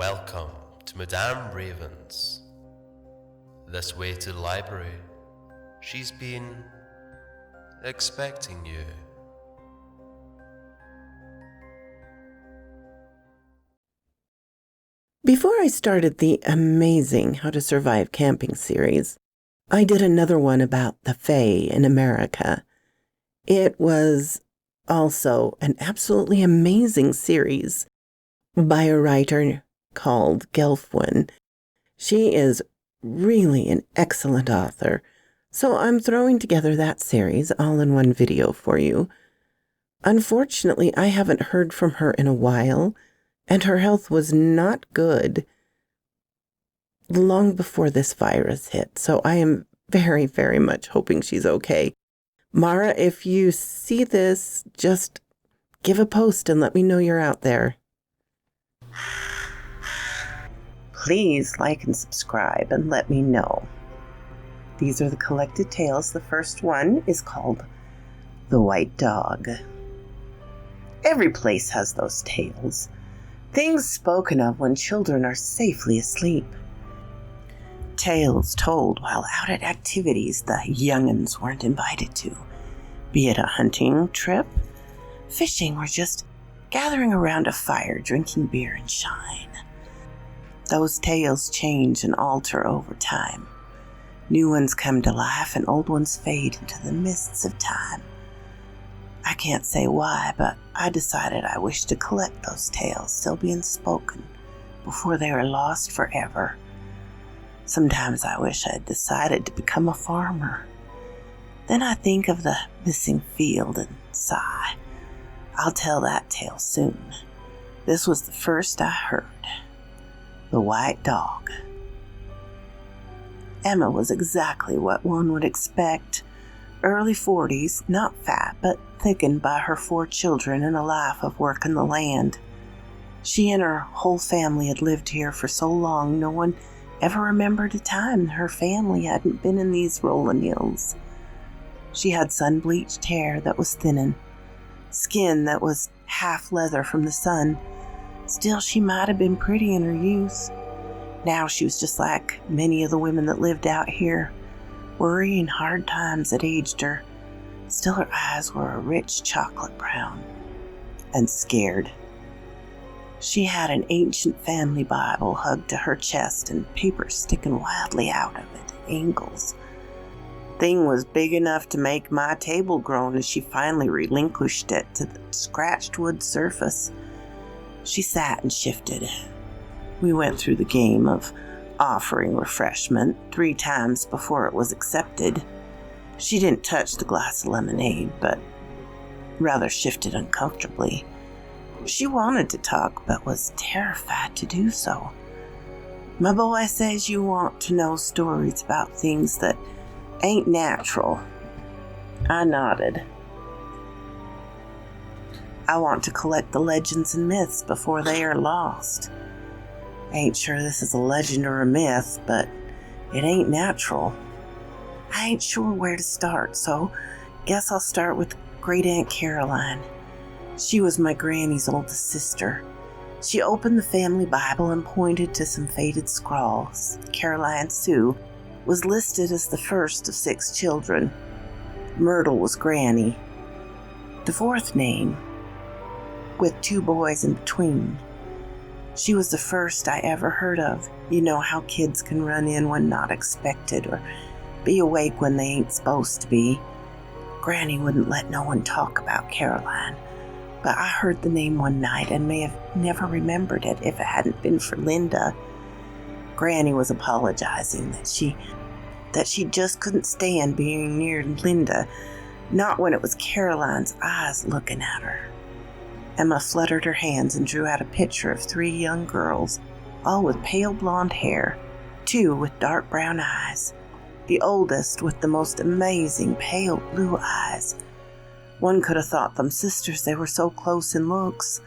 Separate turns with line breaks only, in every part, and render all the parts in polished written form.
Welcome to Madame Raven's. This way to the library. She's been expecting you.
Before I started the amazing How to Survive Camping series, I did another one about the Fae in America. It was also an absolutely amazing series by a writer called Gelfwyn. She is really an excellent author, so I'm throwing together that series all in one video for you. Unfortunately, I haven't heard from her in a while, and her health was not good long before this virus hit, so I am very, very much hoping she's okay. Mara, if you see this, just give a post and let me know you're out there. Please like and subscribe and let me know. These are the collected tales. The first one is called The White Dog. Every place has those tales. Things spoken of when children are safely asleep. Tales told while out at activities the young'uns weren't invited to, be it a hunting trip, fishing, or just gathering around a fire drinking beer and shine. Those tales change and alter over time. New ones come to life and old ones fade into the mists of time. I can't say why, but I decided I wished to collect those tales still being spoken before they were lost forever. Sometimes I wish I had decided to become a farmer. Then I think of the missing field and sigh. I'll tell that tale soon. This was the first I heard. The White Dog. Emma was exactly what one would expect. Early 40s, not fat, but thickened by her 4 children and a life of working the land. She and her whole family had lived here for so long, no one ever remembered a time her family hadn't been in these rolling hills. She had sun-bleached hair that was thinning, skin that was half leather from the sun. Still, she might have been pretty in her youth. Now she was just like many of the women that lived out here. Worrying hard times had aged her. Still, her eyes were a rich chocolate brown. And scared. She had an ancient family Bible hugged to her chest and papers sticking wildly out of it at angles. Thing was big enough to make my table groan as she finally relinquished it to the scratched wood surface. She sat and shifted. We went through the game of offering refreshment 3 times before it was accepted. She didn't touch the glass of lemonade, but rather shifted uncomfortably. She wanted to talk, but was terrified to do so. My boy says you want to know stories about things that ain't natural. I nodded. I want to collect the legends and myths before they are lost. Ain't sure this is a legend or a myth, but it ain't natural. I ain't sure where to start, so guess I'll start with Great Aunt Caroline. She was my granny's oldest sister. She opened the family Bible and pointed to some faded scrawls. Caroline Sue was listed as the first of 6 children. Myrtle was Granny, the 4th name, with 2 boys in between. She was the first I ever heard of. You know how kids can run in when not expected or be awake when they ain't supposed to be. Granny wouldn't let no one talk about Caroline, but I heard the name one night and may have never remembered it if it hadn't been for Linda. Granny was apologizing that she just couldn't stand being near Linda, not when it was Caroline's eyes looking at her. Emma fluttered her hands and drew out a picture of 3 young girls, all with pale blonde hair, 2 with dark brown eyes, the oldest with the most amazing pale blue eyes. One could have thought them sisters, they were so close in looks.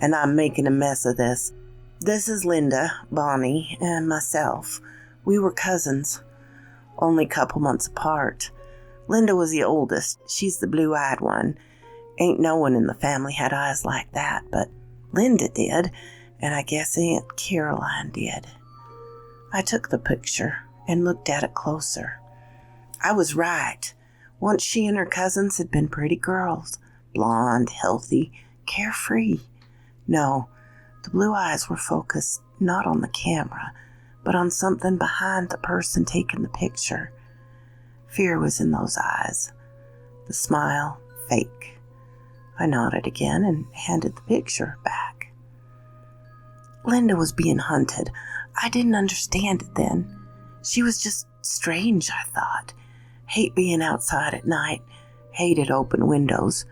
And I'm making a mess of this. This is Linda, Bonnie, and myself. We were cousins, only a couple months apart. Linda was the oldest. She's the blue-eyed one. Ain't no one in the family had eyes like that, but Linda did, and I guess Aunt Caroline did. I took the picture and looked at it closer. I was right. Once she and her cousins had been pretty girls, blonde, healthy, carefree. No, the blue eyes were focused not on the camera, but on something behind the person taking the picture. Fear was in those eyes. The smile, fake. I nodded again and handed the picture back. Linda was being hunted. I didn't understand it then. She was just strange, I thought. Hate being outside at night. Hated open windows.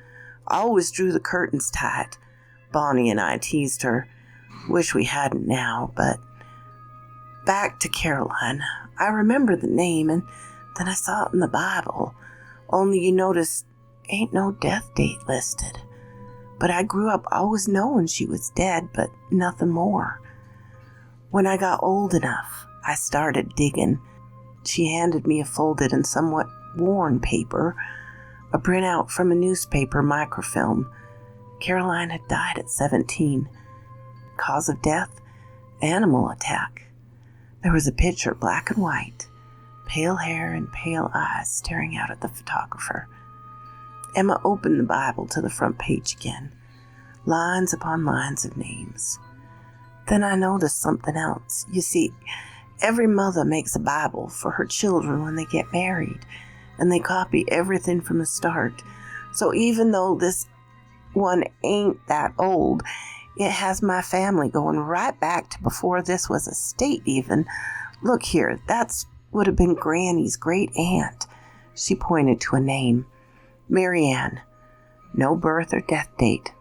Always drew the curtains tight. Bonnie and I teased her. Wish we hadn't now, but... Back to Caroline. I remember the name, and then I saw it in the Bible. Only you notice, ain't no death date listed. But I grew up always knowing she was dead, but nothing more. When I got old enough, I started digging. She handed me a folded and somewhat worn paper, a printout from a newspaper microfilm. Caroline had died at 17. Cause of death? Animal attack. There was a picture, black and white, pale hair and pale eyes staring out at the photographer. Emma opened the Bible to the front page again. Lines upon lines of names. Then I noticed something else. You see, every mother makes a Bible for her children when they get married, and they copy everything from the start. So even though this one ain't that old, it has my family going right back to before this was a state even. Look here, that's would have been Granny's great aunt. She pointed to a name. Mary Ann. No birth or death date.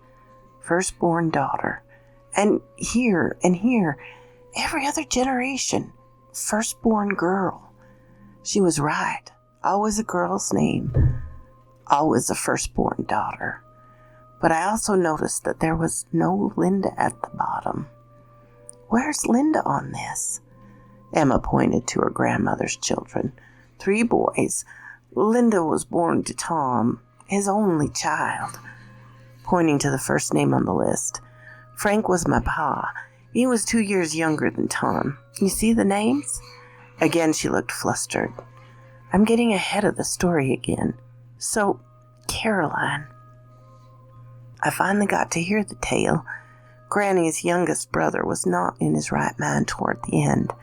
Firstborn daughter. And here, every other generation. Firstborn girl. She was right. Always a girl's name. Always a firstborn daughter. But I also noticed that there was no Linda at the bottom. Where's Linda on this? Emma pointed to her grandmother's children. 3 boys. Linda was born to Tom, his only child. Pointing to the first name on the list. Frank was my pa. He was 2 years younger than Tom. You see the names? Again she looked flustered. I'm getting ahead of the story again. So, Caroline. I finally got to hear the tale. Granny's youngest brother was not in his right mind toward the end.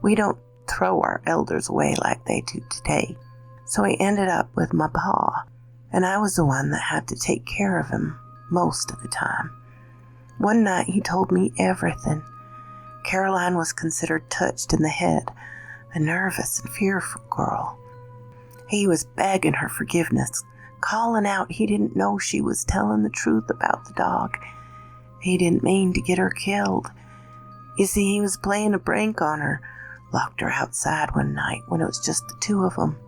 We don't throw our elders away like they do today. So he ended up with my pa, and I was the one that had to take care of him most of the time. One night he told me everything. Caroline was considered touched in the head, a nervous and fearful girl. He was begging her forgiveness, calling out he didn't know she was telling the truth about the dog. He didn't mean to get her killed. You see, he was playing a prank on her, locked her outside one night when it was just the 2 of them.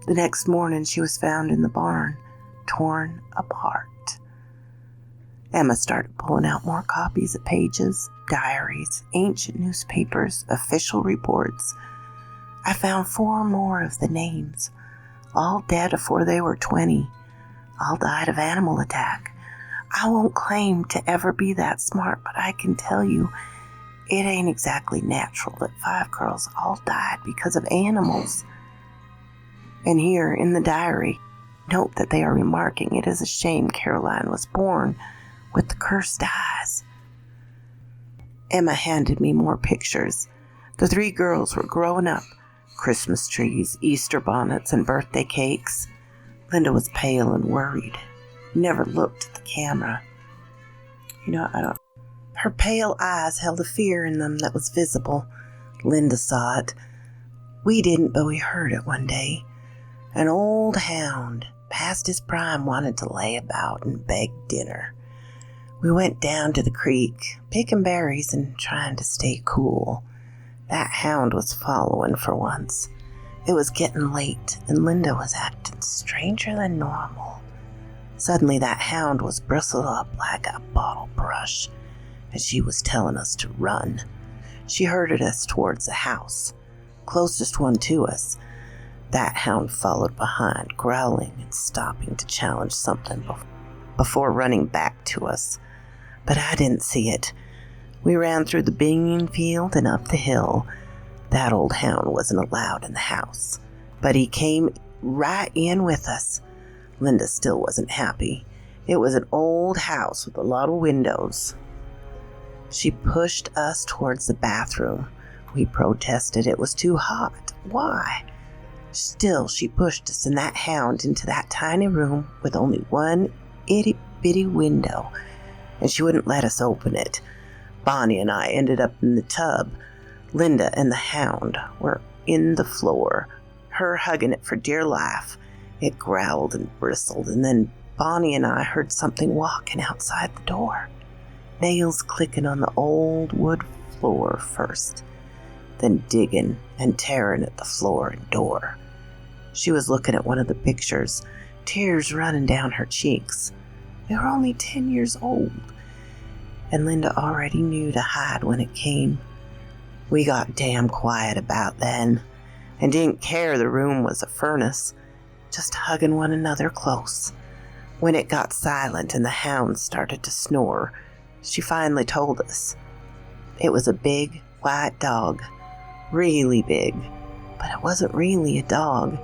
The next morning she was found in the barn, torn apart. Emma started pulling out more copies of pages, diaries, ancient newspapers, official reports. I found 4 more of the names, all dead before they were 20. All died of animal attack. I won't claim to ever be that smart, but I can tell you it ain't exactly natural that 5 girls all died because of animals. And here in the diary, note that they are remarking it is a shame Caroline was born with the cursed eyes. Emma handed me more pictures. The 3 girls were growing up. Christmas trees, Easter bonnets, and birthday cakes. Linda was pale and worried. Never looked at the camera. Her pale eyes held a fear in them that was visible. Linda saw it. We didn't, but we heard it one day. An old hound, past his prime, wanted to lay about and beg dinner. We went down to the creek, picking berries and trying to stay cool. That hound was following for once. It was getting late, and Linda was acting stranger than normal. Suddenly that hound was bristled up like a bottle brush, and she was telling us to run. She herded us towards the house, closest one to us. That hound followed behind, growling and stopping to challenge something before running back to us. But I didn't see it. We ran through the bean field and up the hill. That old hound wasn't allowed in the house, but he came right in with us. Linda still wasn't happy. It was an old house with a lot of windows. She pushed us towards the bathroom. We protested it was too hot. Why? Still, she pushed us and that hound into that tiny room with only one itty-bitty window, and she wouldn't let us open it. Bonnie and I ended up in the tub. Linda and the hound were in the floor, her hugging it for dear life. It growled and bristled, and then Bonnie and I heard something walking outside the door. Nails clicking on the old wood floor first, then digging and tearing at the floor and door. She was looking at one of the pictures, tears running down her cheeks. We were only 10 years old, and Linda already knew to hide when it came. We got damn quiet about then, and didn't care the room was a furnace, just hugging one another close. When it got silent and the hound started to snore, she finally told us. It was a big, white dog, really big, but it wasn't really a dog,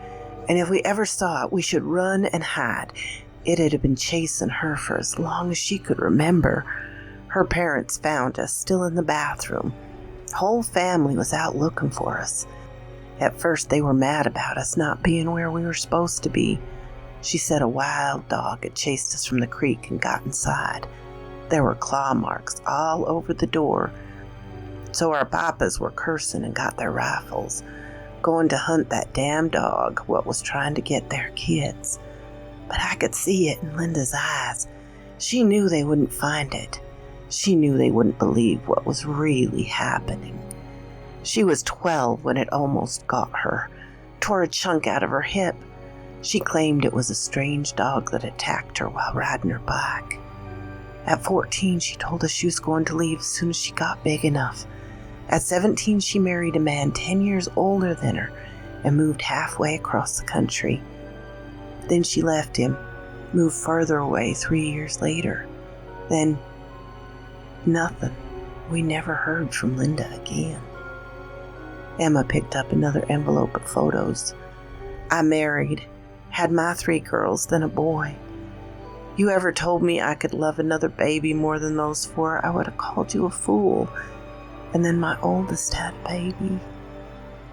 and if we ever saw it, we should run and hide. It had been chasing her for as long as she could remember. Her parents found us still in the bathroom. The whole family was out looking for us. At first they were mad about us not being where we were supposed to be. She said a wild dog had chased us from the creek and got inside. There were claw marks all over the door. So our papas were cursing and got their rifles, going to hunt that damn dog what was trying to get their kids. But I could see it in Linda's eyes. She knew they wouldn't find it. She knew they wouldn't believe what was really happening. She was 12 when it almost got her, tore a chunk out of her hip. She claimed it was a strange dog that attacked her while riding her bike. At 14, she told us she was going to leave as soon as she got big enough. At 17, she married a man 10 years older than her and moved halfway across the country. Then she left him, moved further away 3 years later. Then, nothing. We never heard from Linda again. Emma picked up another envelope of photos. I married, had my 3 girls, then a boy. You ever told me I could love another baby more than those 4, I would have called you a fool. And then my oldest had a baby.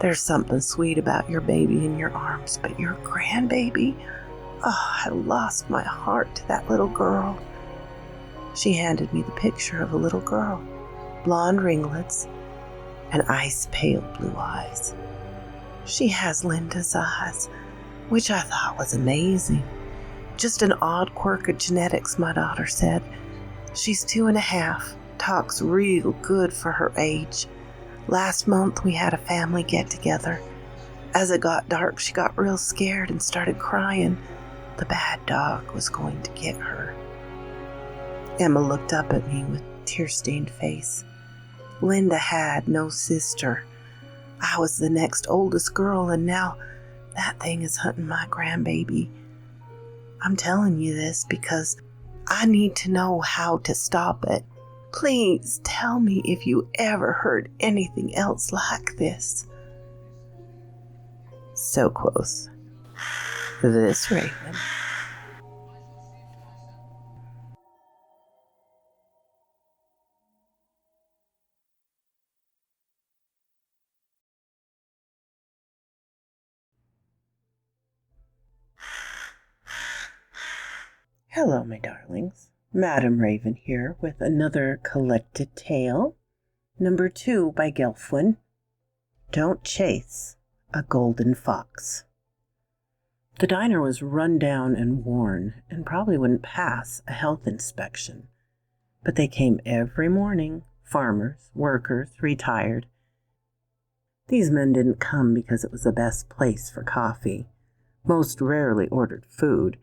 There's something sweet about your baby in your arms, but your grandbaby? Oh, I lost my heart to that little girl. She handed me the picture of a little girl, blonde ringlets, and ice-pale blue eyes. She has Linda's eyes, which I thought was amazing. Just an odd quirk of genetics, my daughter said. She's 2.5, talks real good for her age. Last month we had a family get-together. As it got dark, she got real scared and started crying. The bad dog was going to get her. Emma looked up at me with a tear-stained face. Linda had no sister. I was the next oldest girl, and now that thing is hunting my grandbaby. I'm telling you this because I need to know how to stop it. Please tell me if you ever heard anything else like this. So quoth this raven. Hello, my darlings. Madam Raven here with another collected tale. Number 2 by Gelfwyn. Don't Chase a Golden Fox. The diner was run down and worn and probably wouldn't pass a health inspection. But they came every morning, farmers, workers, retired. These men didn't come because it was the best place for coffee. Most rarely ordered food.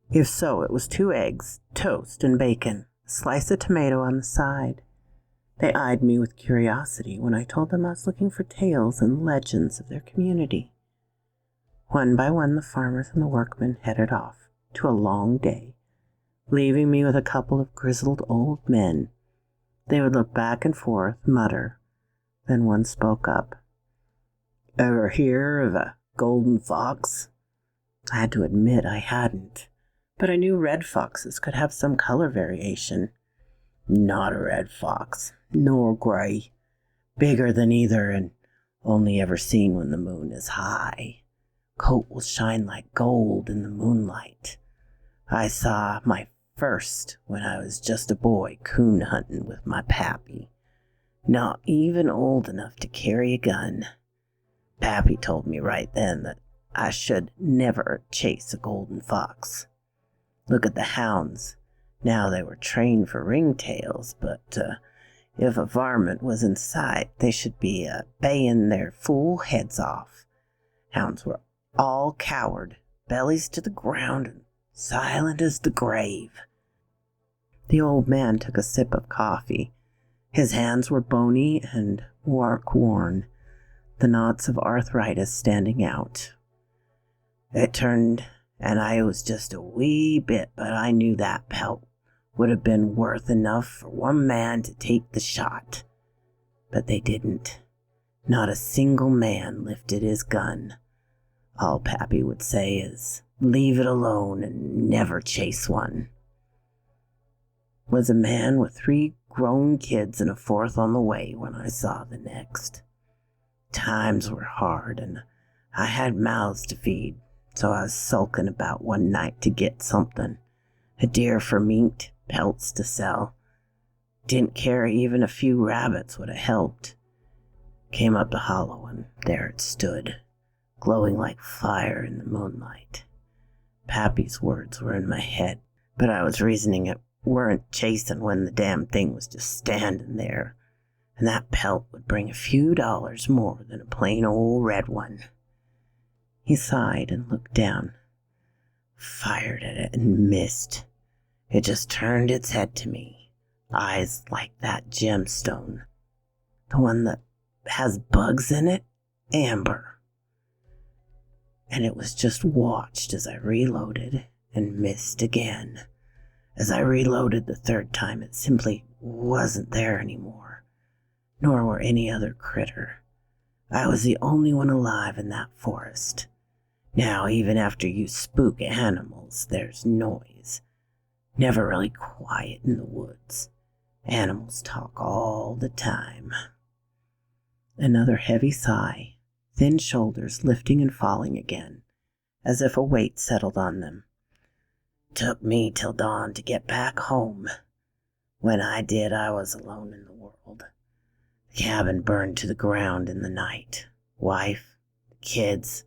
If so, it was 2 eggs, toast, and bacon, a slice of tomato on the side. They eyed me with curiosity when I told them I was looking for tales and legends of their community. One by one, the farmers and the workmen headed off to a long day, leaving me with a couple of grizzled old men. They would look back and forth, mutter. Then one spoke up. Ever hear of a golden fox? I had to admit I hadn't, but I knew red foxes could have some color variation. Not a red fox, nor gray. Bigger than either, and only ever seen when the moon is high. Coat will shine like gold in the moonlight. I saw my first when I was just a boy coon hunting with my pappy. Not even old enough to carry a gun. Pappy told me right then that I should never chase a golden fox. Look at the hounds. Now they were trained for ringtails, but if a varmint was in sight, they should be baying their fool heads off. Hounds were all coward, bellies to the ground, and silent as the grave. The old man took a sip of coffee. His hands were bony and worn, the knots of arthritis standing out. It turned, and I was just a wee bit, but I knew that pelt would have been worth enough for one man to take the shot. But they didn't. Not a single man lifted his gun. All Pappy would say is, leave it alone and never chase one. Was a man with 3 grown kids and a 4th on the way when I saw the next. Times were hard and I had mouths to feed, so I was sulking about one night to get something. A deer for meat, pelts to sell. Didn't care even a few rabbits would have helped. Came up the hollow and there it stood, glowing like fire in the moonlight. Pappy's words were in my head, but I was reasoning it weren't chasing when the damn thing was just standing there, and that pelt would bring a few dollars more than a plain old red one. He sighed and looked down. Fired at it and missed. It just turned its head to me, eyes like that gemstone. The one that has bugs in it, amber. And it was just watched as I reloaded and missed again. As I reloaded the 3rd time, it simply wasn't there anymore, nor were any other critter. I was the only one alive in that forest. Now, even after you spook animals, there's noise. Never really quiet in the woods. Animals talk all the time. Another heavy sigh, thin shoulders lifting and falling again, as if a weight settled on them. Took me till dawn to get back home. When I did, I was alone in the world. The cabin burned to the ground in the night. Wife, the kids,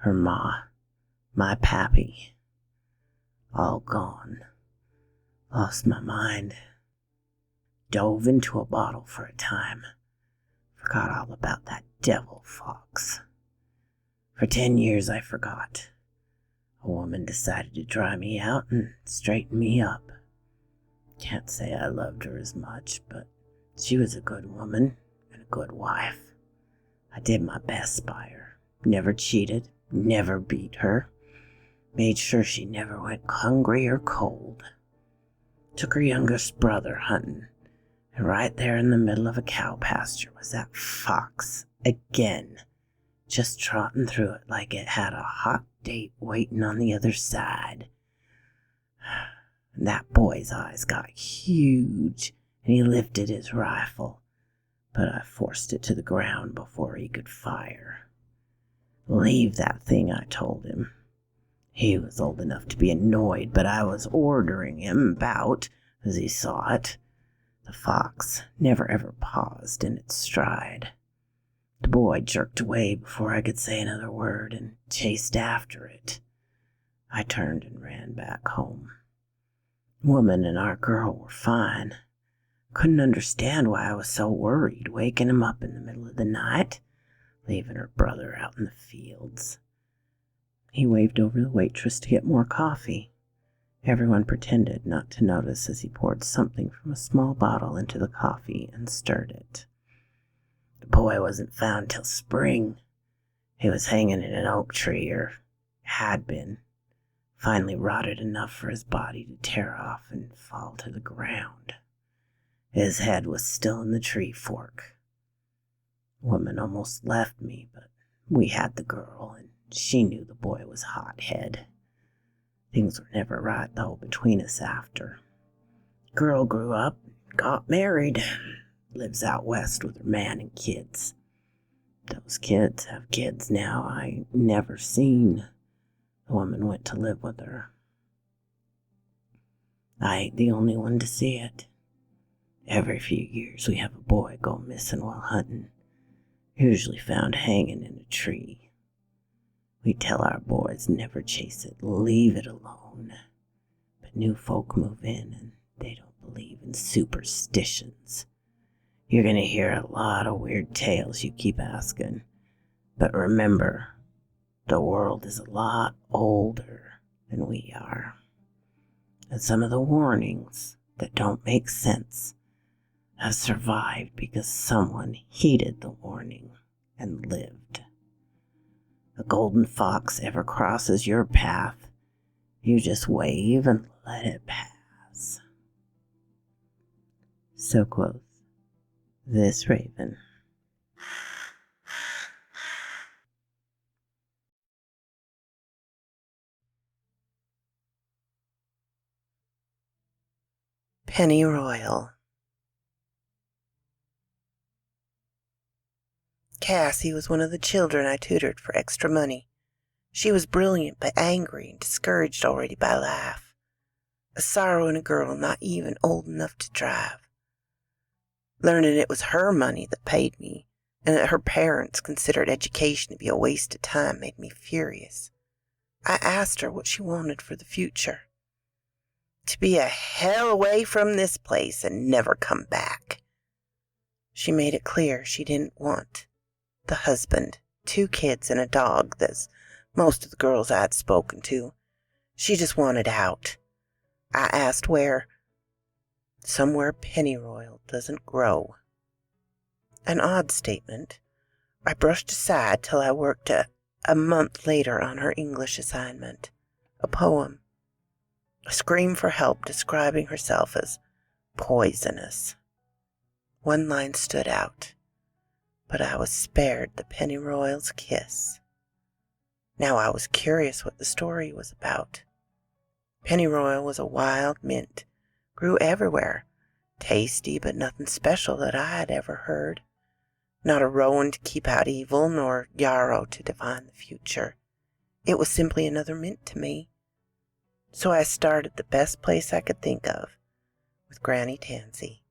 her ma, my pappy, all gone. Lost my mind. Dove into a bottle for a time. Forgot all about that devil fox. For 10 years I forgot. A woman decided to dry me out and straighten me up. Can't say I loved her as much, but she was a good woman and a good wife. I did my best by her. Never cheated, never beat her. Made sure she never went hungry or cold. Took her youngest brother hunting, and right there in the middle of a cow pasture was that fox again, just trotting through it like it had a hot date waiting on the other side. And that boy's eyes got huge, and he lifted his rifle, but I forced it to the ground before he could fire. Leave that thing, I told him. He was old enough to be annoyed, but I was ordering him about as he saw it. The fox never ever paused in its stride. The boy jerked away before I could say another word and chased after it. I turned and ran back home. Woman and our girl were fine. Couldn't understand why I was so worried, waking him up in the middle of the night, leaving her brother out in the fields. He waved over the waitress to get more coffee. Everyone pretended not to notice as he poured something from a small bottle into the coffee and stirred it. The boy wasn't found till spring. He was hanging in an oak tree, or had been. Finally rotted enough for his body to tear off and fall to the ground. His head was still in the tree fork. Woman almost left me, but we had the girl, and she knew the boy was hothead. Things were never right, though, between us after. Girl grew up, got married, lives out west with her man and kids. Those kids have kids now I ain't never seen. The woman went to live with her. I ain't the only one to see it. Every few years we have a boy go missing while hunting, usually found hanging in a tree. We tell our boys never chase it, leave it alone. But new folk move in and they don't believe in superstitions. You're gonna hear a lot of weird tales you keep asking. But remember, the world is a lot older than we are. And some of the warnings that don't make sense have survived because someone heeded the warning and lived. A golden fox ever crosses your path, you just wave and let it pass. So quoth this raven. Pennyroyal. Cassie was one of the children I tutored for extra money. She was brilliant but angry and discouraged already by life. A sorrow in a girl not even old enough to drive. Learning it was her money that paid me, and that her parents considered education to be a waste of time made me furious. I asked her what she wanted for the future. To be a hell away from this place and never come back. She made it clear she didn't want the husband, 2 kids, and a dog that's most of the girls I'd spoken to. She just wanted out. I asked where. Somewhere pennyroyal doesn't grow. An odd statement. I brushed aside till I worked a month later on her English assignment. A poem. A scream for help describing herself as poisonous. One line stood out. But I was spared the pennyroyal's kiss. Now I was curious what the story was about. Pennyroyal was a wild mint, grew everywhere, tasty but nothing special that I had ever heard. Not a rowan to keep out evil, nor yarrow to divine the future. It was simply another mint to me. So I started the best place I could think of, with Granny Tansy.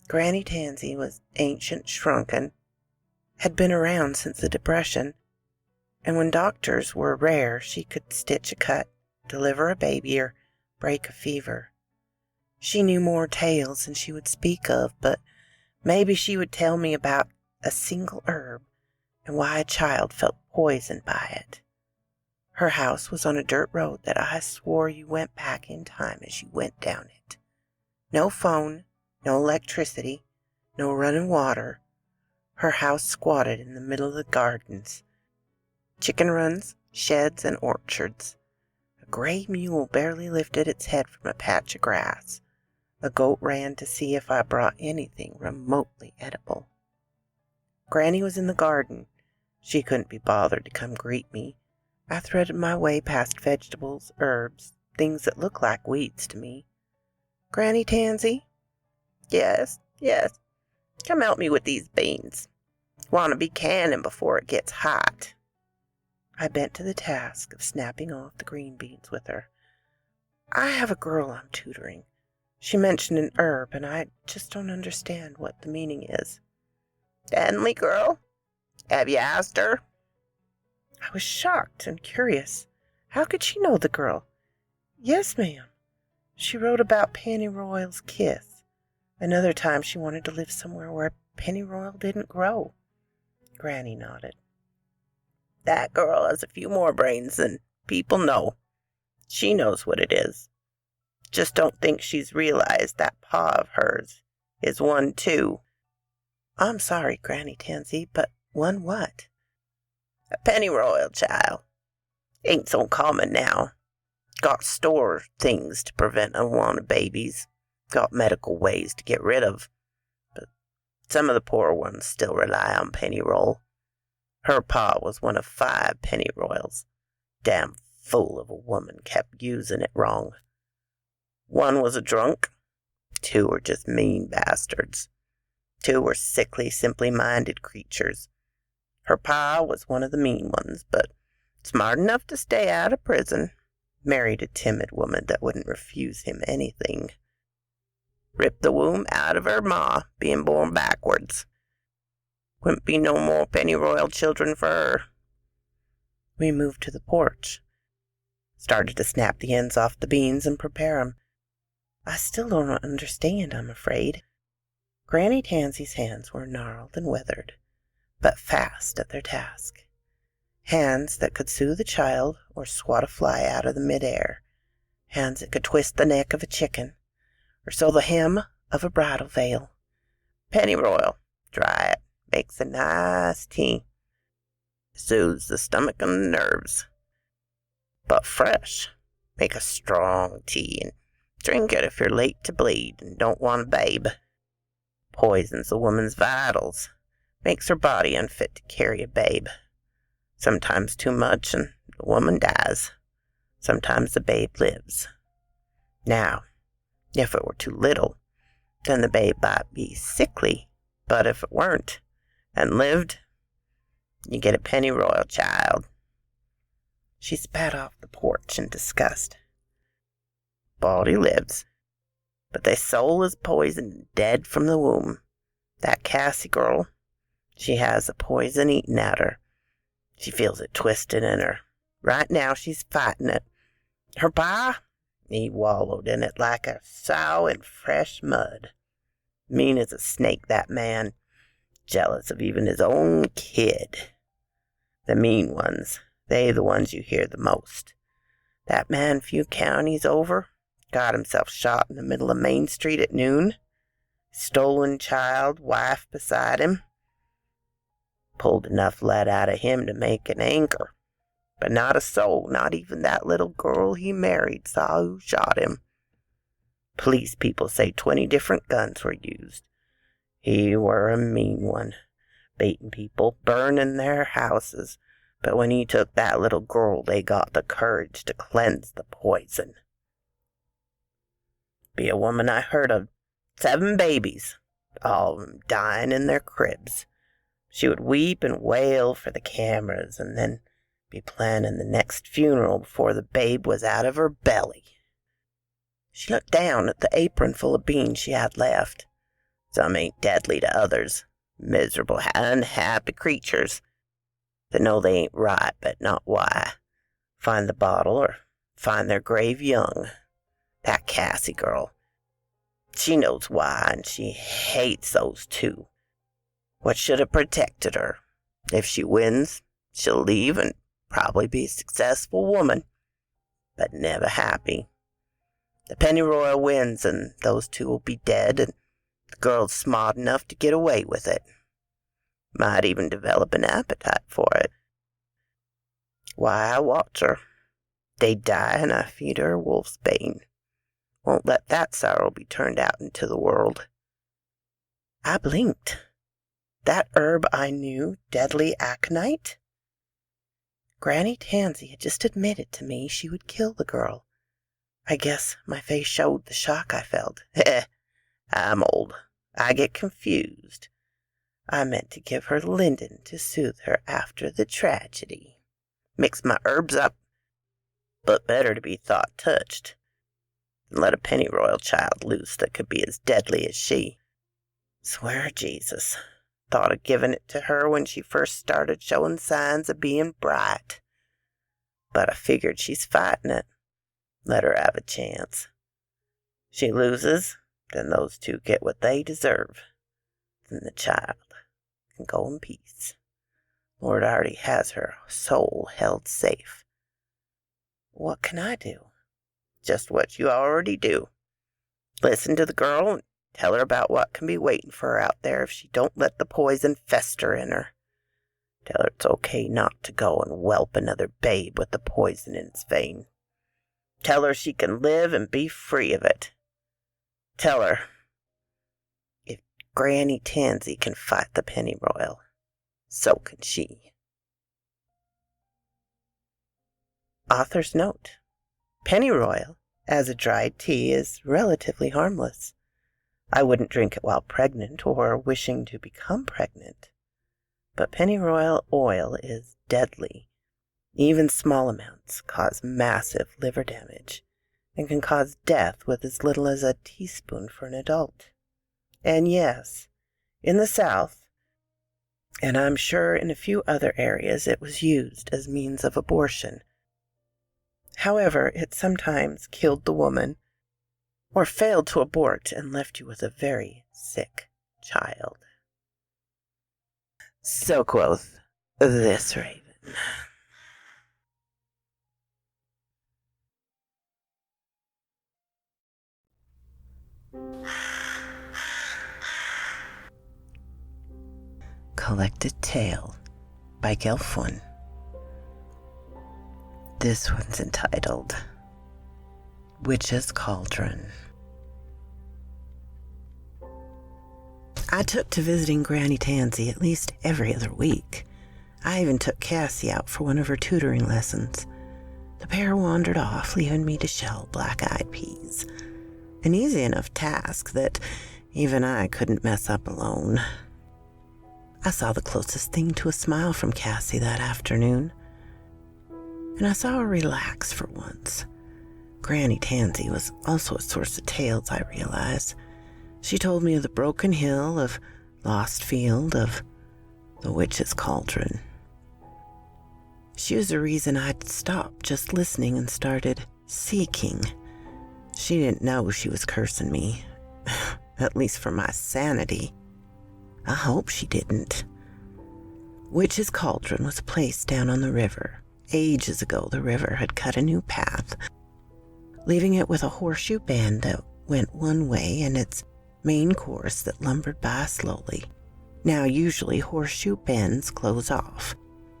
Granny Tansy was ancient, shrunken, had been around since the Depression, and when doctors were rare, she could stitch a cut, deliver a baby, or break a fever. She knew more tales than she would speak of, but maybe she would tell me about a single herb and why a child felt poisoned by it. Her house was on a dirt road that I swore you went back in time as you went down it. No phone, no electricity, no running water. Her house squatted in the middle of the gardens. Chicken runs, sheds, and orchards. A gray mule barely lifted its head from a patch of grass. A goat ran to see if I brought anything remotely edible. Granny was in the garden. She couldn't be bothered to come greet me. I threaded my way past vegetables, herbs, things that look like weeds to me. Granny Tansy? Yes. Come help me with these beans. Want to be canning before it gets hot. I bent to the task of snapping off the green beans with her. I have a girl I'm tutoring. She mentioned an herb, and I just don't understand what the meaning is. Denley girl? Have you asked her? I was shocked and curious. How could she know the girl? Yes, ma'am. She wrote about Pennyroyal's kiss. Another time she wanted to live somewhere where pennyroyal didn't grow. Granny nodded. That girl has a few more brains than people know. She knows what it is. Just don't think she's realized that paw of hers is one too. I'm sorry, Granny Tansy, but one what? A pennyroyal, child. Ain't so common now. Got store things to prevent unwanted babies. got medical ways to get rid of, but some of the poor ones still rely on pennyroyal. Her pa was one of 5 pennyroyals. Damn fool of a woman kept using it wrong. 1 was a drunk. 2 were just mean bastards. 2 were sickly, simply-minded creatures. Her pa was one of the mean ones, but smart enough to stay out of prison. Married a timid woman that wouldn't refuse him anything. Ripped the womb out of her ma, being born backwards. Wouldn't be no more pennyroyal children for her. We moved to the porch. Started to snap the ends off the beans and prepare 'em. I still don't understand, I'm afraid. Granny Tansy's hands were gnarled and weathered, but fast at their task. Hands that could soothe a child or swat a fly out of the mid-air. Hands that could twist the neck of a chicken or sew the hem of a bridal veil. Pennyroyal, dry it, makes a nice tea. Soothes the stomach and the nerves. But fresh, make a strong tea and drink it if you're late to bleed and don't want a babe. Poisons a woman's vitals, makes her body unfit to carry a babe. Sometimes too much and the woman dies. Sometimes the babe lives. Now, if it were too little, then the babe might be sickly, but if it weren't and lived, you get a pennyroyal child. She spat off the porch in disgust. Body lives, but their soul is poisoned and dead from the womb. That Cassie girl, she has the poison eaten at her. She feels it twisted in her. Right now she's fighting it. Her pa, he wallowed in it like a sow in fresh mud. Mean as a snake, that man. Jealous of even his own kid. The mean ones, they the ones you hear the most. That man few counties over got himself shot in the middle of Main Street at noon. Stolen child, wife beside him. Pulled enough lead out of him to make an anchor. But not a soul, not even that little girl he married, saw who shot him. Police people say 20 different guns were used. He were a mean one, baiting people, burning their houses. But when he took that little girl, they got the courage to cleanse the poison. Be a woman I heard of, 7 babies, all of them dying in their cribs. She would weep and wail for the cameras and then be planning the next funeral before the babe was out of her belly. She looked down at the apron full of beans she had left. Some ain't deadly to others. Miserable, unhappy creatures that know they ain't right but not why. Find the bottle or find their grave young. That Cassie girl, she knows why and she hates those 2. What should have protected her? If she wins, she'll leave and probably be a successful woman, but never happy. The pennyroyal wins and those 2 will be dead and the girl's smart enough to get away with it. Might even develop an appetite for it. Why, I watch her. They die and I feed her wolf's bane. Won't let that sorrow be turned out into the world. I blinked. That herb I knew, deadly aconite? Granny Tansy had just admitted to me she would kill the girl. I guess my face showed the shock I felt. I'm old. I get confused. I meant to give her linden to soothe her after the tragedy. Mix my herbs up, but better to be thought touched than let a pennyroyal child loose that could be as deadly as she. Swear Jesus, thought of giving it to her when she first started showing signs of being bright. But I figured she's fighting it. Let her have a chance. She loses, then those 2 get what they deserve. Then the child can go in peace. Lord already has her soul held safe. What can I do? Just what you already do. Listen to the girl and tell her about what can be waiting for her out there if she don't let the poison fester in her. Tell her it's okay not to go and whelp another babe with the poison in its vein. Tell her she can live and be free of it. Tell her, if Granny Tansy can fight the pennyroyal, so can she. Author's note. Pennyroyal, as a dried tea, is relatively harmless. I wouldn't drink it while pregnant or wishing to become pregnant. But pennyroyal oil is deadly. Even small amounts cause massive liver damage and can cause death with as little as a teaspoon for an adult. And yes, in the South, and I'm sure in a few other areas, it was used as means of abortion. However, it sometimes killed the woman or failed to abort and left you with a very sick child. So quoth this raven. Collected Tale by Gelfwyn. This one's entitled Witch's Cauldron. I took to visiting Granny Tansy at least every other week. I even took Cassie out for one of her tutoring lessons. The pair wandered off, leaving me to shell black-eyed peas. An easy enough task that even I couldn't mess up alone. I saw the closest thing to a smile from Cassie that afternoon, and I saw her relax for once. Granny Tansy was also a source of tales, I realized. She told me of the broken hill, of lost field, of the witch's cauldron. She was the reason I'd stopped just listening and started seeking. She didn't know she was cursing me, at least for my sanity. I hope she didn't. Witch's Cauldron was a place down on the river. Ages ago, the river had cut a new path, leaving it with a horseshoe bend that went one way and its main course that lumbered by slowly. Now, usually horseshoe bends close off,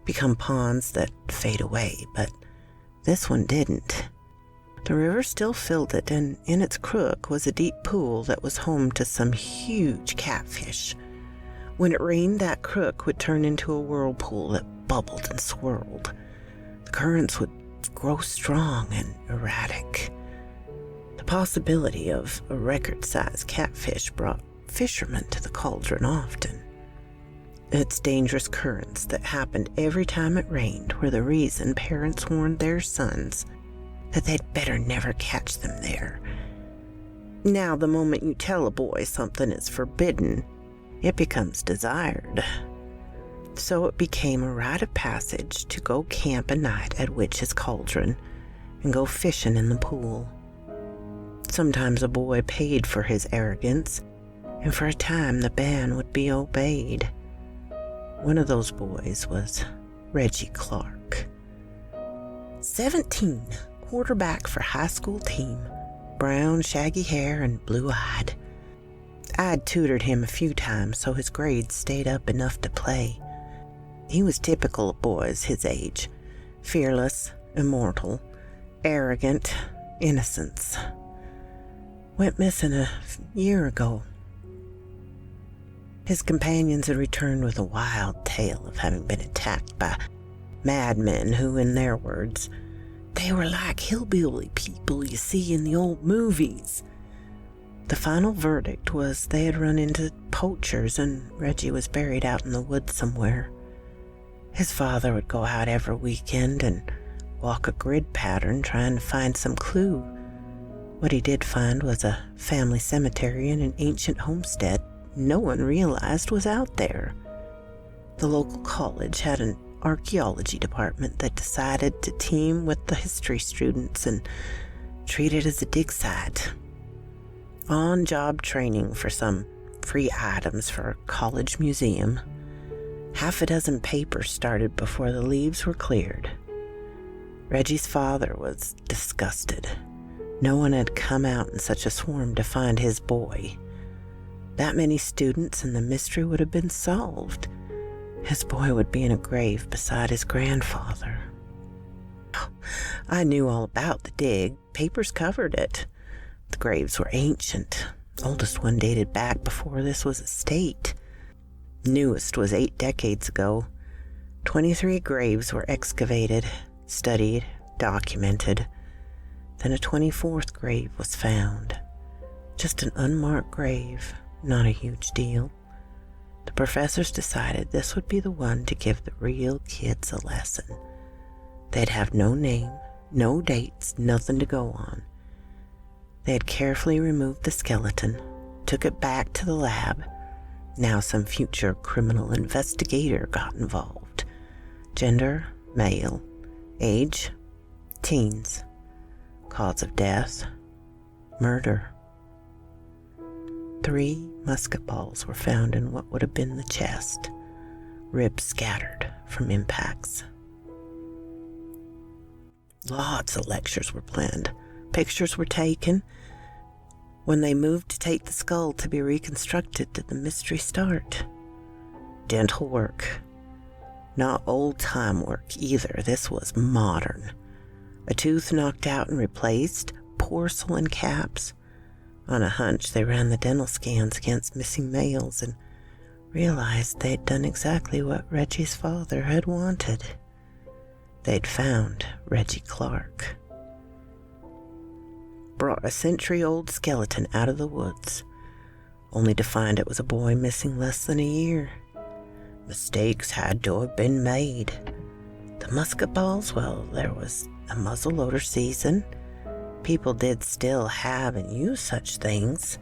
become ponds that fade away, but this one didn't. The river still filled it, and in its crook was a deep pool that was home to some huge catfish. When it rained, that crook would turn into a whirlpool that bubbled and swirled. The currents would grow strong and erratic. The possibility of a record-sized catfish brought fishermen to the cauldron often. Its dangerous currents that happened every time it rained were the reason parents warned their sons that they'd better never catch them there. Now, the moment you tell a boy something is forbidden, it becomes desired. So it became a rite of passage to go camp a night at Witch's Cauldron and go fishing in the pool. Sometimes a boy paid for his arrogance, and for a time the ban would be obeyed. One of those boys was Reggie Clark. 17, quarterback for high school team, brown, shaggy hair and blue-eyed. I'd tutored him a few times so his grades stayed up enough to play. He was typical of boys his age, fearless, immortal, arrogant, innocence. Went missing a year ago. His companions had returned with a wild tale of having been attacked by madmen who, in their words, they were like hillbilly people you see in the old movies. The final verdict was they had run into poachers and Reggie was buried out in the woods somewhere. His father would go out every weekend and walk a grid pattern trying to find some clue. What he did find was a family cemetery in an ancient homestead no one realized was out there. The local college had an archaeology department that decided to team with the history students and treat it as a dig site. On-job training for some free items for a college museum. Half a dozen papers started before the leaves were cleared. Reggie's father was disgusted. No one had come out in such a swarm to find his boy. That many students and the mystery would have been solved. His boy would be in a grave beside his grandfather. I knew all about the dig. Papers covered it. The graves were ancient, Oldest one dated back before this was a state. Newest was 8 decades ago. 23 graves were excavated, studied, documented. Then a 24th grave was found. Just an unmarked grave, not a huge deal. The professors decided this would be the one to give the real kids a lesson. They'd have no name, no dates, nothing to go on. They had carefully removed the skeleton, took it back to the lab. Now some future criminal investigator got involved. Gender, male. Age, teens. Cause of death, murder. 3 musket balls were found in what would have been the chest, ribs scattered from impacts. Lots of lectures were planned. Pictures were taken. When they moved to take the skull to be reconstructed, did the mystery start? Dental work. Not old-time work either. This was modern. A tooth knocked out and replaced, porcelain caps. On a hunch, they ran the dental scans against missing males and realized they'd done exactly what Reggie's father had wanted. They'd found Reggie Clark. Brought a century-old skeleton out of the woods, only to find it was a boy missing less than a year. Mistakes had to have been made. The musket balls, well, there was a muzzleloader season. People did still have and use such things.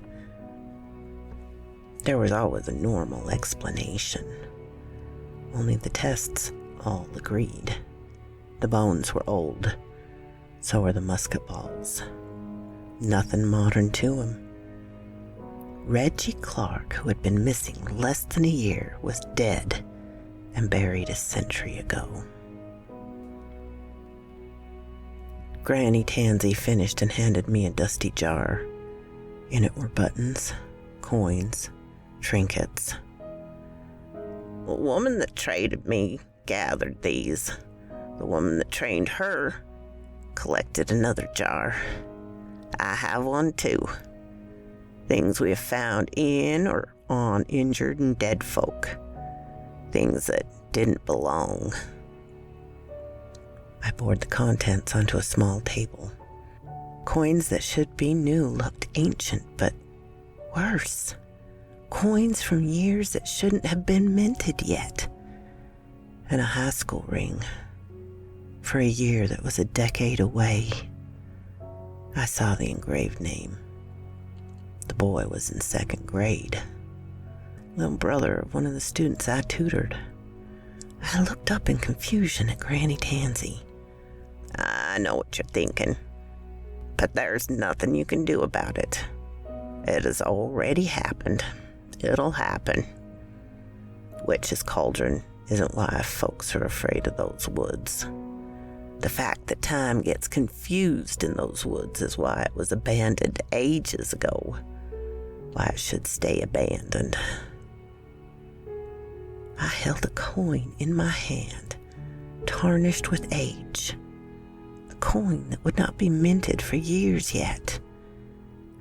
There was always a normal explanation. Only the tests all agreed. The bones were old. So were the musket balls. Nothing modern to him. Reggie Clark, who had been missing less than a year, was dead and buried a century ago. Granny Tansy finished and handed me a dusty jar. In it were buttons, coins, trinkets. The woman that traded me gathered these. The woman that trained her collected another jar. I have one too. Things we have found in or on injured and dead folk. Things that didn't belong. I poured the contents onto a small table. Coins that should be new looked ancient, but worse. Coins from years that shouldn't have been minted yet. And a high school ring for a year that was a decade away. I saw the engraved name. The boy was in 2nd grade. Little brother of one of the students I tutored. I looked up in confusion at Granny Tansy. I know what you're thinking, but there's nothing you can do about it. It has already happened. It'll happen. Witch's cauldron isn't why folks are afraid of those woods. The fact that time gets confused in those woods is why it was abandoned ages ago. Why it should stay abandoned. I held a coin in my hand, tarnished with age. A coin that would not be minted for years yet.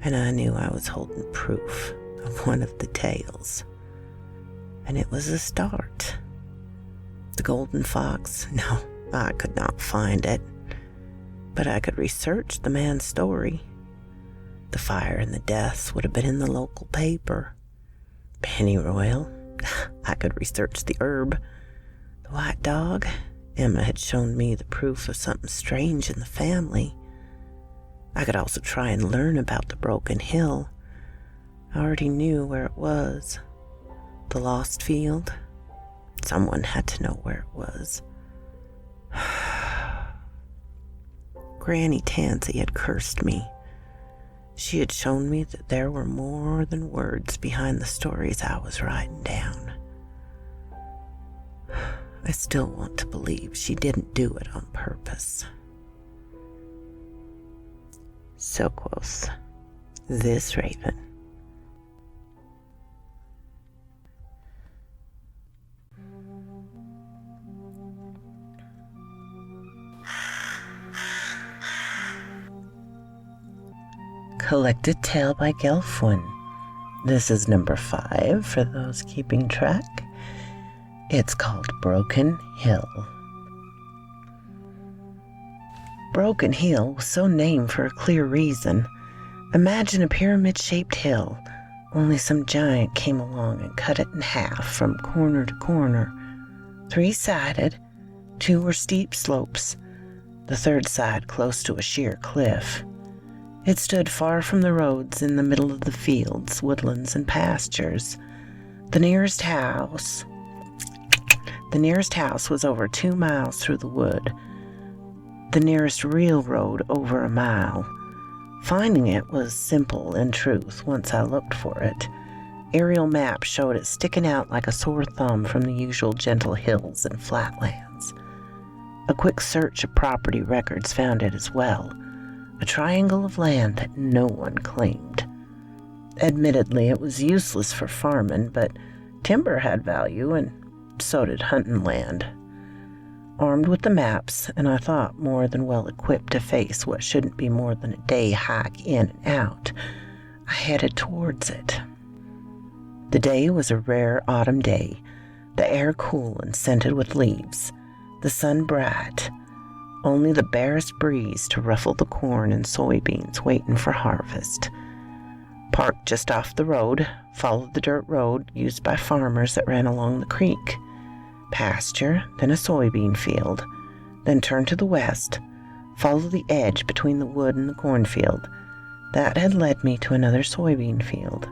And I knew I was holding proof of one of the tales. And it was a start. The golden fox? No, I could not find it. But I could research the man's story. The fire and the deaths would have been in the local paper. Pennyroyal? I could research the herb. The white dog? Emma had shown me the proof of something strange in the family. I could also try and learn about the broken hill. I already knew where it was. The lost field? Someone had to know where it was. Granny Tansy had cursed me. She had shown me that there were more than words behind the stories I was writing down. I still want to believe she didn't do it on purpose. So quoth this raven. Collected Tale by Gelfwyn. This is number 5 for those keeping track. It's called Broken Hill. Broken Hill was so named for a clear reason. Imagine a pyramid-shaped hill, only some giant came along and cut it in half from corner to corner. 3-sided, 2 were steep slopes, the third side close to a sheer cliff. It stood far from the roads in the middle of the fields, woodlands, and pastures. The nearest house was over 2 miles through the wood. The nearest real road over a mile. Finding it was simple in truth once I looked for it. Aerial maps showed it sticking out like a sore thumb from the usual gentle hills and flatlands. A quick search of property records found it as well. A triangle of land that no one claimed. Admittedly, it was useless for farming, but timber had value, and so did hunting land. Armed with the maps, and I thought more than well equipped to face what shouldn't be more than a day hike in and out, I headed towards it. The day was a rare autumn day, the air cool and scented with leaves, the sun bright, only the barest breeze to ruffle the corn and soybeans waiting for harvest. Parked just off the road, followed the dirt road used by farmers that ran along the creek. Pasture, then a soybean field, then turned to the west, followed the edge between the wood and the cornfield. That had led me to another soybean field,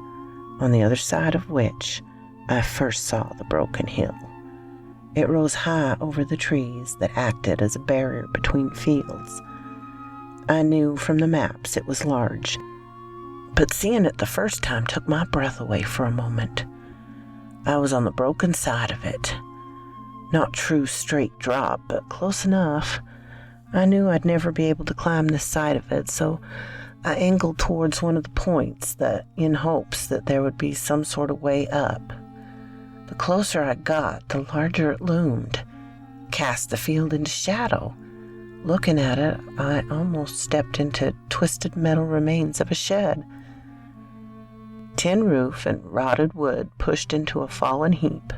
on the other side of which I first saw the broken hill. It rose high over the trees that acted as a barrier between fields. I knew from the maps it was large, but seeing it the first time took my breath away for a moment. I was on the broken side of it. Not true straight drop, but close enough. I knew I'd never be able to climb this side of it, so I angled towards one of the points in hopes that there would be some sort of way up. The closer I got, the larger it loomed, cast the field into shadow. Looking at it, I almost stepped into twisted metal remains of a shed. Tin roof and rotted wood pushed into a fallen heap.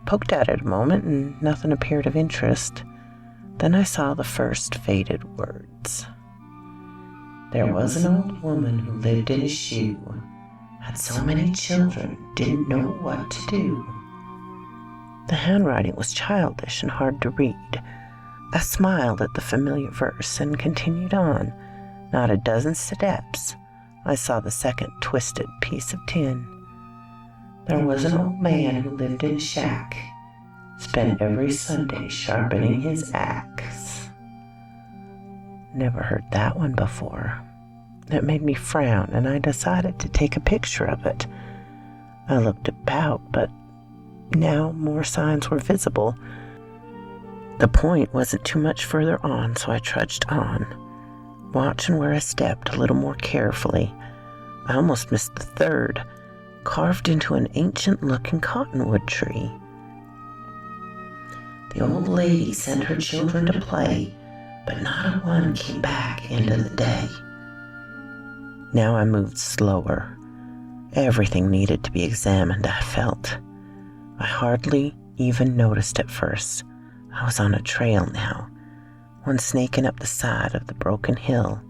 Poked at it a moment and nothing appeared of interest. Then I saw the first faded words. There was an old woman who lived in a shoe, had so many children, didn't know what to do. The handwriting was childish and hard to read. I smiled at the familiar verse and continued on. Not a dozen steps, I saw the second twisted piece of tin. There was an old man who lived in a shack, spent every Sunday sharpening his axe. Never heard that one before. It made me frown, and I decided to take a picture of it. I looked about, but now more signs were visible. The point wasn't too much further on, so I trudged on, watching where I stepped a little more carefully. I almost missed the third, carved into an ancient-looking cottonwood tree. The old lady sent her children to play, but not a one came back into the day. Now I moved slower. Everything needed to be examined, I felt. I hardly even noticed at first. I was on a trail now, one snaking up the side of the broken hill.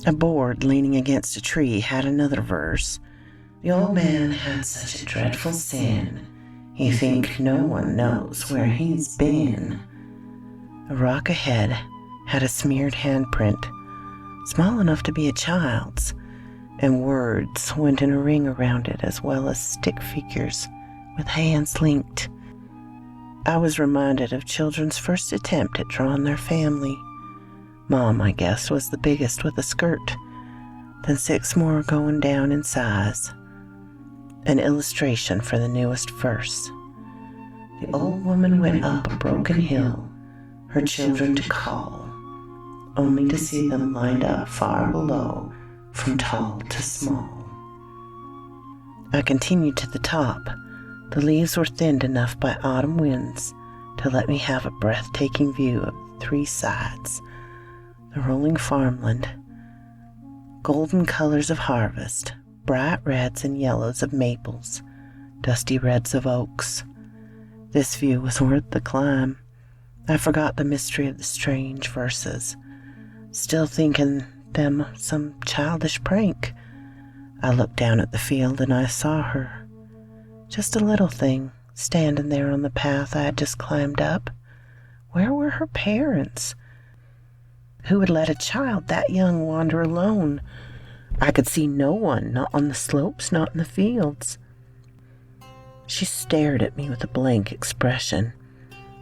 A board leaning against a tree had another verse. The old man had such a dreadful sin, he think no one knows where he's been. A rock ahead had a smeared handprint, small enough to be a child's, and words went in a ring around it as well as stick figures with hands linked. I was reminded of children's first attempt at drawing their family. Mom, I guessed, was the biggest with a skirt, then 6 more going down in size. An illustration for the newest verse. The old woman went up a broken hill, her children to call, only to see them lined up far below, from tall to small. I continued to the top. The leaves were thinned enough by autumn winds to let me have a breathtaking view of 3 sides. The rolling farmland, golden colors of harvest, bright reds and yellows of maples, dusty reds of oaks. This view was worth the climb. I forgot the mystery of the strange verses, still thinking them some childish prank. I looked down at the field and I saw her. Just a little thing, standing there on the path I had just climbed up. Where were her parents? Who would let a child that young wander alone? I could see no one, not on the slopes, not in the fields. She stared at me with a blank expression,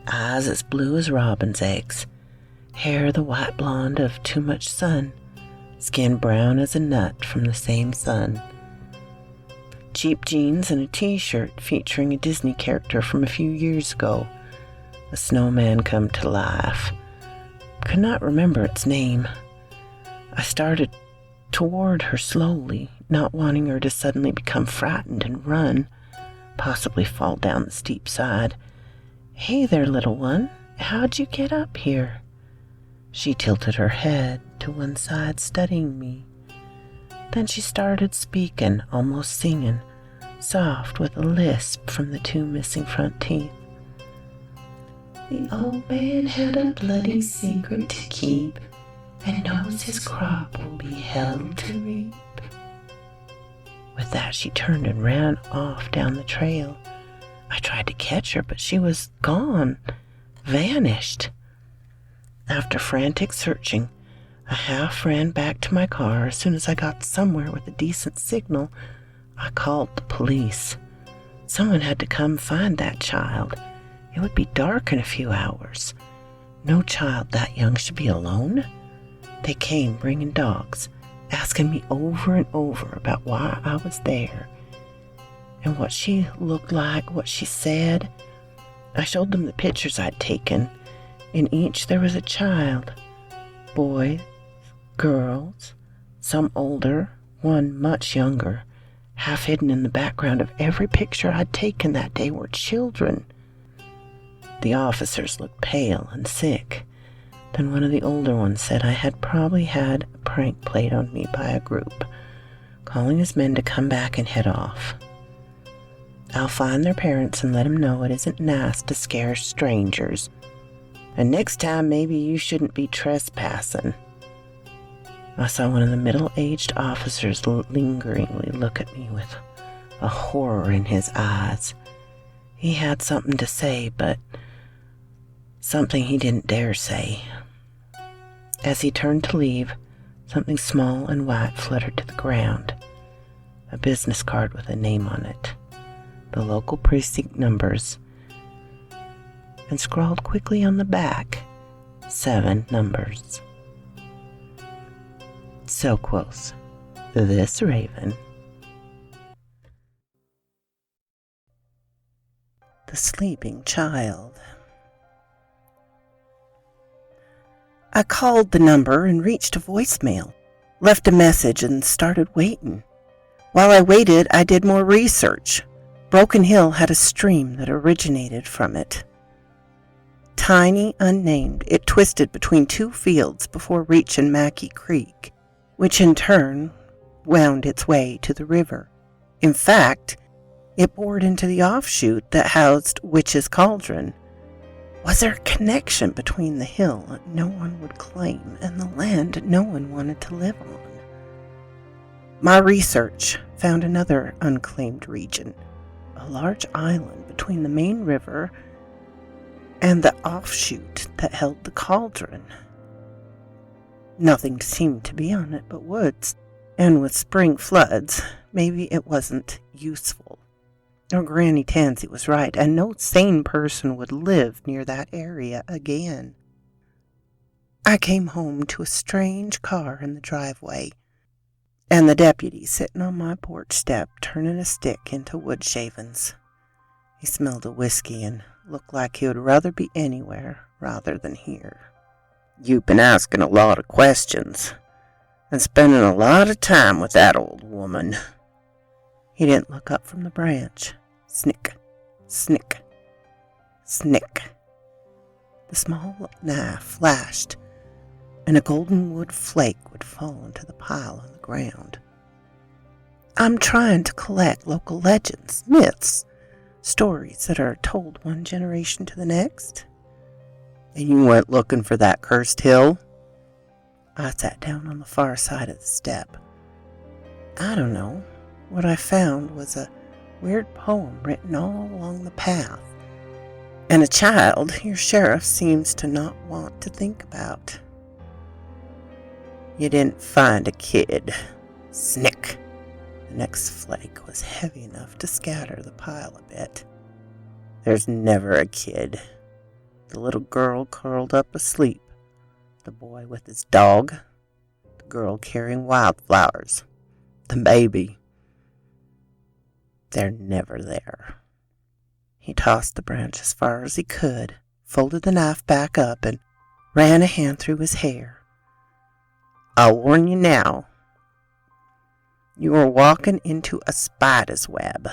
eyes as blue as robin's eggs, hair the white blonde of too much sun, skin brown as a nut from the same sun. Cheap jeans and a t-shirt featuring a Disney character from a few years ago, a snowman come to life. Could not remember its name. I started toward her slowly, not wanting her to suddenly become frightened and run, possibly fall down the steep side. "Hey there, little one. How'd you get up here?" She tilted her head to one side, studying me. Then she started speaking, almost singing, soft with a lisp from the two missing front teeth. "The old man had a bloody secret to keep, and knows his crop will be hell to reap." With that, she turned and ran off down the trail. I tried to catch her, but she was gone, vanished. After frantic searching, I half ran back to my car. As soon as I got somewhere with a decent signal, I called the police. Someone had to come find that child. It would be dark in a few hours. No child that young should be alone. They came bringing dogs, asking me over and over about why I was there and what she looked like, what she said. I showed them the pictures I'd taken. In each there was a child. Boys, girls, some older, one much younger. Half hidden in the background of every picture I'd taken that day were children. The officers looked pale and sick. Then one of the older ones said I had probably had a prank played on me by a group, calling his men to come back and head off. "I'll find their parents and let them know it isn't nice to scare strangers. And next time maybe you shouldn't be trespassing." I saw one of the middle-aged officers lingeringly look at me with a horror in his eyes. He had something to say, but something he didn't dare say. As he turned to leave, something small and white fluttered to the ground. A business card with a name on it, the local precinct numbers, and scrawled quickly on the back, 7 numbers. So quoth this raven. The sleeping child. I called the number and reached a voicemail, left a message and started waiting. While I waited, I did more research. Broken Hill had a stream that originated from it. Tiny, unnamed, it twisted between 2 fields before reaching Mackey Creek, which in turn wound its way to the river. In fact, it poured into the offshoot that housed Witch's Cauldron. Was there a connection between the hill no one would claim and the land no one wanted to live on? My research found another unclaimed region, a large island between the main river and the offshoot that held the cauldron. Nothing seemed to be on it but woods, and with spring floods, maybe it wasn't useful. Or Granny Tansy was right, and no sane person would live near that area again. I came home to a strange car in the driveway, and the deputy sitting on my porch step turning a stick into wood shavings. He smelled of whiskey and looked like he would rather be anywhere rather than here. "You've been asking a lot of questions and spending a lot of time with that old woman." He didn't look up from the branch. Snick, snick, snick. The small knife flashed, and a golden wood flake would fall into the pile on the ground. I'm trying to collect local legends, myths, stories that are told one generation to the next.
And you went looking for that cursed hill?
I sat down on the far side of the step. I don't know. What I found was a weird poem written all along the path. And a child your sheriff seems to not want to think about.
You didn't find a kid. Snick.
The next flake was heavy enough to scatter the pile a bit.
There's never a kid.
The little girl curled up asleep. The boy with his dog. The girl carrying wildflowers.
The baby.
They're never there. He tossed the branch as far as he could, folded the knife back up, and ran a hand through his hair.
I'll warn you now.
You are walking into a spider's web.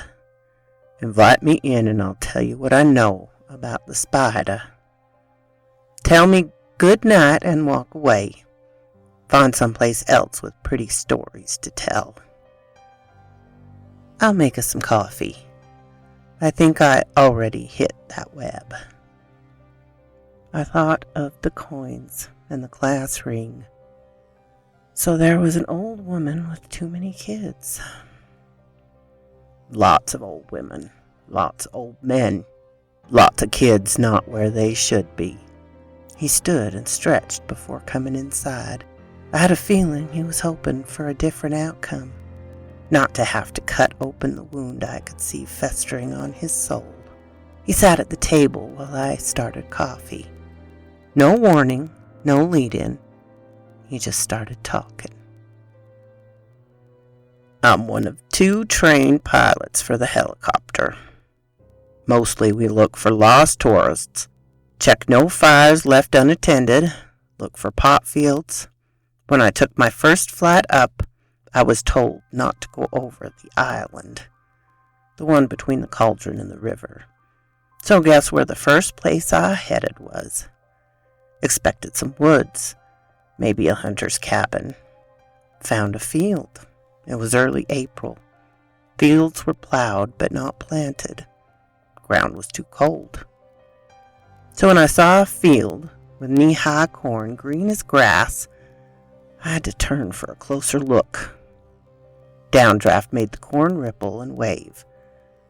Invite me in and I'll tell you what I know about the spider.
Tell me good night and walk away. Find someplace else with pretty stories to tell. I'll make us some coffee. I think I already hit that web. I thought of the coins and the glass ring. So there was an old woman with too many kids.
Lots of old women, lots of old men, lots of kids not where they should be.
He stood and stretched before coming inside. I had a feeling he was hoping for a different outcome. Not to have to cut open the wound I could see festering on his soul. He sat at the table while I started coffee. No warning, no lead-in. He just started talking.
I'm one of 2 trained pilots for the helicopter. Mostly we look for lost tourists, check no fires left unattended, look for pot fields. When I took my first flight up, I was told not to go over the island,
the one between the cauldron and the river. So guess where the first place I headed was. Expected some woods, maybe a hunter's cabin. Found a field. It was early April. Fields were plowed but not planted. Ground was too cold. So when I saw a field with knee-high corn green as grass, I had to turn for a closer look. Downdraft made the corn ripple and wave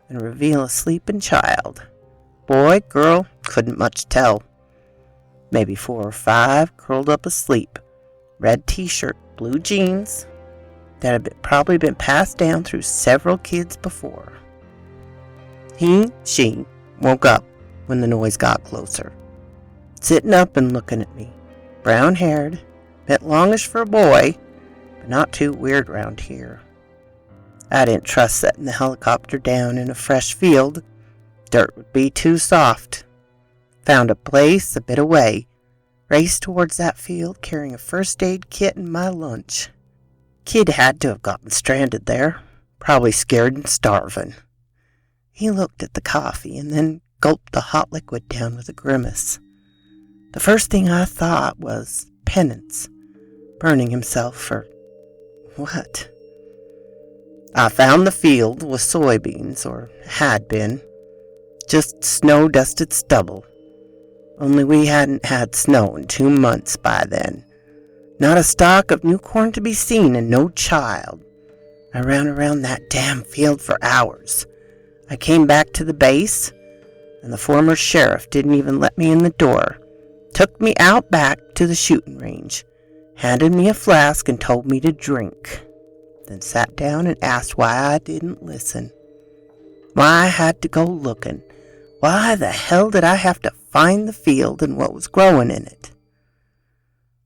and reveal a sleeping child. Boy, girl, couldn't much tell. Maybe 4 or 5 curled up asleep. Red t-shirt, blue jeans that had probably been passed down through several kids before. She woke up when the noise got closer. Sitting up and looking at me. Brown-haired, bit longish for a boy, but not too weird round here. I didn't trust setting the helicopter down in a fresh field. Dirt would be too soft. Found a place a bit away. Raced towards that field carrying a first aid kit and my lunch. Kid had to have gotten stranded there. Probably scared and starving. He looked at the coffee and then gulped the hot liquid down with a grimace. The first thing I thought was penance. Burning himself for what? I found the field with soybeans, or had been. Just snow-dusted stubble. Only we hadn't had snow in 2 months by then. Not a stalk of new corn to be seen, and no child. I ran around that damn field for hours. I came back to the base, and the former sheriff didn't even let me in the door. Took me out back to the shooting range, handed me a flask and told me to drink. Then sat down and asked why I didn't listen. Why I had to go looking. Why the hell did I have to find the field and what was growing in it?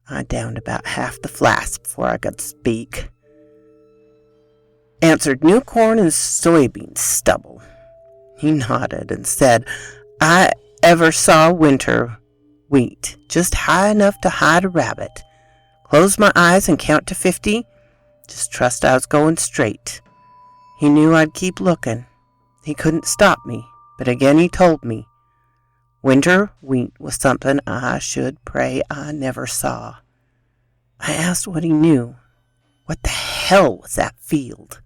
I downed about half the flask before I could speak. Answered new corn and soybean stubble. He nodded and said, I ever saw winter wheat just high enough to hide a rabbit. Close my eyes and count to 50. Just trust I was going straight. He knew I'd keep looking. He couldn't stop me, but again he told me winter wheat was something I should pray I never saw. I asked what he knew. What the hell was that field?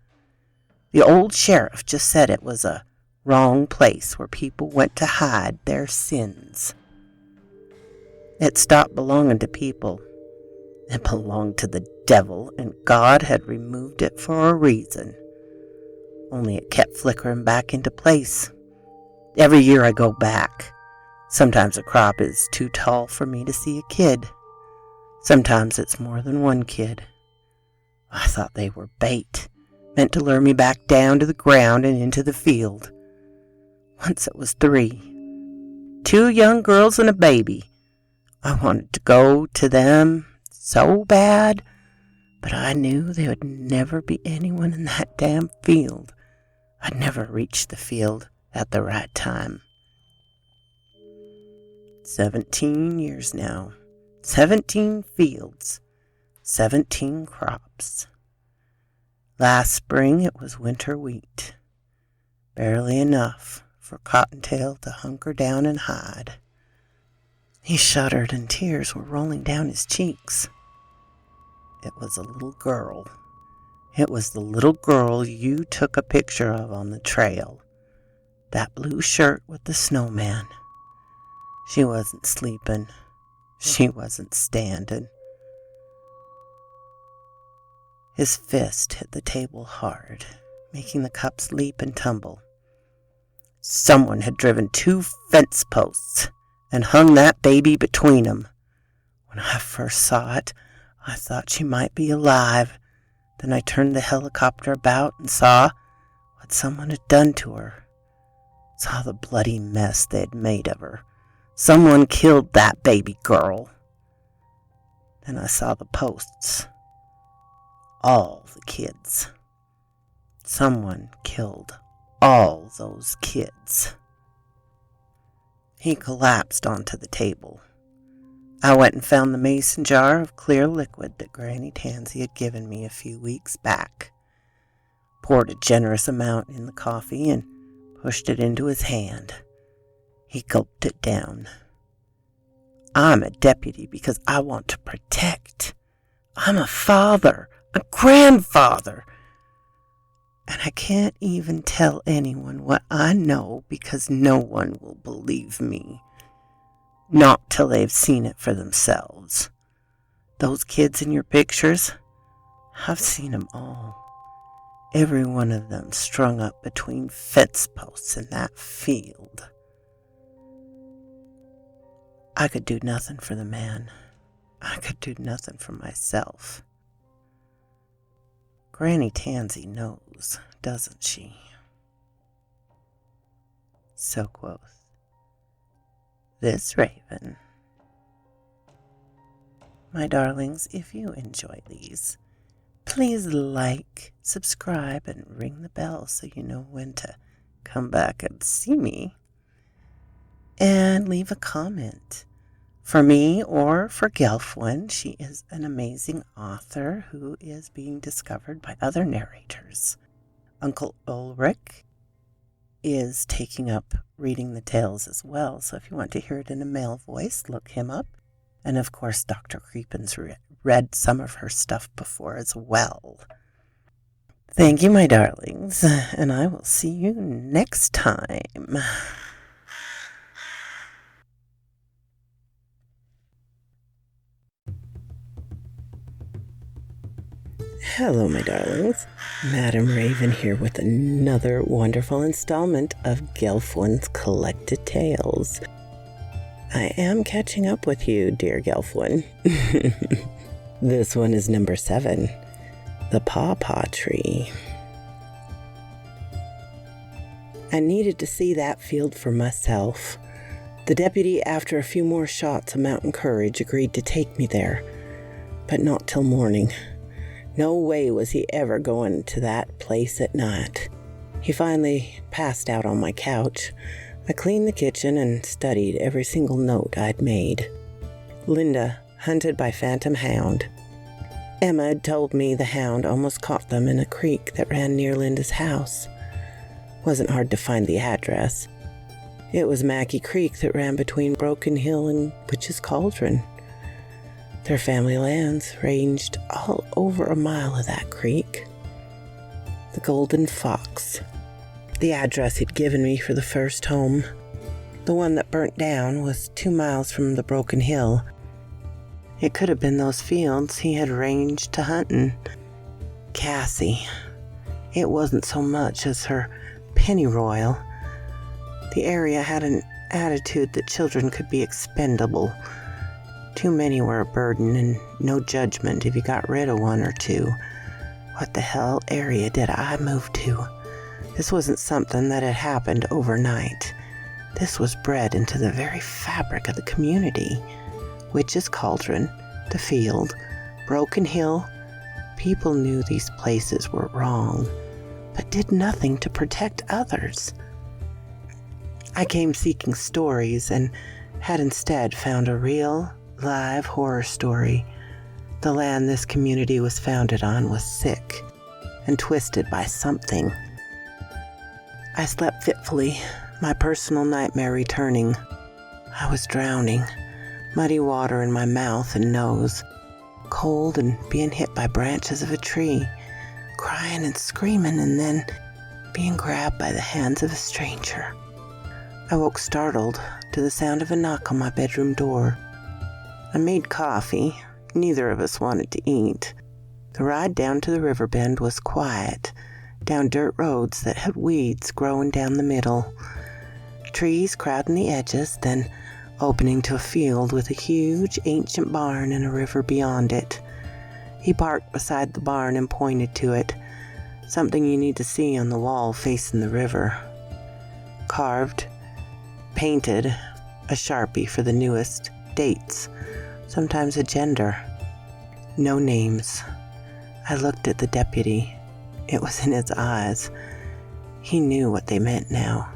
The old sheriff just said it was a wrong place where people went to hide their sins. It stopped belonging to people. It belonged to the devil, and God had removed it for a reason. Only it kept flickering back into place. Every year I go back. Sometimes a crop is too tall for me to see a kid. Sometimes it's more than one kid. I thought they were bait, meant to lure me back down to the ground and into the field. Once it was 3. 2 young girls and a baby. I wanted to go to them so bad, but I knew there would never be anyone in that damn field. I'd never reach the field at the right time. 17 years now. 17 fields. 17 crops. Last spring it was winter wheat. Barely enough for Cottontail to hunker down and hide. He shuddered and tears were rolling down his cheeks. It was a little girl. It was the little girl you took a picture of on the trail. That blue shirt with the snowman. She wasn't sleeping. She wasn't standing. His fist hit the table hard, making the cups leap and tumble. Someone had driven 2 fence posts and hung that baby between them. When I first saw it, I thought she might be alive. Then I turned the helicopter about and saw what someone had done to her. Saw the bloody mess they had made of her. Someone killed that baby girl. Then I saw the posts. All the kids. Someone killed all those kids. He collapsed onto the table. I went and found the mason jar of clear liquid that Granny Tansy had given me a few weeks back. Poured a generous amount in the coffee and pushed it into his hand. He gulped it down. I'm a deputy because I want to protect. I'm a father, a grandfather. And I can't even tell anyone what I know because no one will believe me. Not till they've seen it for themselves. Those kids in your pictures, I've seen them all. Every one of them strung up between fence posts in that field. I could do nothing for the man. I could do nothing for myself. Granny Tansy knows, doesn't she? So quoth this raven. My darlings, if you enjoy these, please like, subscribe, and ring the bell so you know when to come back and see me. And leave a comment for me or for Gelfwyn. She is an amazing author who is being discovered by other narrators. Uncle Ulrich is taking up reading the tales as well, so if you want to hear it in a male voice, look him up. And of course, Dr. Creepin's read some of her stuff before as well. Thank you, my darlings, and I will see you next time. Hello, my darlings. Madam Raven here with another wonderful installment of Gelfwyn's Collected Tales. I am catching up with you, dear Gelfwyn. This one is number 7, The Pawpaw Tree. I needed to see that field for myself. The deputy, after a few more shots of mountain courage, agreed to take me there, but not till morning. No way was he ever going to that place at night. He finally passed out on my couch. I cleaned the kitchen and studied every single note I'd made. Linda, hunted by phantom hound. Emma had told me the hound almost caught them in a creek that ran near Linda's house. Wasn't hard to find the address. It was Mackey Creek that ran between Broken Hill and Witch's Cauldron. Their family lands ranged all over a mile of that creek.
The Golden Fox. The address he'd given me for the first home. The one that burnt down was 2 miles from the Broken Hill. It could have been those fields he had ranged to hunting. Cassie. It wasn't so much as her pennyroyal. The area had an attitude that children could be expendable. Too many were a burden and no judgment if you got rid of one or two. What the hell area did I move to? This wasn't something that had happened overnight. This was bred into the very fabric of the community. Witch's Cauldron, the field, Broken Hill. People knew these places were wrong, but did nothing to protect others. I came seeking stories and had instead found a real, live horror story. The land this community was founded on was sick and twisted by something. I slept fitfully, my personal nightmare returning. I was drowning, muddy water in my mouth and nose, cold and being hit by branches of a tree, crying and screaming, and then being grabbed by the hands of a stranger. I woke startled to the sound of a knock on my bedroom door. I made coffee. Neither of us wanted to eat. The ride down to the river bend was quiet, down dirt roads that had weeds growing down the middle, trees crowding the edges, then opening to a field with a huge ancient barn and a river beyond it. He parked beside the barn and pointed to it, something you need to see on the wall facing the river. Carved, painted, a Sharpie for the newest, dates, sometimes a gender. No names. I looked at the deputy. It was in his eyes. He knew what they meant now.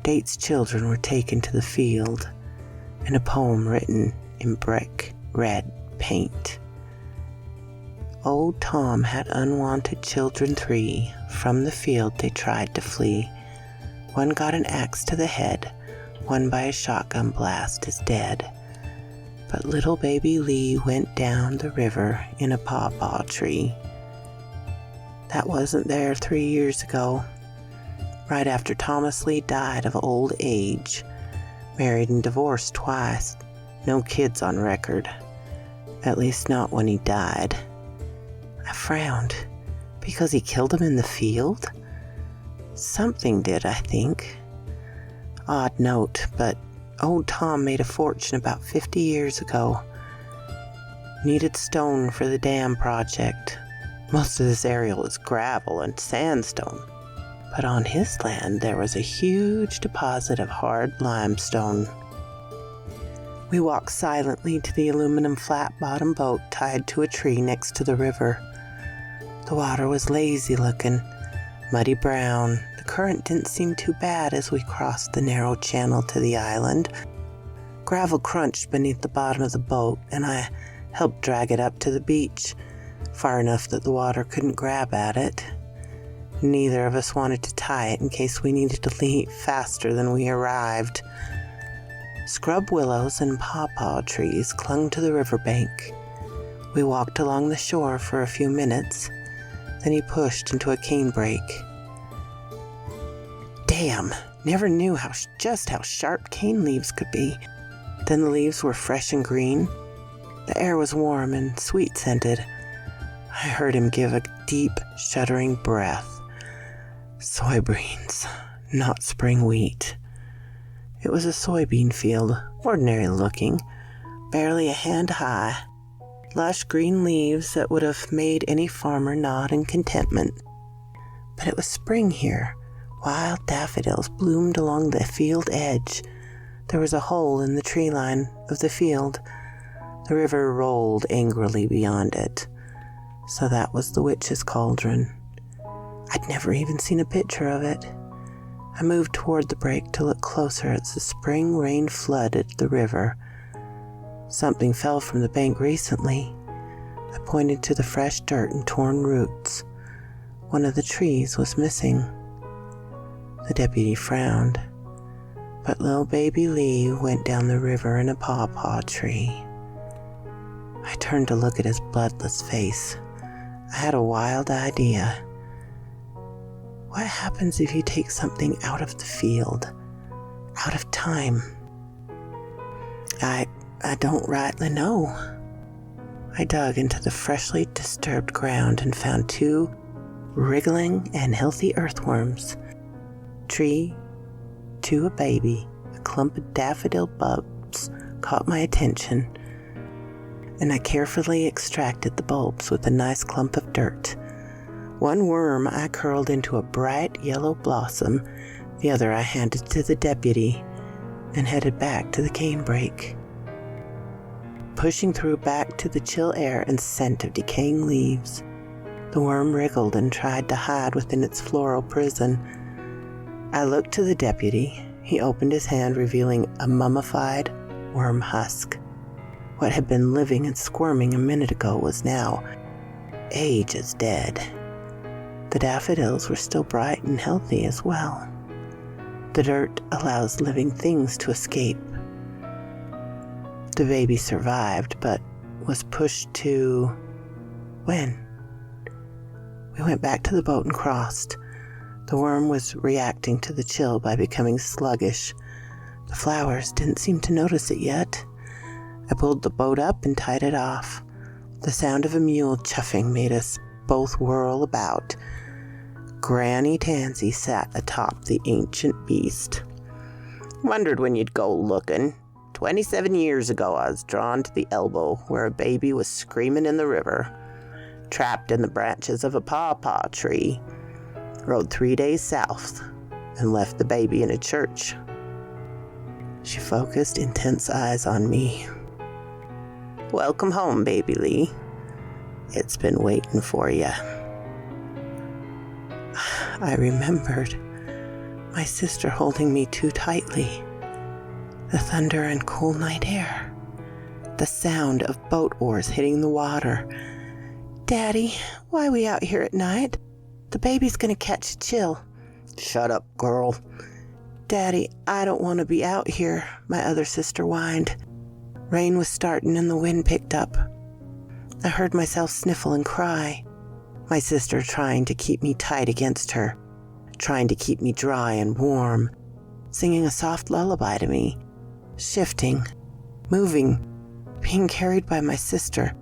Date's children were taken to the field, and a poem written in brick red paint. Old Tom had unwanted children 3. From the field they tried to flee. One got an axe to the head. One by a shotgun blast is dead. But little baby Lee went down the river in a pawpaw tree. That wasn't there 3 years ago, right after Thomas Lee died of old age. Married and divorced twice. No kids on record. At least not when he died. I frowned. Because he killed him in the field? Something did, I think. Odd note, but old Tom made a fortune about 50 years ago. Needed stone for the dam project. Most of this area was gravel and sandstone. But on his land there was a huge deposit of hard limestone. We walked silently to the aluminum flat-bottom boat tied to a tree next to the river. The water was lazy-looking, muddy brown. The current didn't seem too bad as we crossed the narrow channel to the island. Gravel crunched beneath the bottom of the boat, and I helped drag it up to the beach, far enough that the water couldn't grab at it. Neither of us wanted to tie it in case we needed to leave faster than we arrived. Scrub willows and pawpaw trees clung to the riverbank. We walked along the shore for a few minutes. Then he pushed into a canebrake. Damn, never knew just how sharp cane leaves could be. Then the leaves were fresh and green. The air was warm and sweet-scented. I heard him give a deep, shuddering breath. Soybeans, not spring wheat. It was a soybean field, ordinary looking, barely a hand high. Lush green leaves that would have made any farmer nod in contentment. But it was spring here. Wild daffodils bloomed along the field edge. There was a hole in the tree line of the field. The river rolled angrily beyond it. So that was the Witch's Cauldron. I'd never even seen a picture of it. I moved toward the break to look closer as the spring rain flooded the river. Something fell from the bank recently. I pointed to the fresh dirt and torn roots. One of the trees was missing. The deputy frowned. But little baby Lee went down the river in a pawpaw tree. I turned to look at his bloodless face. I had a wild idea. What happens if you take something out of the field, out of time? I don't rightly know. I dug into the freshly disturbed ground and found 2 wriggling and healthy earthworms. 3, 2 a baby, a clump of daffodil bulbs caught my attention, and I carefully extracted the bulbs with a nice clump of dirt. 1 worm I curled into a bright yellow blossom, the other I handed to the deputy, and headed back to the canebrake. Pushing through back to the chill air and scent of decaying leaves, the worm wriggled and tried to hide within its floral prison. I looked to the deputy. He opened his hand, revealing a mummified worm husk. What had been living and squirming a minute ago was now age as dead. The daffodils were still bright and healthy as well. The dirt allows living things to escape. The baby survived, but was pushed to... when? We went back to the boat and crossed. The worm was reacting to the chill by becoming sluggish. The flowers didn't seem to notice it yet. I pulled the boat up and tied it off. The sound of a mule chuffing made us both whirl about. Granny Tansy sat atop the ancient beast. Wondered when you'd go looking. 27 years ago, I was drawn to the elbow where a baby was screaming in the river, trapped in the branches of a pawpaw tree. Rode 3 days south and left the baby in a church. She focused intense eyes on me. Welcome home, Baby Lee. It's been waiting for you. I remembered my sister holding me too tightly. The thunder and cool night air. The sound of boat oars hitting the water. Daddy, why are we out here at night? The baby's gonna catch a chill. Shut up, girl. Daddy, I don't want to be out here, my other sister whined. Rain was starting and the wind picked up. I heard myself sniffle and cry. My sister trying to keep me tight against her, trying to keep me dry and warm, singing a soft lullaby to me, shifting, moving, being carried by my sister,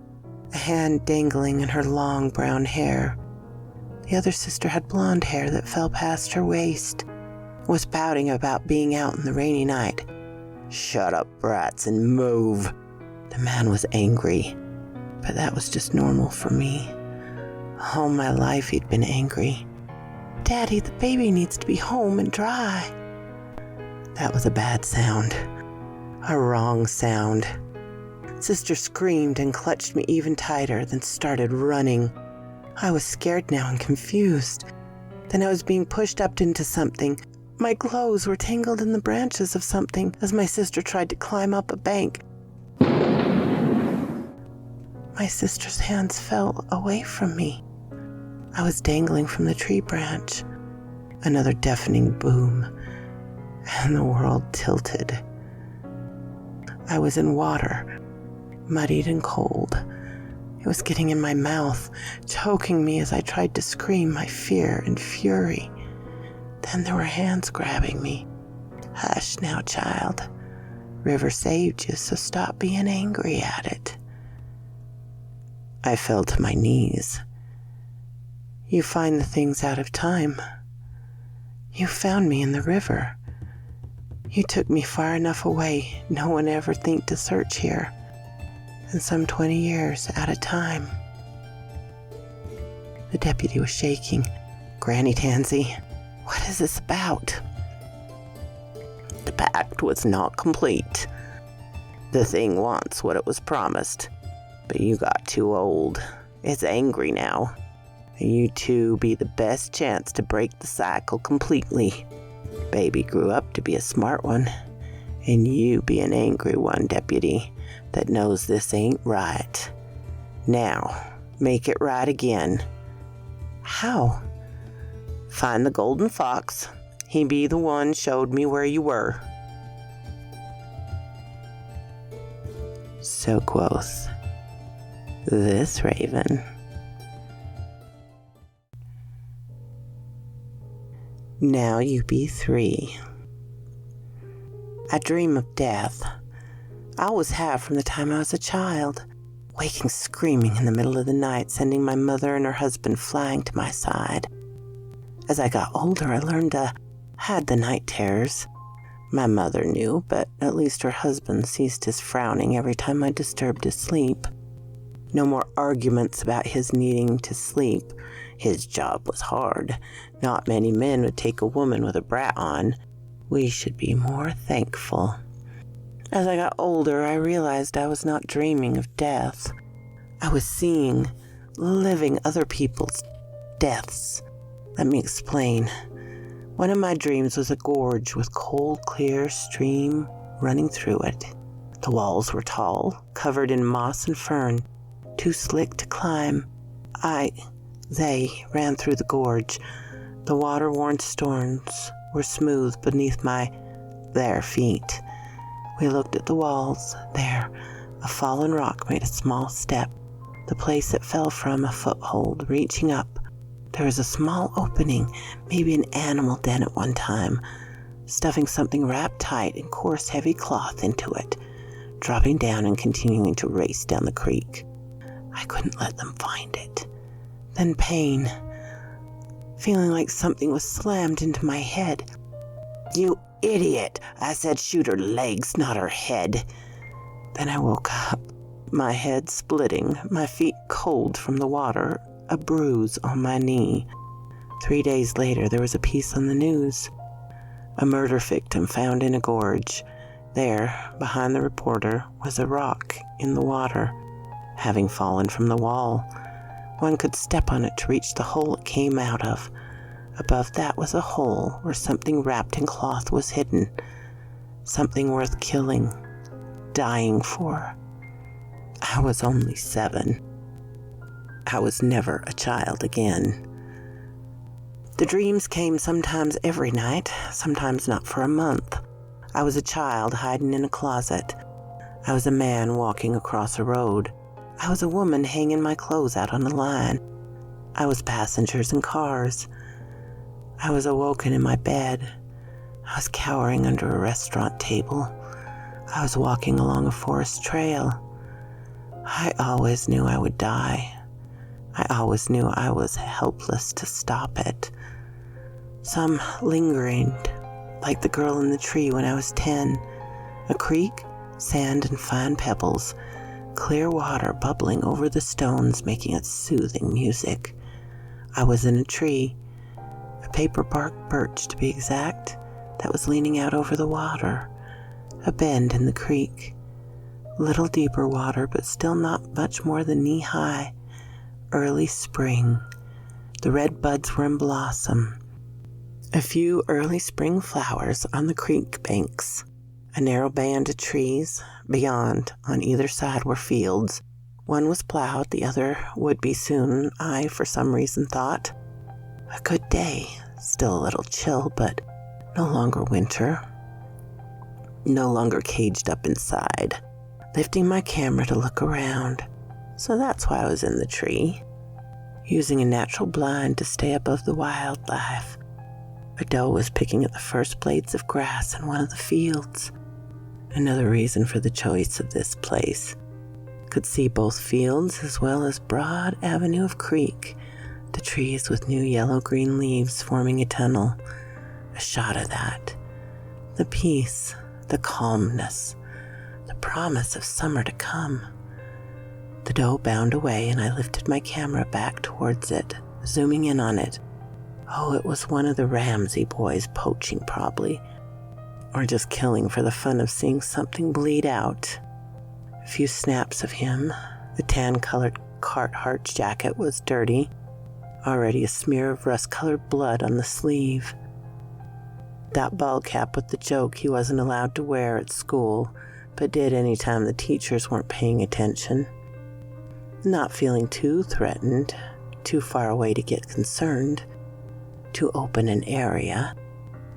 a hand dangling in her long brown hair. The other sister had blonde hair that fell past her waist, was pouting about being out in the rainy night. Shut up, brats, and move. The man was angry, but that was just normal for me. All my life he'd been angry. Daddy, the baby needs to be home and dry. That was a bad sound. A wrong sound. Sister screamed and clutched me even tighter, then started running. I was scared now and confused. Then I was being pushed up into something. My clothes were tangled in the branches of something as my sister tried to climb up a bank. My sister's hands fell away from me. I was dangling from the tree branch. Another deafening boom, and the world tilted. I was in water, muddied and cold. It was getting in my mouth, choking me as I tried to scream my fear and fury. Then there were hands grabbing me. Hush now, child. River saved you, so stop being angry at it. I fell to my knees. You find the things out of time. You found me in the river. You took me far enough away no one ever think to search here. And some 20 years at a time. The deputy was shaking. Granny Tansy, what is this about? The pact was not complete. The thing wants what it was promised, but you got too old. It's angry now. You two be the best chance to break the cycle completely. Baby grew up to be a smart one, and you be an angry one, deputy, that knows this ain't right. Now, make it right again. How? Find the golden fox. He be the one showed me where you were. So quoth this raven.
Now you be 3. I dream of death. I always have from the time I was a child, waking screaming in the middle of the night, sending my mother and her husband flying to my side. As I got older, I learned to hide the night terrors. My mother knew, but at least her husband ceased his frowning every time I disturbed his sleep. No more arguments about his needing to sleep. His job was hard. Not many men would take a woman with a brat on. We should be more thankful. As I got older, I realized I was not dreaming of death. I was seeing, living other people's deaths. Let me explain. One of my dreams was a gorge with cold, clear stream running through it. The walls were tall, covered in moss and fern, too slick to climb. They ran through the gorge. The water-worn stones were smooth beneath their feet. We looked at the walls. There, a fallen rock made a small step. The place it fell from, a foothold, reaching up. There was a small opening, maybe an animal den at one time, stuffing something wrapped tight in coarse, heavy cloth into it, dropping down and continuing to race down the creek. I couldn't let them find it. Then pain, feeling like something was slammed into my head. "You idiot! I said shoot her legs, not her head." Then I woke up, my head splitting, my feet cold from the water, a bruise on my knee. 3 days later, there was a piece on the news. A murder victim found in a gorge. There, behind the reporter, was a rock in the water, having fallen from the wall. One could step on it to reach the hole it came out of. Above that was a hole where something wrapped in cloth was hidden. Something worth killing, dying for. I was only 7. I was never a child again. The dreams came sometimes every night, sometimes not for a month. I was a child hiding in a closet. I was a man walking across a road. I was a woman hanging my clothes out on a line. I was passengers in cars. I was awoken in my bed. I was cowering under a restaurant table. I was walking along a forest trail. I always knew I would die. I always knew I was helpless to stop it. Some lingering, like the girl in the tree when I was 10. A creek, sand and fine pebbles, clear water bubbling over the stones, making its soothing music. I was in a tree, a paper bark birch to be exact, that was leaning out over the water. A bend in the creek. Little deeper water, but still not much more than knee-high. Early spring. The red buds were in blossom. A few early spring flowers on the creek banks. A narrow band of trees. Beyond, on either side, were fields. One was plowed, the other would be soon, I, for some reason, thought. A good day. Still a little chill, but no longer winter. No longer caged up inside. Lifting my camera to look around. So that's why I was in the tree. Using a natural blind to stay above the wildlife. A doe was picking at the first blades of grass in one of the fields. Another reason for the choice of this place. Could see both fields as well as broad avenue of creek. The trees with new yellow-green leaves forming a tunnel. A shot of that. The peace, the calmness, the promise of summer to come. The doe bounded away and I lifted my camera back towards it, zooming in on it. Oh, it was one of the Ramsey boys poaching probably, or just killing for the fun of seeing something bleed out. A few snaps of him. The tan-colored Carhartt jacket was dirty, already a smear of rust-colored blood on the sleeve. That ball cap with the joke he wasn't allowed to wear at school, but did any time the teachers weren't paying attention. Not feeling too threatened, too far away to get concerned, too open an area.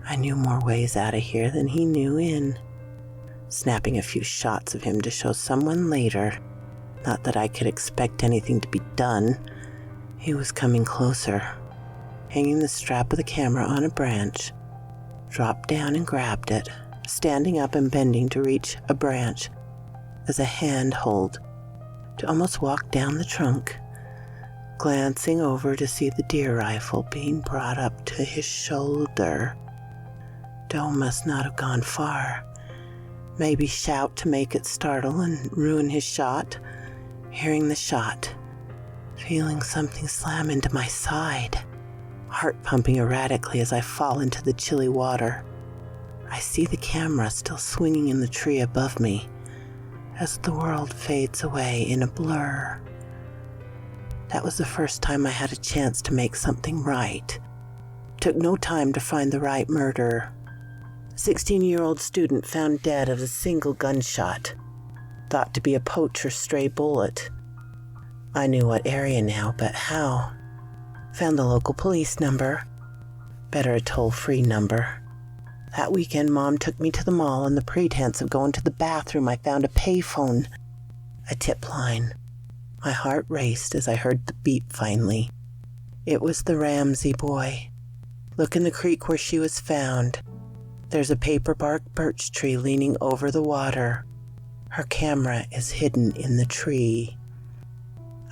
I knew more ways out of here than he knew in. Snapping a few shots of him to show someone later. Not that I could expect anything to be done. He was coming closer.
hanging the strap of the camera on a branch, dropped down and grabbed it, standing up and bending to reach a branch as a handhold to almost walk down the trunk, glancing over to see the deer rifle being brought up to his shoulder. Doe must not have gone far. Maybe shout to make it startle and ruin his shot. Hearing the shot, feeling something slam into my side, heart pumping erratically as I fall into the chilly water. I see the camera still swinging in the tree above me as the world fades away in a blur. That was the first time I had a chance to make something right. Took no time to find the right murderer. A 16-year-old student found dead of a single gunshot, thought to be a poacher's stray bullet. I knew what area now, but how? Found the local police number. Better a toll-free number. That weekend, Mom took me to the mall on the pretense of going to the bathroom. I found a payphone, a tip line. My heart raced as I heard the beep finally. It was the Ramsey boy. Look in the creek where she was found. There's a paper bark birch tree leaning over the water. Her camera is hidden in the tree.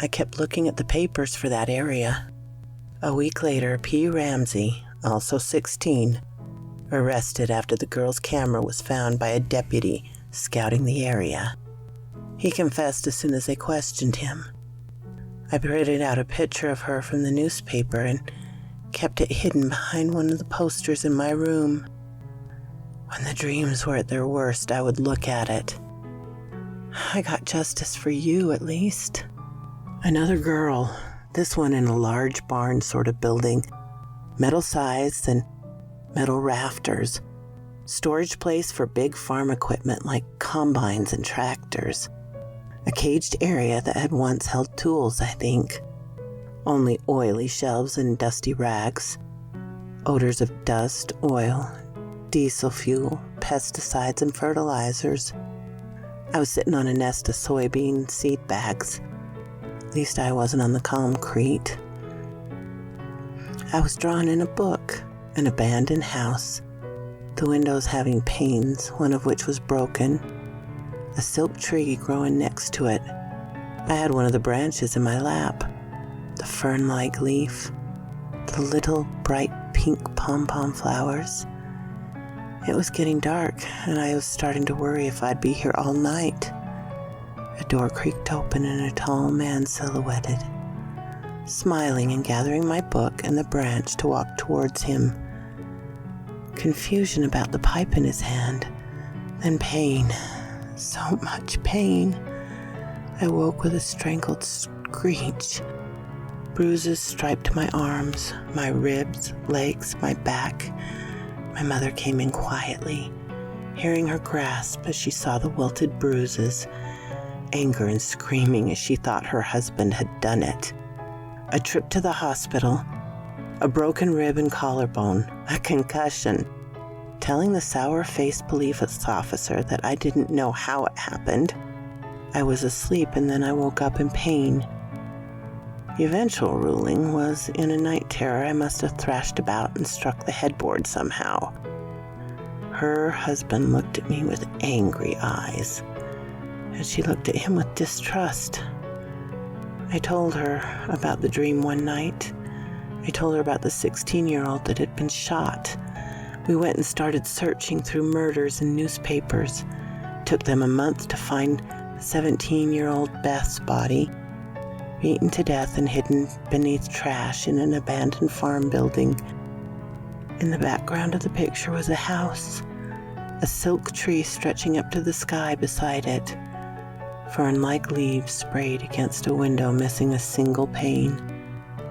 I kept looking at the papers for that area. A week later, P. Ramsey, also 16, arrested after the girl's camera was found by a deputy scouting the area. He confessed as soon as they questioned him. I printed out a picture of her from the newspaper and kept it hidden behind one of the posters in my room. When the dreams were at their worst, I would look at it. I got justice for you, at least. Another girl, this one in a large barn sort of building, metal-sized and metal rafters, storage place for big farm equipment like combines and tractors, a caged area that had once held tools, I think. Only oily shelves and dusty rags, odors of dust, oil, diesel fuel, pesticides, and fertilizers. I was sitting on a nest of soybean seed bags. At least I wasn't on the concrete. I was drawing in a book, an abandoned house, the windows having panes, one of which was broken, a silk tree growing next to it. I had one of the branches in my lap, the fern-like leaf, the little bright pink pom-pom flowers. It was getting dark, and I was starting to worry if I'd be here all night. A door creaked open and a tall man silhouetted, smiling and gathering my book and the branch to walk towards him. Confusion about the pipe in his hand, then pain, so much pain. I woke with a strangled screech. Bruises striped my arms, my ribs, legs, my back. My mother came in quietly, hearing her grasp as she saw the welted bruises, anger and screaming as she thought her husband had done it. A trip to the hospital, a broken rib and collarbone, a concussion. Telling the sour-faced police officer that I didn't know how it happened. I was asleep and then I woke up in pain. The eventual ruling was in a night terror I must have thrashed about and struck the headboard somehow. Her husband looked at me with angry eyes, and she looked at him with distrust. I told her about the dream one night. I told her about the 16-year-old that had been shot. We went and started searching through murders and newspapers. Took them a month to find 17-year-old Beth's body, beaten to death and hidden beneath trash in an abandoned farm building. In the background of the picture was a house, a silk tree stretching up to the sky beside it. Fern-like leaves sprayed against a window, missing a single pane.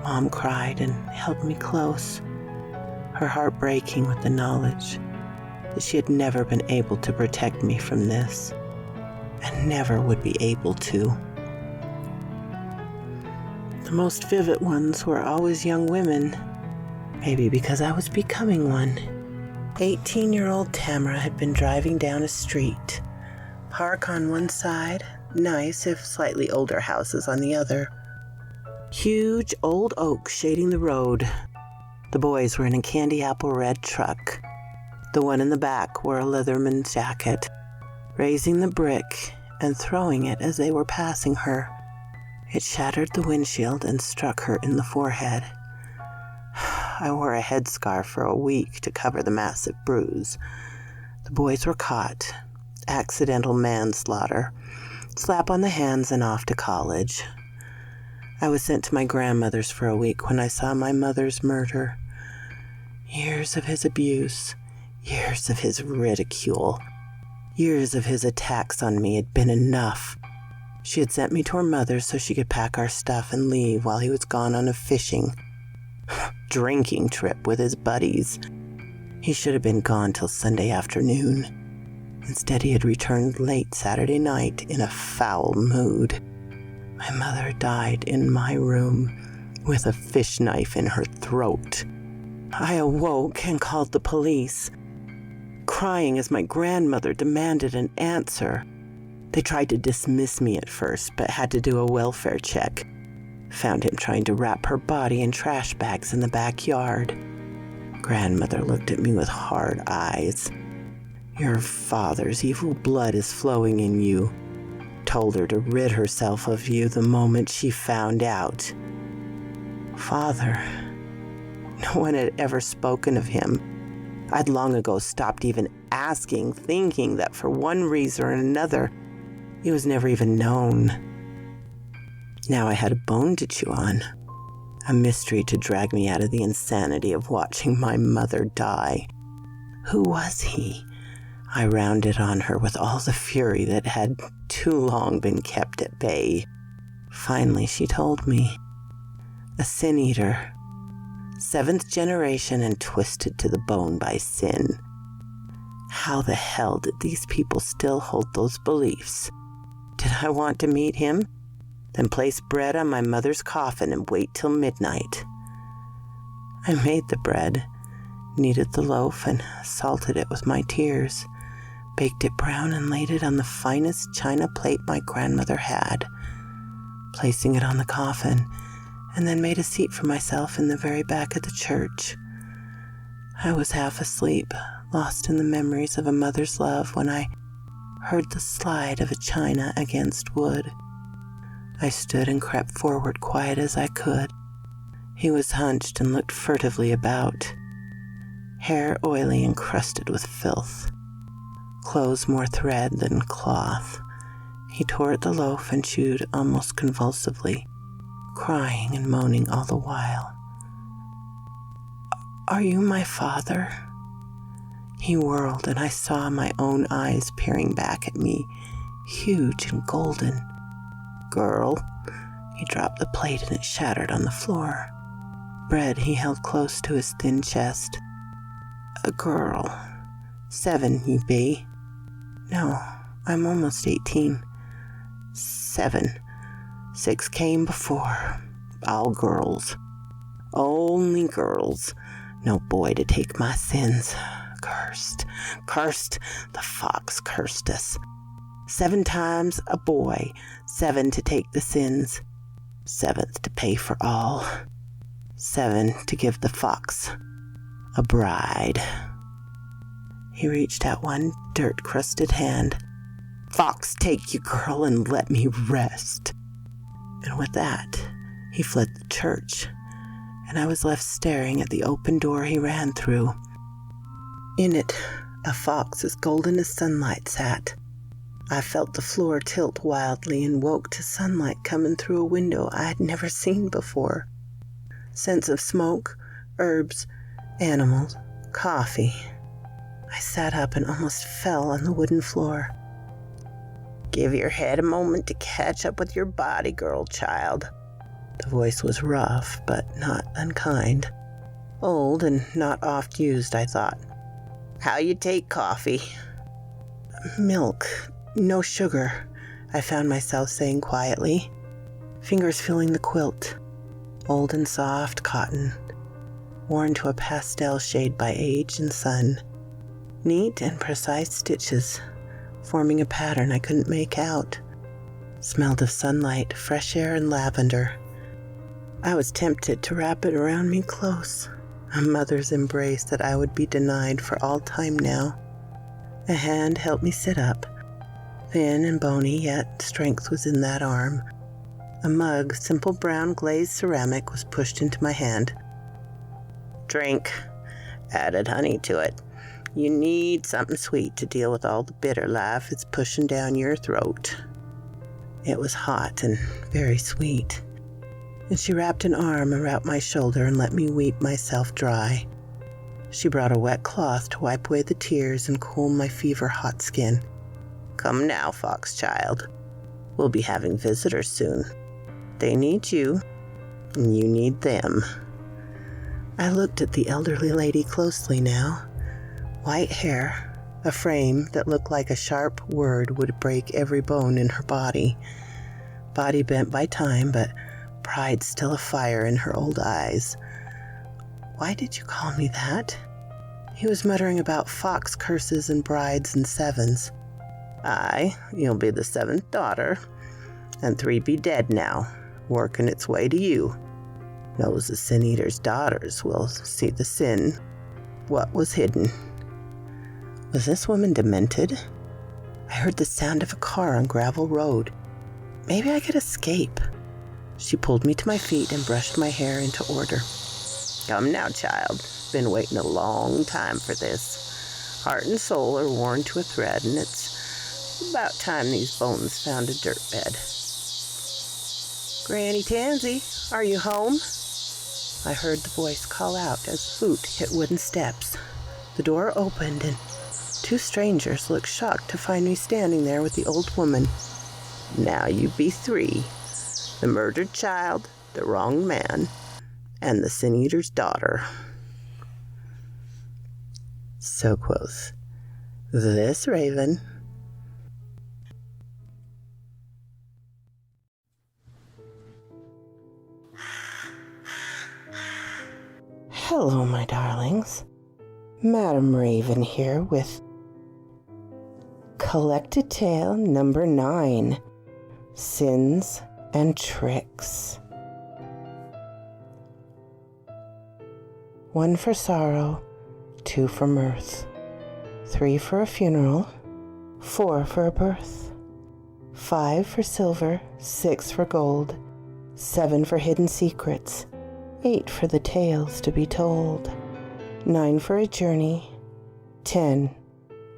Mom cried and held me close, her heart breaking with the knowledge that she had never been able to protect me from this, and never would be able to. The most vivid ones were always young women, maybe because I was becoming one. 18-year-old Tamara had been driving down a street, park on one side, nice if slightly older houses on the other. Huge old oaks shading the road. The boys were in a candy apple red truck. The one in the back wore a Leatherman jacket, raising the brick and throwing it as they were passing her. It shattered the windshield and struck her in the forehead. I wore a headscarf for a week to cover the massive bruise. The boys were caught. Accidental manslaughter. Slap on the hands and off to college. I was sent to my grandmother's for a week when I saw my mother's murder. Years of his abuse, years of his ridicule, years of his attacks on me had been enough. She had sent me to her mother's so she could pack our stuff and leave while he was gone on a fishing, drinking trip with his buddies. He should have been gone till Sunday afternoon. Instead, he had returned late Saturday night in a foul mood. My mother died in my room with a fish knife in her throat. I awoke and called the police, crying as my grandmother demanded an answer. They tried to dismiss me at first, but had to do a welfare check. Found him trying to wrap her body in trash bags in the backyard. Grandmother looked at me with hard eyes. Your father's evil blood is flowing in you. Told her to rid herself of you the moment she found out. Father. No one had ever spoken of him. I'd long ago stopped even asking, thinking that for one reason or another, he was never even known. Now I had a bone to chew on, a mystery to drag me out of the insanity of watching my mother die. Who was he? I rounded on her with all the fury that had too long been kept at bay. Finally, she told me. A sin eater. 7th generation and twisted to the bone by sin. How the hell did these people still hold those beliefs? Did I want to meet him? Then place bread on my mother's coffin and wait till midnight. I made the bread, kneaded the loaf, and salted it with my tears, baked it brown and laid it on the finest china plate my grandmother had, placing it on the coffin, and then made a seat for myself in the very back of the church. I was half asleep, lost in the memories of a mother's love when I heard the slide of a china against wood. I stood and crept forward quiet as I could. He was hunched and looked furtively about. Hair oily and crusted with filth. Clothes more thread than cloth. He tore at the loaf and chewed almost convulsively, crying and moaning all the while. Are you my father? He whirled, and I saw my own eyes peering back at me, huge and golden. Girl. He dropped the plate and it shattered on the floor. Bread he held close to his thin chest. A girl. 7, you be. No, I'm almost 18. 7. 6 came before. All girls. Only girls. No boy to take my sins. Cursed. Cursed. The fox cursed us. 7 times a boy. 7 to take the sins. 7th to pay for all. 7 to give the fox a bride. He reached out one dirt-crusted hand. Fox, take you, girl, and let me rest. And with that, he fled the church, and I was left staring at the open door he ran through. In it, a fox as golden as sunlight sat. I felt the floor tilt wildly and woke to sunlight coming through a window I had never seen before. Scents of smoke, herbs, animals, coffee. I sat up and almost fell on the wooden floor. Give your head a moment to catch up with your body, girl child. The voice was rough, but not unkind. Old and not oft used, I thought. How you take coffee? Milk. No sugar, I found myself saying quietly, fingers feeling the quilt, old and soft cotton, worn to a pastel shade by age and sun, neat and precise stitches, forming a pattern I couldn't make out, smelled of sunlight, fresh air, and lavender. I was tempted to wrap it around me close, a mother's embrace that I would be denied for all time now. A hand helped me sit up. Thin and bony, yet strength was in that arm. A mug, simple brown glazed ceramic, was pushed into my hand. Drink. Added honey to it. You need something sweet to deal with all the bitter life it's pushing down your throat. It was hot and very sweet, and she wrapped an arm around my shoulder and let me weep myself dry. She brought a wet cloth to wipe away the tears and cool my fever-hot skin. Come now, fox child. We'll be having visitors soon. They need you, and you need them. I looked at the elderly lady closely now. White hair, a frame that looked like a sharp word would break every bone in her body. Body bent by time, but pride still afire in her old eyes. Why did you call me that? He was muttering about fox curses and brides and sevens. Aye, you'll be the seventh daughter, and 3 be dead now, working its way to you. Knows the Sin Eater's daughters will see the sin, what was hidden. Was this woman demented? I heard the sound of a car on gravel road. Maybe I could escape. She pulled me to my feet and brushed my hair into order. Come now, child. Been waiting a long time for this. Heart and soul are worn to a thread, and it's about time these bones found a dirt bed. Granny Tansy, are you home? I heard the voice call out as boot hit wooden steps. The door opened, and 2 strangers looked shocked to find me standing there with the old woman. Now you be 3. The murdered child, the wronged man, and the Sin Eater's daughter. So quoth this raven. Hello, my darlings. Madam Raven here with Collected Tale number 9, Sins and Tricks. 1 for sorrow, 2 for mirth, 3 for a funeral, 4 for a birth, 5 for silver, 6 for gold, 7 for hidden secrets, 8 for the tales to be told, 9 for a journey, 10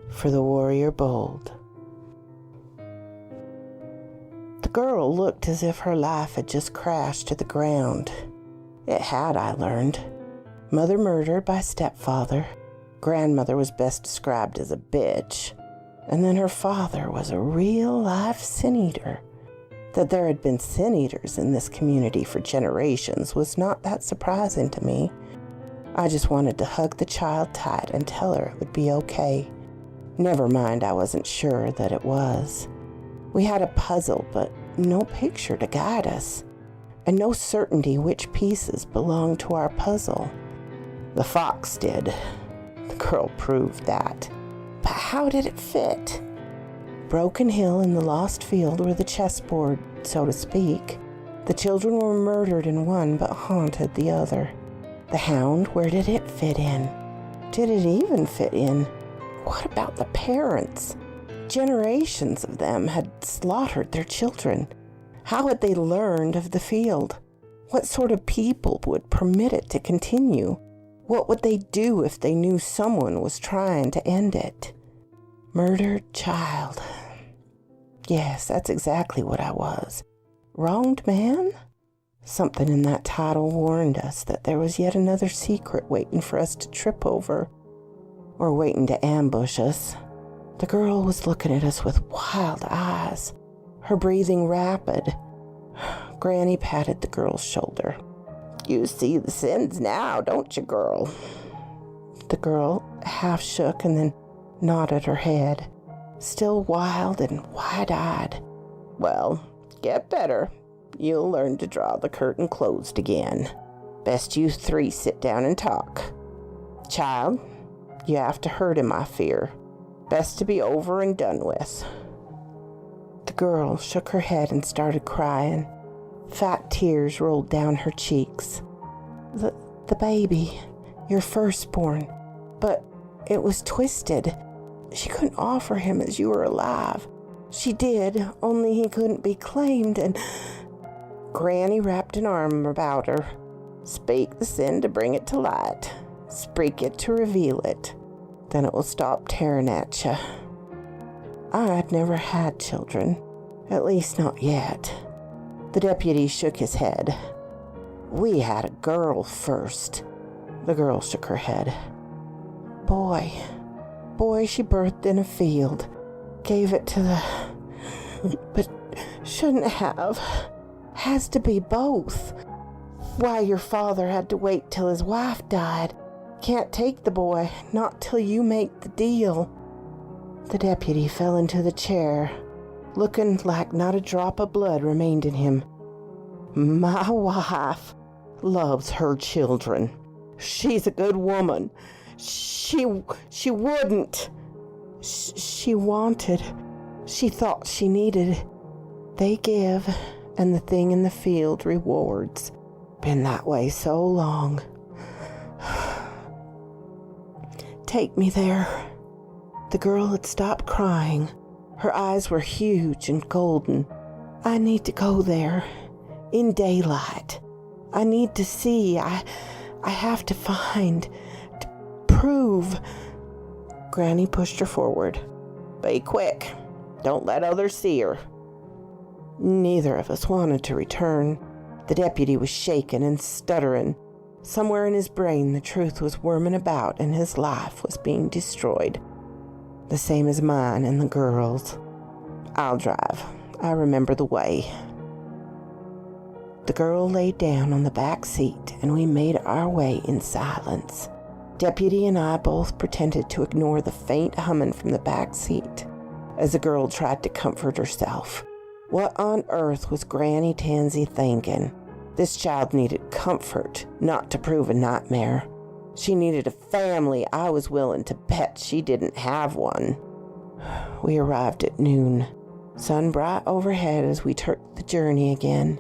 for the warrior bold. The girl looked as if her life had just crashed to the ground. It had, I learned. Mother murdered by stepfather. Grandmother was best described as a bitch. And then her father was a real-life sin eater. That there had been sin eaters in this community for generations was not that surprising to me. I just wanted to hug the child tight and tell her it would be okay. Never mind, I wasn't sure that it was. We had a puzzle, but no picture to guide us, and no certainty which pieces belonged to our puzzle. The fox did. The girl proved that. But how did it fit? Broken Hill and the lost field were the chessboard, so to speak. The children were murdered in one but haunted the other. The hound, where did it fit in? Did it even fit in? What about the parents? Generations of them had slaughtered their children. How had they learned of the field? What sort of people would permit it to continue? What would they do if they knew someone was trying to end it? Murdered child. Yes, that's exactly what I was. Wronged man? Something in that title warned us that there was yet another secret waiting for us to trip over, or waiting to ambush us. The girl was looking at us with wild eyes, her breathing rapid. Granny patted the girl's shoulder. You see the sins now, don't you, girl? The girl half shook and then nodded her head, still wild and wide-eyed. Well, get better. You'll learn to draw the curtain closed again. Best you 3 sit down and talk. Child, you have to hurt him, I fear. Best to be over and done with. The girl shook her head and started crying. Fat tears rolled down her cheeks. The baby, Your firstborn. But it was twisted. She couldn't offer him as you were alive. She did, only he couldn't be claimed, and Granny wrapped an arm about her. Speak the sin to bring it to light. Speak it to reveal it. Then it will stop tearing at you. I'd never had children. At least not yet. The deputy shook his head. We had a girl first. The girl shook her head. Boy she birthed in a field. Gave it to the... But shouldn't have. Has to be both. Why, your father had to wait till his wife died. Can't take the boy, not till you make the deal. The deputy fell into the chair, looking like not a drop of blood remained in him. My wife loves her children. She's a good woman. She wouldn't. She wanted. She thought she needed. They give, and the thing in the field rewards. Been that way so long. Take me there. The girl had stopped crying. Her eyes were huge and golden. I need to go there. In daylight. I need to see. I have to find. To prove. Granny pushed her forward. Be quick. Don't let others see her. Neither of us wanted to return. The deputy was shaken and stuttering. Somewhere in his brain the truth was worming about and his life was being destroyed. The same as mine and the girls. I'll drive. I remember the way. The girl lay down on the back seat and we made our way in silence. Deputy and I both pretended to ignore the faint humming from the back seat as the girl tried to comfort herself. What on earth was Granny Tansy thinking? This child needed comfort, not to prove a nightmare. She needed a family. I was willing to bet she didn't have one. We arrived at noon. Sun bright overhead as we took the journey again.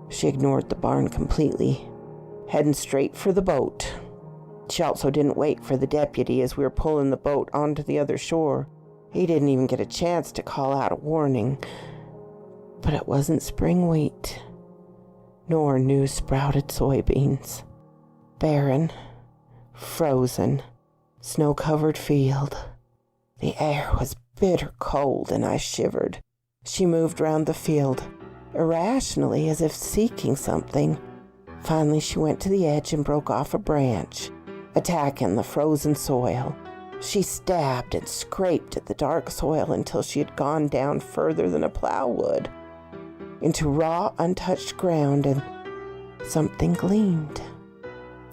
She ignored the barn completely, heading straight for the boat. She also didn't wait for the deputy as we were pulling the boat onto the other shore. He didn't even get a chance to call out a warning. But it wasn't spring wheat, nor new sprouted soybeans. Barren, frozen, snow-covered field. The air was bitter cold and I shivered. She moved round the field, irrationally as if seeking something. Finally she went to the edge and broke off a branch, attacking the frozen soil. She stabbed and scraped at the dark soil until she had gone down further than a plow would, into raw, untouched ground, and something gleamed.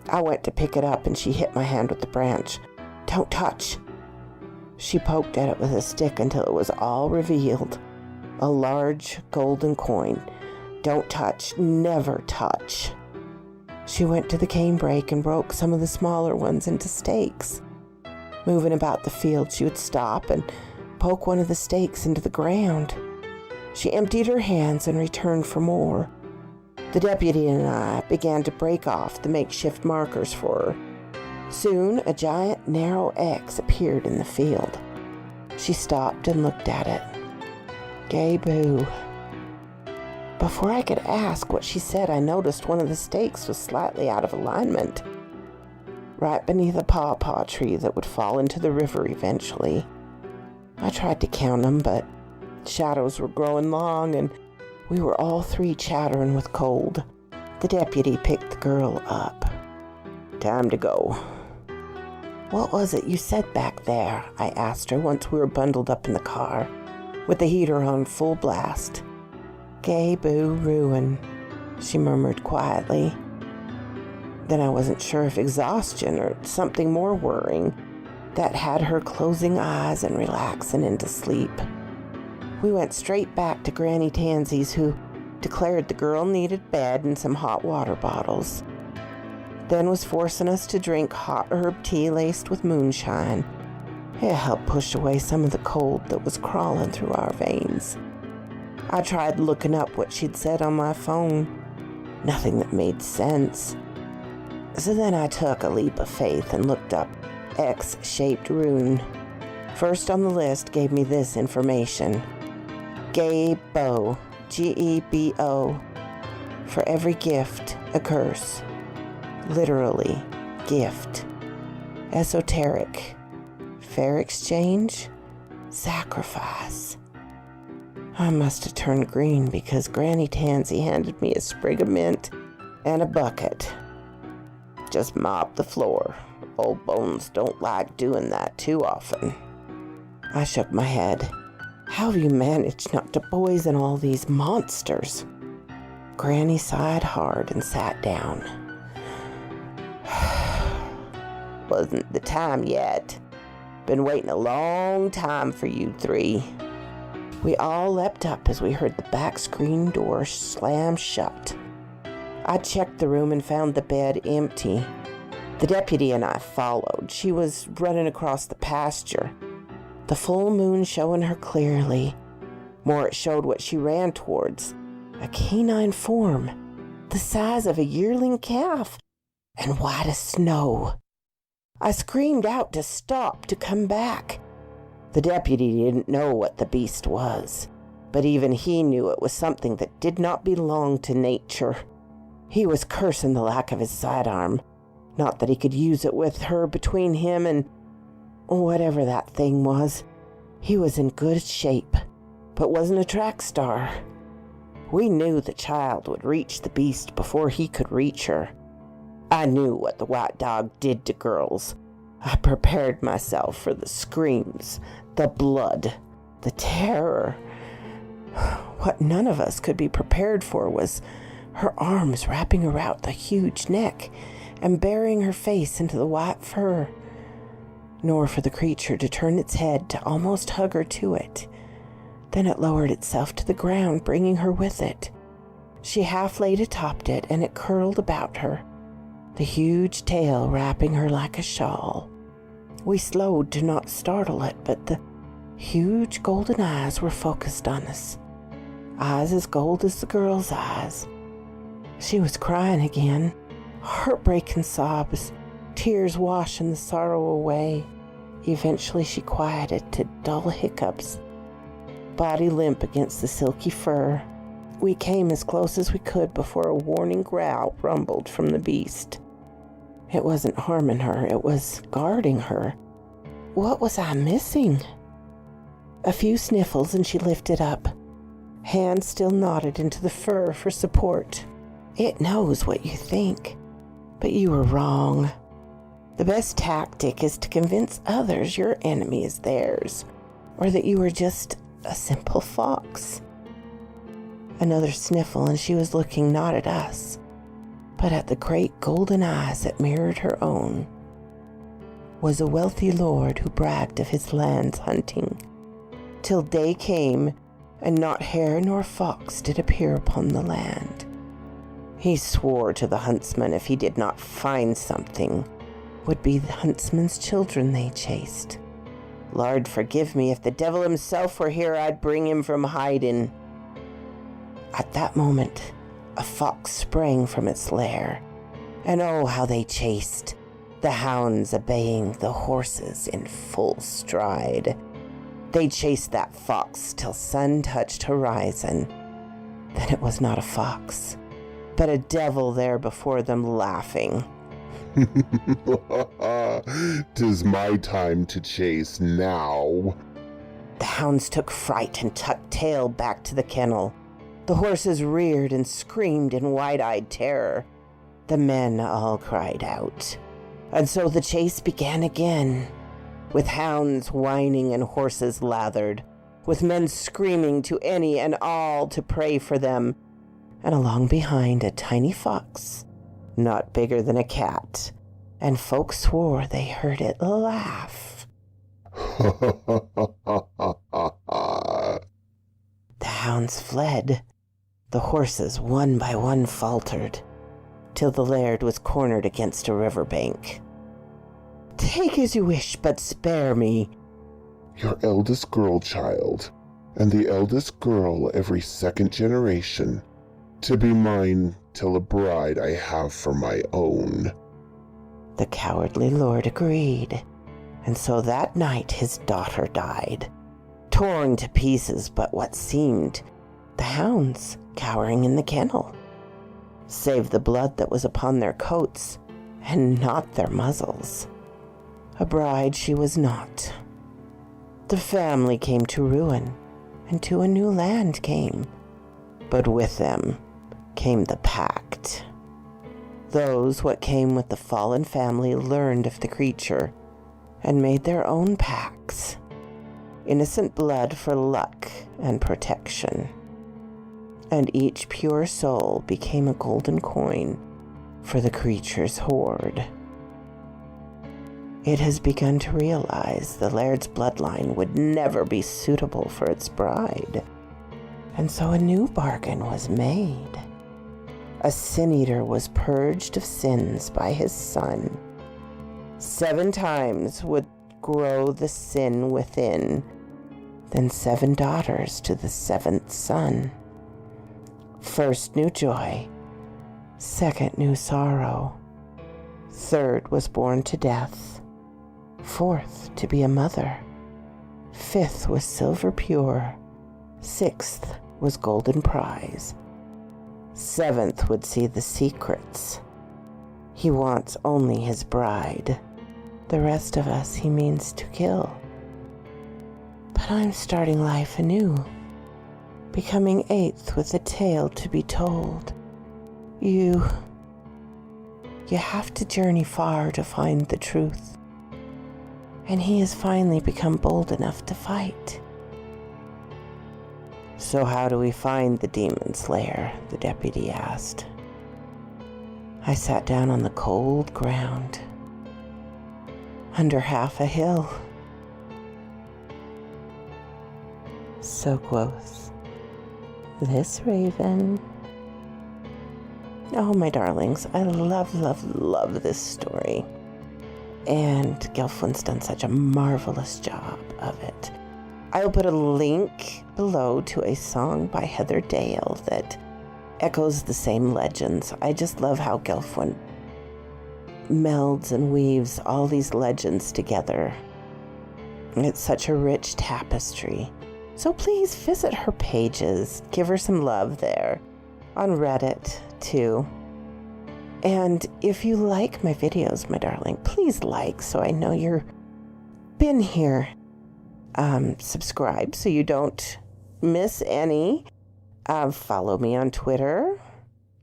I went to pick it up and she hit my hand with the branch. Don't touch. She poked at it with a stick until it was all revealed. A large golden coin. Don't touch. Never touch. She went to the canebrake and broke some of the smaller ones into stakes. Moving about the field, she would stop and poke one of the stakes into the ground. She emptied her hands and returned for more. The deputy and I began to break off the makeshift markers for her. Soon, a giant, narrow X appeared in the field. She stopped and looked at it. Gay boo. Before I could ask what she said, I noticed one of the stakes was slightly out of alignment, right beneath a pawpaw tree that would fall into the river eventually. I tried to count them, but shadows were growing long, and we were all three chattering with cold. The deputy picked the girl up. Time to go. What was it you said back there? I asked her once we were bundled up in the car, with the heater on full blast. Gay boo ruin, she murmured quietly. Then I wasn't sure if exhaustion or something more worrying that had her closing eyes and relaxing into sleep. We went straight back to Granny Tansy's, who declared the girl needed bed and some hot water bottles. Then was forcing us to drink hot herb tea laced with moonshine. It helped push away some of the cold that was crawling through our veins. I tried looking up what she'd said on my phone. Nothing that made sense. So then I took a leap of faith and looked up X-shaped rune. First on the list gave me this information. Gebo, G-E-B-O. For every gift, a curse. Literally, gift. Esoteric. Fair exchange. Sacrifice. I must have turned green because Granny Tansy handed me a sprig of mint and a bucket. Just mop the floor. Old bones don't like doing that too often. I shook my head. How have you managed not to poison all these monsters? Granny sighed hard and sat down. Wasn't the time yet. Been waiting a long time for you three. We all leapt up as we heard the back screen door slam shut. I checked the room and found the bed empty. The deputy and I followed. She was running across the pasture, the full moon showing her clearly. More, it showed what she ran towards. A canine form, the size of a yearling calf, and white as snow. I screamed out to stop, to come back. The deputy didn't know what the beast was, but even he knew it was something that did not belong to nature. He was cursing the lack of his sidearm, not that he could use it with her between him and whatever that thing was. He was in good shape, but wasn't a track star. We knew the child would reach the beast before he could reach her. I knew what the white dog did to girls. I prepared myself for the screams, the blood, the terror. What none of us could be prepared for was her arms wrapping around the huge neck and burying her face into the white fur, nor for the creature to turn its head to almost hug her to it. Then it lowered itself to the ground, bringing her with it. She half laid atop it, and it curled about her, the huge tail wrapping her like a shawl. We slowed to not startle it, but the huge golden eyes were focused on us. Eyes as gold as the girl's eyes. She was crying again, heartbreaking sobs, tears washing the sorrow away. Eventually she quieted to dull hiccups, body limp against the silky fur. We came as close as we could before a warning growl rumbled from the beast. It wasn't harming her, it was guarding her. What was I missing? A few sniffles and she lifted up. Hands still knotted into the fur for support. It knows what you think, but you were wrong. The best tactic is to convince others your enemy is theirs, or that you are just a simple fox. Another sniffle and she was looking not at us, but at the great golden eyes that mirrored her own. Was a wealthy lord who bragged of his lands hunting, till day came and not hare nor fox did appear upon the land. He swore to the huntsman if he did not find something, would be the huntsman's children they chased. Lord, forgive me, if the devil himself were here, I'd bring him from hiding. At that moment, a fox sprang from its lair, and oh, how they chased, the hounds obeying the horses in full stride. They chased that fox till sun touched horizon. Then it was not a fox, but a devil there before them laughing.
'Tis my time to chase now.
The hounds took fright and tucked tail back to the kennel. The horses reared and screamed in wide-eyed terror. The men all cried out. And so the chase began again, with hounds whining and horses lathered, with men screaming to any and all to pray for them, and along behind a tiny fox, not bigger than a cat, and folks swore they heard it laugh. The hounds fled. The horses one by one faltered, till the laird was cornered against a riverbank. Take as you wish, but spare me.
Your eldest girl child, and the eldest girl every second generation, to be mine till a bride I have for my own.
The cowardly lord agreed, and so that night his daughter died, torn to pieces but what seemed the hounds cowering in the kennel, save the blood that was upon their coats and not their muzzles. A bride she was not. The family came to ruin, and to a new land came, but with them came the pact. Those what came with the fallen family learned of the creature and made their own pacts. Innocent blood for luck and protection. And each pure soul became a golden coin for the creature's hoard. It has begun to realize the laird's bloodline would never be suitable for its bride, and so a new bargain was made. A sin-eater was purged of sins by his son. 7 times would grow the sin within, then 7 daughters to the 7th son. First new joy, second new sorrow, third was born to death, fourth to be a mother, fifth was silver pure, sixth was golden prize, 7th would see the secrets. He wants only his bride. The rest of us he means to kill. But I'm starting life anew, becoming 8th with a tale to be told. You have to journey far to find the truth. And he has finally become bold enough to fight. So how do we find the demon's lair? The deputy asked. I sat down on the cold ground, under half a hill. So quoth this raven. Oh, my darlings, I love, love, love this story. And Gelfwyn's done such a marvelous job of it. I will put a link below to a song by Heather Dale that echoes the same legends. I just love how Gelfwyn melds and weaves all these legends together. It's such a rich tapestry. So please visit her pages. Give her some love there. On Reddit, too. And if you like my videos, my darling, please like so I know you're been here. Subscribe so you don't miss any. Follow me on Twitter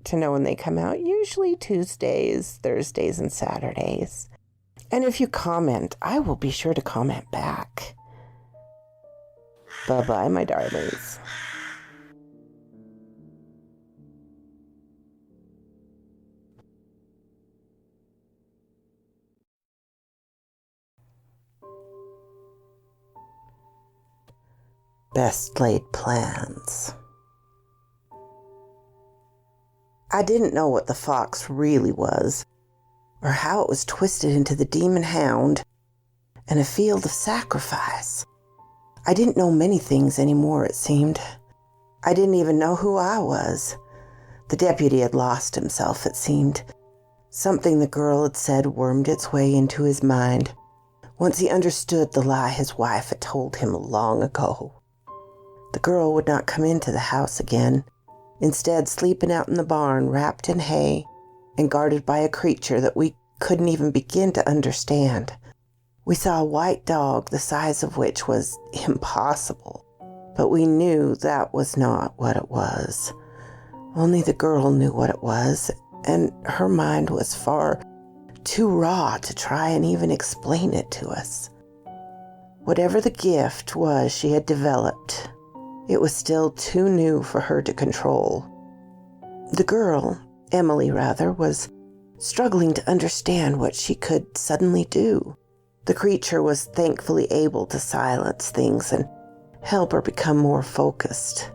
to know when they come out, usually Tuesdays, Thursdays, and Saturdays. And if you comment, I will be sure to comment back. Bye-bye, my darlings. Best laid plans. I didn't know what the fox really was, or how it was twisted into the demon hound and a field of sacrifice. I didn't know many things anymore, it seemed. I didn't even know who I was. The deputy had lost himself, it seemed. Something the girl had said wormed its way into his mind once he understood the lie his wife had told him long ago. The girl would not come into the house again, instead sleeping out in the barn wrapped in hay and guarded by a creature that we couldn't even begin to understand. We saw a white dog the size of which was impossible, but we knew that was not what it was. Only the girl knew what it was, and her mind was far too raw to try and even explain it to us. Whatever the gift was she had developed, it was still too new for her to control. The girl, Emily rather, was struggling to understand what she could suddenly do. The creature was thankfully able to silence things and help her become more focused.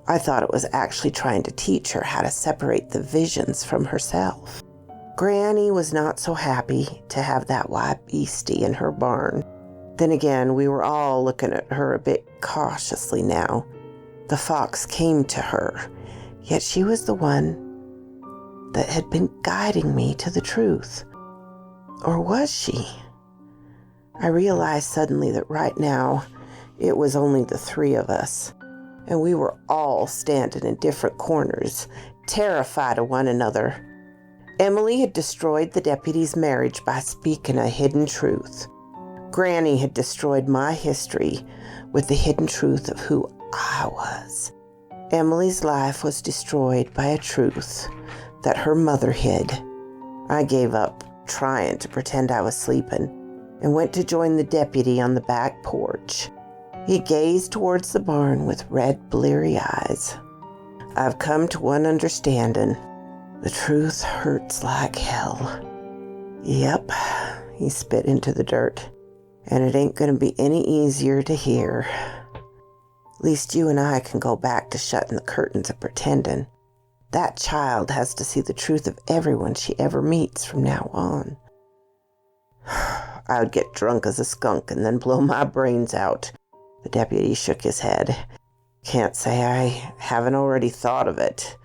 I thought it was actually trying to teach her how to separate the visions from herself. Granny was not so happy to have that white beastie in her barn. Then again, we were all looking at her a bit cautiously now. The fox came to her, yet she was the one that had been guiding me to the truth.
Or was she? I realized suddenly that right now it was only the three of us, and we were all standing in different corners, terrified of one another. Emily had destroyed the deputy's marriage by speaking a hidden truth. Granny had destroyed my history with the hidden truth of who I was. Emily's life was destroyed by a truth that her mother hid. I gave up trying to pretend I was sleeping and went to join the deputy on the back porch. He gazed towards the barn with red, bleary eyes. I've come to one understanding. The truth hurts like hell. Yep, he spit into the dirt. And it ain't gonna be any easier to hear. At least you and I can go back to shutting the curtains and pretending. That child has to see the truth of everyone she ever meets from now on. I would get drunk as a skunk and then blow my brains out. The deputy shook his head. Can't say I haven't already thought of it.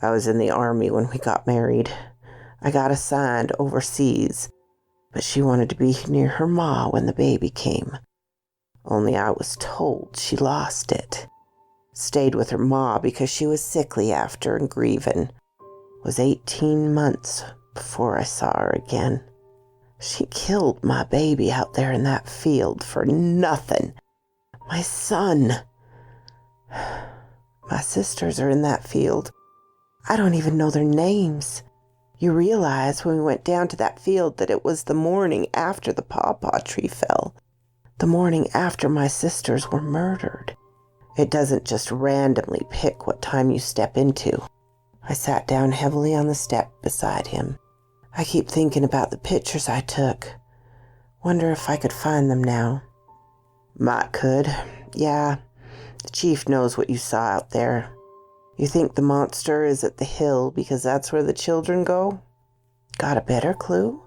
I was in the army when we got married. I got assigned overseas, but she wanted to be near her ma when the baby came. Only I was told she lost it. Stayed with her ma because she was sickly after and grieving. Was 18 months before I saw her again. She killed my baby out there in that field for nothing. My son. My sisters are in that field. I don't even know their names. You realize when we went down to that field that it was the morning after the pawpaw tree fell. The morning after my sisters were murdered. It doesn't just randomly pick what time you step into. I sat down heavily on the step beside him. I keep thinking about the pictures I took. Wonder if I could find them now. Might could. Yeah, the chief knows what you saw out there. You think the monster is at the hill because that's where the children go? Got a better clue?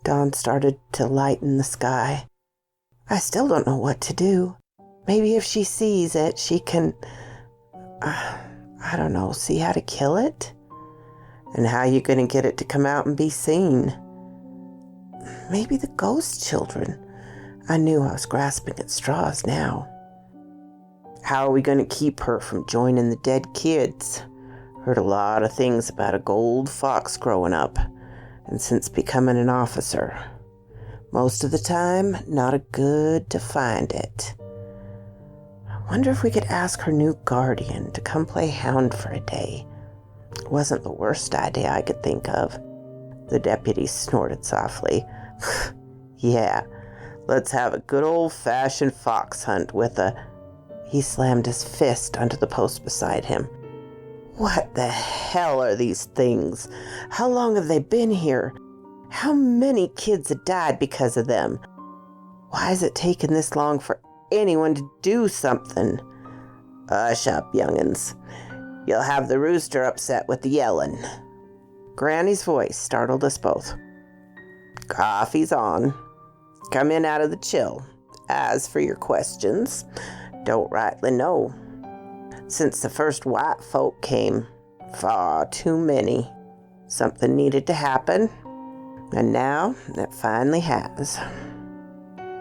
Dawn started to lighten the sky. I still don't know what to do. Maybe if she sees it, she can, I don't know, see how to kill it? And how you going to get it to come out and be seen? Maybe the ghost children. I knew I was grasping at straws now. How are we going to keep her from joining the dead kids? Heard a lot of things about a gold fox growing up, and since becoming an officer. Most of the time, not a good to find it. I wonder if we could ask her new guardian to come play hound for a day. It wasn't the worst idea I could think of. The deputy snorted softly. Yeah, let's have a good old-fashioned fox hunt with a... He slammed his fist onto the post beside him. What the hell are these things? How long have they been here? How many kids have died because of them? Why is it taking this long for anyone to do something? Hush up, young'uns. You'll have the rooster upset with the yelling. Granny's voice startled us both. Coffee's on. Come in out of the chill. As for your questions, don't rightly know. Since the first white folk came, far too many. Something needed to happen, and now it finally has.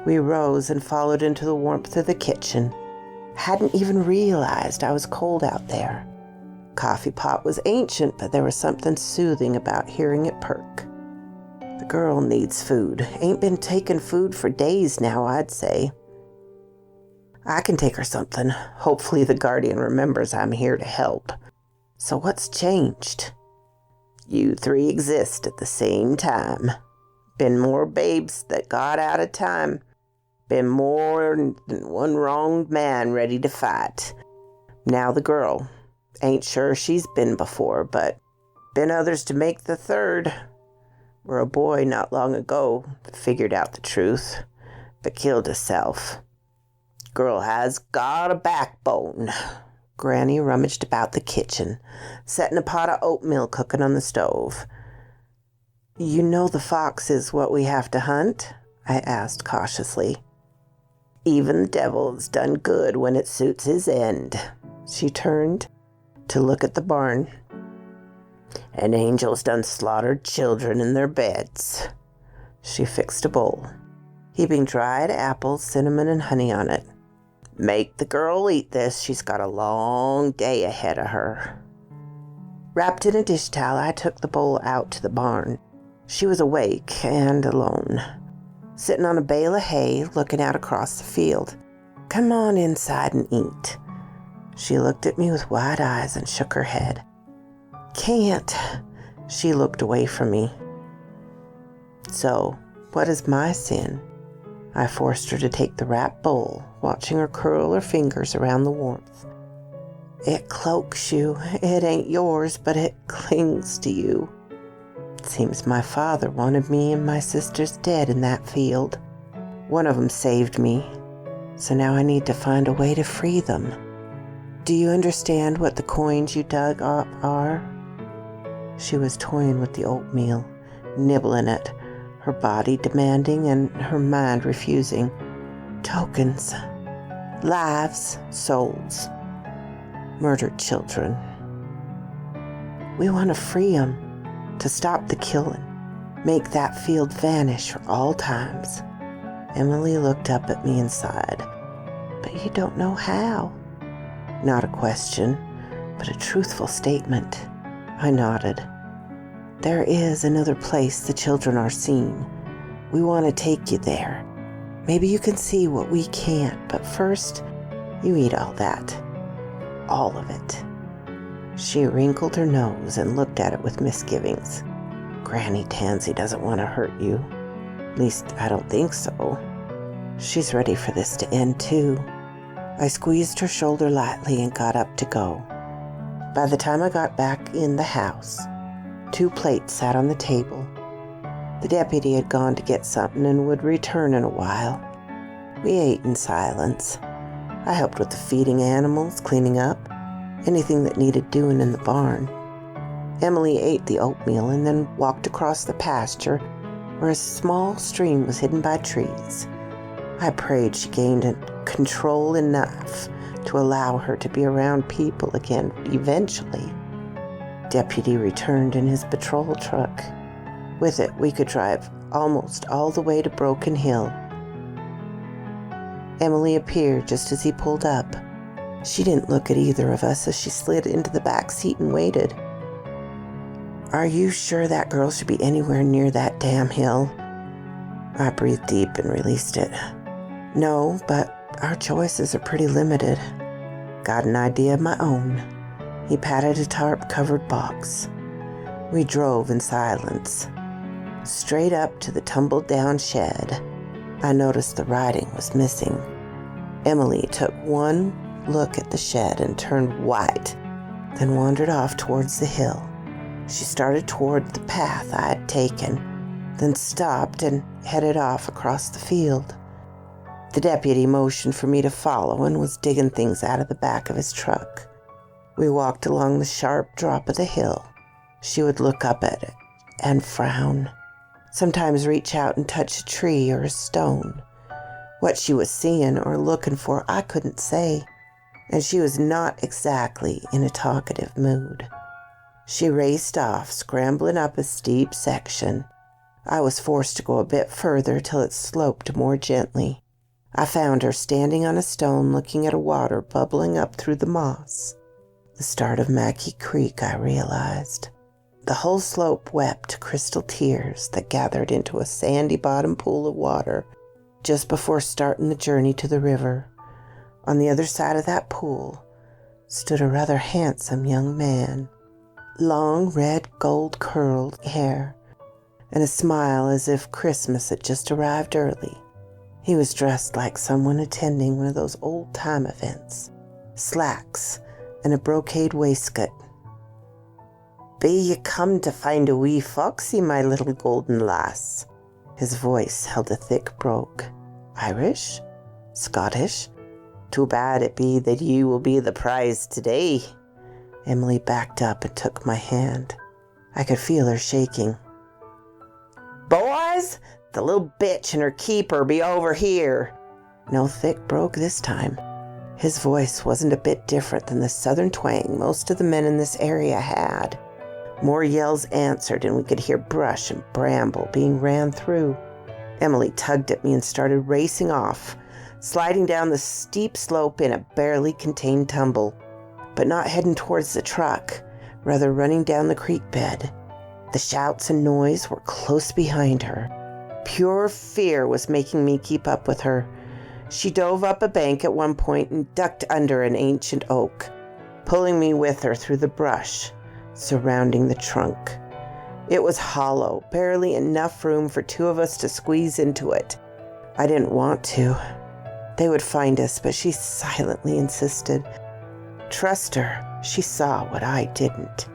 We rose and followed into the warmth of the kitchen. Hadn't even realized I was cold out there. Coffee pot was ancient, but there was something soothing about hearing it perk. The girl needs food. Ain't been taking food for days now, I'd say. I can take her something. Hopefully the guardian remembers I'm here to help. So what's changed? You three exist at the same time. Been more babes that got out of time. Been more than one wronged man ready to fight. Now the girl. Ain't sure she's been before, but been others to make the third. Were a boy not long ago figured out the truth, but killed herself. Girl has got a backbone. Granny rummaged about the kitchen, setting a pot of oatmeal cooking on the stove. You know the fox is what we have to hunt? I asked cautiously. Even the devil's done good when it suits his end. She turned to look at the barn. And angels done slaughtered children in their beds. She fixed a bowl, heaping dried apples, cinnamon, and honey on it. Make the girl eat this. She's got a long day ahead of her. Wrapped in a dish towel, I took the bowl out to the barn. She was awake and alone, sitting on a bale of hay, looking out across the field. Come on inside and eat. She looked at me with wide eyes and shook her head. Can't. She looked away from me. So, what is my sin? I forced her to take the wrapped bowl, watching her curl her fingers around the warmth. It cloaks you. It ain't yours, but it clings to you. It seems my father wanted me and my sisters dead in that field. One of them saved me, so now I need to find a way to free them. Do you understand what the coins you dug up are? She was toying with the oatmeal, nibbling it, her body demanding and her mind refusing. Tokens. Lives. Souls. Murdered children. We want to free them, to stop the killing, make that field vanish for all times. Emily looked up at me and sighed. But you don't know how. Not a question, but a truthful statement. I nodded. There is another place the children are seen. We want to take you there. Maybe you can see what we can't, but first, you eat all that. All of it. She wrinkled her nose and looked at it with misgivings. Granny Tansy doesn't want to hurt you. At least, I don't think so. She's ready for this to end, too. I squeezed her shoulder lightly and got up to go. By the time I got back in the house, 2 plates sat on the table. The deputy had gone to get something and would return in a while. We ate in silence. I helped with the feeding animals, cleaning up, anything that needed doing in the barn. Emily ate the oatmeal and then walked across the pasture where a small stream was hidden by trees. I prayed she gained control enough to allow her to be around people again eventually. Deputy returned in his patrol truck. With it, we could drive almost all the way to Broken Hill. Emily appeared just as he pulled up. She didn't look at either of us as she slid into the back seat and waited. Are you sure that girl should be anywhere near that damn hill? I breathed deep and released it. No, but our choices are pretty limited. Got an idea of my own. He patted a tarp-covered box. We drove in silence, straight up to the tumbled-down shed. I noticed the writing was missing. Emily took one look at the shed and turned white, then wandered off towards the hill. She started toward the path I had taken, then stopped and headed off across the field. The deputy motioned for me to follow and was digging things out of the back of his truck. We walked along the sharp drop of the hill. She would look up at it and frown, sometimes reach out and touch a tree or a stone. What she was seeing or looking for, I couldn't say, and she was not exactly in a talkative mood. She raced off, scrambling up a steep section. I was forced to go a bit further till it sloped more gently. I found her standing on a stone looking at a water bubbling up through the moss. The start of Mackey Creek, I realized. The whole slope wept crystal tears that gathered into a sandy bottom pool of water just before starting the journey to the river. On the other side of that pool stood a rather handsome young man. Long red gold curled hair and a smile as if Christmas had just arrived early. He was dressed like someone attending one of those old-time events. Slacks and a brocade waistcoat. Be ye come to find a wee foxy, my little golden lass? His voice held a thick brogue. Irish? Scottish? Too bad it be that you will be the prize today. Emily backed up and took my hand. I could feel her shaking. Boys, the little bitch and her keeper be over here. No thick brogue this time. His voice wasn't a bit different than the southern twang most of the men in this area had. More yells answered, and we could hear brush and bramble being ran through. Emily tugged at me and started racing off, sliding down the steep slope in a barely contained tumble, but not heading towards the truck, rather running down the creek bed. The shouts and noise were close behind her. Pure fear was making me keep up with her. She dove up a bank at one point and ducked under an ancient oak, pulling me with her through the brush surrounding the trunk. It was hollow, barely enough room for two of us to squeeze into it. I didn't want to. They would find us, but she silently insisted. Trust her, she saw what I didn't.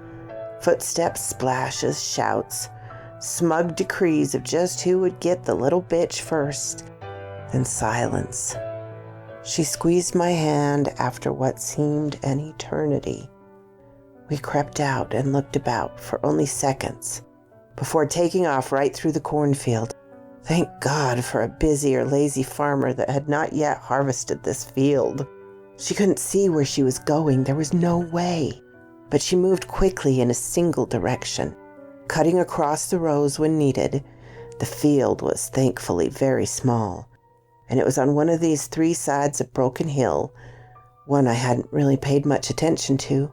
Footsteps, splashes, shouts, smug decrees of just who would get the little bitch first. Then silence. She squeezed my hand after what seemed an eternity. We crept out and looked about for only seconds before taking off right through the cornfield. Thank God for a busy or lazy farmer that had not yet harvested this field. She couldn't see where she was going. There was no way. But she moved quickly in a single direction, cutting across the rows when needed. The field was thankfully very small, and it was on one of these 3 sides of Broken Hill, one I hadn't really paid much attention to.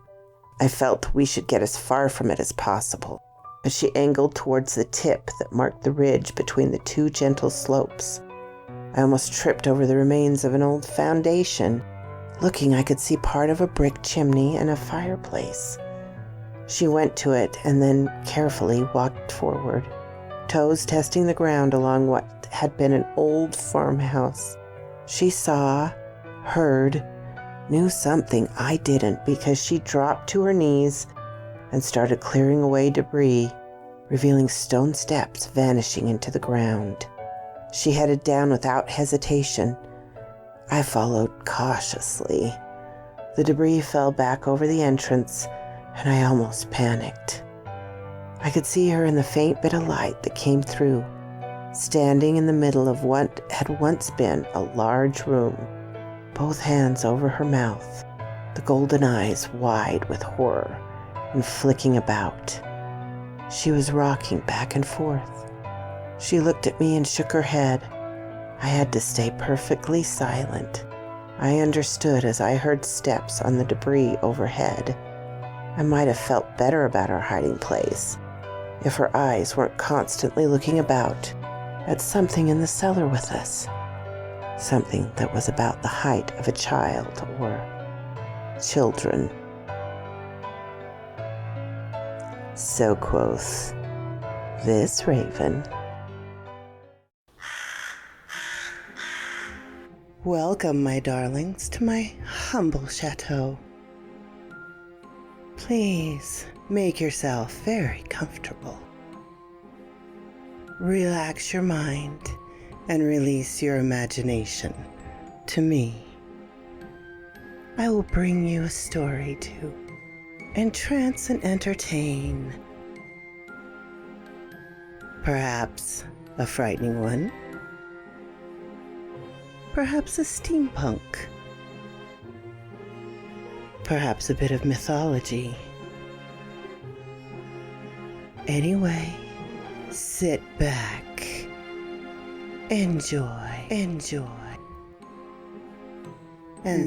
I felt we should get as far from it as possible, but she angled towards the tip that marked the ridge between the 2 gentle slopes. I almost tripped over the remains of an old foundation. Looking, I could see part of a brick chimney and a fireplace. She went to it and then carefully walked forward, toes testing the ground along what had been an old farmhouse. She saw, heard, knew something I didn't because she dropped to her knees and started clearing away debris, revealing stone steps vanishing into the ground. She headed down without hesitation. I followed cautiously. The debris fell back over the entrance, and I almost panicked. I could see her in the faint bit of light that came through, standing in the middle of what had once been a large room, both hands over her mouth, the golden eyes wide with horror and flicking about. She was rocking back and forth. She looked at me and shook her head. I had to stay perfectly silent. I understood as I heard steps on the debris overhead. I might have felt better about our hiding place if her eyes weren't constantly looking about at something in the cellar with us. Something that was about the height of a child or children. So quoth this raven. Welcome, my darlings, to my humble chateau. Please make yourself very comfortable. Relax your mind and release your imagination to me. I will bring you a story to entrance and entertain. Perhaps a frightening one. Perhaps a steampunk. Perhaps a bit of mythology. Anyway, sit back, enjoy, and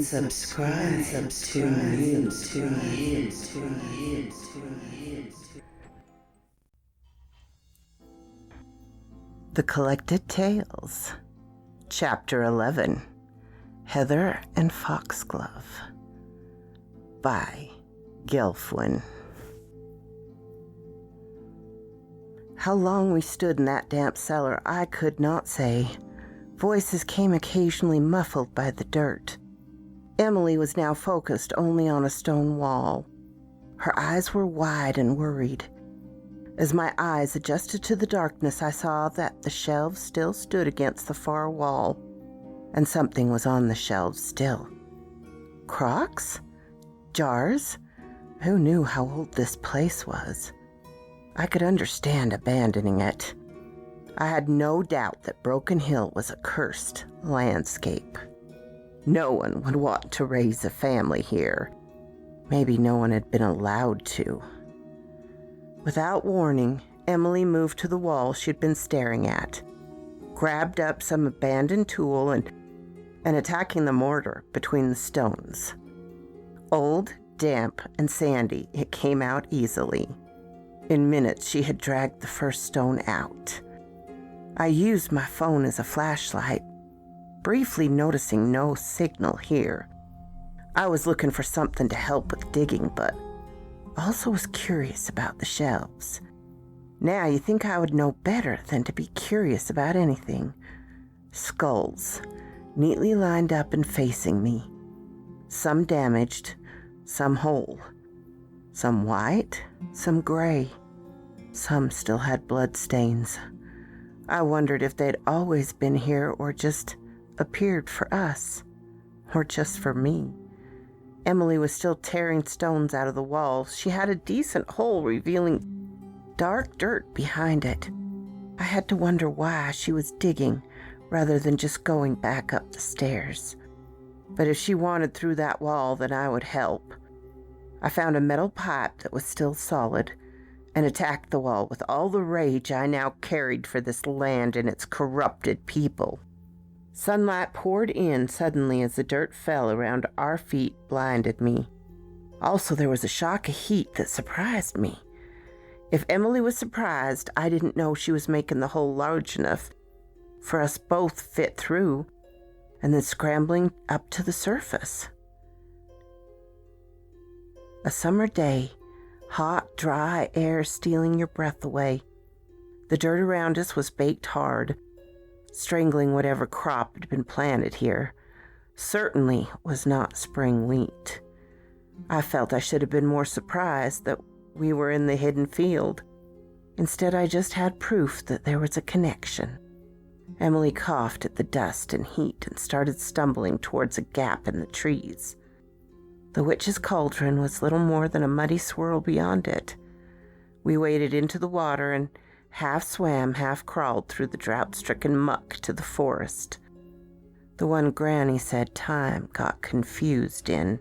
subscribe to me. The Collected Tales, Chapter 11, Heather and Foxglove, by Gelfwyn. How long we stood in that damp cellar, I could not say. Voices came occasionally muffled by the dirt. Emily was now focused only on a stone wall. Her eyes were wide and worried. As my eyes adjusted to the darkness, I saw that the shelves still stood against the far wall, and something was on the shelves still. Crocks? Jars? Who knew how old this place was? I could understand abandoning it. I had no doubt that Broken Hill was a cursed landscape. No one would want to raise a family here. Maybe no one had been allowed to. Without warning, Emily moved to the wall she'd been staring at.
grabbed up some abandoned tool and attacking the mortar between the stones. Old, damp, and sandy, it came out easily. In minutes, she had dragged the first stone out. I used my phone as a flashlight, briefly noticing no signal here. I was looking for something to help with digging, but also was curious about the shelves. Now you think I would know better than to be curious about anything. Skulls, neatly lined up and facing me. Some damaged, some whole. Some white, some gray. Some still had blood stains. I wondered if they'd always been here or just appeared for us. Or just for me. Emily was still tearing stones out of the wall. She had a decent hole revealing dark dirt behind it. I had to wonder why she was digging rather than just going back up the stairs. But if she wanted through that wall, then I would help. I found a metal pipe that was still solid and attacked the wall with all the rage I now carried for this land and its corrupted people. Sunlight poured in suddenly as the dirt fell around our feet blinded me. Also, there was a shock of heat that surprised me. If Emily was surprised, I didn't know she was making the hole large enough for us both fit through and then scrambling up to the surface. A summer day, hot, dry air stealing your breath away. The dirt around us was baked hard, strangling whatever crop had been planted here. Certainly was not spring wheat. I felt I should have been more surprised that we were in the hidden field. Instead, I just had proof that there was a connection. Emily coughed at the dust and heat and started stumbling towards a gap in the trees. The witch's cauldron was little more than a muddy swirl beyond it. We waded into the water and half swam, half crawled through the drought-stricken muck to the forest. The one Granny said time got confused in.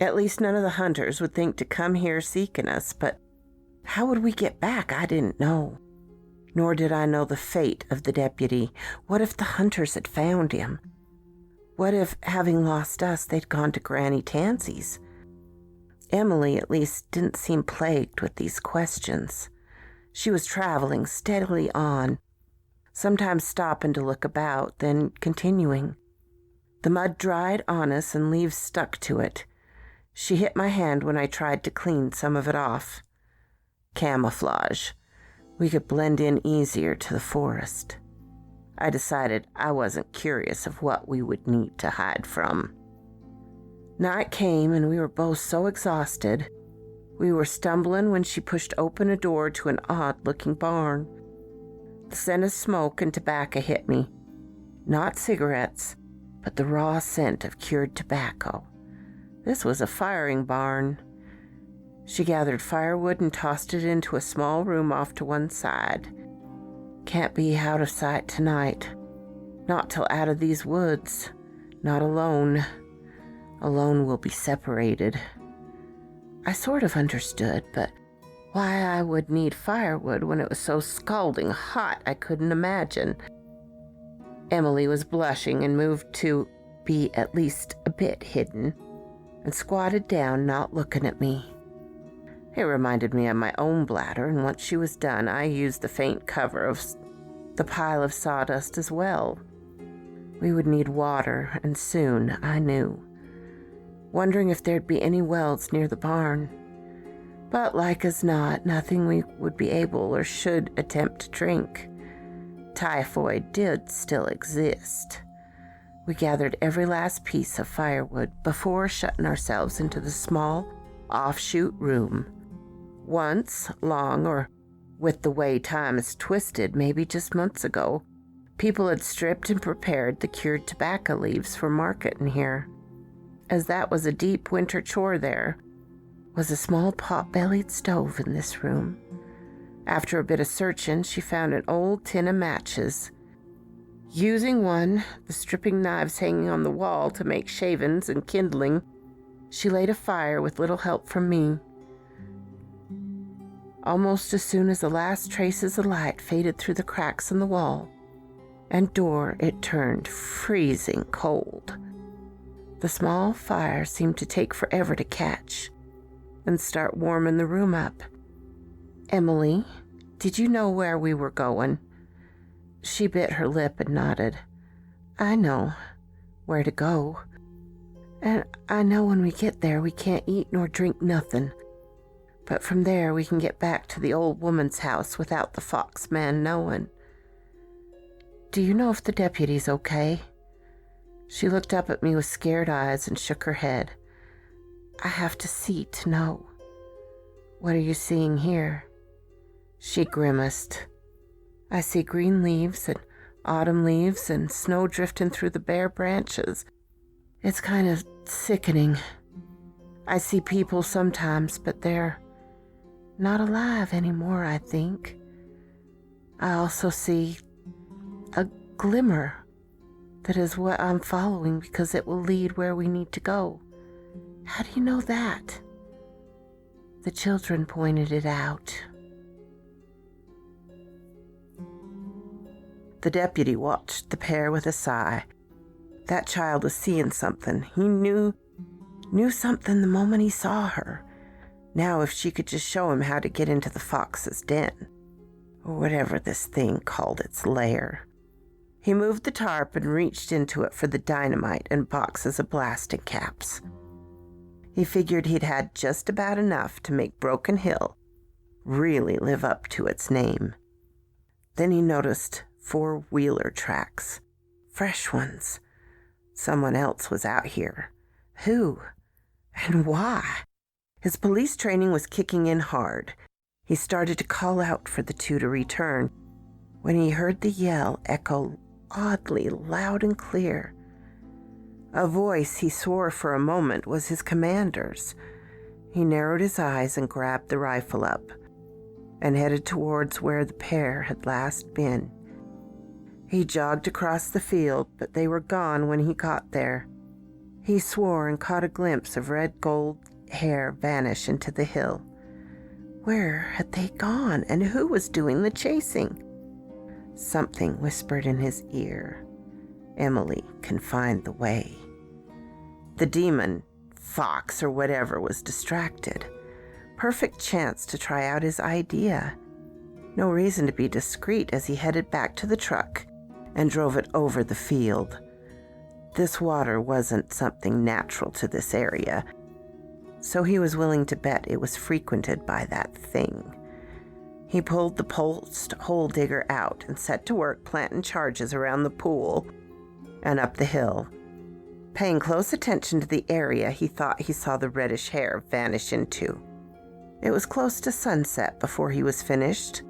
At least none of the hunters would think to come here seeking us, but how would we get back? I didn't know. Nor did I know the fate of the deputy. What if the hunters had found him? What if, having lost us, they'd gone to Granny Tansy's? Emily, at least, didn't seem plagued with these questions. She was traveling steadily on, sometimes stopping to look about, then continuing. The mud dried on us and leaves stuck to it. She hit my hand when I tried to clean some of it off. Camouflage. We could blend in easier to the forest. I decided I wasn't curious of what we would need to hide from. Night came and we were both so exhausted. We were stumbling when she pushed open a door to an odd-looking barn. The scent of smoke and tobacco hit me. Not cigarettes, but the raw scent of cured tobacco. This was a firing barn. She gathered firewood and tossed it into a small room off to one side. Can't be out of sight tonight. Not till out of these woods. Not alone. Alone we'll be separated. I sort of understood, but why I would need firewood when it was so scalding hot I couldn't imagine. Emily was blushing and moved to be at least a bit hidden, and squatted down, not looking at me. It reminded me of my own bladder, and once she was done, I used the faint cover of the pile of sawdust as well. We would need water, and soon, I knew. Wondering if there'd be any wells near the barn. But like as not, nothing we would be able or should attempt to drink. Typhoid did still exist. We gathered every last piece of firewood before shutting ourselves into the small, offshoot room. Once, long or with the way time is twisted, maybe just months ago, people had stripped and prepared the cured tobacco leaves for market in here. As that was a deep winter chore there, was a small pot-bellied stove in this room. After a bit of searching, she found an old tin of matches. Using one, the stripping knives hanging on the wall to make shavings and kindling, she laid a fire with little help from me. Almost as soon as the last traces of light faded through the cracks in the wall,
and door it turned freezing cold. The small fire seemed to take forever to catch and start warming the room up. Emily, did you know where we were going? She bit her lip and nodded. I know where to go. And I know when we get there we can't eat nor drink nothing. But from there we can get back to the old woman's house without the fox man knowing. Do you know if the deputy's okay? She looked up at me with scared eyes and shook her head. I have to see to know. What are you seeing here? She grimaced. I see green leaves and autumn leaves and snow drifting through the bare branches. It's kind of sickening. I see people sometimes, but they're not alive anymore, I think. I also see a glimmer that is what I'm following because it will lead where we need to go. How do you know that? The children pointed it out. The deputy watched the pair with a sigh. That child was seeing something. He knew something the moment he saw her. Now if she could just show him how to get into the fox's den, or whatever this thing called its lair. He moved the tarp and reached into it for the dynamite and boxes of blasting caps. He figured he'd had just about enough to make Broken Hill really live up to its name. Then he noticed 4-wheeler tracks, fresh ones. Someone else was out here. Who? And why? His police training was kicking in hard. He started to call out for the two to return when he heard the yell echo oddly loud and clear. A voice he swore for a moment was his commander's. He narrowed his eyes and grabbed the rifle up and headed towards where the pair had last been. He jogged across the field, but they were gone when he got there. He swore and caught a glimpse of red gold hair vanish into the hill. Where had they gone, and who was doing the chasing? Something whispered in his ear. Emily can find the way. The demon, fox or whatever, was distracted. Perfect chance to try out his idea. No reason to be discreet as he headed back to the truck and drove it over the field. This water wasn't something natural to this area, so he was willing to bet it was frequented by that thing. He pulled the post hole digger out and set to work planting charges around the pool and up the hill. Paying close attention to the area he thought he saw the reddish hair vanish into. It was close to sunset before he was finished.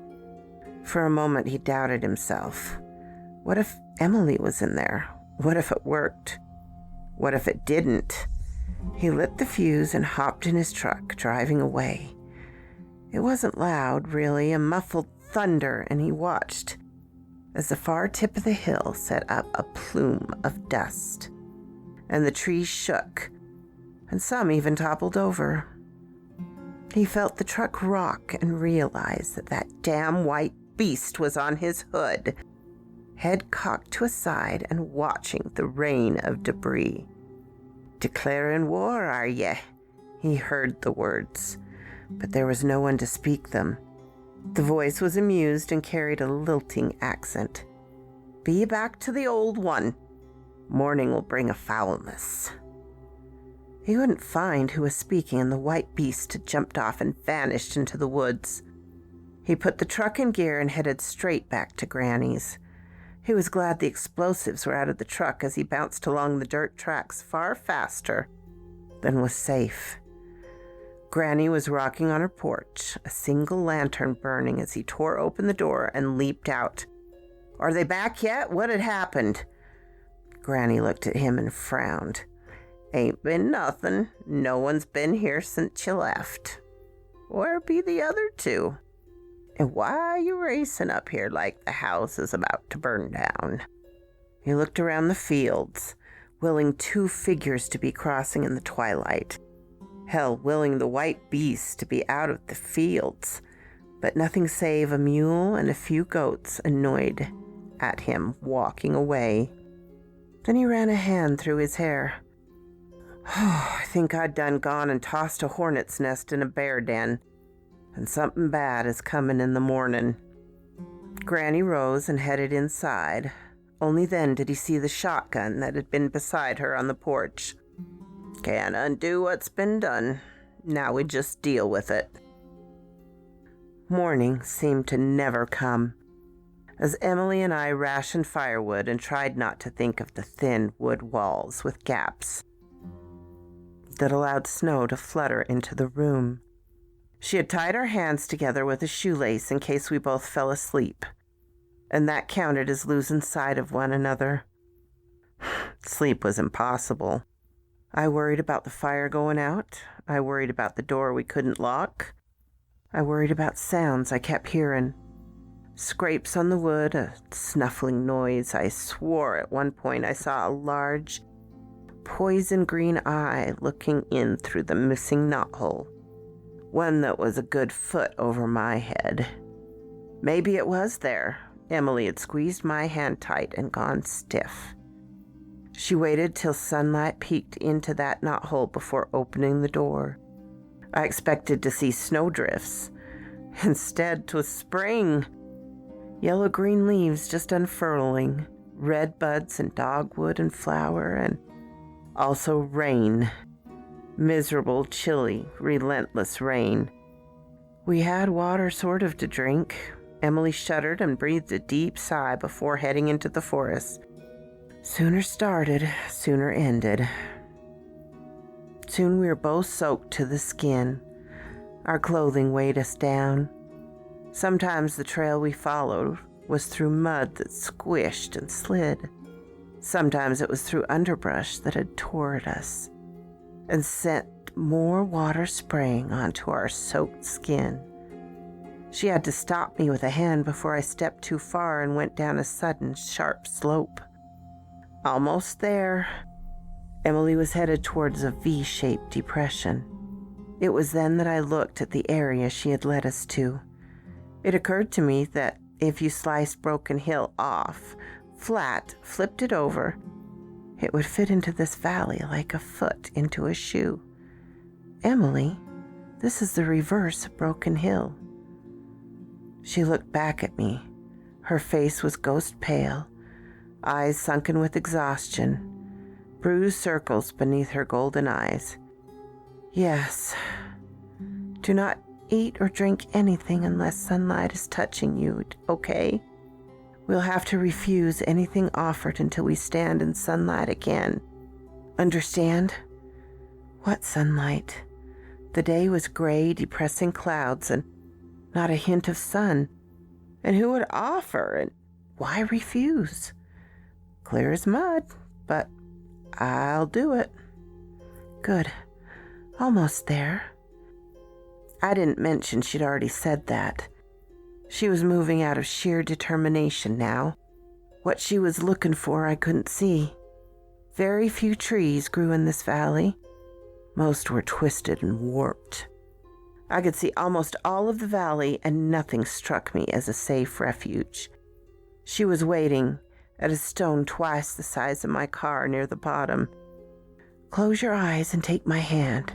For a moment he doubted himself. What if Emily was in there? What if it worked? What if it didn't? He lit the fuse and hopped in his truck, driving away. It wasn't loud, really, a muffled thunder, and he watched as the far tip of the hill set up a plume of dust, and the trees shook, and some even toppled over. He felt the truck rock and realized that that damn white beast was on his hood, head cocked to a side and watching the rain of debris. "Declaring war, are ye?" He heard the words, but there was no one to speak them. The voice was amused and carried a lilting accent. "Be back to the old one. Morning will bring a foulness." He couldn't find who was speaking, and the white beast had jumped off and vanished into the woods. He put the truck in gear and headed straight back to Granny's. He was glad the explosives were out of the truck as he bounced along the dirt tracks far faster than was safe. Granny was rocking on her porch, a single lantern burning as he tore open the door and leaped out. "Are they back yet? What had happened?" Granny looked at him and frowned. "Ain't been nothing. No one's been here since you left. Where be the other two? And why are you racing up here like the house is about to burn down?" He looked around the fields, willing 2 figures to be crossing in the twilight. Hell, willing the white beast to be out of the fields, but nothing save a mule and a few goats annoyed at him, walking away. Then he ran a hand through his hair. I think I'd done gone and tossed a hornet's nest in a bear den, and something bad is coming in the morning. Granny rose and headed inside. Only then did he see the shotgun that had been beside her on the porch. Can't undo what's been done. Now we just deal with it. Morning seemed to never come, as Emily and I rationed firewood and tried not to think of the thin wood walls with gaps that allowed snow to flutter into the room. She had tied our hands together with a shoelace in case we both fell asleep, and that counted as losing sight of one another. Sleep was impossible. I worried about the fire going out. I worried about the door we couldn't lock. I worried about sounds I kept hearing. Scrapes on the wood, a snuffling noise. I swore at one point I saw a large, poison green eye looking in through the missing knothole. One that was a good foot over my head. Maybe it was there. Emily had squeezed my hand tight and gone stiff. She waited till sunlight peeked into that knothole before opening the door. I expected to see snowdrifts. Instead, 'twas spring. Yellow-green leaves just unfurling, red buds and dogwood and flower, and also rain. Miserable, chilly, relentless rain. We had water sort of to drink. Emily shuddered and breathed a deep sigh before heading into the forest. Sooner started, sooner ended. Soon we were both soaked to the skin. Our clothing weighed us down. Sometimes the trail we followed was through mud that squished and slid. Sometimes it was through underbrush that had tore at us and sent more water spraying onto our soaked skin. She had to stop me with a hand before I stepped too far and went down a sudden, sharp slope. Almost there. Emily was headed towards a V-shaped depression. It was then that I looked at the area she had led us to. It occurred to me that if you sliced Broken Hill off, flat, flipped it over, it would fit into this valley like a foot into a shoe. Emily, this is the reverse of Broken Hill. She looked back at me. Her face was ghost pale, eyes sunken with exhaustion, bruised circles beneath her golden eyes. Yes. Do not eat or drink anything unless sunlight is touching you, okay? We'll have to refuse anything offered until we stand in sunlight again. Understand? What sunlight? The day was gray, depressing clouds, and not a hint of sun. And who would offer, and why refuse? Clear as mud, but I'll do it. Good. Almost there. I didn't mention she'd already said that. She was moving out of sheer determination now. What she was looking for I couldn't see. Very few trees grew in this valley. Most were twisted and warped. I could see almost all of the valley, and nothing struck me as a safe refuge. She was waiting at a stone twice the size of my car near the bottom. Close your eyes and take my hand.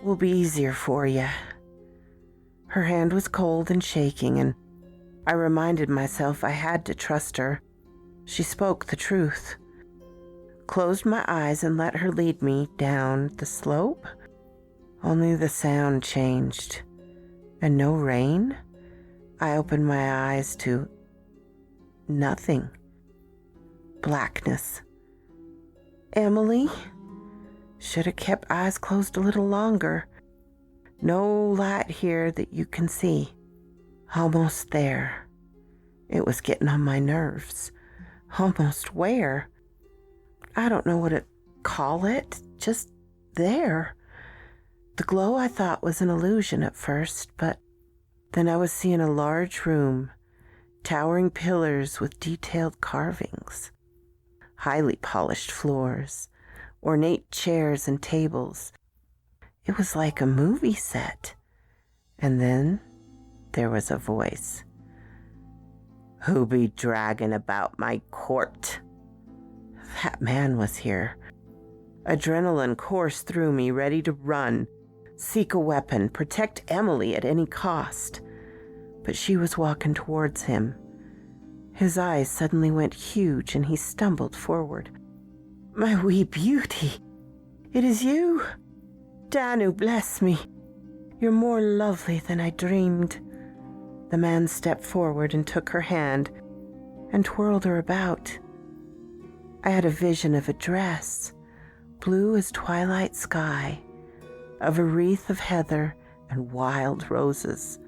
Will be easier for you. Her hand was cold and shaking, and I reminded myself I had to trust her. She spoke the truth. Closed my eyes and let her lead me down the slope. Only the sound changed. And no rain. I opened my eyes to nothing. Blackness. Emily? Should have kept eyes closed a little longer. No light here that you can see. Almost there. It was getting on my nerves. Almost where? I don't know what to call it. Just there. The glow I thought was an illusion at first, but then I was seeing a large room, towering pillars with detailed carvings, highly polished floors, ornate chairs and tables. It was like a movie set. And then there was a voice. Who be dragging about my court? That man was here. Adrenaline coursed through me, ready to run, seek a weapon, protect Emily at any cost. But she was walking towards him. His eyes suddenly went huge and he stumbled forward. My wee beauty, it is you. Danu, bless me. You're more lovely than I dreamed. The man stepped forward and took her hand and twirled her about. I had a vision of a dress, blue as twilight sky, of a wreath of heather and wild roses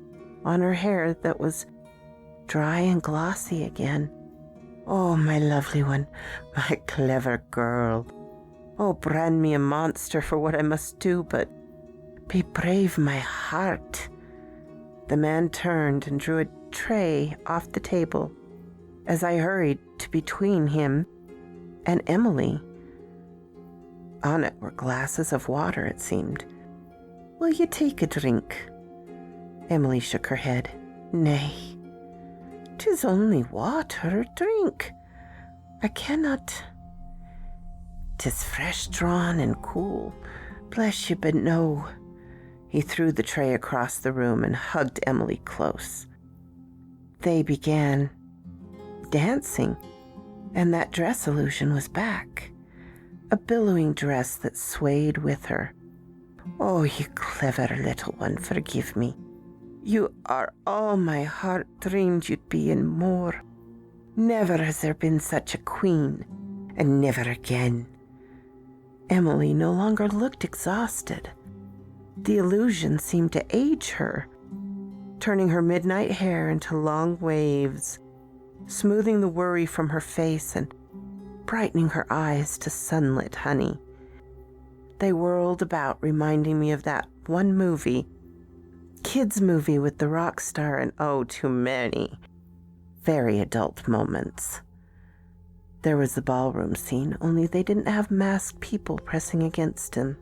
on her hair that was dry and glossy again. Oh, my lovely one, my clever girl. Oh, brand me a monster for what I must do, but be brave, my heart. The man turned and drew a tray off the table as I hurried to between him and Emily. On it were glasses of water, it seemed. Will you take a drink? Emily shook her head. Nay, 'tis only water, drink. I cannot. 'Tis fresh drawn and cool. Bless you, but no. He threw the tray across the room and hugged Emily close. They began dancing, and that dress illusion was back. A billowing dress that swayed with her. Oh, you clever little one, forgive me. You are all my heart dreamed you'd be and more. Never has there been such a queen, and never again. Emily no longer looked exhausted. The illusion seemed to age her, turning her midnight hair into long waves, smoothing the worry from her face and brightening her eyes to sunlit honey. They whirled about, reminding me of that one movie, kids' movie with the rock star, and oh, too many very adult moments. There was the ballroom scene, only they didn't have masked people pressing against him.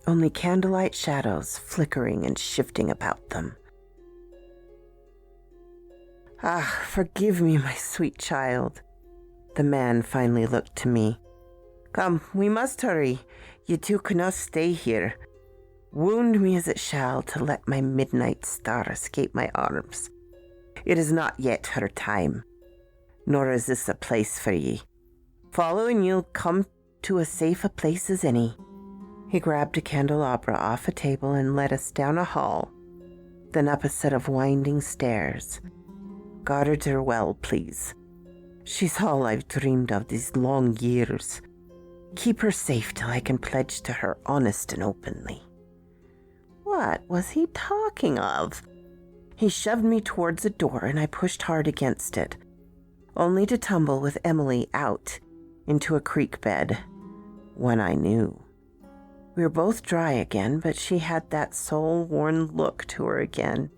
Only candlelight shadows flickering and shifting about them. Ah, forgive me, my sweet child. The man finally looked to me. Come, we must hurry. You two cannot stay here. Wound me as it shall to let my midnight star escape my arms. It is not yet her time, nor is this a place for ye. Follow and you'll come to as safe a place as any. He grabbed a candelabra off a table and led us down a hall, then up a set of winding stairs. Guard her well, please. She's all I've dreamed of these long years. Keep her safe till I can pledge to her honest and openly. What was he talking of? He shoved me towards a door and I pushed hard against it, only to tumble with Emily out into a creek bed, one I knew. We were both dry again, but she had that soul-worn look to her again,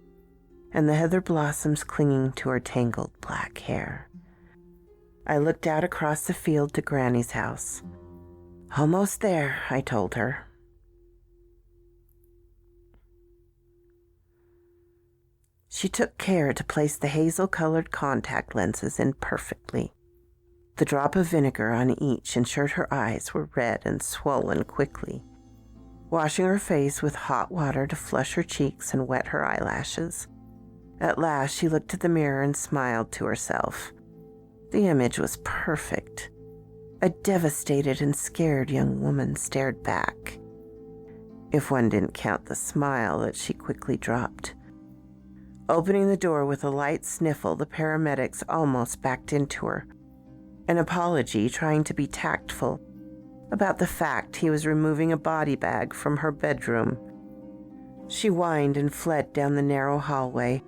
and the heather blossoms clinging to her tangled black hair. I looked out across the field to Granny's house. Almost there, I told her. She took care to place the hazel-colored contact lenses in perfectly. The drop of vinegar on each ensured her eyes were red and swollen quickly. Washing her face with hot water to flush her cheeks and wet her eyelashes. At last she looked at the mirror and smiled to herself. The image was perfect. A devastated and scared young woman stared back, if one didn't count the smile that she quickly dropped. Opening the door with a light sniffle, the paramedics almost backed into her. An apology, trying to be tactful about the fact he was removing a body bag from her bedroom. She whined and fled down the narrow hallway,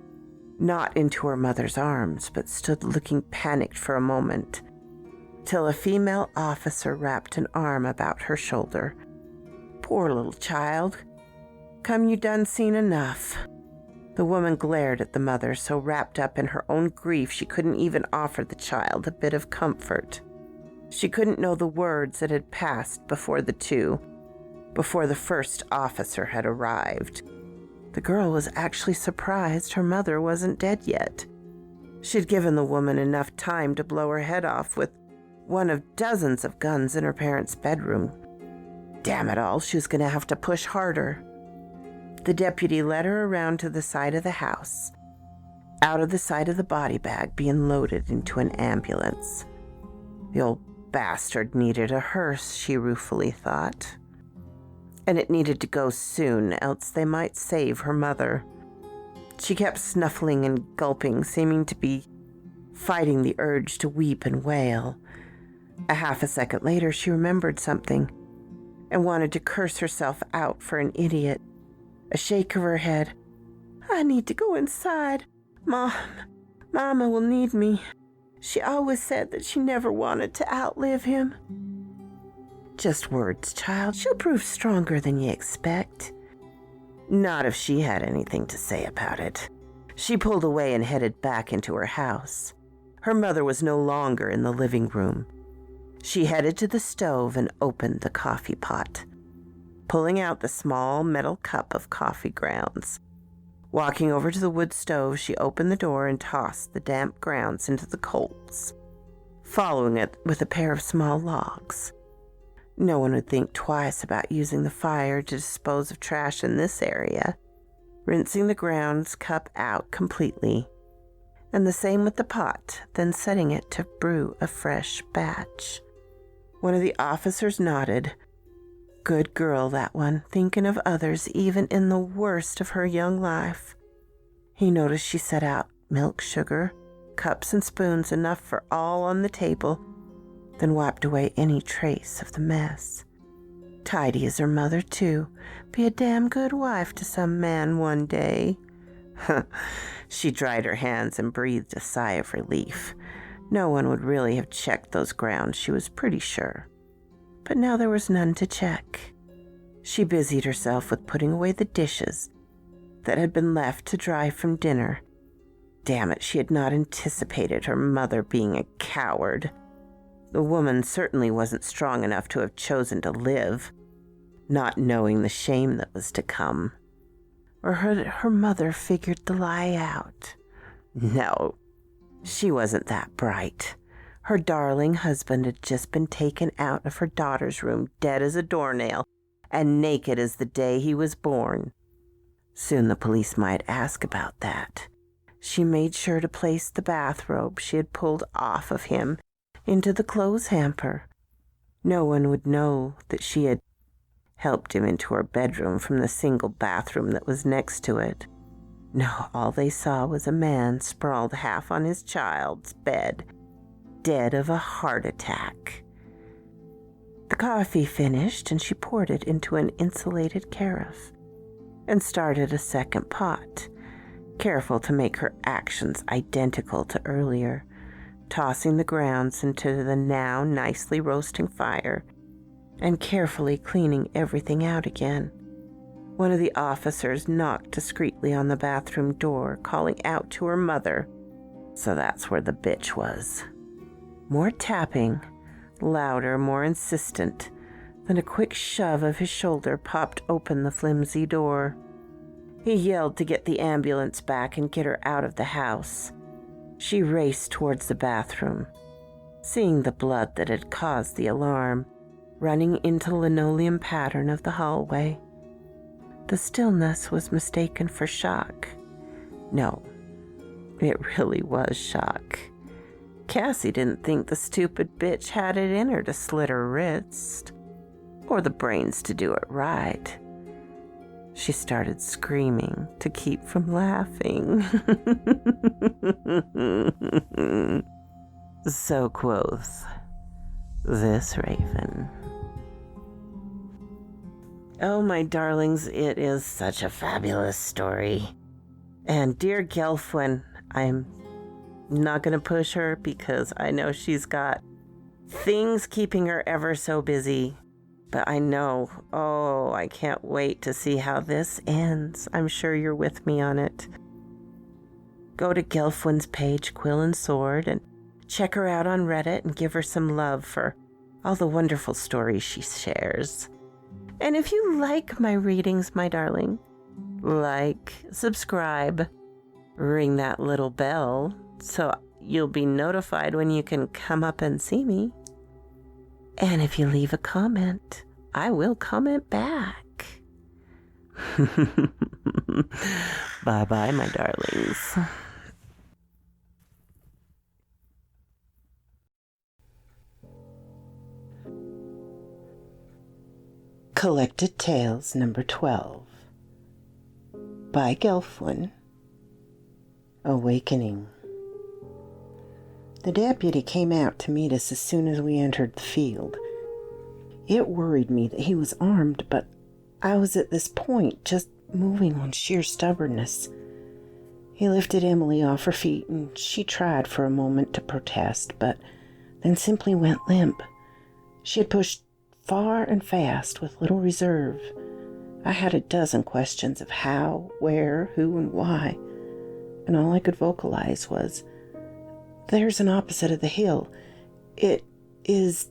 not into her mother's arms, but stood looking panicked for a moment, till a female officer wrapped an arm about her shoulder. Poor little child. Come, you done seen enough. The woman glared at the mother, so wrapped up in her own grief she couldn't even offer the child a bit of comfort. She couldn't know the words that had passed before the first officer had arrived. The girl was actually surprised her mother wasn't dead yet. She'd given the woman enough time to blow her head off with one of dozens of guns in her parents' bedroom. Damn it all, she was going to have to push harder. The deputy led her around to the side of the house, out of the sight of the body bag being loaded into an ambulance. The old bastard needed a hearse, she ruefully thought. And it needed to go soon, else they might save her mother. She kept snuffling and gulping, seeming to be fighting the urge to weep and wail. A half a second later, she remembered something and wanted to curse herself out for an idiot. A shake of her head. I need to go inside. Mama will need me. She always said that she never wanted to outlive him. Just words, child. She'll prove stronger than you expect. Not if she had anything to say about it. She pulled away and headed back into her house. Her mother was no longer in the living room. She headed to the stove and opened the coffee pot, pulling out the small metal cup of coffee grounds. Walking over to the wood stove, she opened the door and tossed the damp grounds into the coals, following it with a pair of small logs. No one would think twice about using the fire to dispose of trash in this area, rinsing the grounds cup out completely, and the same with the pot, then setting it to brew a fresh batch. One of the officers nodded. Good girl, that one, thinking of others even in the worst of her young life. He noticed she set out milk, sugar, cups and spoons enough for all on the table, then wiped away any trace of the mess. Tidy as her mother, too. Be a damn good wife to some man one day. She dried her hands and breathed a sigh of relief. No one would really have checked those grounds, she was pretty sure. But now there was none to check. She busied herself with putting away the dishes that had been left to dry from dinner. Damn it, she had not anticipated her mother being a coward. The woman certainly wasn't strong enough to have chosen to live, not knowing the shame that was to come. Or her mother figured the lie out. No, she wasn't that bright. Her darling husband had just been taken out of her daughter's room, dead as a doornail, and naked as the day he was born. Soon the police might ask about that. She made sure to place the bathrobe she had pulled off of him into the clothes hamper. No one would know that she had helped him into her bedroom from the single bathroom that was next to it. No, all they saw was a man sprawled half on his child's bed, dead of a heart attack. The coffee finished, and she poured it into an insulated carafe and started a second pot, careful to make her actions identical to earlier, tossing the grounds into the now nicely roasting fire and carefully cleaning everything out again. One of the officers knocked discreetly on the bathroom door, calling out to her mother. So that's where the bitch was. More tapping, louder, more insistent. Then a quick shove of his shoulder popped open the flimsy door. He yelled to get the ambulance back and get her out of the house. She raced towards the bathroom, seeing the blood that had caused the alarm running into the linoleum pattern of the hallway. The stillness was mistaken for shock. No, it really was shock. Cassie didn't think the stupid bitch had it in her to slit her wrist, or the brains to do it right. She started screaming to keep from laughing. So quoth this raven. Oh, my darlings, it is such a fabulous story. And dear Gelfwyn, I'm not going to push her because I know she's got things keeping her ever so busy. But I know, I can't wait to see how this ends. I'm sure you're with me on it. Go to Gelfwyn's page, Quill and Sword, and check her out on Reddit and give her some love for all the wonderful stories she shares. And if you like my readings, my darling, like, subscribe, ring that little bell so you'll be notified when you can come up and see me. And if you leave a comment, I will comment back. Bye-bye, my darlings. Collected Tales number 12 by Gelfwyn. Awakening. The deputy came out to meet us as soon as we entered the field. It worried me that he was armed, but I was at this point just moving on sheer stubbornness. He lifted Emily off her feet, and she tried for a moment to protest, but then simply went limp. She had pushed far and fast with little reserve. I had a dozen questions of how, where, who, and why, and all I could vocalize was, "There's an opposite of the hill. It is...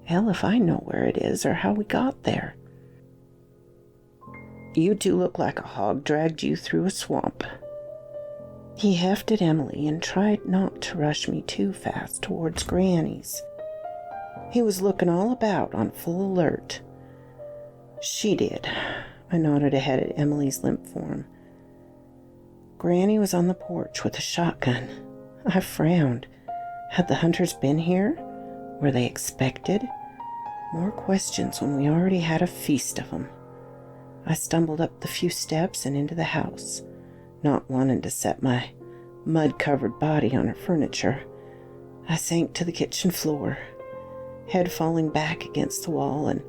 Hell if I know where it is or how we got there." "You two look like a hog dragged you through a swamp." He hefted Emily and tried not to rush me too fast towards Granny's. He was looking all about on full alert. "She did." I nodded ahead at Emily's limp form. Granny was on the porch with a shotgun. I frowned. Had the hunters been here? Were they expected? More questions when we already had a feast of them. I stumbled up the few steps and into the house, not wanting to set my mud-covered body on her furniture. I sank to the kitchen floor, head falling back against the wall and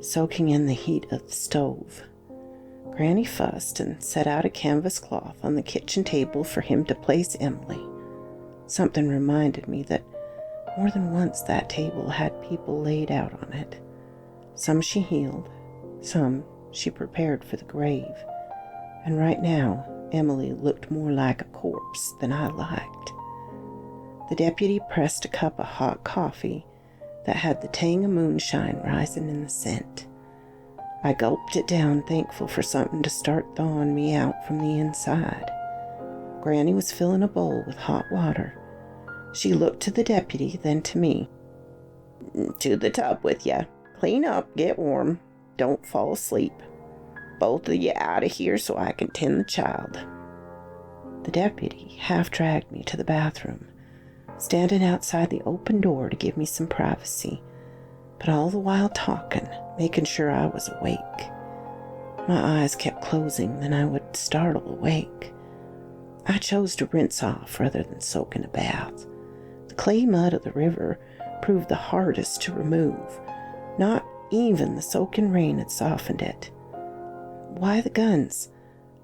soaking in the heat of the stove. Granny fussed and set out a canvas cloth on the kitchen table for him to place Emily. Something reminded me that more than once that table had people laid out on it. Some she healed, some she prepared for the grave, and right now Emily looked more like a corpse than I liked. The deputy pressed a cup of hot coffee that had the tang of moonshine rising in the scent. I gulped it down, thankful for something to start thawing me out from the inside. Granny was filling a bowl with hot water. She looked to the deputy, then to me. "To the tub with ya. Clean up, get warm. Don't fall asleep. Both of you out of here so I can tend the child." The deputy half dragged me to the bathroom, standing outside the open door to give me some privacy, but all the while talking, making sure I was awake. My eyes kept closing, then I would startle awake. I chose to rinse off rather than soak in a bath. The clay mud of the river proved the hardest to remove. Not even the soaking rain had softened it. Why the guns?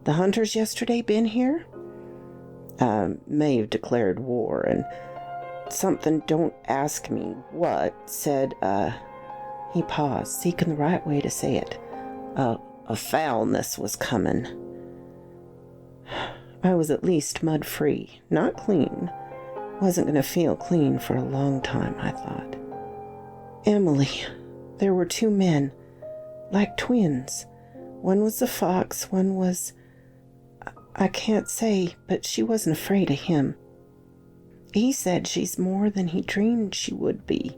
The hunters yesterday been here? I may have declared war, and something, don't ask me what, said, he paused, seeking the right way to say it. A foulness was coming. I was at least mud-free, not clean. Wasn't going to feel clean for a long time, I thought. Emily. There were two men, like twins. One was the fox, one was... I can't say, but she wasn't afraid of him. He said she's more than he dreamed she would be.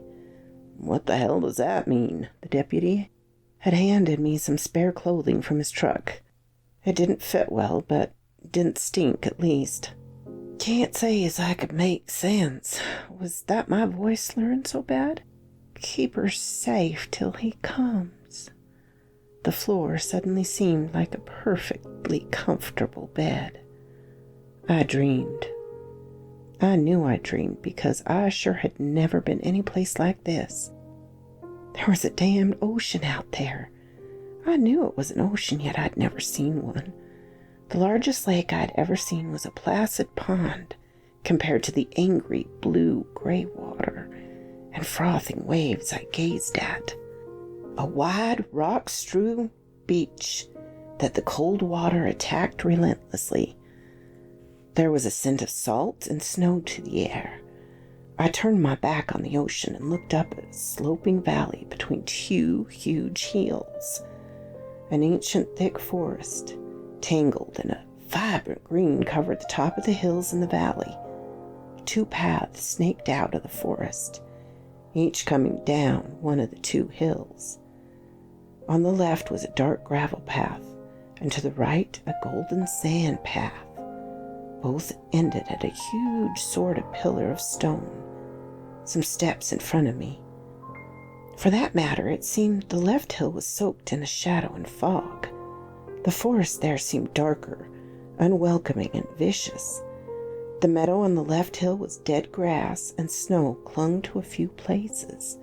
What the hell does that mean? The deputy had handed me some spare clothing from his truck. It didn't fit well, but didn't stink at least. Can't say as I could make sense. Was that my voice slurring so bad? Keep her safe till he comes. The floor suddenly seemed like a perfectly comfortable bed. I dreamed. I knew I dreamed because I sure had never been any place like this. There was a damned ocean out there. I knew it was an ocean, yet I'd never seen one. The largest lake I'd ever seen was a placid pond compared to the angry blue-gray water and frothing waves I gazed at. A wide, rock-strewn beach that the cold water attacked relentlessly. There was a scent of salt and snow to the air. I turned my back on the ocean and looked up at a sloping valley between two huge hills. An ancient thick forest, tangled in a vibrant green, covered the top of the hills and the valley. 2 paths snaked out of the forest, each coming down one of the 2 hills. On the left was a dark gravel path, and to the right a golden sand path. Both ended at a huge sort of pillar of stone, some steps in front of me. For that matter, it seemed the left hill was soaked in a shadow and fog. The forest there seemed darker, unwelcoming, and vicious. The meadow on the left hill was dead grass, and snow clung to a few places.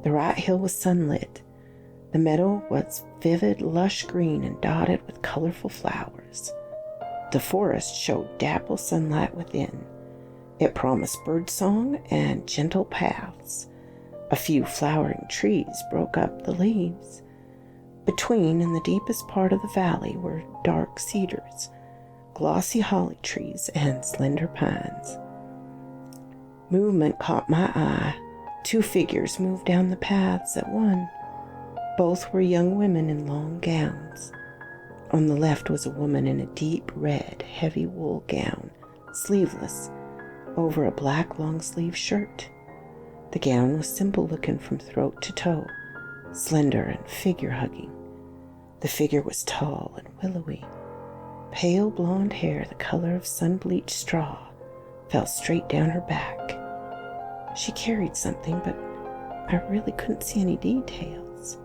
The right hill was sunlit. The meadow was vivid, lush green and dotted with colorful flowers. The forest showed dapple sunlight within. It promised birdsong and gentle paths. A few flowering trees broke up the leaves. Between, in the deepest part of the valley, were dark cedars, glossy holly trees, and slender pines. Movement caught my eye. 2 figures moved down the paths at one. Both were young women in long gowns. On the left was a woman in a deep red, heavy wool gown, sleeveless, over a black long-sleeve shirt. The gown was simple-looking from throat to toe, slender and figure-hugging. The figure was tall and willowy. Pale blonde hair, the color of sun-bleached straw, fell straight down her back. She carried something, but I really couldn't see any details.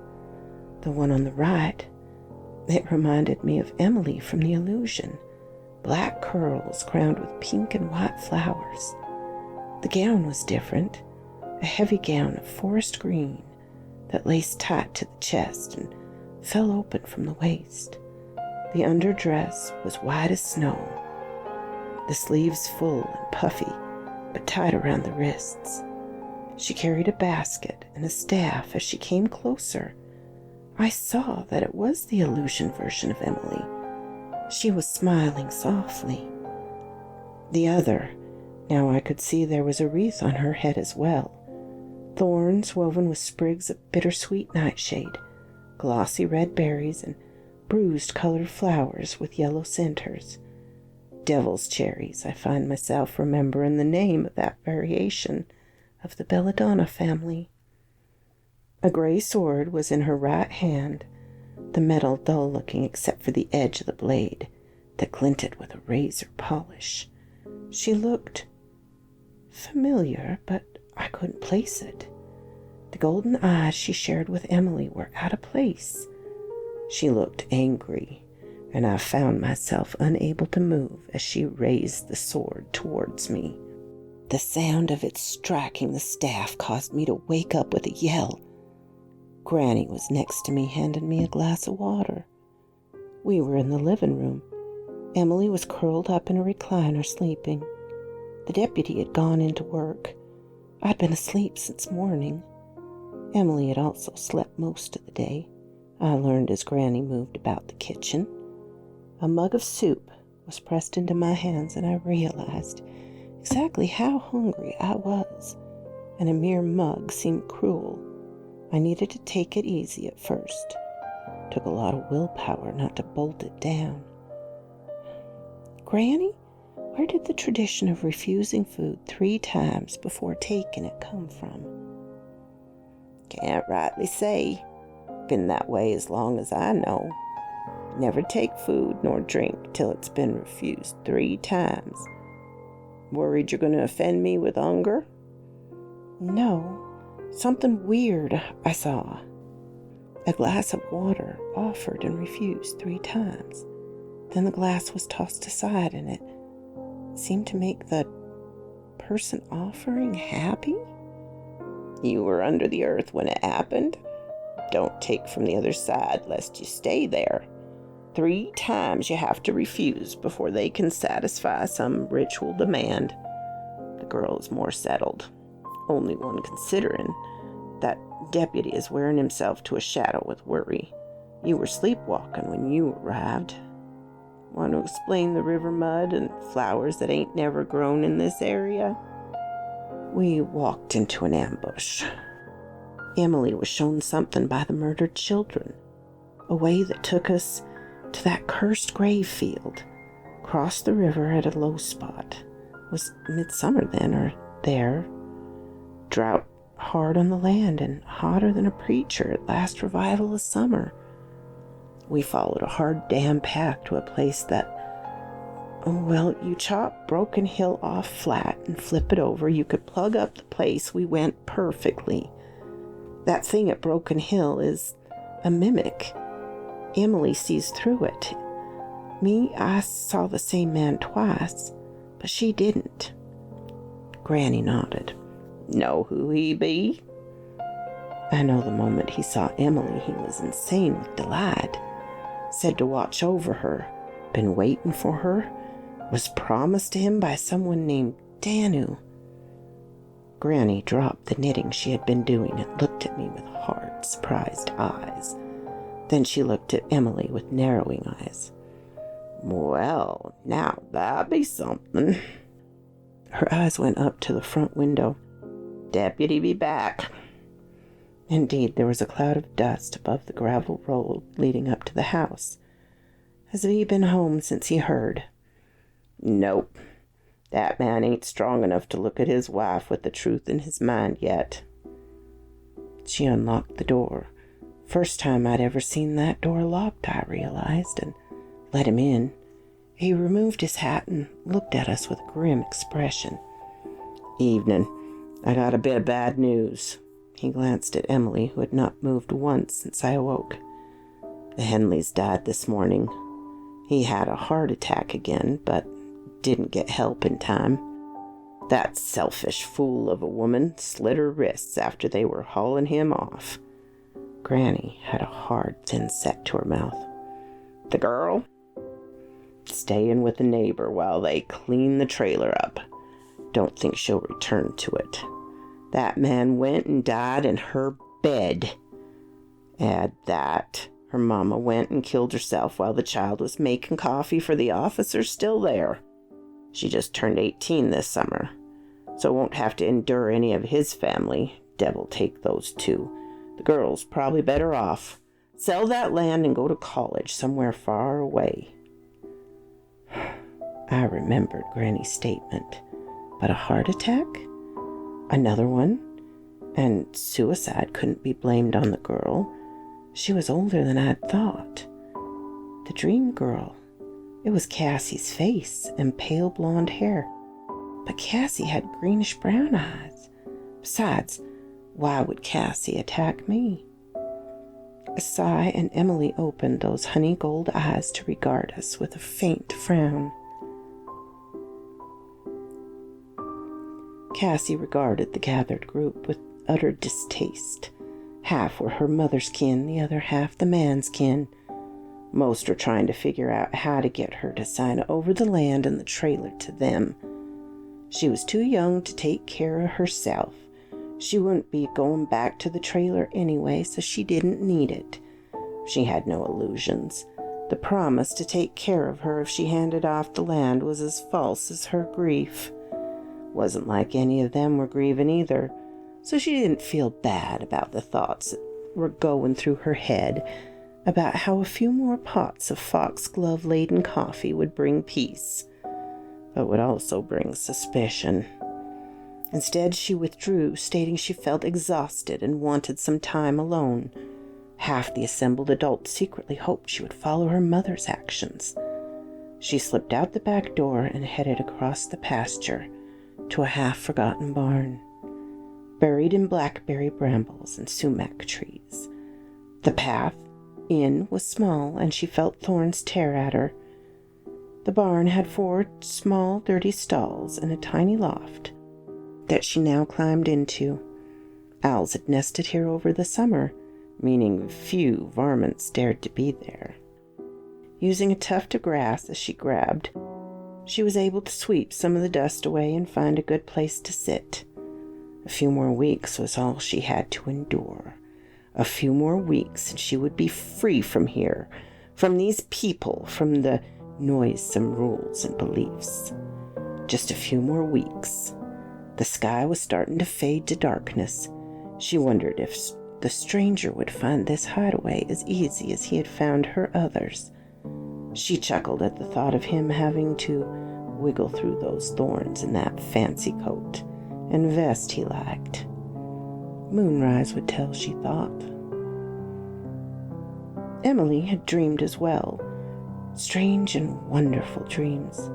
The one on the right, it reminded me of Emily from The Illusion. Black curls crowned with pink and white flowers. The gown was different, a heavy gown of forest green that laced tight to the chest and fell open from the waist. The underdress was white as snow, the sleeves full and puffy, but tight around the wrists. She carried a basket and a staff. As she came closer, I saw that it was the Illusion version of Emily. She was smiling softly. The other, now I could see there was a wreath on her head as well. Thorns woven with sprigs of bittersweet nightshade, glossy red berries, and bruised colored flowers with yellow centers. Devil's cherries, I find myself remembering the name of that variation of the belladonna family. A gray sword was in her right hand, the metal dull-looking except for the edge of the blade that glinted with a razor polish. She looked familiar, but I couldn't place it. The golden eyes she shared with Emily were out of place. She looked angry, and I found myself unable to move as she raised the sword towards me. The sound of it striking the staff caused me to wake up with a yell. Granny was next to me, handing me a glass of water. We were in the living room. Emily was curled up in a recliner sleeping. The deputy had gone into work. I'd been asleep since morning. Emily had also slept most of the day, I learned as Granny moved about the kitchen. A mug of soup was pressed into my hands, and I realized exactly how hungry I was, and a mere mug seemed cruel. I needed to take it easy at first. It took a lot of willpower not to bolt it down. Granny, where did the tradition of refusing food 3 times before taking it come from? Can't rightly say. Been that way as long as I know. Never take food nor drink till it's been refused 3 times. Worried you're going to offend me with hunger? No, something weird I saw. A glass of water offered and refused 3 times. Then the glass was tossed aside, and it seemed to make the person offering happy. You were under the earth when it happened. Don't take from the other side lest you stay there. 3 times you have to refuse before they can satisfy some ritual demand. The girl is more settled. Only one considering that deputy is wearing himself to a shadow with worry. You were sleepwalking when you arrived. Want to explain the river mud and flowers that ain't never grown in this area? We walked into an ambush. Emily was shown something by the murdered children, a way that took us to that cursed grave field, crossed the river at a low spot, Was midsummer then, or there. Drought hard on the land and hotter than a preacher at last revival of summer. We followed a hard damn path to a place that, you chop Broken Hill off flat and flip it over. You could plug up the place we went perfectly. That thing at Broken Hill is a mimic. Emily sees through it. Me, I saw the same man twice, but she didn't. Granny nodded. Know who he be? I know the moment he saw Emily, he was insane with delight. Said to watch over her. Been waiting for her. Was promised to him by someone named Danu. Granny dropped the knitting she had been doing and looked at me with hard, surprised eyes. Then she looked at Emily with narrowing eyes. Well, now that be something. Her eyes went up to the front window. Deputy be back. Indeed, there was a cloud of dust above the gravel road leading up to the house. Has he been home since he heard? Nope. That man ain't strong enough to look at his wife with the truth in his mind yet. She unlocked the door. First time I'd ever seen that door locked, I realized, and let him in. He removed his hat and looked at us with a grim expression. Evening. I got a bit of bad news. He glanced at Emily, who had not moved once since I awoke. The Henleys died this morning. He had a heart attack again, but didn't get help in time. That selfish fool of a woman slit her wrists after they were hauling him off. Granny had a hard, thin set to her mouth. The girl? Staying with a neighbor while they clean the trailer up. Don't think she'll return to it. That man went and died in her bed. Add that her mama went and killed herself while the child was making coffee for the officers still there. She just turned 18 this summer, so won't have to endure any of his family. Devil take those two. The girl's probably better off. Sell that land and go to college somewhere far away. I remembered Granny's statement. But a heart attack? Another one? And suicide couldn't be blamed on the girl. She was older than I'd thought. The dream girl. It was Cassie's face and pale blonde hair. But Cassie had greenish-brown eyes. Besides, why would Cassie attack me? A sigh, and Emily opened those honey gold eyes to regard us with a faint frown. Cassie regarded the gathered group with utter distaste. Half were her mother's kin, the other half the man's kin. Most were trying to figure out how to get her to sign over the land and the trailer to them. She was too young to take care of herself. She wouldn't be going back to the trailer anyway, so she didn't need it. She had no illusions. The promise to take care of her if she handed off the land was as false as her grief. Wasn't like any of them were grieving either, so she didn't feel bad about the thoughts that were going through her head about how a few more pots of foxglove-laden coffee would bring peace, but would also bring suspicion. Instead, she withdrew, stating she felt exhausted and wanted some time alone. Half the assembled adults secretly hoped she would follow her mother's actions. She slipped out the back door and headed across the pasture to a half-forgotten barn, buried in blackberry brambles and sumac trees. The path in was small, and she felt thorns tear at her. The barn had 4 small, dirty stalls and a tiny loft that she now climbed into. Owls had nested here over the summer, meaning few varmints dared to be there. Using a tuft of grass as she grabbed, she was able to sweep some of the dust away and find a good place to sit. A few more weeks was all she had to endure. A few more weeks and she would be free from here, from these people, from the noisome rules and beliefs. Just a few more weeks. The sky was starting to fade to darkness. She wondered if the stranger would find this hideaway as easy as he had found her others. She chuckled at the thought of him having to
wiggle through those thorns in that fancy coat and vest he liked. Moonrise would tell, she thought. Emily had dreamed as well, strange and wonderful dreams.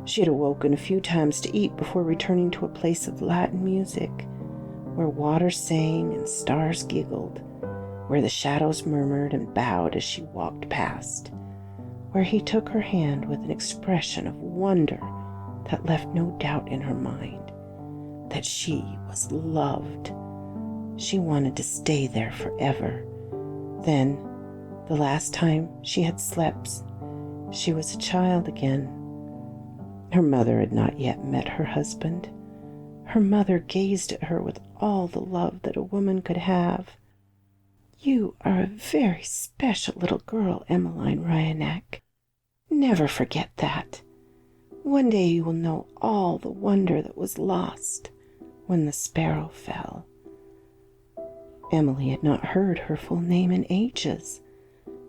She had awoken a few times to eat before returning to a place of Latin music, where water sang and stars giggled, where the shadows murmured and bowed as she walked past, where he took her hand with an expression of wonder that left no doubt in her mind that she was loved. She wanted to stay there forever. Then, the last time she had slept, she was a child again. Her mother had not yet met her husband. Her mother gazed at her with all the love that a woman could have. "You are a very special little girl, Emmeline Ryanek. Never forget that. One day you will know all the wonder that was lost when the sparrow fell." Emily had not heard her full name in ages,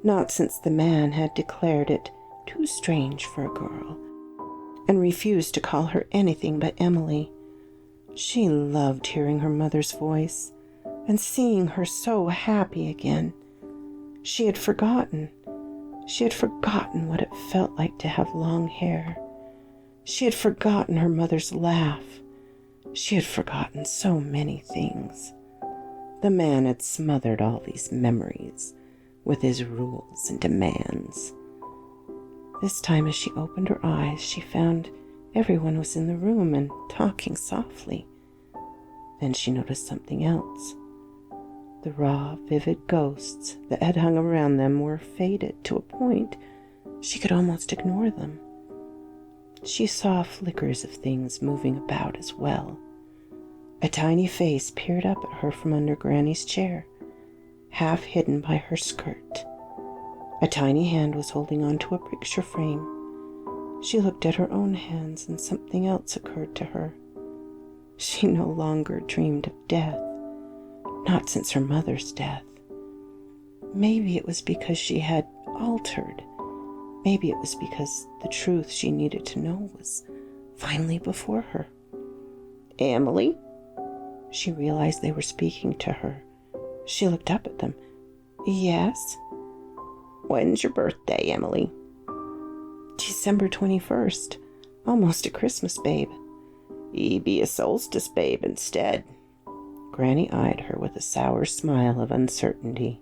not since the man had declared it too strange for a girl, and refused to call her anything but Emily. She loved hearing her mother's voice and seeing her so happy again. She had forgotten what it felt like to have long hair. She had forgotten her mother's laugh. She had forgotten so many things. The man had smothered all these memories with his rules and demands. This time, as she opened her eyes, she found everyone was in the room and talking softly. Then she noticed something else. The raw, vivid ghosts that had hung around them were faded to a point she could almost ignore them. She saw flickers of things moving about as well. A tiny face peered up at her from under Granny's chair, half hidden by her skirt. A tiny hand was holding onto a picture frame. She looked at her own hands, and something else occurred to her. She no longer dreamed of death, not since her mother's death. Maybe it was because she had altered. Maybe it was because the truth she needed to know was finally before her. "Emily?" She realized they were speaking to her. She looked up at them. "Yes?" "When's your birthday, Emily?" "December 21st. Almost a Christmas babe." "Ye be a solstice babe instead." Granny eyed her with a sour smile of uncertainty.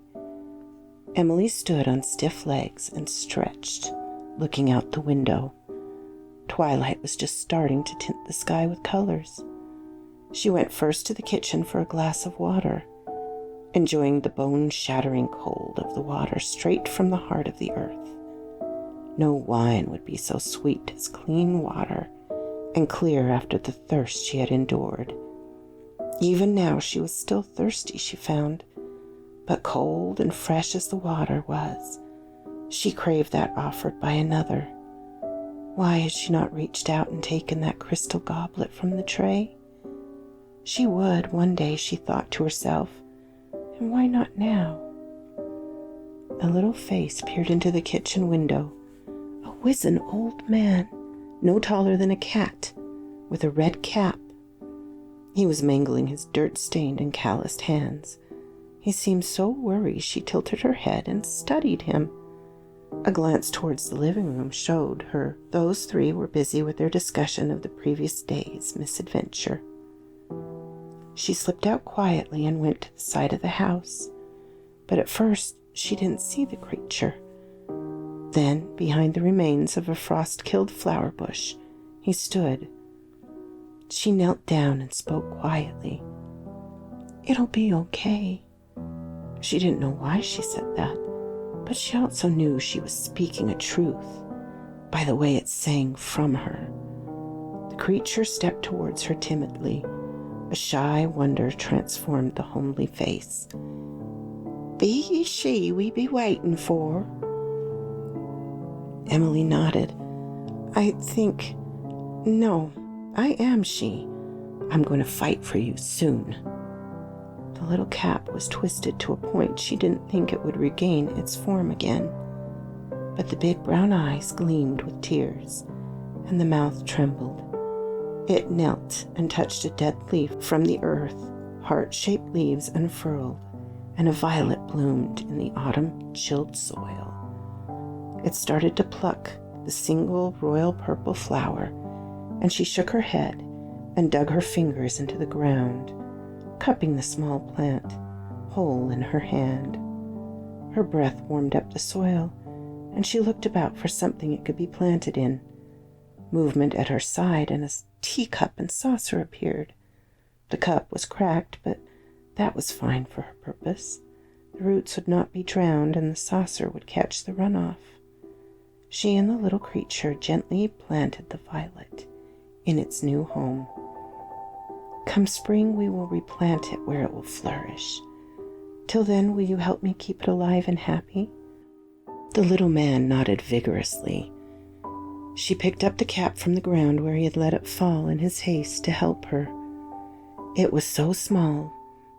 Emily stood on stiff legs and stretched, looking out the window. Twilight was just starting to tint the sky with colors. She went first to the kitchen for a glass of water, enjoying the bone-shattering cold of the water straight from the heart of the earth. No wine would be so sweet as clean water and clear after the thirst she had endured. Even now she was still thirsty, she found, but cold and fresh as the water was, she craved that offered by another. Why had she not reached out and taken that crystal goblet from the tray? She would one day, she thought to herself, and why not now? A little face peered into the kitchen window, a wizened old man, no taller than a cat, with a red cap. He was mangling his dirt-stained and calloused hands. He seemed so worried she tilted her head and studied him. A glance towards the living room showed her those three were busy with their discussion of the previous day's misadventure. She slipped out quietly and went to the side of the house, but at first she didn't see the creature. Then, behind the remains of a frost-killed flower bush, he stood. She knelt down and spoke quietly. "It'll be okay." She didn't know why she said that, but she also knew she was speaking a truth by the way it sang from her. The creature stepped towards her timidly. A shy wonder transformed the homely face. "Be ye she we be waiting for?" Emily nodded. No, I am she. I'm going to fight for you soon." The little cap was twisted to a point she didn't think it would regain its form again, but the big brown eyes gleamed with tears,
and the mouth trembled. It knelt and touched a dead leaf from the earth. Heart-shaped leaves unfurled, and a violet bloomed in the autumn-chilled soil. It started to pluck the single royal purple flower, and she shook her head and dug her fingers into the ground, cupping the small plant whole in her hand. Her breath warmed up the soil, and she looked about for something it could be planted in. Movement at her side, and a teacup and saucer appeared. The cup was cracked, but that was fine for her purpose. The roots would not be drowned, and the saucer would catch the runoff. She and the little creature gently planted the violet in its new home. Come spring, we will replant it where it will flourish. Till then, will you help me keep it alive and happy? The little man nodded vigorously. She picked up the cap from the ground where he had let it fall in his haste to help her. It was so small,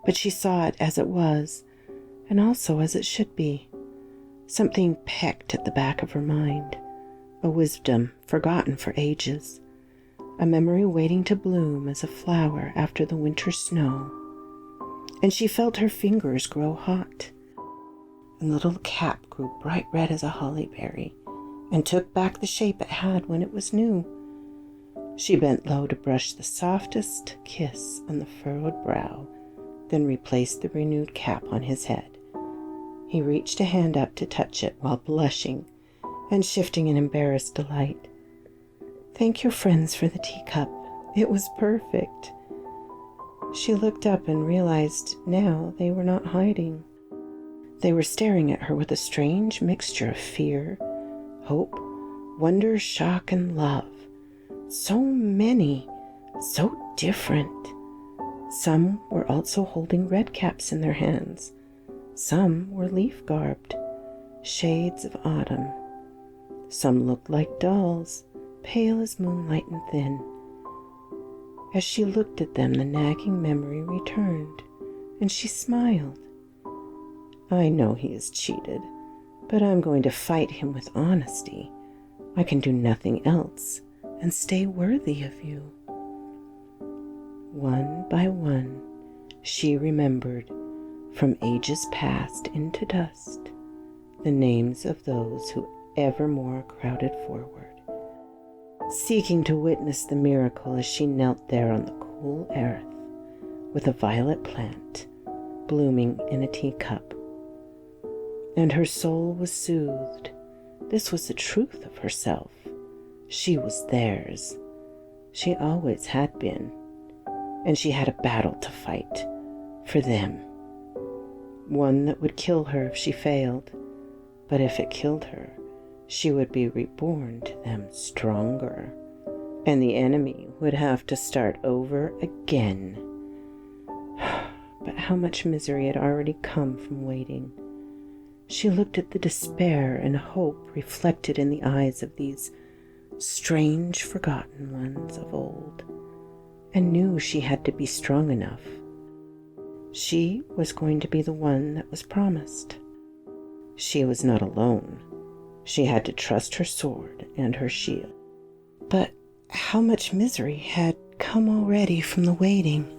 but she saw it as it was, and also as it should be. Something pecked at the back of her mind, a wisdom forgotten for ages, a memory waiting to bloom as a flower after the winter snow. And she felt her fingers grow hot, and the little cap grew bright red as a holly berry, and took back the shape it had when it was new. She bent low to brush the softest kiss on the furrowed brow, then replaced the renewed cap on his head. He reached a hand up to touch it while blushing and shifting in embarrassed delight. Thank your friends for the teacup. It was perfect. She looked up and realized now they were not hiding. They were staring at her with a strange mixture of fear, hope, wonder, shock, and love. So many, so different. Some were also holding red caps in their hands. Some were leaf-garbed, shades of autumn. Some looked like dolls, pale as moonlight and thin. As she looked at them, the nagging memory returned, and she smiled. I know he is cheated, but I'm going to fight him with honesty. I can do nothing else and stay worthy of you. One by one, she remembered, from ages past into dust, the names of those who evermore crowded forward, seeking to witness the miracle as she knelt there on the cool earth with a violet plant blooming in a teacup. And her soul was soothed. This was the truth of herself. She was theirs. She always had been. And she had a battle to fight for them. One that would kill her if she failed. But if it killed her, she would be reborn to them stronger. And the enemy would have to start over again. But how much misery had already come from waiting. She looked at the despair and hope reflected in the eyes of these strange, forgotten ones of old, and knew she had to be strong enough. She was going to be the one that was promised. She was not alone. She had to trust her sword and her shield. But how much misery had come already from the waiting?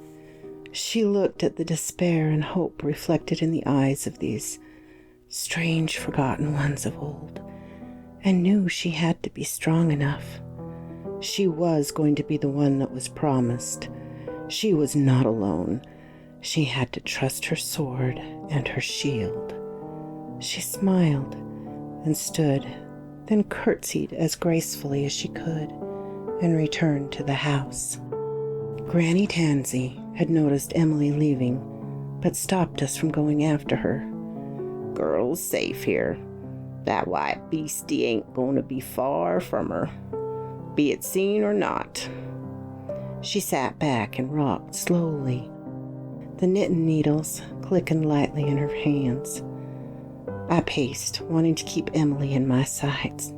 She looked at the despair and hope reflected in the eyes of these strange, forgotten ones of old, and knew she had to be strong enough. She was going to be the one that was promised. She was not alone. She had to trust her sword and her shield. She smiled and stood, then curtsied as gracefully as she could, and returned to the house. Granny Tansy had noticed Emily leaving, but stopped us from going after her. Girl's safe here. That white beastie ain't going to be far from her, be it seen or not. She sat back and rocked slowly, the knitting needles clicking lightly in her hands. I paced, wanting to keep Emily in my sights.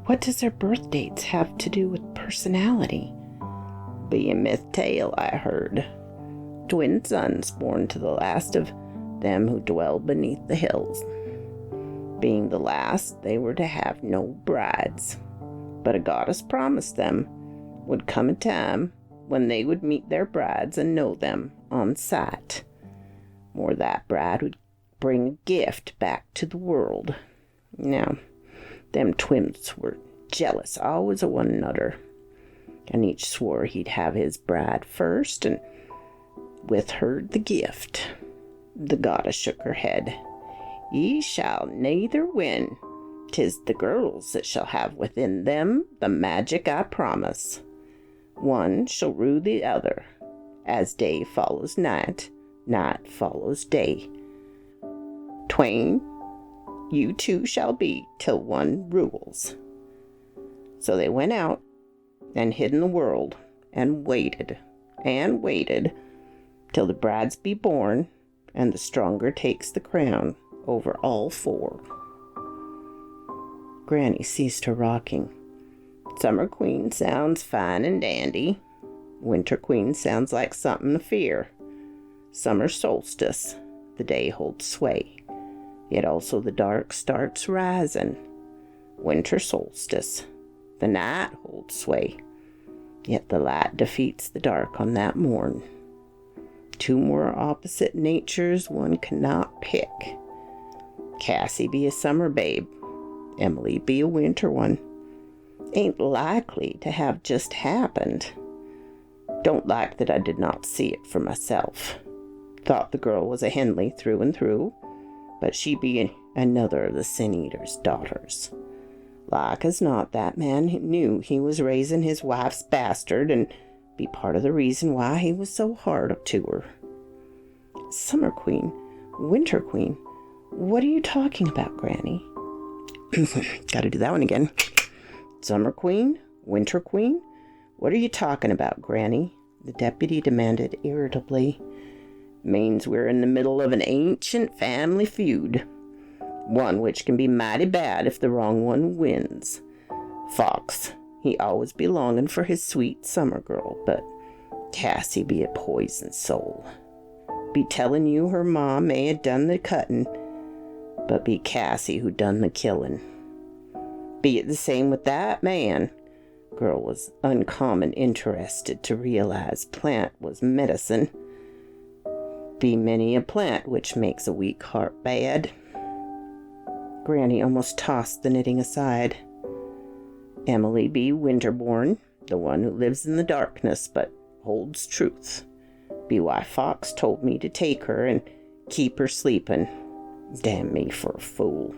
What does their birth dates have to do with personality? Be a myth tale, I heard. Twin sons born to the last of them who dwell beneath the hills. Being the last, they were to have no brides.
but a goddess promised them would come a time when they would meet their brides and know them on sight, or that bride would bring a gift back to the world. Now, them twins were jealous always of one another, and each swore he'd have his bride first, and with her the gift. The goddess shook her head. Ye shall neither win. 'Tis the girls that shall have within them the magic I promise. One shall rule the other, as day follows night, night follows day. Twain, you two shall be till one rules. So they went out and hid in the world, and waited till the brides be born, and the stronger takes the crown over all four. Granny ceased her rocking. Summer Queen sounds fine and dandy. Winter Queen sounds like something to fear. Summer solstice, the day holds sway, yet also the dark starts rising. Winter solstice, the night holds sway, yet the light defeats the dark on that morn. Two more opposite natures one cannot pick. Cassie be a summer babe, Emily be a winter one. Ain't likely to have just happened. Don't like that I did not see it for myself. Thought the girl was a Henley through and through, but she be another of the Sin Eater's daughters. Like as not, that man knew he was raising his wife's bastard, and be part of the reason why he was so hard up to her. Summer Queen, Winter Queen, what are you talking about, Granny? Gotta do that one again. Summer Queen, Winter Queen, what are you talking about, Granny? The deputy demanded irritably. Means we're in the middle of an ancient family feud. One which can be mighty bad if the wrong one wins. Fox, he always be longing for his sweet summer girl, but Cassie be a poison soul. Be telling you her ma may have done the cutting, but be Cassie who done the killing. Be it the same with that man. Girl was uncommon interested to realize plant was medicine. Be many a plant which makes a weak heart bad. Granny almost tossed the knitting aside. Emily be Winterborn, the one who lives in the darkness but holds truth. Be why Fox told me to take her and keep her sleeping. Damn me for a fool.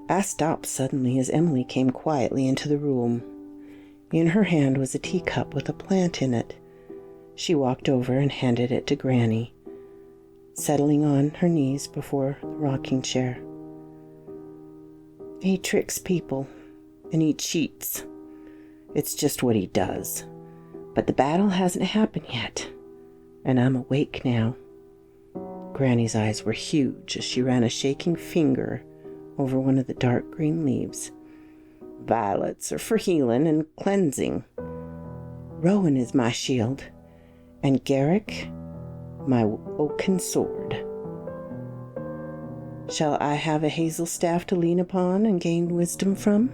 I stopped suddenly as Emily came quietly into the room. In her hand was a teacup with a plant in it. She walked over and handed it to Granny, settling on her knees before the rocking chair. He tricks people, and he cheats. It's just what he does. But the battle hasn't happened yet, and I'm awake now. Granny's eyes were huge as she ran a shaking finger over one of the dark green leaves. Violets are for healing and cleansing. Rowan is my shield, and Garrick, my oaken sword. Shall I have a hazel staff to lean upon and gain wisdom from?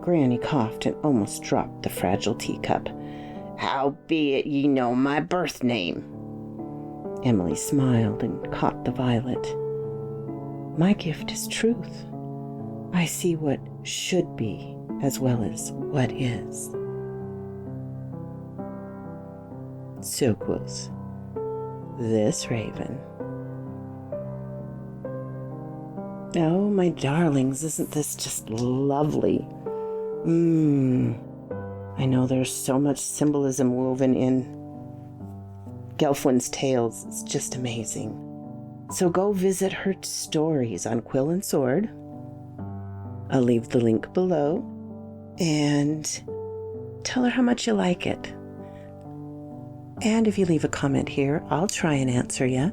Granny coughed and almost dropped the fragile teacup. Howbeit ye know my birth name. Emily smiled and caught the violet. My gift is truth. I see what should be as well as what is. So quoth this raven. Oh, my darlings, isn't this just lovely? I know there's so much symbolism woven in Gelfwyn's tales. It's just amazing. So go visit her stories on Quill and Sword. I'll leave the link below. And tell her how much you like it. And if you leave a comment here, I'll try and answer you.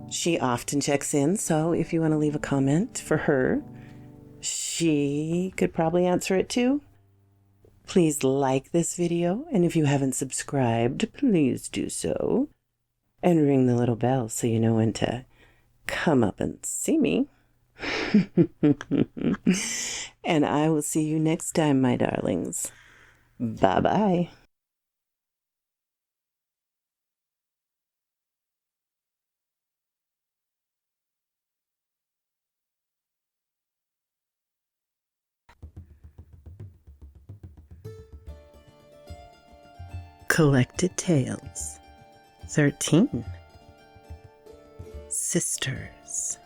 She often checks in, so if you want to leave a comment for her, she could probably answer it too. Please like this video, and if you haven't subscribed, please do so. And ring the little bell so you know when to come up and see me.
And I will see you next time, my darlings. Bye-bye. Collected Tales 13 Sisters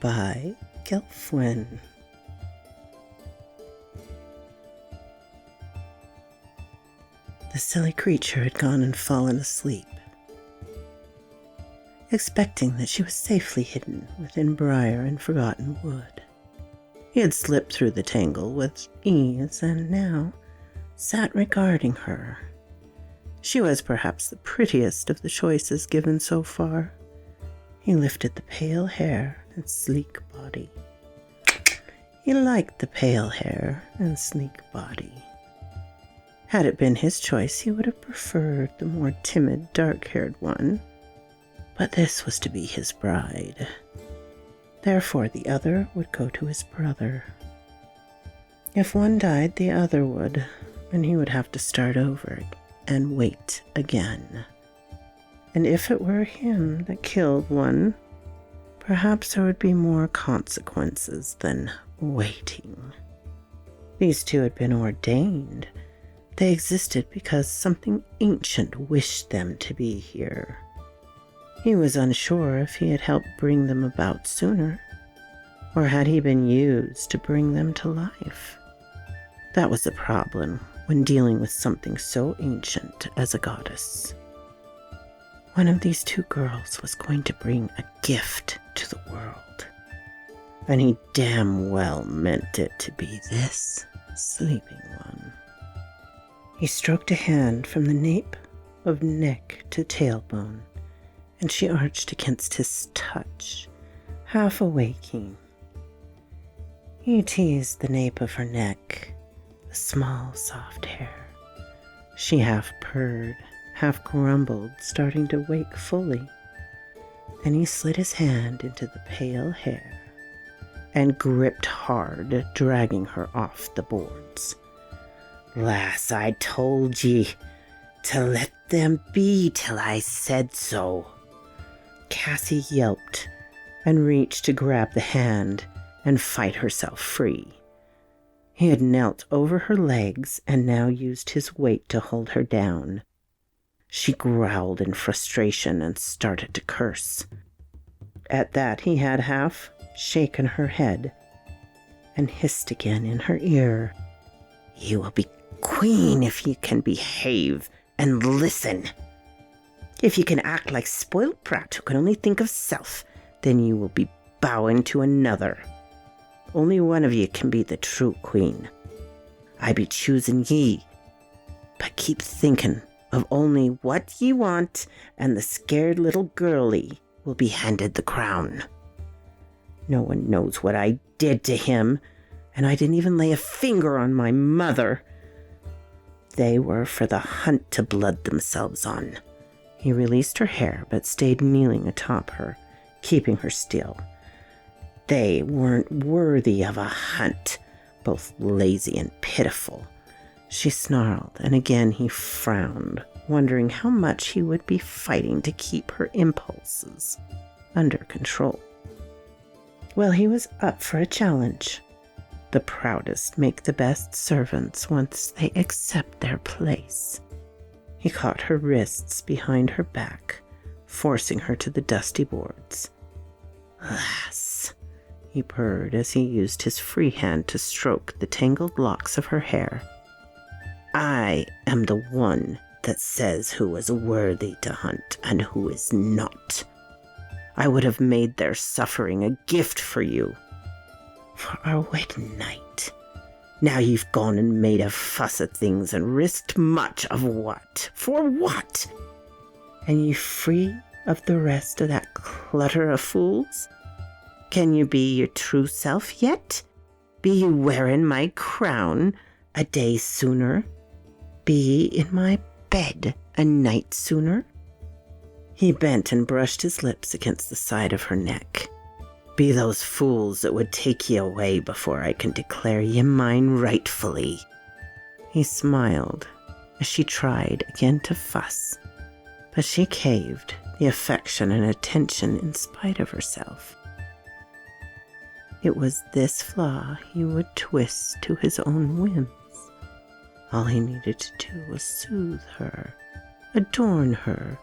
by Gelfwyn. The silly creature had gone and fallen asleep, expecting that she was safely hidden within briar and forgotten wood. He had slipped through the tangle with ease and now sat regarding her. She was perhaps the prettiest of the choices given so far. He lifted the pale hair and sleek body. He liked the pale hair and sleek body. Had it been his choice, he would have preferred the more timid, dark-haired one. But this was to be his bride. Therefore, the other would go to his brother. If one died, the other would, and he would have to start over and wait again. And if it were him that killed one, perhaps there would be more consequences than waiting. These two had been ordained. They existed because something ancient wished them to be here. He was unsure if he had helped bring them about sooner, or had he been used to bring them to life. That was the problem when dealing with something so ancient as a goddess. One of these two girls was going to bring a gift to the world, and he damn well meant it to be this sleeping one. He stroked a hand from the nape of neck to tailbone, and she arched against his touch, half awaking. He teased the nape of her neck, the small, soft hair. She half purred, half grumbled, starting to wake fully. Then he slid his hand into the pale hair and gripped hard, dragging her off the boards. "Lass, I told ye to let them be till I said so." Cassie yelped and reached to grab the hand and fight herself free. He had knelt over her legs and now used his weight to hold her down. She growled in frustration and started to curse. At that, he had half shaken her head and hissed again in her ear, "You will be queen if you can behave and listen. If you can act like spoiled brat who can only think of self, then you will be bowing to another. Only one of ye can be the true queen. I be choosing ye, but keep thinking of only what ye want, and the scared little girlie will be handed the crown. No one knows what I did to him, and I didn't even lay a finger on my mother. They were for the hunt to blood themselves on." He released her hair, but stayed kneeling atop her, keeping her still. "They weren't worthy of a hunt, both lazy and pitiful." She snarled, and again he frowned, wondering how much he would be fighting to keep her impulses under control. Well, he was up for a challenge. The proudest make the best servants once they accept their place. He caught her wrists behind her back, forcing her to the dusty boards. "Lass," he purred as he used his free hand to stroke the tangled locks of her hair. "I am the one that says who is worthy to hunt and who is not. I would have made their suffering a gift for you, for our wedding night. Now you've gone and made a fuss of things and risked much of what? For what? And you free of the rest of that clutter of fools? Can you be your true self yet? Be you wearing my crown a day sooner? Be in my bed a night sooner?" He bent and brushed his lips against the side of her neck.
be those fools that would take ye away before I can declare ye mine rightfully." He smiled as she tried again to fuss, but she caved the affection and attention in spite of herself. It was this flaw he would twist to his own whims. All he needed to do was soothe her, adorn her,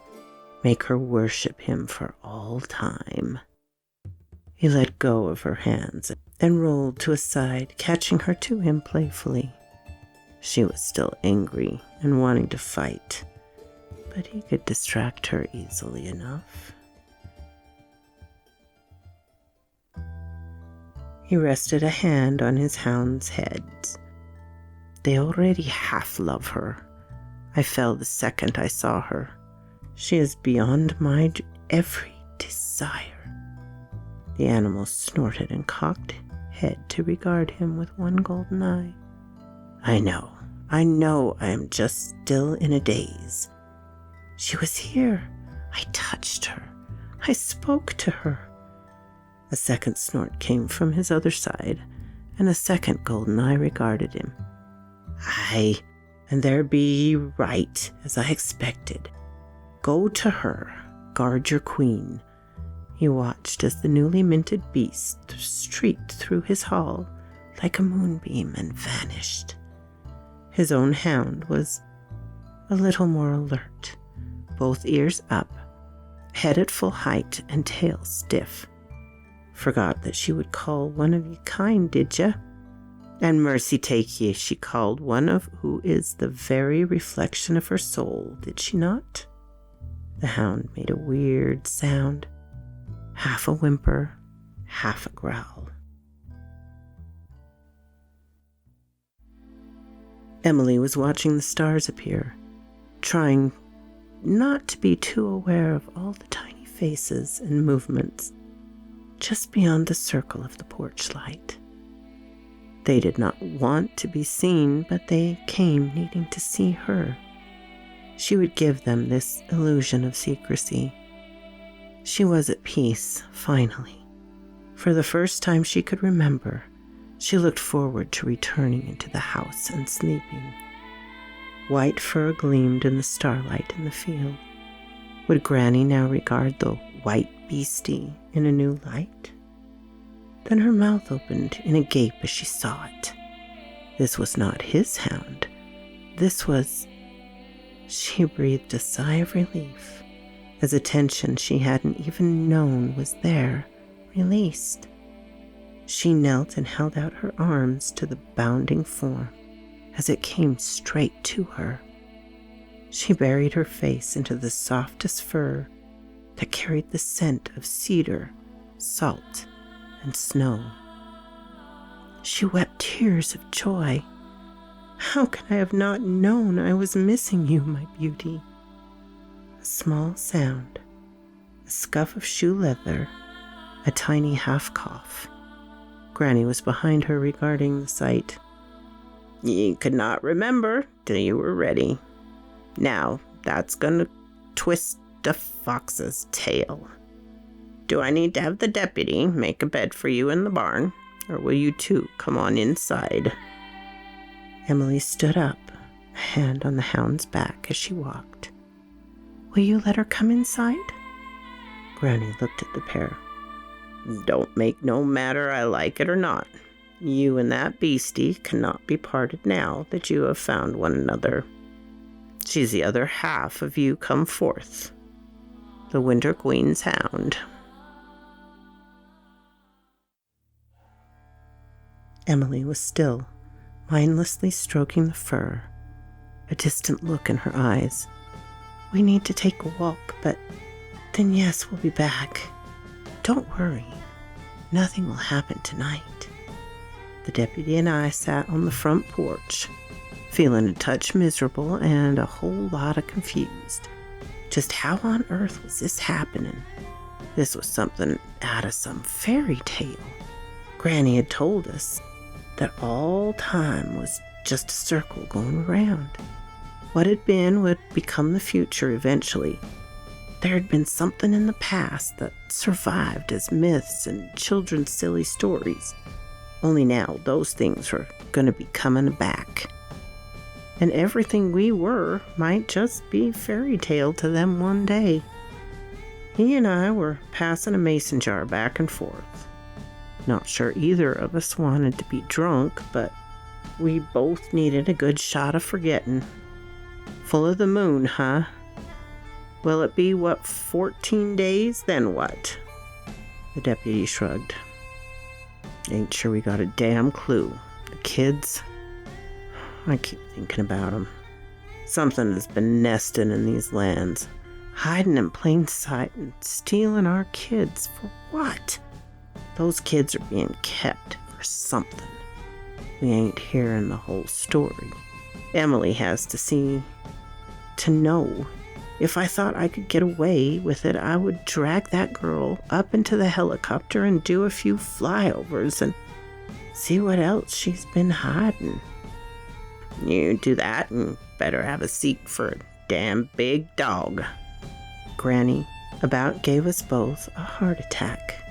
make her worship him for all time. He let go of her hands, then rolled to a side, catching her to him playfully. She was still angry and wanting to fight, but he could distract her easily enough. He rested a hand on his hound's heads. They already half love her. I fell the second I saw her. She is beyond my every desire. The animal snorted and cocked head to regard him with one golden eye. I know I am just still in a daze. She was here. I touched her. I spoke to her. A second snort came from his other side, and a second golden eye regarded him. Aye, and there be ye right, as I expected. Go to her, guard your queen. He watched as the newly minted beast streaked through his hall like a moonbeam and vanished. His own hound was a little more alert, both ears up, head at full height and tail stiff. Forgot that she would call one of ye kind, did ya? And mercy take ye, she called one of who is the very reflection of her soul, did she not? The hound made a weird sound, half a whimper, half a growl. Emily was watching the stars appear, trying not to be too aware of all the tiny faces and movements just beyond the circle of the porch light. They did not want to be seen, but they came needing to see her. She would give them this illusion of secrecy. She was at peace, finally. For the first time she could remember, she looked forward to returning into the house and sleeping. White fur gleamed in the starlight in the field. Would Granny now regard the white beastie in a new light? Then her mouth opened in a gape as she saw it. This was not his hound. This was... She breathed a sigh of relief as a tension she hadn't even known was there released. She knelt and held out her arms to the bounding form as it came straight to her. She buried her face into the softest fur that carried the scent of cedar, salt, and snow. She wept tears of joy. How could I have not known I was missing you, my beauty? A small sound, a scuff of shoe leather, a tiny half cough. Granny was behind her regarding the sight. Ye could not remember till you were ready. Now that's gonna twist a fox's tail. Do I need to have the deputy make a bed for you in the barn, or will you two come on inside? Emily stood up, a hand on the hound's back as she walked. Will you let her come inside? Granny looked at the pair. Don't make no matter I like it or not. You and that beastie cannot be parted now that you have found one another. She's the other half of you come forth, the Winter Queen's hound. Emily was still, mindlessly stroking the fur, a distant look in her eyes. We need to take a walk, but then yes, we'll be back. Don't worry. Nothing will happen tonight. The deputy and I sat on the front porch, feeling a touch miserable and a whole lot of confused. Just how on earth was this happening? This was something out of some fairy tale. Granny had told us that all time was just a circle going around. What had been would become the future eventually. there had been something in the past that survived as myths and children's silly stories. Only now those things were going to be coming back. And everything we were might just be fairy tale to them one day. He and I were passing a mason jar back and forth. Not sure either of us wanted to be drunk, but we both needed a good shot of forgetting. Full of the moon, huh? Will it be, 14 days? Then what? The deputy shrugged. Ain't sure we got a damn clue. The kids, I keep thinking about them. Something has been nesting in these lands, hiding in plain sight and stealing our kids. For what? Those kids are being kept for something. We ain't hearing the whole story. Emily has to know. If I thought I could get away with it, I would drag that girl up into the helicopter and do a few flyovers and see what else she's been hiding. You do that and better have a seat for a damn big dog. Granny about gave us both a heart attack.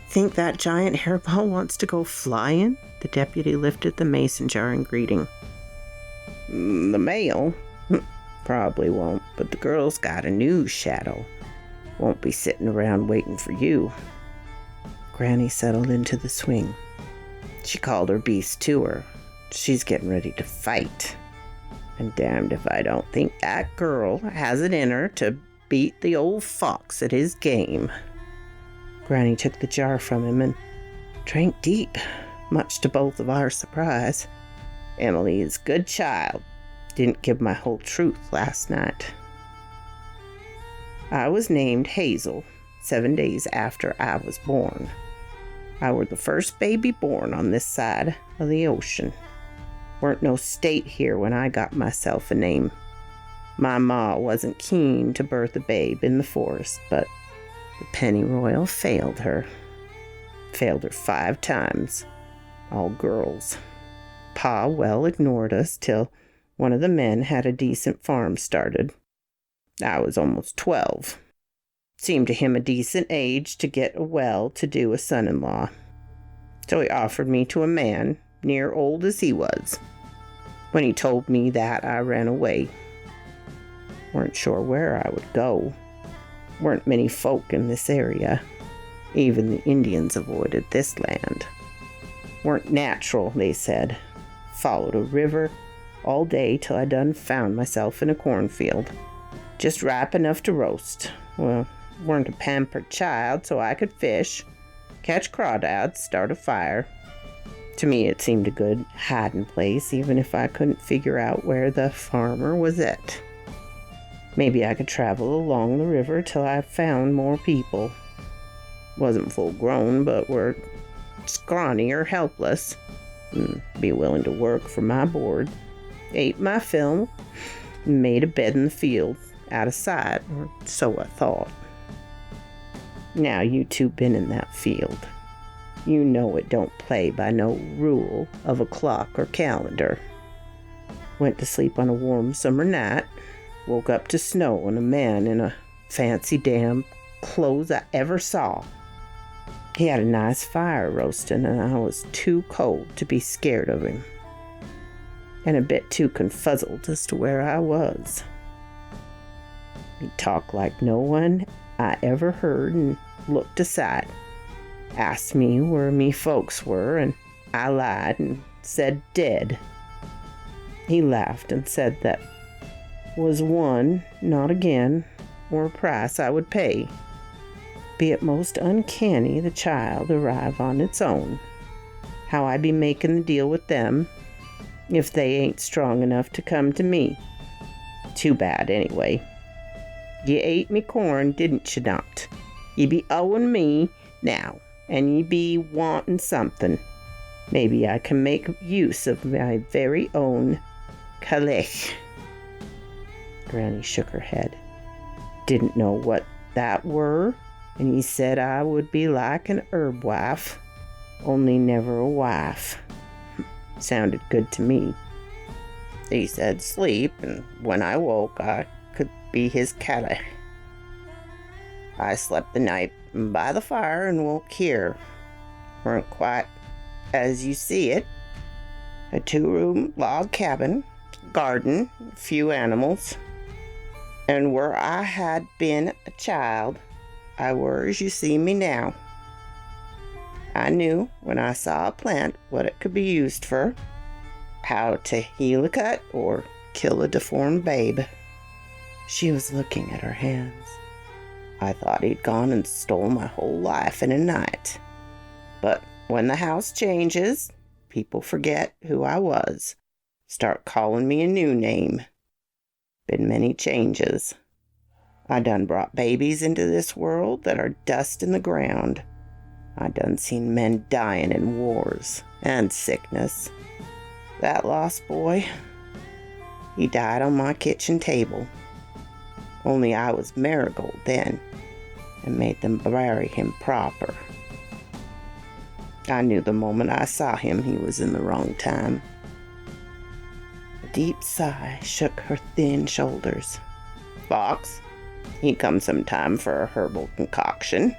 Think that giant hairball wants to go flying? The deputy lifted the mason jar in greeting. The mail? Probably won't, but the girl's got a news shadow. Won't be sitting around waiting for you. Granny settled into the swing. She called her beast to her. She's getting ready to fight. And damned if I don't think that girl has it in her to beat the old fox at his game. Granny took the jar from him and drank deep, much to both of our surprise. Emily is a good child. Didn't give my whole truth last night. I was named Hazel 7 days after I was born. I were the first baby born on this side of the ocean. Weren't no state here when I got myself a name. My ma wasn't keen to birth a babe in the forest, but the pennyroyal failed her. Failed her 5 times. All girls. Pa well ignored us till one of the men had a decent farm started. I was almost 12. Seemed to him a decent age to get a well-to-do a son-in-law. So he offered me to a man near old as he was. When he told me that, I ran away. Weren't sure where I would go. Weren't many folk in this area. Even the Indians avoided this land. Weren't natural, they said. Followed a river all day till I done found myself in a cornfield. Just ripe enough to roast. Well, weren't a pampered child, so I could fish, catch crawdads, start a fire. To me it seemed a good hiding place, even if I couldn't figure out where the farmer was at. Maybe I could travel along the river till I found more people. Wasn't full grown, but were scrawny or helpless. Be willing to work for my board. Ate my fill, made a bed in the field, out of sight, or so I thought. Now you two been in that field. You know it don't play by no rule of a clock or calendar. Went to sleep on a warm summer night, woke up to snow and a man in a fancy damn clothes I ever saw. He had a nice fire roasting, and I was too cold to be scared of him, and a bit too confuzzled as to where I was. He talked like no one I ever heard and looked aside. Asked me where me folks were, and I lied and said dead. He laughed and said that was one, not again, or a price I would pay. Be it most uncanny the child arrive on its own. How I be making the deal with them, if they ain't strong enough to come to me. Too bad, anyway. Ye ate me corn, didn't ye not? Ye be owing me now, and ye be wanting something. Maybe I can make use of my very own calech. Granny shook her head. Didn't know what that were, and he said I would be like an herb wife, only never a wife. Sounded good to me. He said sleep, and when I woke I could be his calech. I slept the night by the fire and woke here. Weren't quite as you see it. A 2-room log cabin, garden, a few animals. And where I had been a child, I were as you see me now. I knew when I saw a plant what it could be used for, how to heal a cut or kill a deformed babe. She was looking at her hands. I thought he'd gone and stole my whole life in a night. But when the house changes, people forget who I was. Start calling me a new name. Been many changes. I done brought babies into this world that are dust in the ground. I done seen men dying in wars and sickness. That lost boy, he died on my kitchen table. Only I was Marigold then, and made them bury him proper. I knew the moment I saw him he was in the wrong time. A deep sigh shook her thin shoulders. Fox, he comes sometime for a herbal concoction.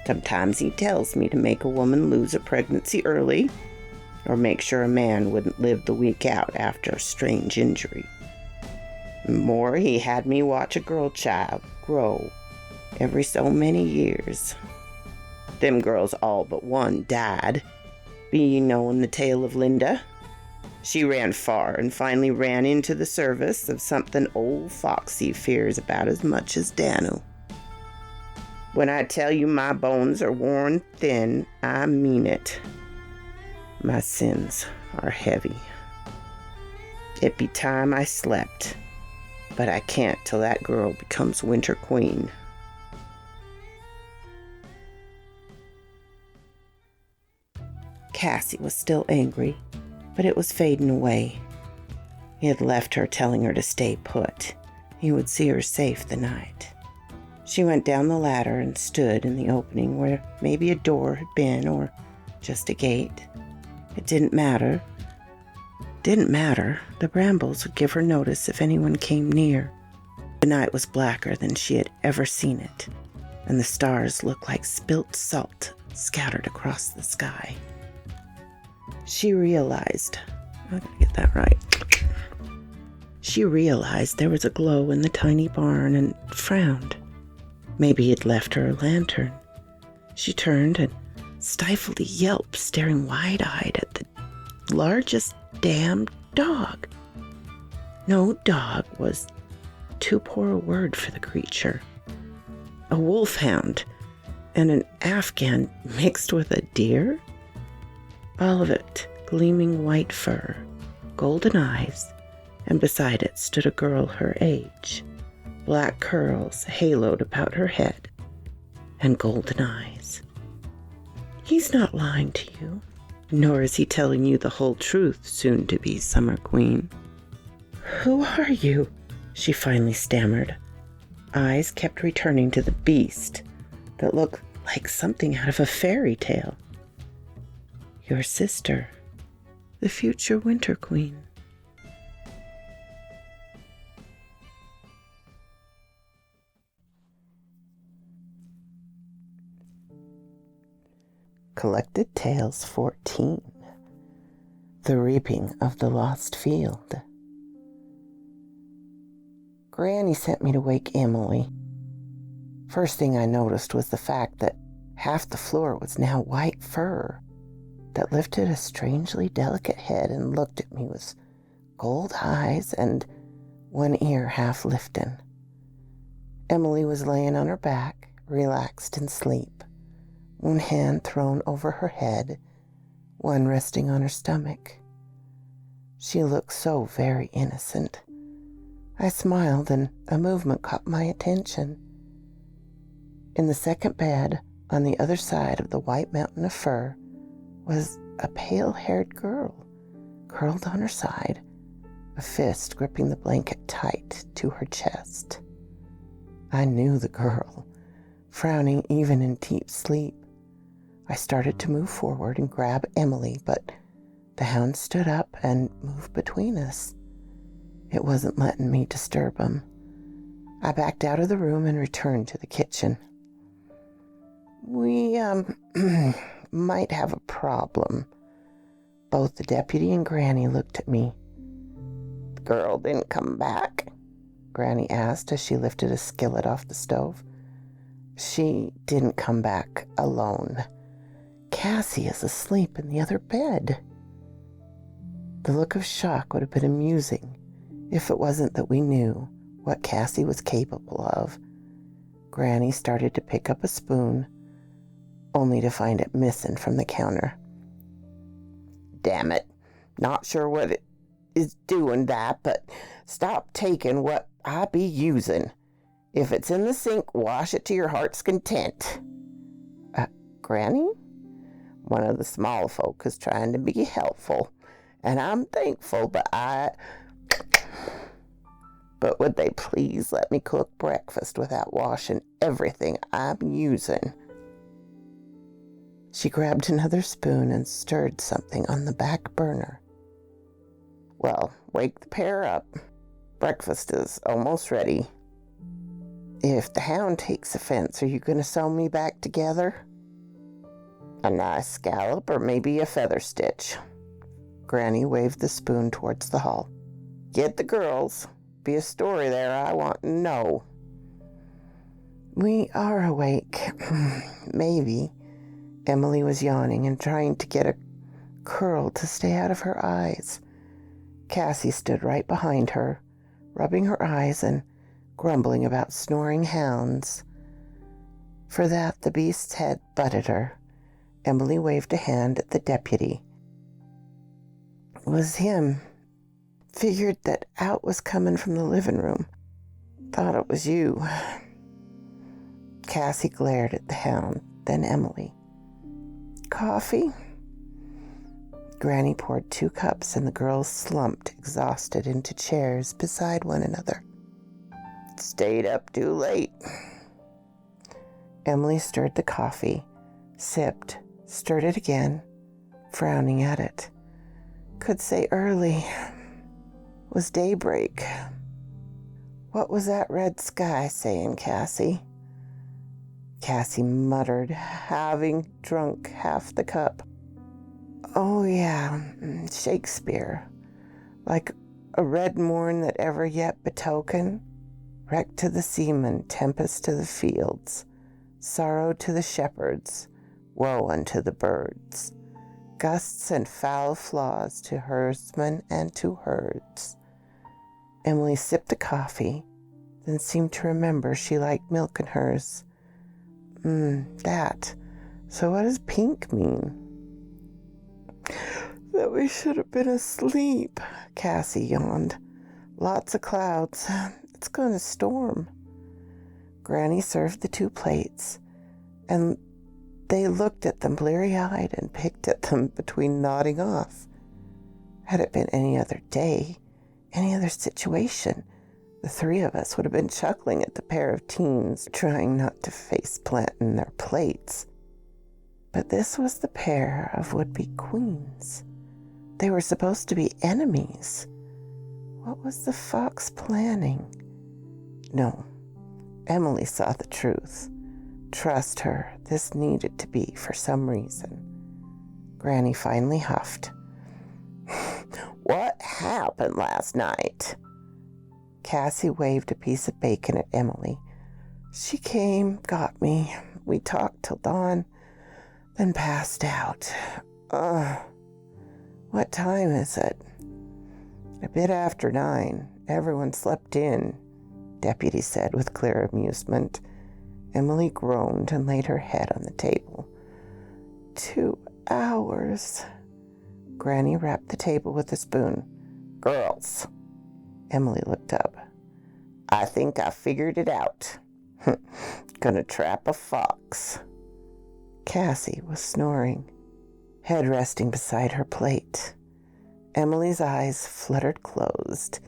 Sometimes he tells me to make a woman lose a pregnancy early, or make sure a man wouldn't live the week out after a strange injury. More, he had me watch a girl child grow every so many years. Them girls all but one died. Be ye knowin' the tale of Linda? She ran far and finally ran into the service of something old Foxy fears about as much as Danu. When I tell you my bones are worn thin, I mean it. My sins are heavy. It be time I slept, but I can't till that girl becomes Winter Queen. Cassie was still angry, but it was fading away. He had left her, telling her to stay put. He would see her safe the night. She went down the ladder and stood in the opening where maybe a door had been, or just a gate. It didn't matter. The brambles would give her notice if anyone came near. The night was blacker than she had ever seen it, and the stars looked like spilt salt scattered across the sky. She realized, I gotta get that right. She realized there was a glow in the tiny barn and frowned. Maybe he'd left her a lantern. She turned and stifled a yelp, staring wide-eyed at the largest damn dog. No, dog was too poor a word for the creature. A wolfhound and an Afghan mixed with a deer? All of it gleaming white fur, golden eyes, and beside it stood a girl her age, black curls haloed about her head, and golden eyes. He's not lying to you, nor is he telling you the whole truth, soon-to-be Summer Queen. Who are you? She finally stammered. Eyes kept returning to the beast that looked like something out of a fairy tale. Your sister, the future Winter Queen. Collected Tales 14. The Reaping of the Lost Field. Granny sent me to wake Emily. First thing I noticed was the fact that half the floor was now white fur that lifted a strangely delicate head and looked at me with gold eyes and one ear half lifting. Emily was laying on her back, relaxed in sleep, one hand thrown over her head, one resting on her stomach. She looked so very innocent. I smiled and a movement caught my attention. In the second bed, on the other side of the white mountain of fur, was a pale-haired girl, curled on her side, a fist gripping the blanket tight to her chest. I knew the girl, frowning even in deep sleep. I started to move forward and grab Emily, but the hound stood up and moved between us. It wasn't letting me disturb him. I backed out of the room and returned to the kitchen. We, might have a problem. Both the deputy and Granny looked at me. The girl didn't come back? Granny asked as she lifted a skillet off the stove. She didn't come back alone. Cassie is asleep in the other bed. The look of shock would have been amusing if it wasn't that we knew what Cassie was capable of. Granny started to pick up a spoon, only to find it missing from the counter. Damn it. Not sure what it is doing that, but stop taking what I be using. If it's in the sink, wash it to your heart's content. Granny? One of the small folk is trying to be helpful, and I'm thankful, but would they please let me cook breakfast without washing everything I'm using? She grabbed another spoon and stirred something on the back burner. Well, wake the pair up. Breakfast is almost ready. If the hound takes offense, are you going to sew me back together? A nice scallop or maybe a feather stitch. Granny waved the spoon towards the hall. Get the girls. Be a story there I want to know. We are awake. Maybe. Emily was yawning and trying to get a curl to stay out of her eyes. Cassie stood right behind her, rubbing her eyes and grumbling about snoring hounds. For that, the beast's head butted her. Emily waved a hand at the deputy. It was him. Figured that out was coming from the living room. Thought it was you. Cassie glared at the hound, then Emily. Coffee? Granny poured 2 cups and the girls slumped, exhausted, into chairs beside one another. Stayed up too late. Emily stirred the coffee, sipped, stirred it again, frowning at it. Could say early. Was daybreak. What was that red sky saying, Cassie? Cassie muttered, having drunk half the cup. Oh, yeah, Shakespeare. Like a red morn that ever yet betoken, wreck to the seamen, tempest to the fields, sorrow to the shepherds, woe unto the birds, gusts and foul flaws to herdsmen and to herds. Emily sipped the coffee, then seemed to remember she liked milk in hers. That. So what does pink mean? That we should have been asleep, Cassie yawned. Lots of clouds. It's going to storm. Granny served the 2 plates, and they looked at them bleary-eyed and picked at them between nodding off. Had it been any other day, any other situation, the 3 of us would have been chuckling at the pair of teens trying not to face-plant in their plates. But this was the pair of would-be queens. They were supposed to be enemies. What was the fox planning? No, Emily saw the truth. Trust her, this needed to be for some reason. Granny finally huffed. What happened last night? Cassie waved a piece of bacon at Emily. She came, got me. We talked till dawn, then passed out. What time is it? A bit after 9. Everyone slept in, Deputy said with clear amusement. Emily groaned and laid her head on the table. 2 hours. Granny rapped the table with a spoon. Girls. Emily looked up. I think I figured it out. Gonna trap a fox. Cassie was snoring, head resting beside her plate. Emily's eyes fluttered closed,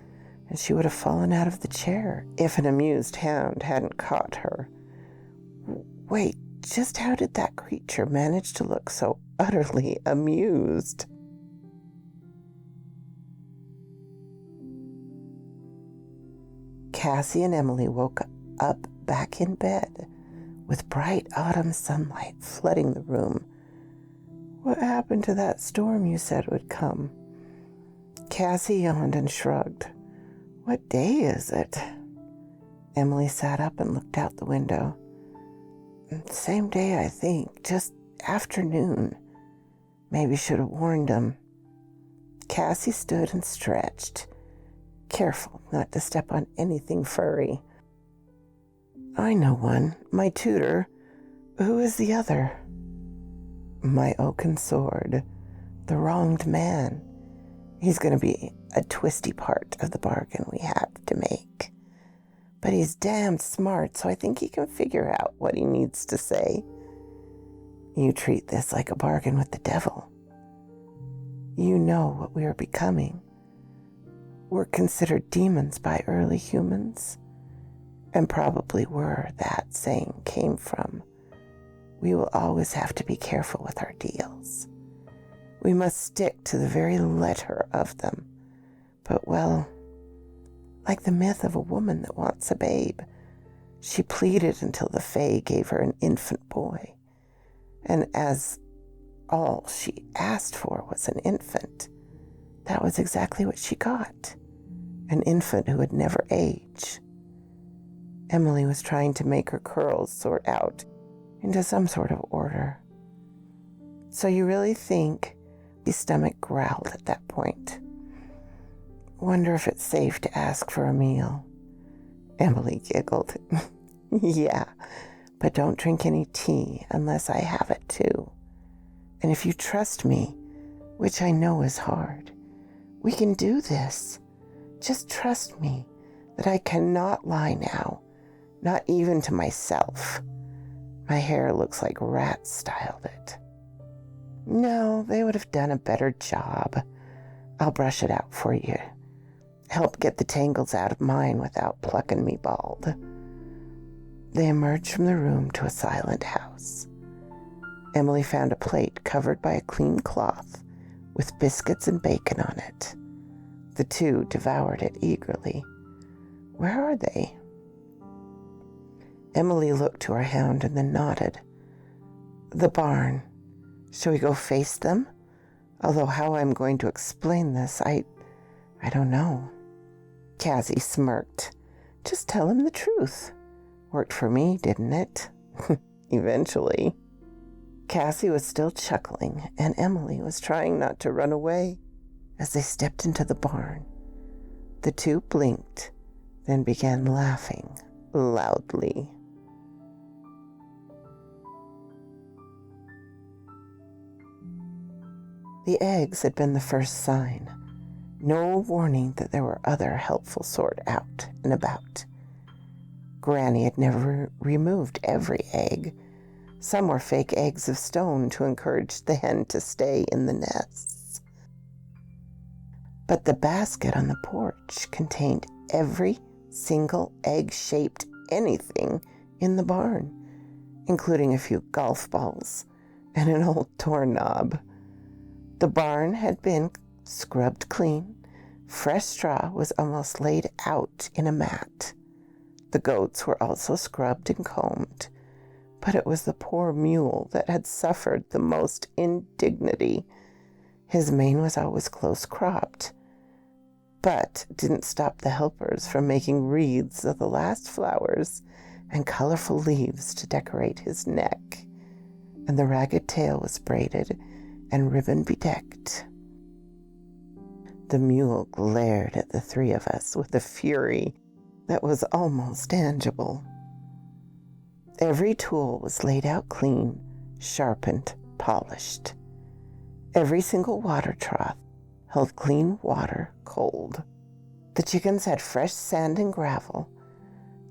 and she would have fallen out of the chair if an amused hound hadn't caught her. Wait, just how did that creature manage to look so utterly amused? Cassie and Emily woke up back in bed
with bright autumn sunlight flooding the room. What happened to that storm you said would come? Cassie yawned and shrugged. What day is it? Emily sat up and looked out the window. Same day, I think, just afternoon. Maybe should have warned him. Cassie stood and stretched, careful not to step on anything furry. I know one, my tutor. Who is the other? My oaken sword, the wronged man. He's going to be a twisty part of the bargain we have to make. But he's damned smart, so I think he can figure out what he needs to say. You treat this like a bargain with the devil. You know what we are becoming. We're considered demons by early humans, and probably where that saying came from. We will always have to be careful with our deals. We must stick to the very letter of them. But, well, like the myth of a woman that wants a babe, she pleaded until the Fae gave her an infant boy. And as all she asked for was an infant, that was exactly what she got. An infant who would never age. Emily was trying to make her curls sort out into some sort of order. So you really think? His stomach growled at that point. Wonder if it's safe to ask for a meal. Emily giggled. Yeah, but don't drink any tea unless I have it too. And if you trust me, which I know is hard, we can do this. Just trust me that I cannot lie now, not even to myself. My hair looks like rats styled it. No, they would have done a better job. I'll brush it out for you. Help get the tangles out of mine without plucking me bald. They emerged from the room to a silent house. Emily found a plate covered by a clean cloth with biscuits and bacon on it. The two devoured it eagerly. Where are they? Emily looked to her hound and then nodded. The barn. Shall we go face them? Although how I'm going to explain this, I don't know. Cassie smirked. Just tell him the truth. Worked for me, didn't it? Eventually. Cassie was still chuckling, and Emily was trying not to run away as they stepped into the barn. The two blinked, then began laughing loudly. The eggs had been the first sign. No warning that there were other helpful sort out and about. Granny had never removed every egg. Some were fake eggs of stone to encourage the hen to stay in the nests. But the basket on the porch contained every single egg-shaped anything in the barn, including a few golf balls and an old doorknob. The barn had been scrubbed clean. Fresh straw was almost laid out in a mat. The goats were also scrubbed and combed, but it was the poor mule that had suffered the most indignity. His mane was always close-cropped, but didn't stop the helpers from making wreaths of the last flowers and colorful leaves to decorate his neck, and the ragged tail was braided and ribbon bedecked. The mule glared at the three of us with a fury that was almost tangible. Every tool was laid out clean, sharpened, polished. Every single water trough held clean water, cold. The chickens had fresh sand and gravel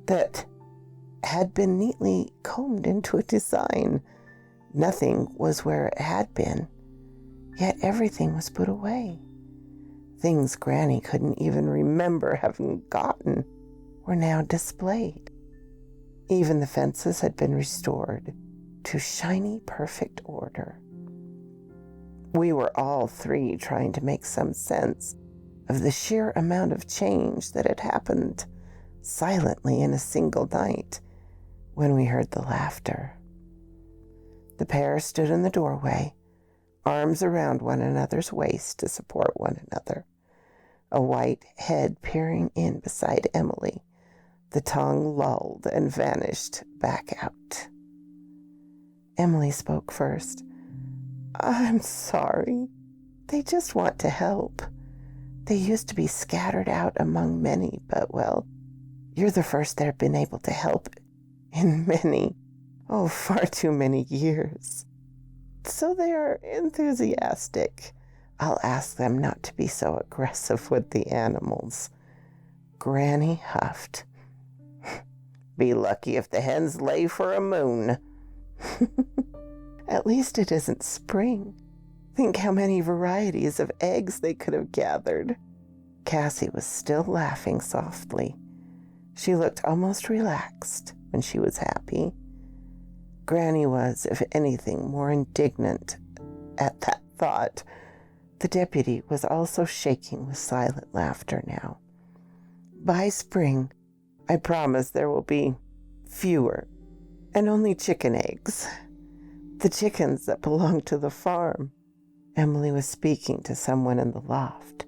that had been neatly combed into a design. Nothing was where it had been, yet everything was put away. Things Granny couldn't even remember having gotten were now displayed. Even the fences had been restored to shiny, perfect order. We were all three trying to make some sense of the sheer amount of change that had happened silently in a single night, when we heard the laughter. The pair stood in the doorway, arms around one another's waist to support one another, a white head peering in beside Emily. The tongue lulled and vanished back out. Emily spoke first. "I'm sorry. They just want to help. They used to be scattered out among many, but, well, you're the first that have been able to help in many, far too many years. So they are enthusiastic. I'll ask them not to be so aggressive with the animals." Granny huffed. "Be lucky if the hens lay for a moon." "At least it isn't spring. Think how many varieties of eggs they could have gathered." Cassie was still laughing softly. She looked almost relaxed when she was happy. Granny was, if anything, more indignant at that thought. The deputy was also shaking with silent laughter now. "By spring, I promise there will be fewer, and only chicken eggs. The chickens that belong to the farm." Emily was speaking to someone in the loft.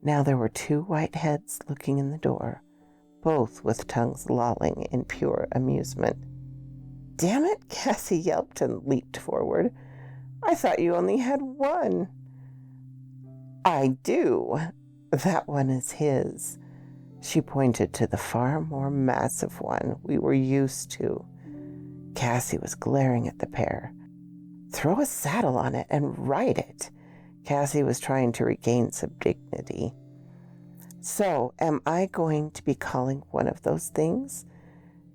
Now there were two white heads looking in the door, both with tongues lolling in pure amusement. "Damn it!" Cassie yelped and leaped forward. "I thought you only had one." "I do. That one is his." She pointed to the far more massive one we were used to. Cassie was glaring at the pair. "Throw a saddle on it and ride it." Cassie was trying to regain some dignity. "So, am I going to be calling one of those things?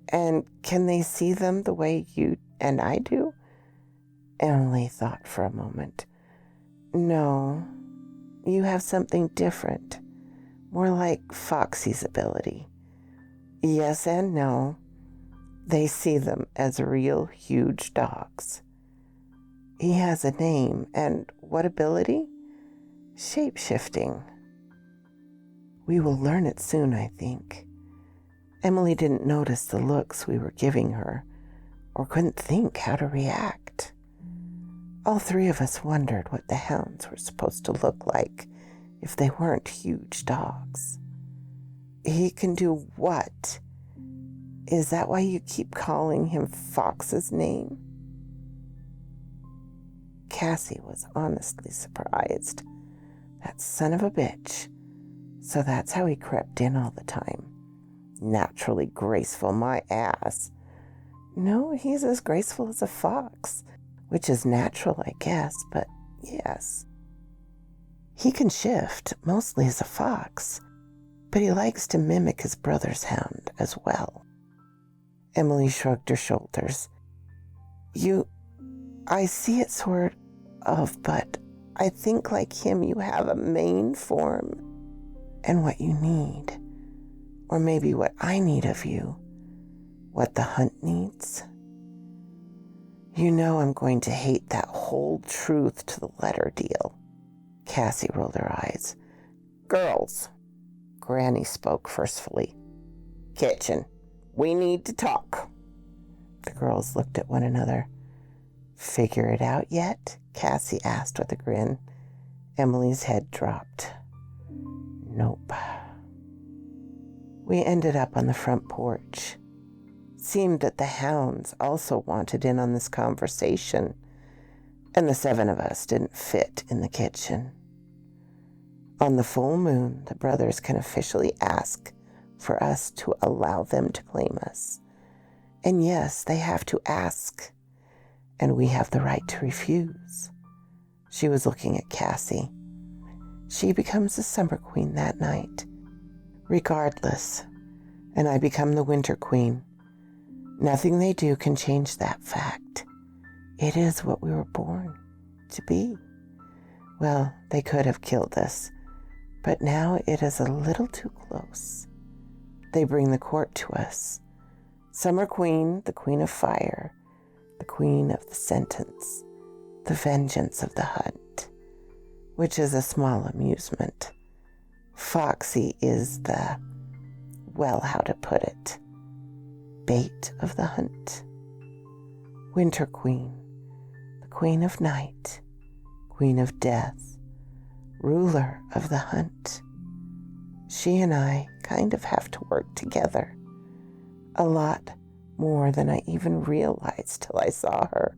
And can they see them the way you and I do?" Emily thought for a moment. "No, you have something different, more like Foxy's ability." "Yes and no. They see them as real huge dogs." "He has a name, and what ability?" "Shape-shifting." "We will learn it soon, I think." Emily didn't notice the looks we were giving her, or couldn't think how to react. All three of us wondered what the hounds were supposed to look like if they weren't huge dogs. "He can do what? Is that why you keep calling him Fox's name?" Cassie was honestly surprised. That son of a bitch. So that's how he crept in all the time. Naturally graceful, my ass. "No, he's as graceful as a fox, which is natural, I guess, but yes. He can shift, mostly as a fox, but he likes to mimic his brother's hound as well." Emily shrugged her shoulders. I see it sort of, but I think like him you have a main form and what you need. Or maybe what I need of you. What the hunt needs. You know I'm going to hate that whole truth to the letter deal. Cassie rolled her eyes. "Girls," Granny spoke forcefully. "Kitchen, we need to talk." The girls looked at one another. "Figure it out yet?" Cassie asked with a grin. Emily's head dropped. "Nope." We ended up on the front porch. Seemed that the hounds also wanted in on this conversation, and the seven of us didn't fit in the kitchen. On the full moon, the brothers can officially ask for us to allow them to claim us. And yes, they have to ask, and we have the right to refuse. She was looking at Cassie. She becomes the Summer Queen that night, regardless, and I become the Winter Queen. Nothing they do can change that fact. It is what we were born to be. Well, they could have killed us, but now it is a little too close. They bring the court to us. Summer Queen, the Queen of Fire, the Queen of the Sentence, the Vengeance of the Hunt, which is a small amusement. Foxy is the, well, how to put it, bait of the hunt. Winter Queen, the Queen of Night, Queen of Death, ruler of the hunt. She and I kind of have to work together. A lot more than I even realized till I saw her.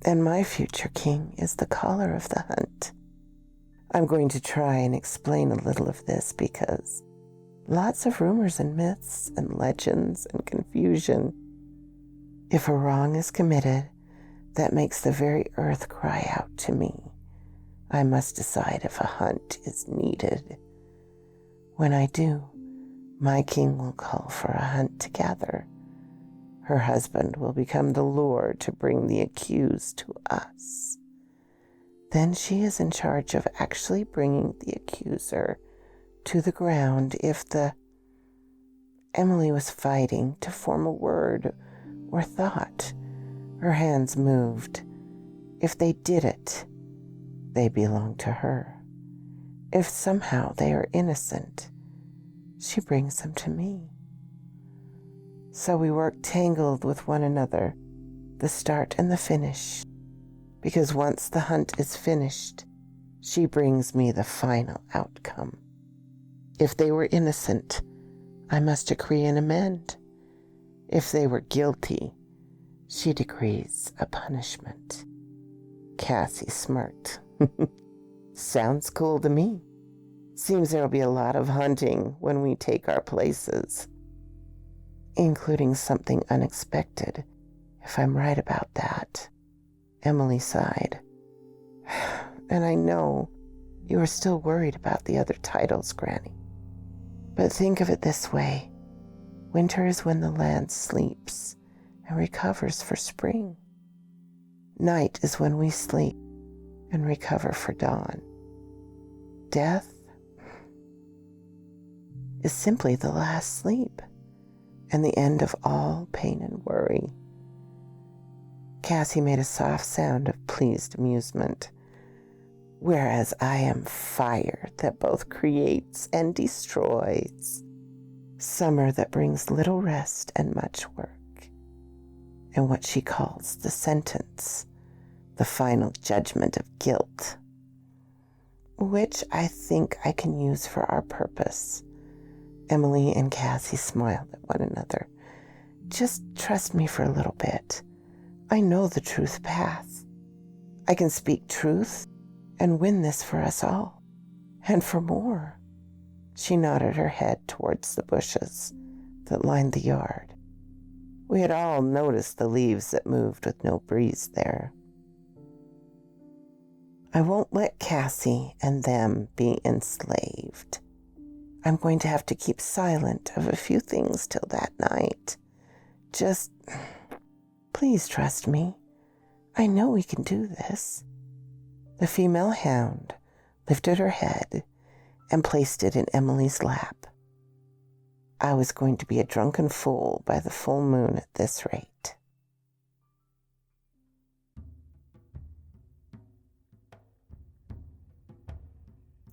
And my future king is the caller of the hunt. I'm going to try and explain a little of this because lots of rumors and myths and legends and confusion. If a wrong is committed, that makes the very earth cry out to me. I must decide if a hunt is needed. When I do, my king will call for a hunt together. Her husband will become the lure to bring the accused to us. Then she is in charge of actually bringing the accuser to the ground if Emily was fighting to form a word or thought. Her hands moved. If they did it, they belong to her. If somehow they are innocent, she brings them to me. So we work tangled with one another, the start and the finish, because once the hunt is finished, she brings me the final outcome. If they were innocent, I must decree an amend. If they were guilty, she decrees a punishment. Cassie smirked. Sounds cool to me. Seems there'll be a lot of hunting when we take our places, including something unexpected, if I'm right about that. Emily sighed. And I know you are still worried about the other titles, Granny. But think of it this way. Winter is when the land sleeps and recovers for spring. Night is when we sleep and recover for dawn. Death is simply the last sleep and the end of all pain and worry. Cassie made a soft sound of pleased amusement, whereas I am fire that both creates and destroys, summer that brings little rest and much work, and what she calls the sentence, the final judgment of guilt, which I think I can use for our purpose. Emily and Cassie smiled at one another. Just trust me for a little bit. I know the truth path. I can speak truth and win this for us all, and for more. She nodded her head towards the bushes that lined the yard. We had all noticed the leaves that moved with no breeze there. I won't let Cassie and them be enslaved. I'm going to have to keep silent of a few things till that night. Just, please trust me. I know we can do this. The female hound lifted her head and placed it in Emily's lap. I was going to be a drunken fool by the full moon at this rate.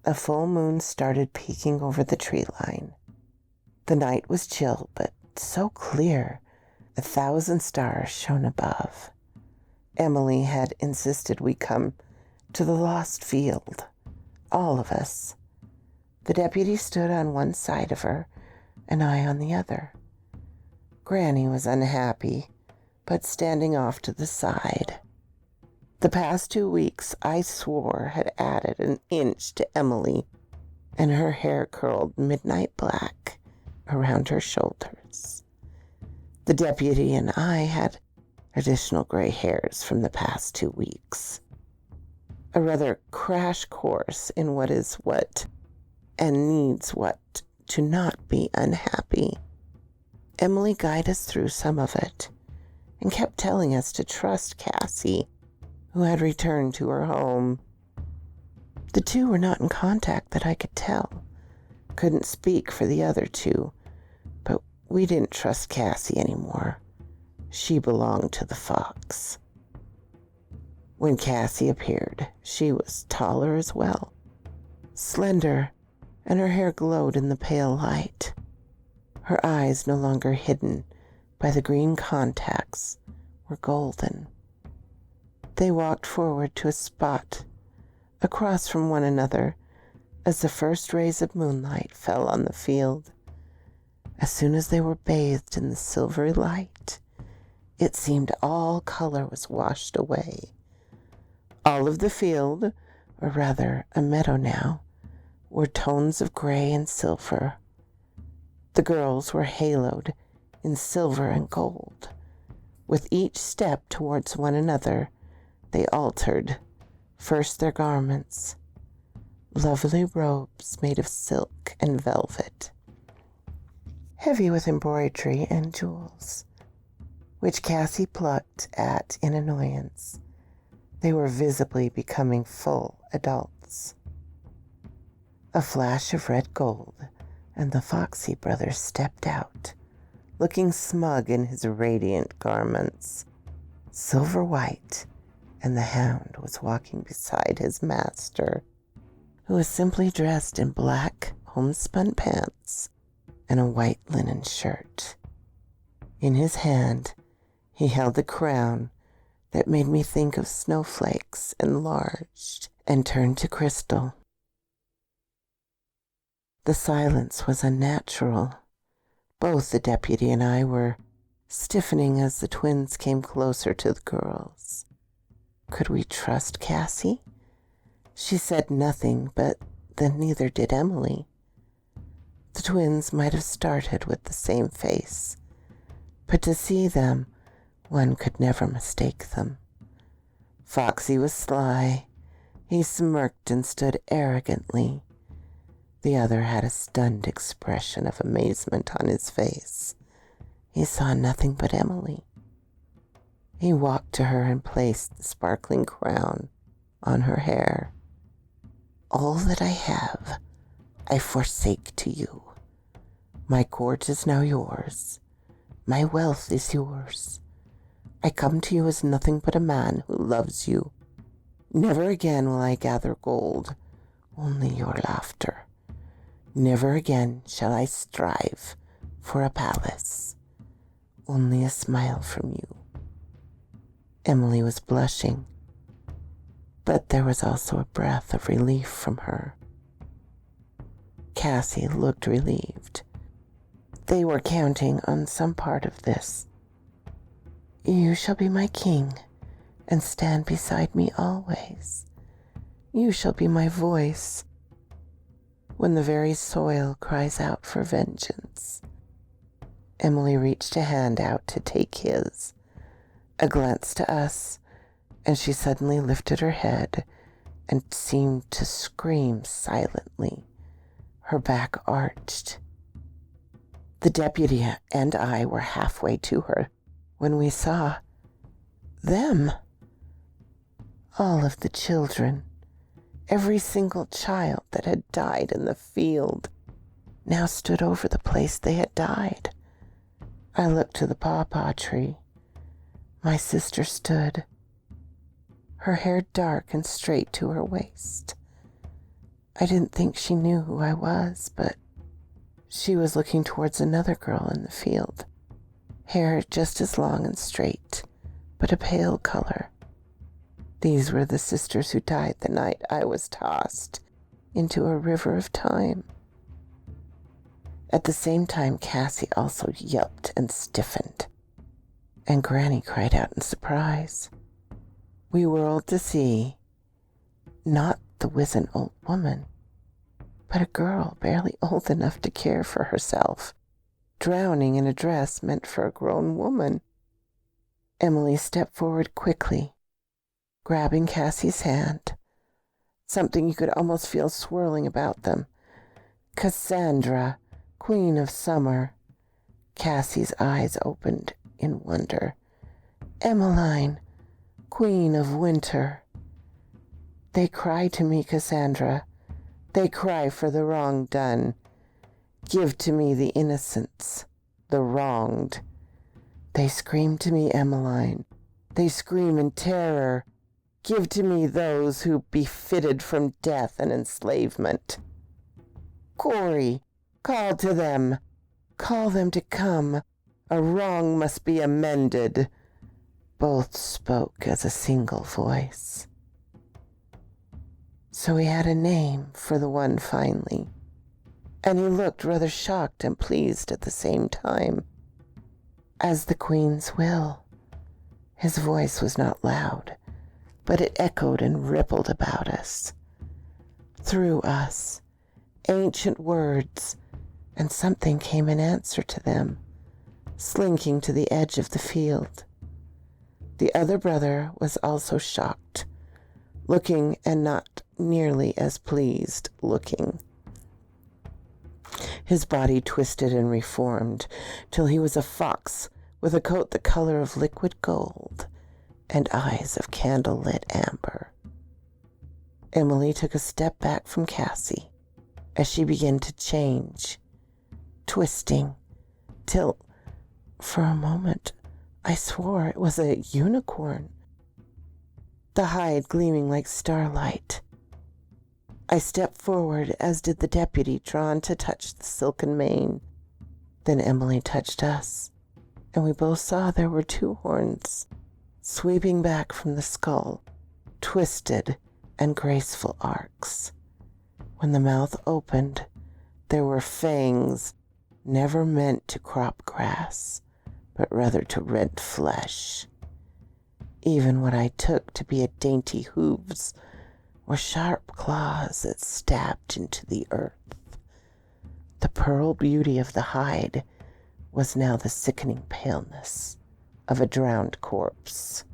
A full moon started peeking over the tree line. The night was chill, but so clear, 1,000 stars shone above. Emily had insisted we come to the lost field, all of us. The deputy stood on one side of her, and I on the other. Granny was unhappy, but standing off to the side. The past 2 weeks, I swore, had added an inch to Emily, and her hair curled midnight black around her shoulders. The deputy and I had additional gray hairs from the past 2 weeks. A rather crash course in what is what and needs what to not be unhappy. Emily guided us through some of it and kept telling us to trust Cassie, who had returned to her home. The two were not in contact that I could tell. Couldn't speak for the other two, but we didn't trust Cassie anymore. She belonged to the fox. When Cassie appeared, she was taller as well, slender, and her hair glowed in the pale light. Her eyes, no longer hidden by the green contacts, were golden. They walked forward to a spot across from one another as the first rays of moonlight fell on the field. As soon as they were bathed in the silvery light, it seemed all color was washed away. All of the field, or rather a meadow now, were tones of gray and silver. The girls were haloed in silver and gold. With each step towards one another, they altered, first their garments, lovely robes made of silk and velvet, heavy with embroidery and jewels, which Cassie plucked at in annoyance. They were visibly becoming full adults. A flash of red gold, and the Foxy brother stepped out, looking smug in his radiant garments, silver white, and the hound was walking beside his master, who was simply dressed in black homespun pants and a white linen shirt. In his hand, he held the crown that made me think of snowflakes enlarged and turned to crystal. The silence was unnatural. Both the deputy and I were stiffening as the twins came closer to the girls. Could we trust Cassie? She said nothing, but then neither did Emily. The twins might have started with the same face, but to see them, one could never mistake them. Foxy was sly. He smirked and stood arrogantly. The other had a stunned expression of amazement on his face. He saw nothing but Emily. He walked to her and placed the sparkling crown on her hair. All that I have, I forsake to you. My court is now yours. My wealth is yours. I come to you as nothing but a man who loves you. Never again will I gather gold, only your laughter. Never again shall I strive for a palace, only a smile from you. Emily was blushing, but there was also a breath of relief from her. Cassie looked relieved. They were counting on some part of this. You shall be my king and stand beside me always. You shall be my voice when the very soil cries out for vengeance. Emily reached a hand out to take his. A glance to us, and she suddenly lifted her head and seemed to scream silently, her back arched. The deputy and I were halfway to her when we saw them. All of the children, every single child that had died in the field, now stood over the place they had died. I looked to the pawpaw tree. My sister stood, her hair dark and straight to her waist. I didn't think she knew who I was, but she was looking towards another girl in the field, hair just as long and straight, but a pale color. These were the sisters who died the night I was tossed into a river of time. At the same time, Cassie also yelped and stiffened, and Granny cried out in surprise. We whirled to see not the wizened old woman, but a girl barely old enough to care for herself, drowning in a dress meant for a grown woman. Emily stepped forward quickly, grabbing Cassie's hand, something you could almost feel swirling about them. Cassandra, Queen of Summer. Cassie's eyes opened in wonder. Emmeline, Queen of Winter. They cry to me, Cassandra. They cry for the wrong done. Give to me the innocents, the wronged. They scream to me, Emmeline. They scream in terror. Give to me those who be fitted from death and enslavement. Corey, call to them. Call them to come. A wrong must be amended. Both spoke as a single voice. So he had a name for the one finally, and he looked rather shocked and pleased at the same time. As the Queen's will. His voice was not loud, but it echoed and rippled about us. Through us, ancient words, and something came in answer to them, slinking to the edge of the field. The other brother was also shocked, looking and not nearly as pleased looking. His body twisted and reformed till he was a fox with a coat the color of liquid gold and eyes of candle-lit amber. Emily took a step back from Cassie as she began to change, twisting, till, for a moment, I swore it was a unicorn, the hide gleaming like starlight. I stepped forward, as did the deputy, drawn to touch the silken mane. Then Emily touched us, and we both saw there were two horns, sweeping back from the skull, twisted and graceful arcs. When the mouth opened, there were fangs never meant to crop grass, but rather to rent flesh. Even what I took to be a dainty hooves were sharp claws that stabbed into the earth. The pearl beauty of the hide was now the sickening paleness of a drowned corpse.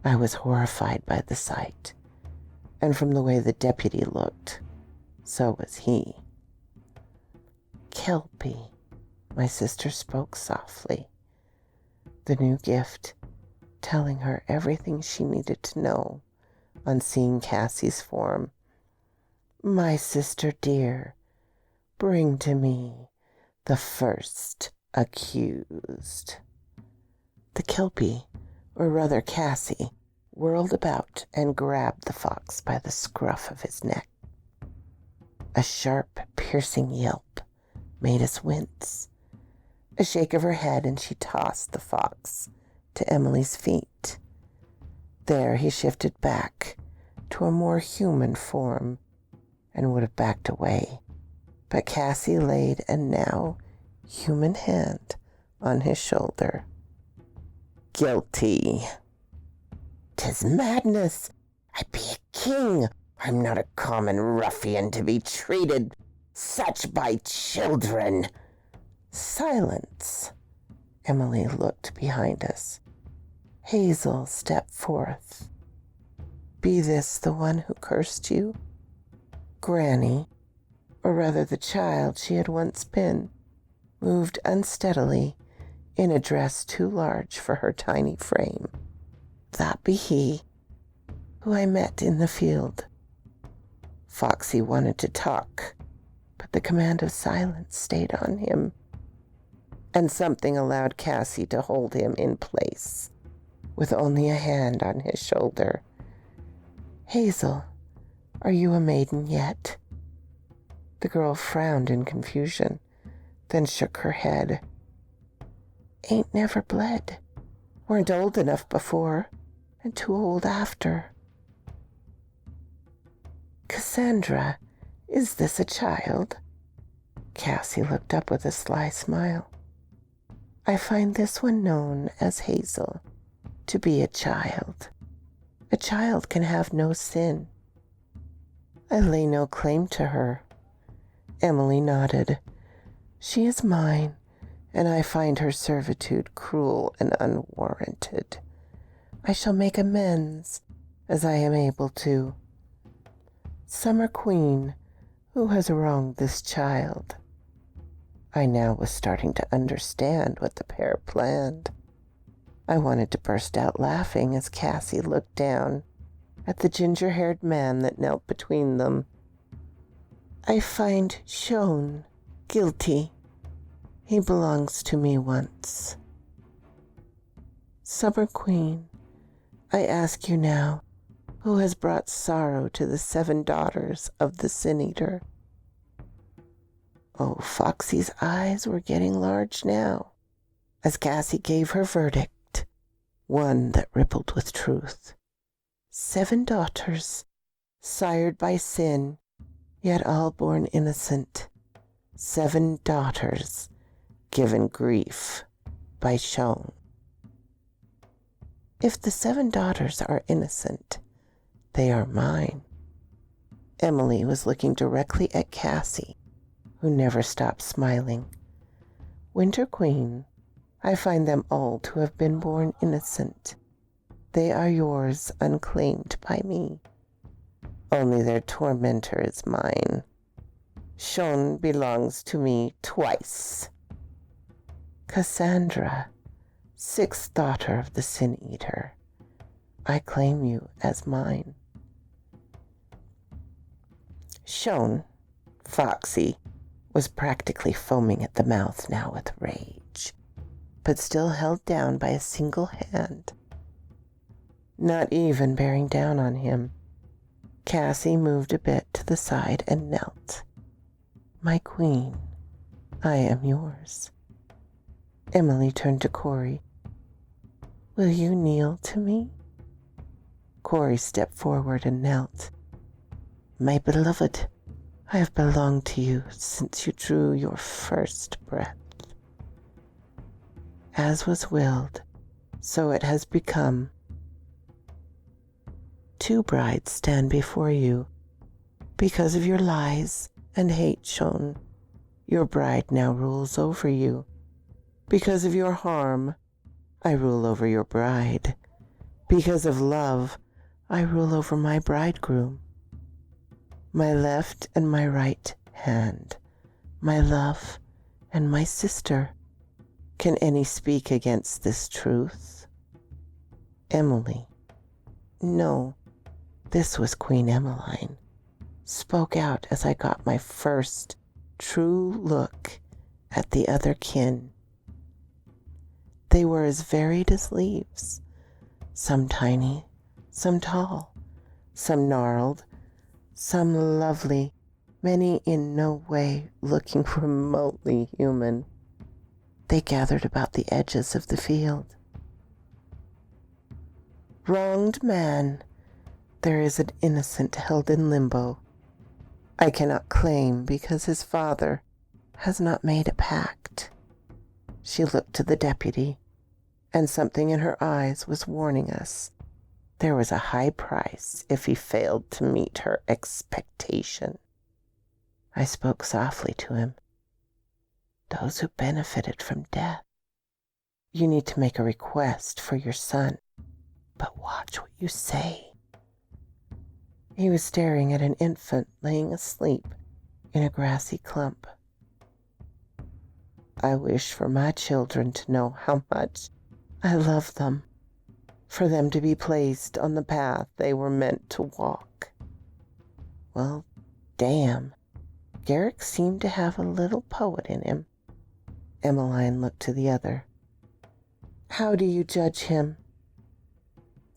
I was horrified by the sight, and from the way the deputy looked, so was he. Kelpie, my sister spoke softly, the new gift telling her everything she needed to know on seeing Cassie's form. My sister dear, bring to me the first accused. The Kelpie, or rather Cassie, whirled about and grabbed the fox by the scruff of his neck. A sharp, piercing yelp made us wince. A shake of her head, and she tossed the fox to Emily's feet. There he shifted back to a more human form and would have backed away, but Cassie laid a now human hand on his shoulder. Guilty. 'Tis madness. I be a king. I'm not a common ruffian to be treated such by children. Silence. Emily looked behind us. Hazel stepped forth. Be this the one who cursed you? Granny, or rather the child she had once been, moved unsteadily in a dress too large for her tiny frame. That be he, who I met in the field. Foxy wanted to talk, but the command of silence stayed on him, and something allowed Cassie to hold him in place, with only a hand on his shoulder. Hazel, are you a maiden yet? The girl frowned in confusion, then shook her head. Ain't never bled. Weren't old enough before, and too old after. Cassandra, is this a child? Cassie looked up with a sly smile. I find this one known as Hazel to be a child. A child can have no sin. I lay no claim to her. Emily nodded. She is mine, and I find her servitude cruel and unwarranted. I shall make amends as I am able to. Summer Queen, who has wronged this child? I now was starting to understand what the pair planned. I wanted to burst out laughing as Cassie looked down at the ginger-haired man that knelt between them. I find Shone guilty. He belongs to me once. Summer Queen, I ask you now, who has brought sorrow to the 7 daughters of the Sin-Eater? Oh, Foxy's eyes were getting large now, as Cassie gave her verdict, one that rippled with truth. 7 daughters, sired by sin, yet all born innocent. 7 daughters, given grief by Shone. If the 7 daughters are innocent, they are mine. Emily was looking directly at Cassie, who never stopped smiling. Winter Queen, I find them all to have been born innocent. They are yours, unclaimed by me. Only their tormentor is mine. Shone belongs to me twice. Cassandra, 6th daughter of the Sin Eater, I claim you as mine. Shone, Foxy, was practically foaming at the mouth now with rage, but still held down by a single hand. Not even bearing down on him, Cassie moved a bit to the side and knelt. My queen, I am yours. Emily turned to Corey. Will you kneel to me? Corey stepped forward and knelt. My beloved, I have belonged to you since you drew your first breath. As was willed, so it has become. 2 brides stand before you. Because of your lies and hate shown, your bride now rules over you. Because of your harm, I rule over your bride. Because of love, I rule over my bridegroom. My left and my right hand, my love and my sister. Can any speak against this truth? Emily. No, this was Queen Emmeline. Spoke out as I got my first true look at the other kin. They were as varied as leaves, some tiny, some tall, some gnarled, some lovely, many in no way looking remotely human. They gathered about the edges of the field. Wronged man, there is an innocent held in limbo. I cannot claim because his father has not made a pact. She looked to the deputy, and something in her eyes was warning us. There was a high price if he failed to meet her expectation. I spoke softly to him. Those who benefited from death. You need to make a request for your son, but watch what you say. He was staring at an infant laying asleep in a grassy clump. I wish for my children to know how much I love them, for them to be placed on the path they were meant to walk. Well, damn, Garrick seemed to have a little poet in him. Emmeline looked to the other. How do you judge him?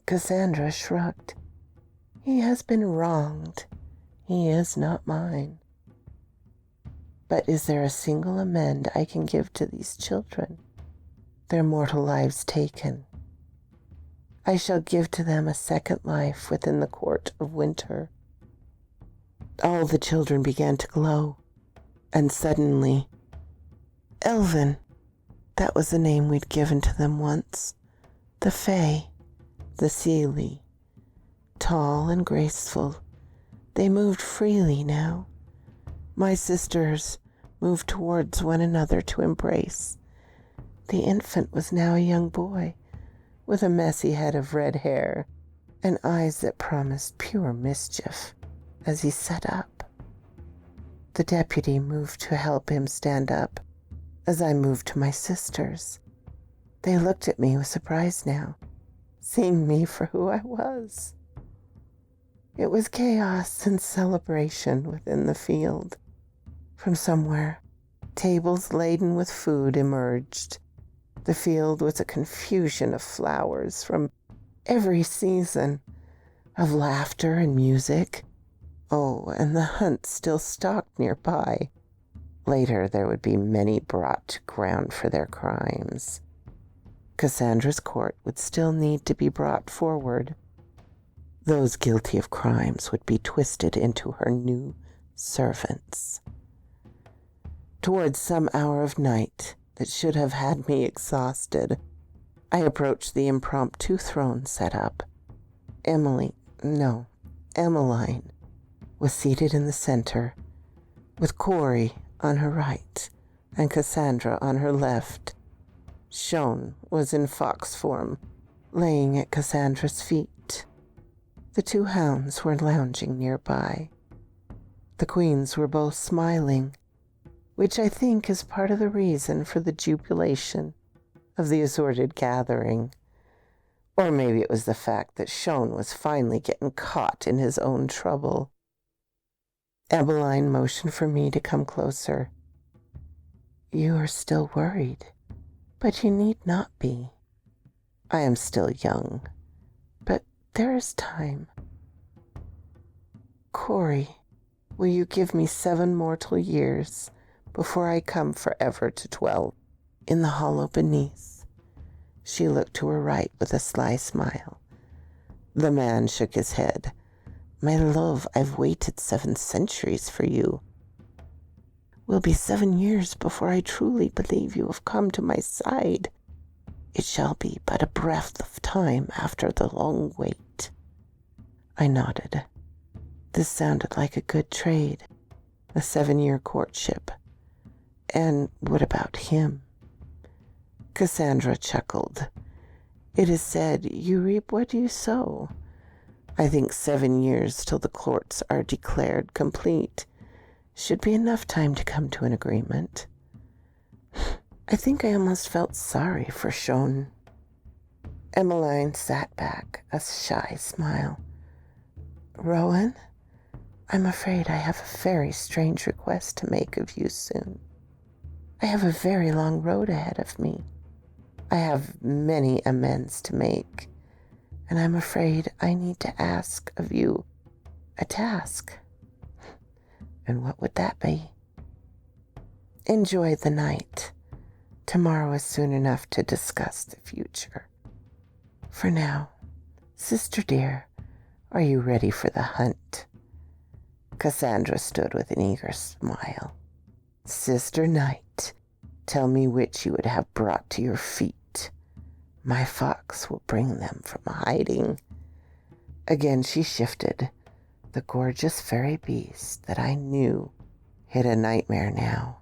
Cassandra shrugged. He has been wronged. He is not mine. But is there a single amend I can give to these children? Their mortal lives taken. I shall give to them a second life within the court of winter. All the children began to glow, and suddenly, Elvin, that was the name we'd given to them once, the Fae, the Seelie, tall and graceful, they moved freely now. My sisters moved towards one another to embrace. The infant was now a young boy, with a messy head of red hair and eyes that promised pure mischief as he sat up. The deputy moved to help him stand up as I moved to my sisters. They looked at me with surprise now, seeing me for who I was. It was chaos and celebration within the field. From somewhere, tables laden with food emerged. The field was a confusion of flowers from every season, of laughter and music. Oh, and the hunt still stalked nearby,
Later, there would be many brought to ground for their crimes. Cassandra's court would still need to be brought forward. Those guilty of crimes would be twisted into her new servants. Towards some hour of night that should have had me exhausted, I approached the impromptu throne set up. Emmeline was seated in the center, with Corey on her right and Cassandra on her left. Shone was in fox form, laying at Cassandra's feet. The two hounds were lounging nearby. The queens were both smiling, which I think is part of the reason for the jubilation of the assorted gathering. Or maybe it was the fact that Shone was finally getting caught in his own trouble. Emmeline motioned for me to come closer. You are still worried, but you need not be. I am still young, but there is time. Corey, will you give me 7 mortal years before I come forever to dwell in the hollow beneath? She looked to her right with a sly smile. The man shook his head. My love, I've waited 7 centuries for you. Will be 7 years before I truly believe you have come to my side. It shall be but a breath of time after the long wait. I nodded. This sounded like a good trade, a 7-year courtship. And what about him? Cassandra chuckled. It is said, you reap what you sow. I think 7 years till the courts are declared complete should be enough time to come to an agreement. I think I almost felt sorry for Shone. Emmeline sat back, a shy smile. Rowan, I'm afraid I have a very strange request to make of you soon. I have a very long road ahead of me. I have many amends to make, and I'm afraid I need to ask of you a task. And what would that be? Enjoy the night. Tomorrow is soon enough to discuss the future. For now, sister dear, are you ready for the hunt? Cassandra stood with an eager smile. Sister Night, tell me which you would have brought to your feet. My fox will bring them from hiding. Again she shifted, the gorgeous fairy beast that I knew hid a nightmare now.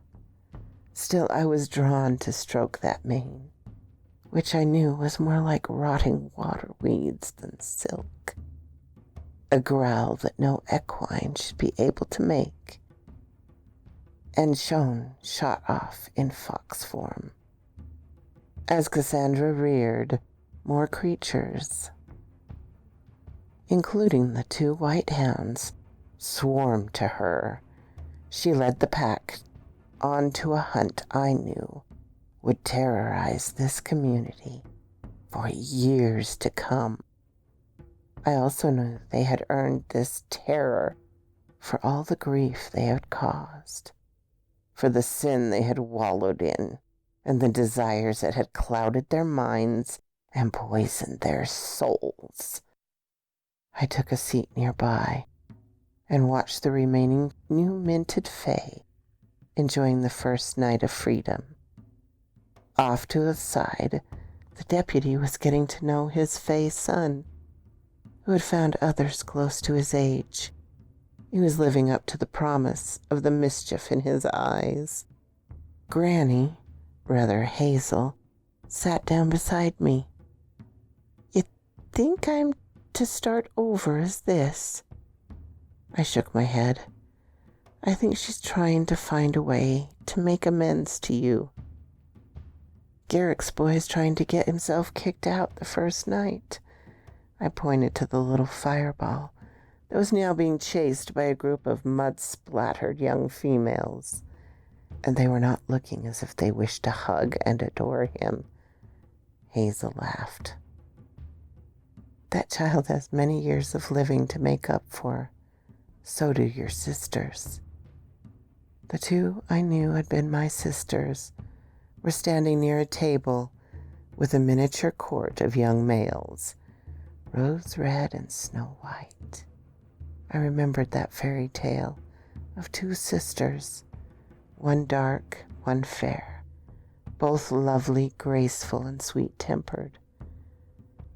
Still I was drawn to stroke that mane, which I knew was more like rotting water weeds than silk. A growl that no equine should be able to make. And Shone shot off in fox form. As Cassandra reared, more creatures, including the 2 white hounds, swarmed to her. She led the pack on to a hunt I knew would terrorize this community for years to come. I also knew they had earned this terror for all the grief they had caused, for the sin they had wallowed in, and the desires that had clouded their minds and poisoned their souls. I took a seat nearby and watched the remaining new-minted fae enjoying the first night of freedom. Off to the side, the deputy was getting to know his fae son, who had found others close to his age. He was living up to the promise of the mischief in his eyes. Granny, rather Hazel, sat down beside me. You think I'm to start over as this? I shook my head. I think she's trying to find a way to make amends to you. Garrick's boy is trying to get himself kicked out the first night. I pointed to the little fireball that was now being chased by a group of mud-splattered young females, and they were not looking as if they wished to hug and adore him. Hazel laughed. That child has many years of living to make up for. So do your sisters.
The two I knew had been my sisters were standing near a table with a miniature court of young males, rose red and snow white. I remembered that fairy tale of two sisters, one dark, one fair, both lovely, graceful, and sweet-tempered.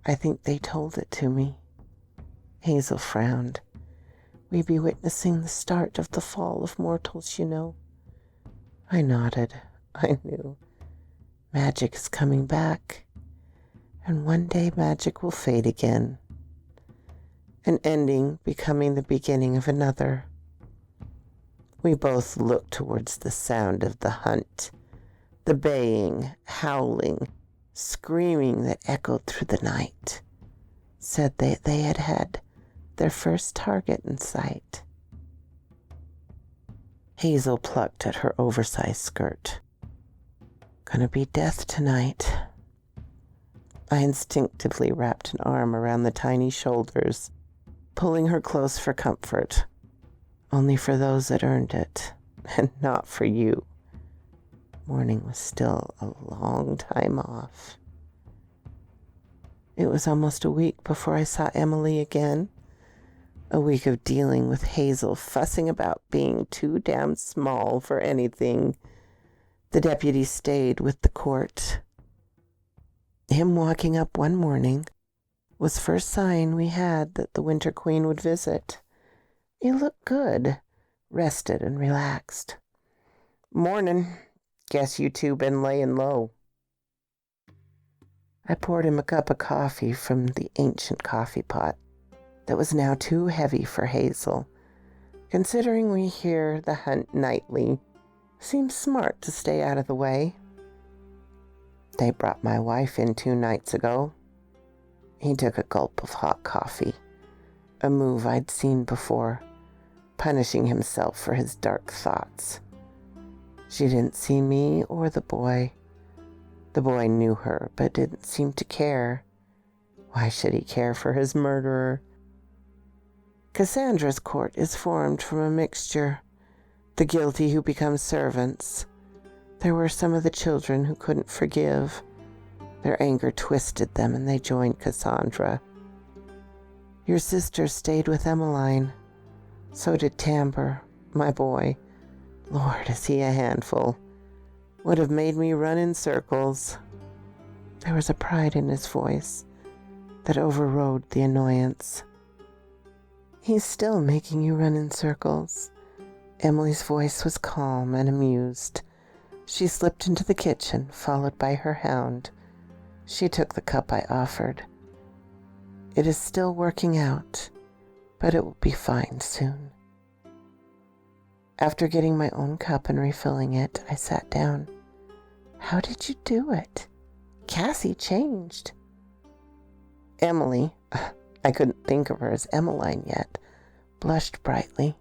I think they told it to me. Hazel frowned. We be witnessing the start of the fall of mortals, you know. I nodded. I knew. Magic is coming back, and one day magic will fade again, an ending becoming the beginning of another. We both looked towards the sound of the hunt, the baying, howling, screaming that echoed through the night, said that they had had their first target in sight. Hazel plucked at her oversized skirt. Gonna be death tonight. I instinctively wrapped an arm around the tiny shoulders, pulling her close for comfort. Only for those that earned it, and not for you. Morning was still a long time off. It was almost a week before I saw Emily again. A week of dealing with Hazel fussing about being too damn small for anything. The deputy stayed with the court. Him walking up one morning was first sign we had that the Winter Queen would visit. He looked good, rested and relaxed. "Morning. Guess you two been laying low." I poured him a cup of coffee from the ancient coffee pot that was now too heavy for Hazel. Considering we hear the hunt nightly, seems smart to stay out of the way. "They brought my wife in 2 nights ago." He took a gulp of hot coffee, a move I'd seen before, punishing himself for his dark thoughts. She didn't see me or the boy. The boy knew her, but didn't seem to care. Why should he care for his murderer? Cassandra's court is formed from a mixture. The guilty who become servants. There were some of the children who couldn't forgive. Their anger twisted them and they joined Cassandra. Your sister stayed with Emmeline. So did Tamber, my boy. Lord, is he a handful. Would have made me run in circles. There was a pride in his voice that overrode the annoyance. He's still making you run in circles. Emily's voice was calm and amused. She slipped into the kitchen, followed by her hound. She took the cup I offered. It is still working out, but it will be fine soon. After getting my own cup and refilling it, I sat down. How did you do it? Cassie changed. Emily, I couldn't think of her as Emmeline yet, blushed brightly.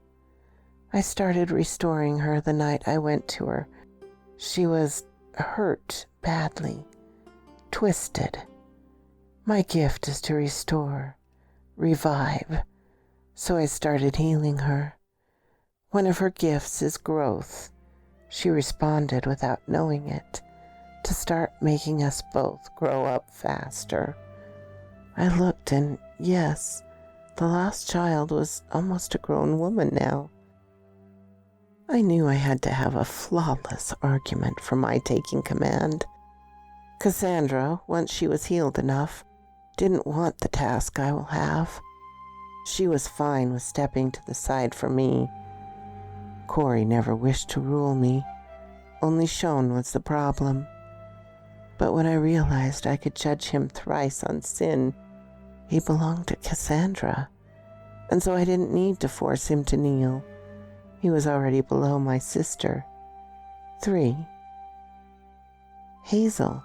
I started restoring her the night I went to her. She was hurt badly, twisted. My gift is to restore, revive, so I started healing her. One of her gifts is growth. She responded without knowing it, to start making us both grow up faster. I looked and, yes, the lost child was almost a grown woman now. I knew I had to have a flawless argument for my taking command. Cassandra, once she was healed enough, didn't want the task I will have. She was fine with stepping to the side for me. Corey never wished to rule me. Only Shone was the problem. But when I realized I could judge him thrice on sin, he belonged to Cassandra, and so I didn't need to force him to kneel. He was already below my sister. 3. Hazel.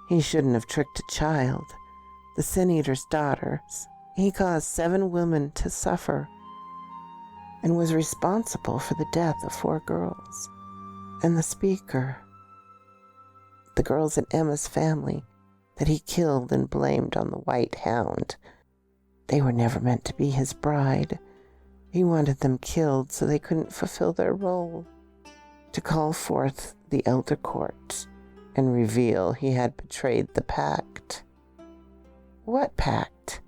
He shouldn't have tricked a child. The Sin Eater's daughters. He caused 7 women to suffer and was responsible for the death of 4 girls. And the speaker, the girls in Emma's family that he killed and blamed on the White Hound. They were never meant to be his bride. He wanted them killed so they couldn't fulfill their role. to call forth the Elder Court and reveal he had betrayed the pact. What pact?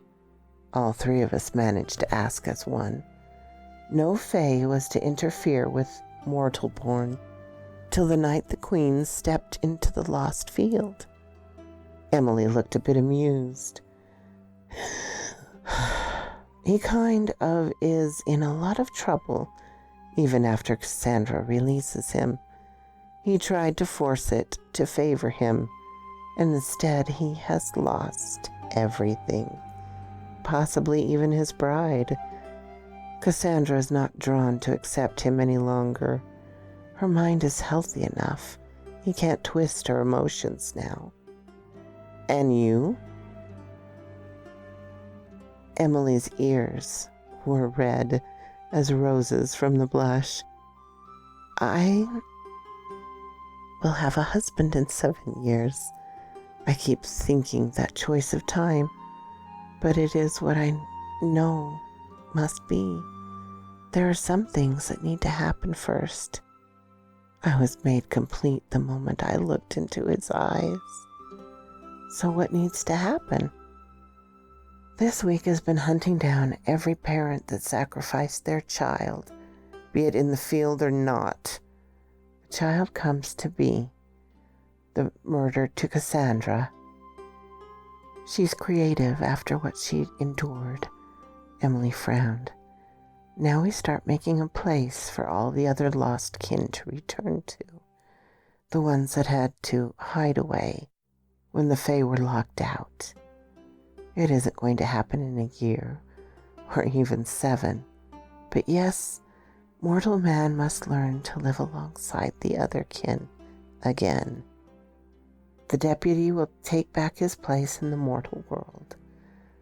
All three of us managed to ask as one. No Fae was to interfere with Mortalborn till the night the Queen stepped into the lost field. Emily looked a bit amused. He kind of is in a lot of trouble, even after Cassandra releases him. He tried to force it to favor him, and instead he has lost everything, possibly even his bride. Cassandra is not drawn to accept him any longer. Her mind is healthy enough. He can't twist her emotions now. And you? Emily's ears were red as roses from the blush. I will have a husband in 7 years. I keep thinking that choice of time, but it is what I know must be. There are some things that need to happen first. I was made complete the moment I looked into his eyes. So what needs to happen? This week has been hunting down every parent that sacrificed their child, be it in the field or not. The child comes to be. The murder to Cassandra. She's creative after what she endured. Emily frowned. Now we start making a place for all the other lost kin to return to. The ones that had to hide away when the Fae were locked out. It isn't going to happen in a year, or even 7. But yes, mortal man must learn to live alongside the other kin again. The deputy will take back his place in the mortal world,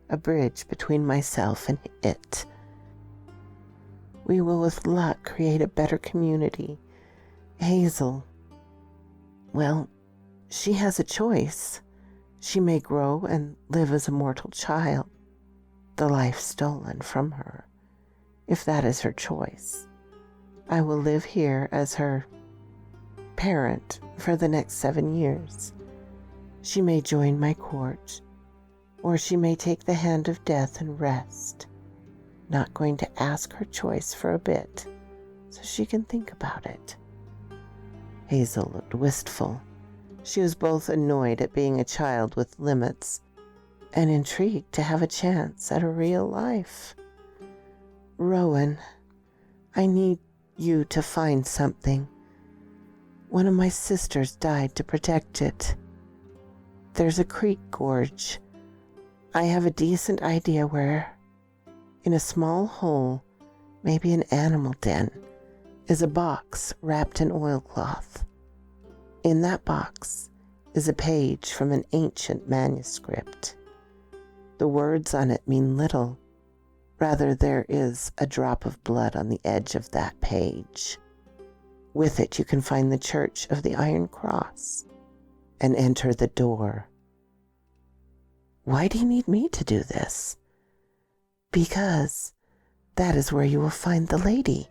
a bridge between myself and it. We will with luck create a better community. Hazel, well, she has a choice. She may grow and live as a mortal child, the life stolen from her, if that is her choice. I will live here as her parent for the next 7 years. She may join my court, or she may take the hand of death and rest. Not going to ask her choice for a bit, so she can think about it. Hazel looked wistful. She was both annoyed at being a child with limits and intrigued to have a chance at a real life. Rowan, I need you to find something. One of my sisters died to protect it. There's a creek gorge. I have a decent idea where, in a small hole, maybe an animal den, is a box wrapped in oilcloth. In that box is a page from an ancient manuscript. The words on it mean little. Rather, there is a drop of blood on the edge of that page. With it, you can find the Church of the Iron Cross and enter the door. Why do you need me to do this? Because that is where you will find the lady.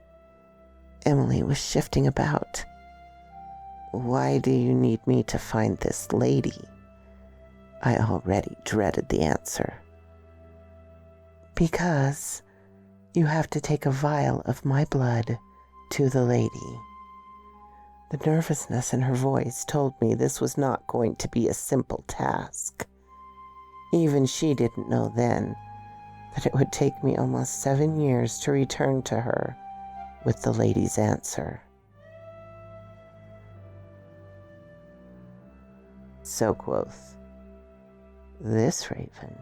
Emily was shifting about. Why do you need me to find this lady? I already dreaded the answer. Because you have to take a vial of my blood to the lady. The nervousness in her voice told me this was not going to be a simple task. Even she didn't know then that it would take me almost 7 years to return to her with the lady's answer. So quoth this raven.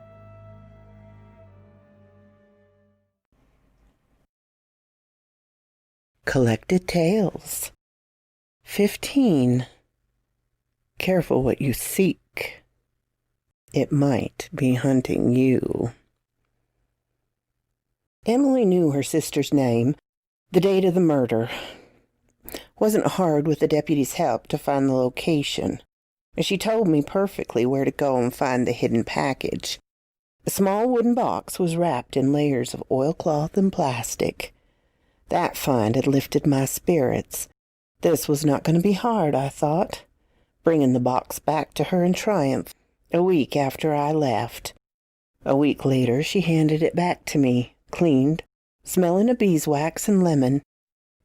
Collected Tales. 15. Careful what you seek. It might be hunting you. Emily knew her sister's name, the date of the murder. Wasn't hard with the deputy's help to find the location. She told me perfectly where to go and find the hidden package. A small wooden box was wrapped in layers of oilcloth and plastic. That find had lifted my spirits, This was not going to be hard, I thought, bringing the box back to her in triumph a week after I left. A week later, she handed it back to me, cleaned, smelling of beeswax and lemon.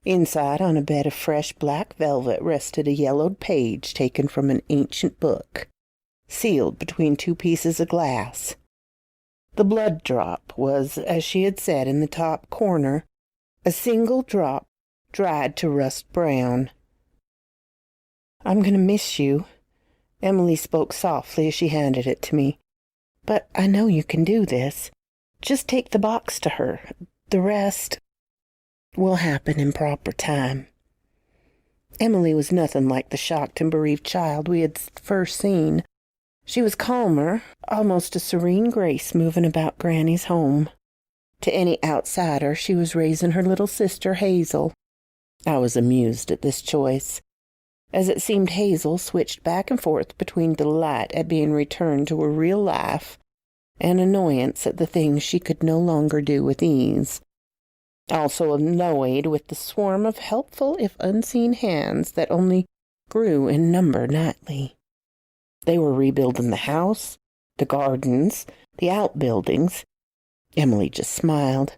Inside, on a bed of fresh black velvet, rested a yellowed page taken from an ancient book, sealed between two pieces of glass. The blood drop was, as she had said, in the top corner, a single drop dried to rust brown. "I'm going to miss you," Emily spoke softly as she handed it to me. "But I know you can do this. Just take the box to her. The rest will happen in proper time." Emily was nothing like the shocked and bereaved child we had first seen. She was calmer, almost a serene grace moving about Granny's home. To any outsider, she was raising her little sister, Hazel. I was amused at this choice, as it seemed Hazel switched back and forth between delight at being returned to a real life and annoyance at the things she could no longer do with ease. Also annoyed with the swarm of helpful if unseen hands that only grew in number nightly. They were rebuilding the house, the gardens, the outbuildings. Emily just smiled.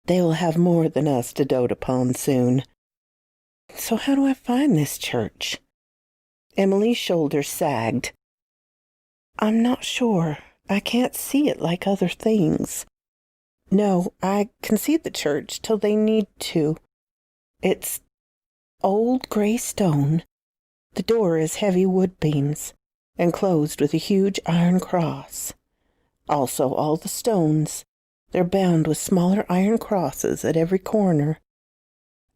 They will have more than us to dote upon soon. So how do I find this church? Emily's shoulders sagged. I'm not sure. I can't see it like other things. No, I can see the church till they need to. It's old gray stone. The door is heavy wood beams, enclosed with a huge iron cross. Also all the stones. They're bound with smaller iron crosses at every corner.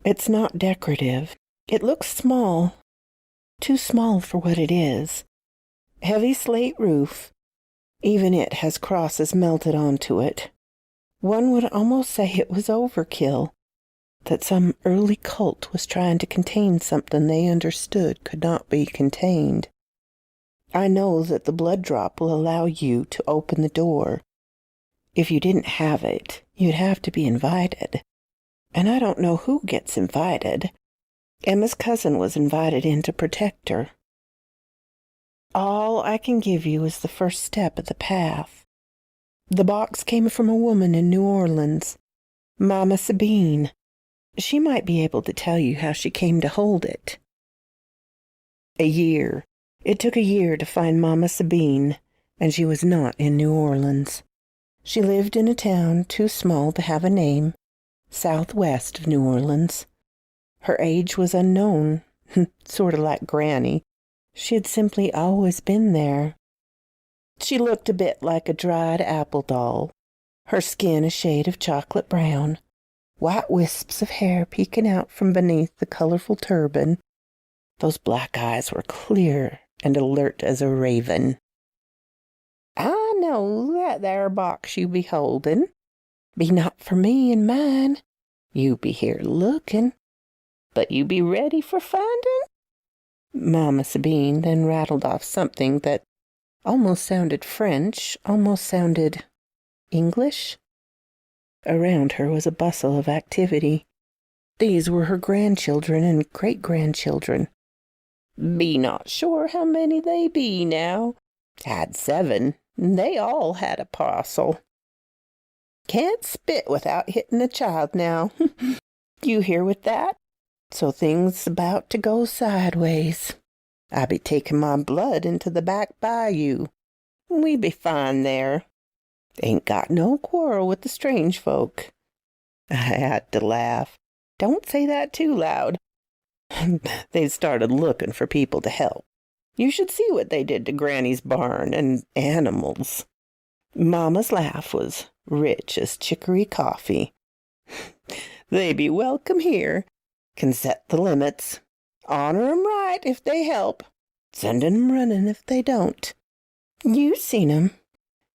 It's not decorative. It looks small. Too small for what it is. Heavy slate roof. Even it has crosses melted onto it. One would almost say it was overkill, that some early cult was trying to contain something they understood could not be contained. I know that the blood drop will allow you to open the door. If you didn't have it, you'd have to be invited. And I don't know who gets invited. Emma's cousin was invited in to protect her. All I can give you is the first step of the path. The box came from a woman in New Orleans, Mama Sabine. She might be able to tell you how she came to hold it. A year. It took a year to find Mama Sabine, and she was not in New Orleans. She lived in a town too small to have a name, southwest of New Orleans. Her age was unknown, sort of like Granny. She had simply always been there. She looked a bit like a dried apple doll, her skin a shade of chocolate brown, white wisps of hair peeking out from beneath the colorful turban. Those black eyes were clear and alert as a raven. I know that there box you be holdin' be not for me and mine. You be here lookin', but you be ready for findin'? Mama Sabine then rattled off something that almost sounded French, almost sounded English. Around her was a bustle of activity. These were her grandchildren and great-grandchildren. Be not sure how many they be now. Had 7, and they all had a parcel. Can't spit without hitting a child now. You hear with that? So things about to go sideways. I be taking my blood into the back bayou. We be fine there. Ain't got no quarrel with the strange folk. I had to laugh. Don't say that too loud. They started looking for people to help. You should see what they did to Granny's barn and animals. Mama's laugh was rich as chicory coffee. They be welcome here. Can set the limits. Honor 'em right if they help. Send 'em running if they don't. You seen 'em.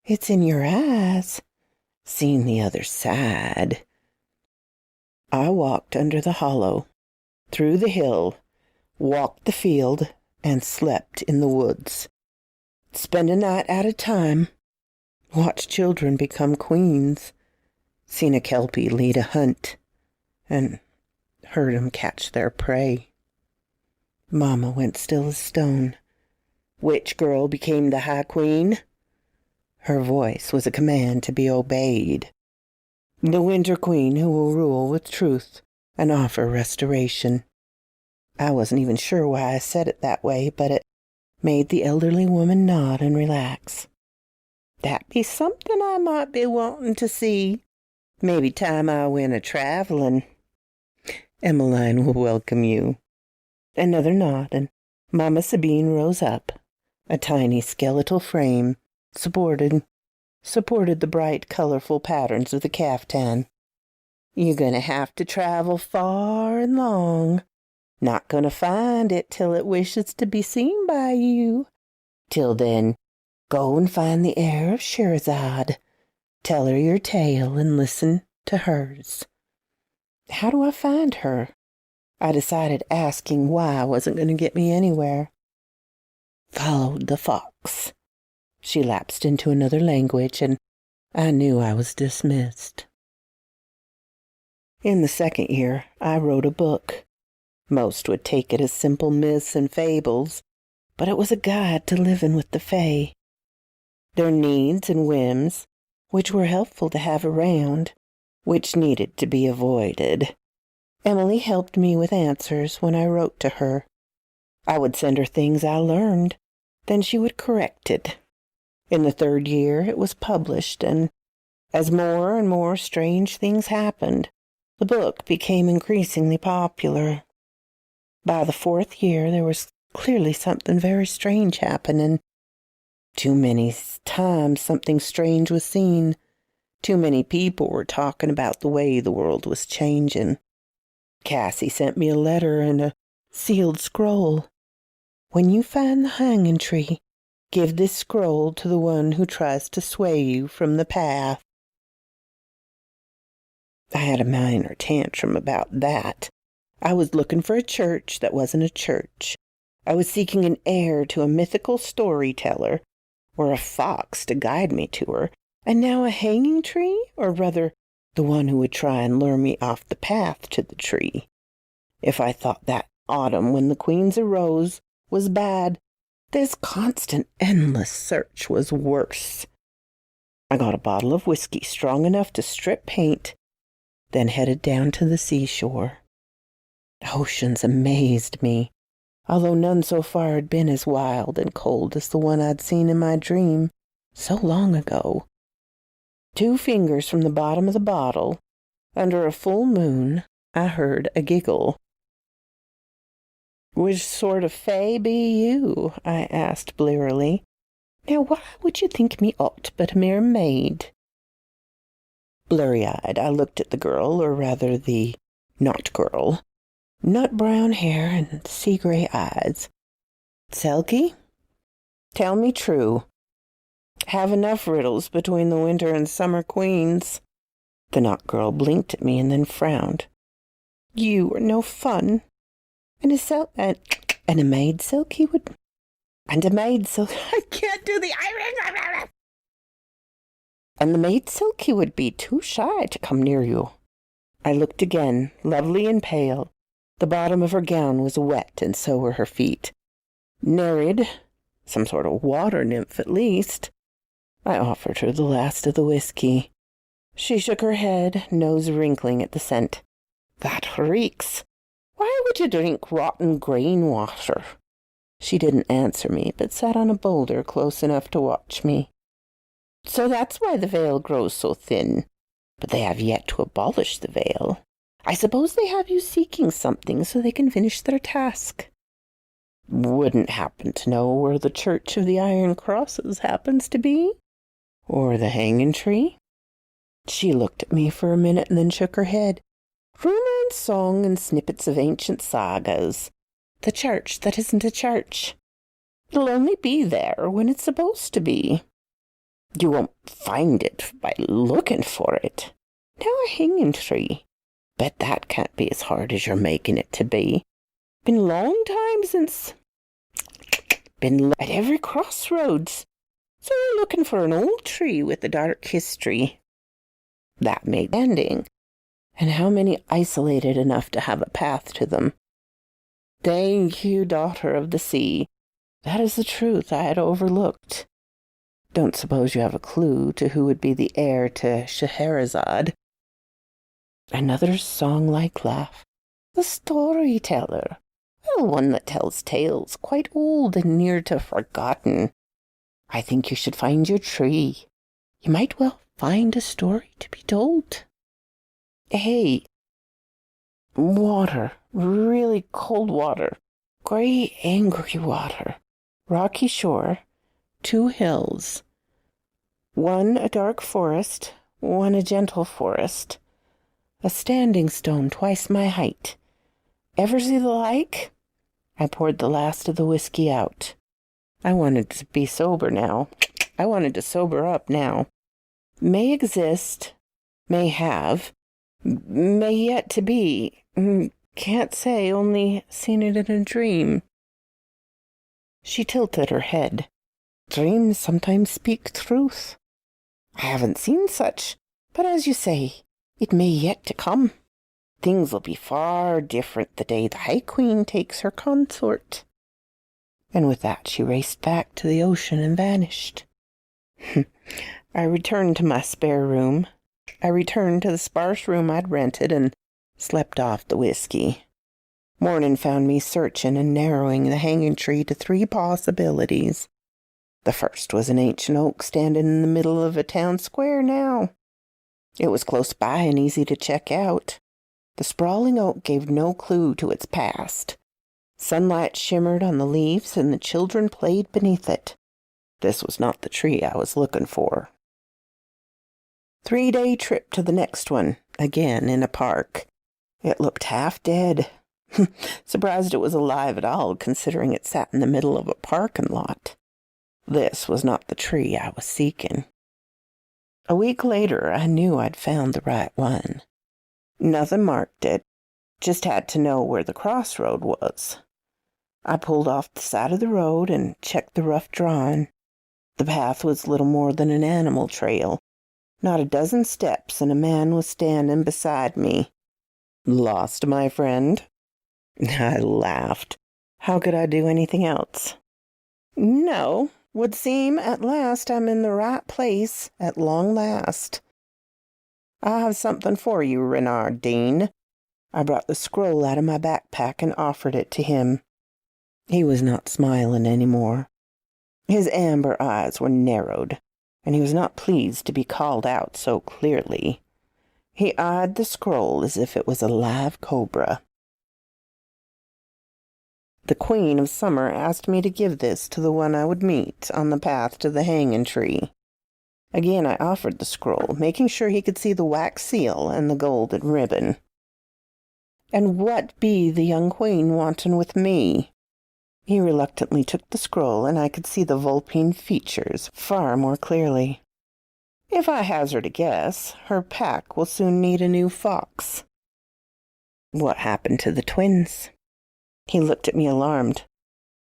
It's in your eyes. Seen the other side. I walked under the hollow, through the hill, walked the field, and slept in the woods. Spend a night at a time. Watch children become queens. Seen a Kelpie lead a hunt, and heard 'em catch their prey. Mama went still as stone. Which girl became the High Queen? Her voice was a command to be obeyed. The Winter Queen who will rule with truth and offer restoration. I wasn't even sure why I said it that way, but it made the elderly woman nod and relax. That be something I might be wanting to see. Maybe time I went a-traveling. Emmeline will welcome you. Another nod, and Mama Sabine rose up. A tiny skeletal frame supported the bright, colorful patterns of the caftan. You're gonna have to travel far and long. Not gonna find it till it wishes to be seen by you. Till then, go and find the heir of Scheherazade. Tell her your tale and listen to hers. How do I find her? I decided asking why wasn't going to get me anywhere. Followed the fox. She lapsed into another language, and I knew I was dismissed. In the second year, I wrote a book. Most would take it as simple myths and fables, but it was a guide to living with the Fae. Their needs and whims, which were helpful to have around, which needed to be avoided. Emily helped me with answers when I wrote to her. I would send her things I learned, then she would correct it. In the third year it was published, and as more and more strange things happened, the book became increasingly popular. By the fourth year there was clearly something very strange happening. Too many times something strange was seen. Too many people were talking about the way the world was changing. Cassie sent me a letter and a sealed scroll. When you find the hanging tree, give this scroll to the one who tries to sway you from the path. I had a minor tantrum about that. I was looking for a church that wasn't a church. I was seeking an heir to a mythical storyteller, or a fox to guide me to her, and now a hanging tree, or rather, the one who would try and lure me off the path to the tree. If I thought that autumn when the queens arose was bad, this constant, endless search was worse. I got a bottle of whiskey strong enough to strip paint, then headed down to the seashore. Oceans amazed me, although none so far had been as wild and cold as the one I'd seen in my dream so long ago. 2 fingers from the bottom of the bottle, under a full moon, I heard a giggle. "Which sort of fae be you?" I asked blearily. "Now why would you think me aught but a mere maid?" Blurry-eyed, I looked at the girl, or rather the not-girl. Nut-brown hair and sea-gray eyes. "Selkie? Tell me true. Have enough riddles between the winter and summer queens." The not-girl blinked at me and then frowned. "You are no fun. And a maid Selkie would... And a maid Selkie... I can't do the Irish... And the maid Selkie would be too shy to come near you." I looked again, lovely and pale. The bottom of her gown was wet, and so were her feet. Nereid, some sort of water nymph at least. I offered her the last of the whiskey. She shook her head, nose wrinkling at the scent. "That reeks. Why would you drink rotten grain water?" She didn't answer me, but sat on a boulder close enough to watch me. "So that's why the veil grows so thin. But they have yet to abolish the veil. I suppose they have you seeking something so they can finish their task." "Wouldn't happen to know where the Church of the Iron Crosses happens to be? Or the hanging tree?" She looked at me for a minute and then shook her head. "Rumour and song and snippets of ancient sagas. The church that isn't a church. It'll only be there when it's supposed to be. You won't find it by looking for it. Now a hanging tree. Bet that can't be as hard as you're making it to be. Been a long time since... Been at every crossroads. So you're looking for an old tree with a dark history." That made ending. and how many isolated enough to have a path to them. Thank you, daughter of the sea. That is the truth I had overlooked. Don't suppose you have a clue to who would be the heir to Scheherazade? Another song-like laugh. The storyteller. Well, one that tells tales quite old and near to forgotten. I think you should find your tree. You might well find a story to be told. Hey, water, really cold water, grey, angry water, rocky shore, 2 hills, one a dark forest, one a gentle forest, a standing stone twice my height. Ever see the like? I poured the last of the whiskey out. I wanted to be sober now. I wanted to sober up now. May exist, may have, may yet to be. Can't say, only seen it in a dream. She tilted her head. Dreams sometimes speak truth. I haven't seen such, but as you say, it may yet to come. Things will be far different the day the High Queen takes her consort. And with that she raced back to the ocean and vanished. I returned to my spare room. I returned to the sparse room I'd rented and slept off the whiskey. Morning found me searching and narrowing the hanging tree to 3 possibilities. The first was an ancient oak standing in the middle of a town square now. It was close by and easy to check out. The sprawling oak gave no clue to its past. Sunlight shimmered on the leaves and the children played beneath it. This was not the tree I was looking for. 3-day trip to the next one, again in a park. It looked half dead. Surprised it was alive at all, considering it sat in the middle of a parking lot. This was not the tree I was seeking. A week later, I knew I'd found the right one. Nothing marked it, just had to know where the crossroad was. I pulled off the side of the road and checked the rough drawing. The path was little more than an animal trail. Not a dozen steps, and a man was standing beside me. Lost, my friend? I laughed. How could I do anything else? No, would seem at last I'm in the right place at long last. I have something for you, Renard Dean. I brought the scroll out of my backpack and offered it to him. He was not smiling any more. His amber eyes were narrowed, and he was not pleased to be called out so clearly. He eyed the scroll as if it was a live cobra. The Queen of Summer asked me to give this to the one I would meet on the path to the hanging tree. Again I offered the scroll, making sure he could see the wax seal and the golden ribbon. And what be the young queen wantin' with me? He reluctantly took the scroll, and I could see the vulpine features far more clearly. If I hazard a guess, her pack will soon need a new fox. What happened to the twins? He looked at me alarmed.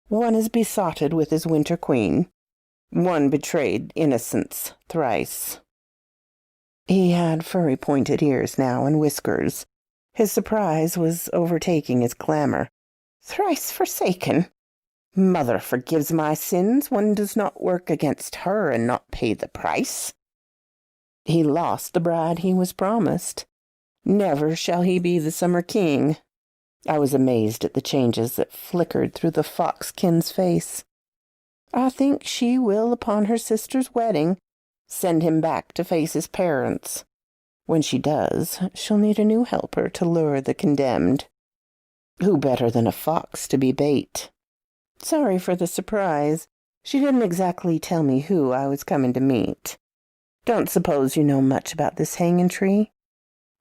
One is besotted with his winter queen. One betrayed innocence thrice. He had furry pointed ears now and whiskers. His surprise was overtaking his clamor. Thrice forsaken? Mother forgives my sins. One does not work against her and not pay the price. He lost the bride he was promised. Never shall he be the summer king. I was amazed at the changes that flickered through the foxkin's face. I think she will, upon her sister's wedding, send him back to face his parents. When she does, she'll need a new helper to lure the condemned. Who better than a fox to be bait? Sorry for the surprise. She didn't exactly tell me who I was coming to meet. Don't suppose you know much about this hanging tree?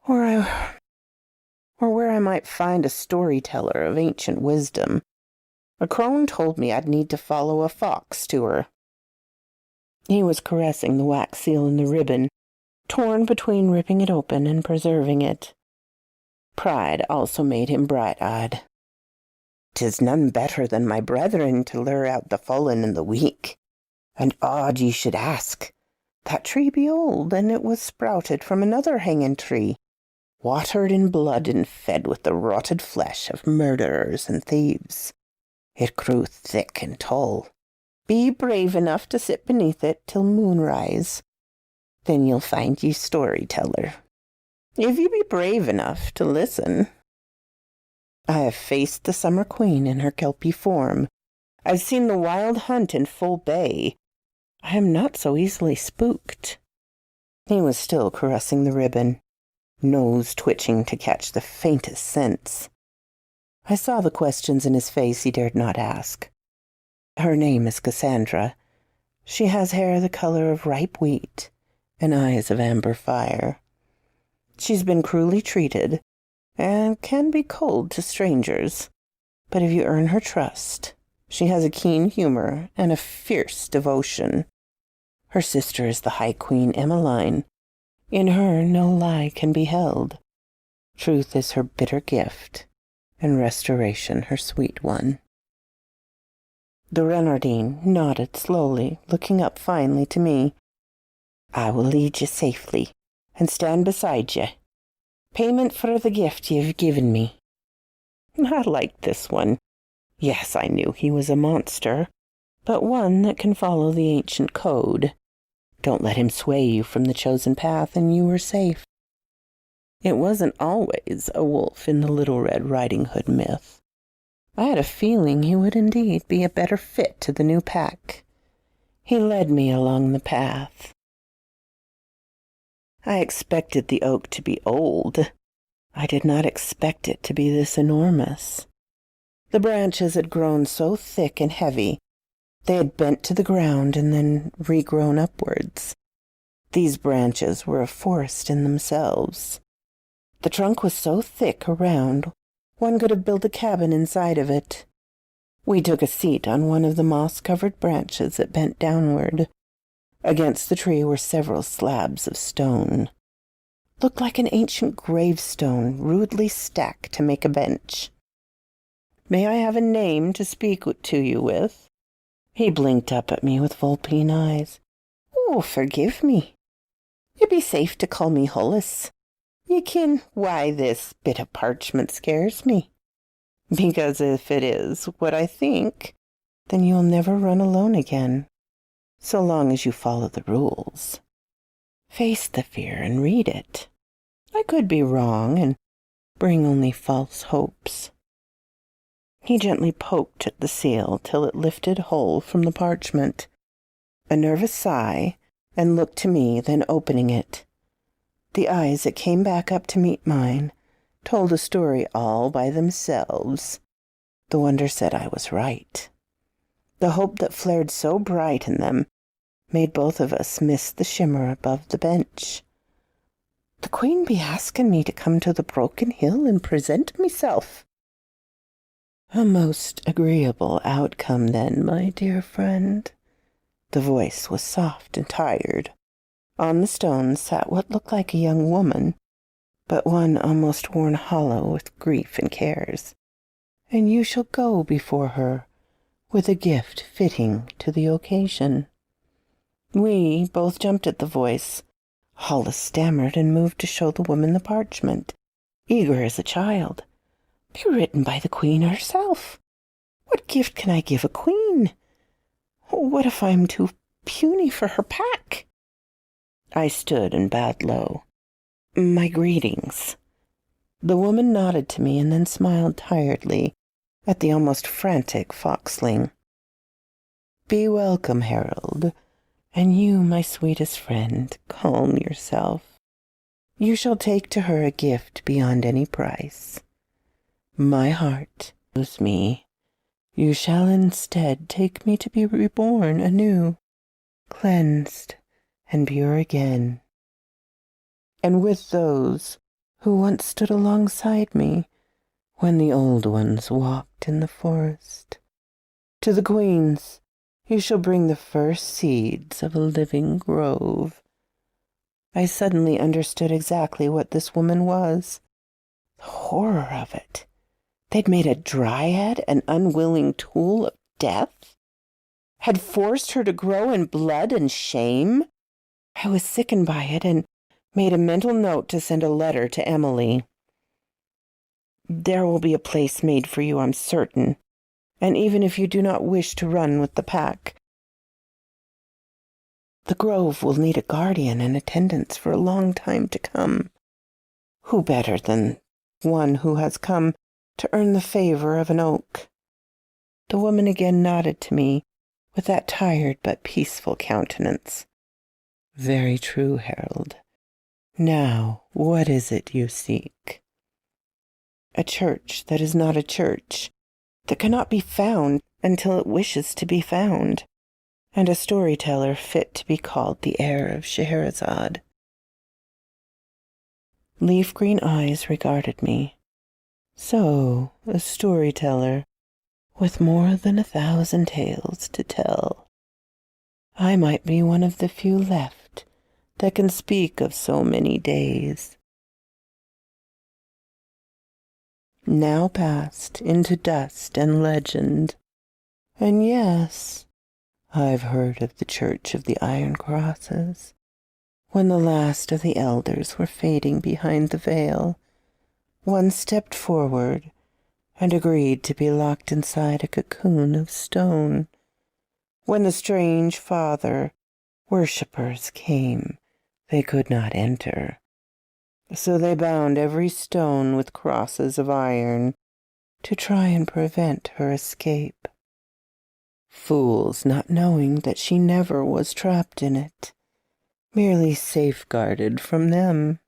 Or where I might find a storyteller of ancient wisdom. A crone told me I'd need to follow a fox to her. He was caressing the wax seal and the ribbon, torn between ripping it open and preserving it. Pride also made him bright-eyed. "'Tis none better than my brethren to lure out the fallen and the weak. And odd ye should ask. That tree be old, and it was sprouted from another hanging tree. watered in blood and fed with the rotted flesh of murderers and thieves. It grew thick and tall. Be brave enough to sit beneath it till moonrise. Then you'll find ye storyteller. If you be brave enough to listen. I have faced the Summer Queen in her kelpie form. I've seen the wild hunt in full bay. I am not so easily spooked. He was still caressing the ribbon, nose twitching to catch the faintest sense. I saw the questions in his face he dared not ask. Her name is Cassandra. She has hair the color of ripe wheat and eyes of amber fire. She's been cruelly treated and can be cold to strangers, but if you earn her trust, she has a keen humor and a fierce devotion. Her sister is the High Queen Emmeline. In her no lie can be held. Truth is her bitter gift, and restoration her sweet one. The Renardine nodded slowly, looking up finally to me. I will lead you safely, and stand beside you. Payment for the gift you've given me. I liked this one. Yes, I knew he was a monster, but one that can follow the ancient code. Don't let him sway you from the chosen path, and you are safe. It wasn't always a wolf in the Little Red Riding Hood myth. I had a feeling he would indeed be a better fit to the new pack. He led me along the path. I expected the oak to be old. I did not expect it to be this enormous. The branches had grown so thick and heavy, they had bent to the ground and then regrown upwards. These branches were a forest in themselves. The trunk was so thick around, one could have built a cabin inside of it. We took a seat on one of the moss-covered branches that bent downward. Against the tree were several slabs of stone. Looked like an ancient gravestone rudely stacked to make a bench. May I have a name to speak to you with? He blinked up at me with vulpine eyes. Oh, forgive me. You'd be safe to call me Hollis. Ye ken why this bit of parchment scares me. Because if it is what I think, then you'll never run alone again, so long as you follow the rules. Face the fear and read it. I could be wrong and bring only false hopes. He gently poked at the seal till it lifted whole from the parchment. A nervous sigh, and looked to me, then opening it. The eyes that came back up to meet mine told a story all by themselves. The wonder said I was right. The hope that flared so bright in them made both of us miss the shimmer above the bench. The Queen be asking me to come to the Broken Hill and present myself. A most agreeable outcome, then, my dear friend. The voice was soft and tired. On the stones sat what looked like a young woman, but one almost worn hollow with grief and cares. And you shall go before her with a gift fitting to the occasion. We both jumped at the voice. Hollis stammered and moved to show the woman the parchment, eager as a child. Be written by the Queen herself. What gift can I give a queen? What if I'm too puny for her pack? I stood and bowed low. My greetings. The woman nodded to me and then smiled tiredly at the almost frantic foxling. Be welcome, Harold, and you, my sweetest friend, calm yourself. You shall take to her a gift beyond any price. My heart knows me. You shall instead take me to be reborn anew, cleansed and pure again. And with those who once stood alongside me when the old ones walked in the forest. To the queens you shall bring the first seeds of a living grove. I suddenly understood exactly what this woman was. The horror of it. They'd made a dryad an unwilling tool of death? Had forced her to grow in blood and shame? I was sickened by it and made a mental note to send a letter to Emily. There will be a place made for you, I'm certain, and even if you do not wish to run with the pack, the grove will need a guardian and attendants for a long time to come. Who better than one who has come to earn the favor of an oak? The woman again nodded to me with that tired but peaceful countenance. Very true, Harold. Now, what is it you seek? A church that is not a church, that cannot be found until it wishes to be found, and a storyteller fit to be called the heir of Scheherazade. Leaf-green eyes regarded me. So, a storyteller, with more than 1,000 tales to tell. I might be one of the few left that can speak of so many days. Now passed into dust and legend. And yes, I've heard of the Church of the Iron Crosses, when the last of the elders were fading behind the veil. One stepped forward and agreed to be locked inside a cocoon of stone. When the strange father worshippers came, they could not enter. So they bound every stone with crosses of iron to try and prevent her escape. Fools, not knowing that she never was trapped in it, merely safeguarded from them.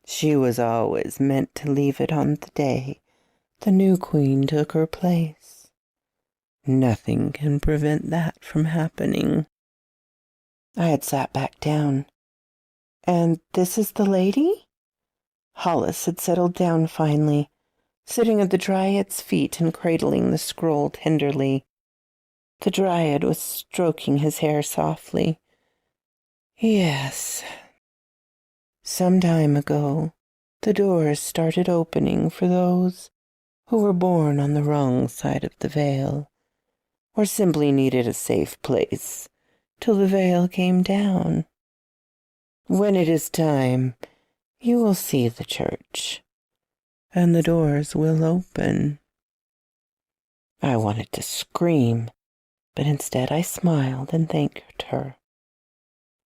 She was always meant to leave it on the day the new queen took her place. Nothing can prevent that from happening. I had sat back down. And this is the lady? Hollis had settled down finally, sitting at the Dryad's feet and cradling the scroll tenderly. The Dryad was stroking his hair softly. Yes. Some time ago, the doors started opening for those who were born on the wrong side of the veil, or simply needed a safe place till the veil came down. When it is time, you will see the church, and the doors will open. I wanted to scream, but instead I smiled and thanked her.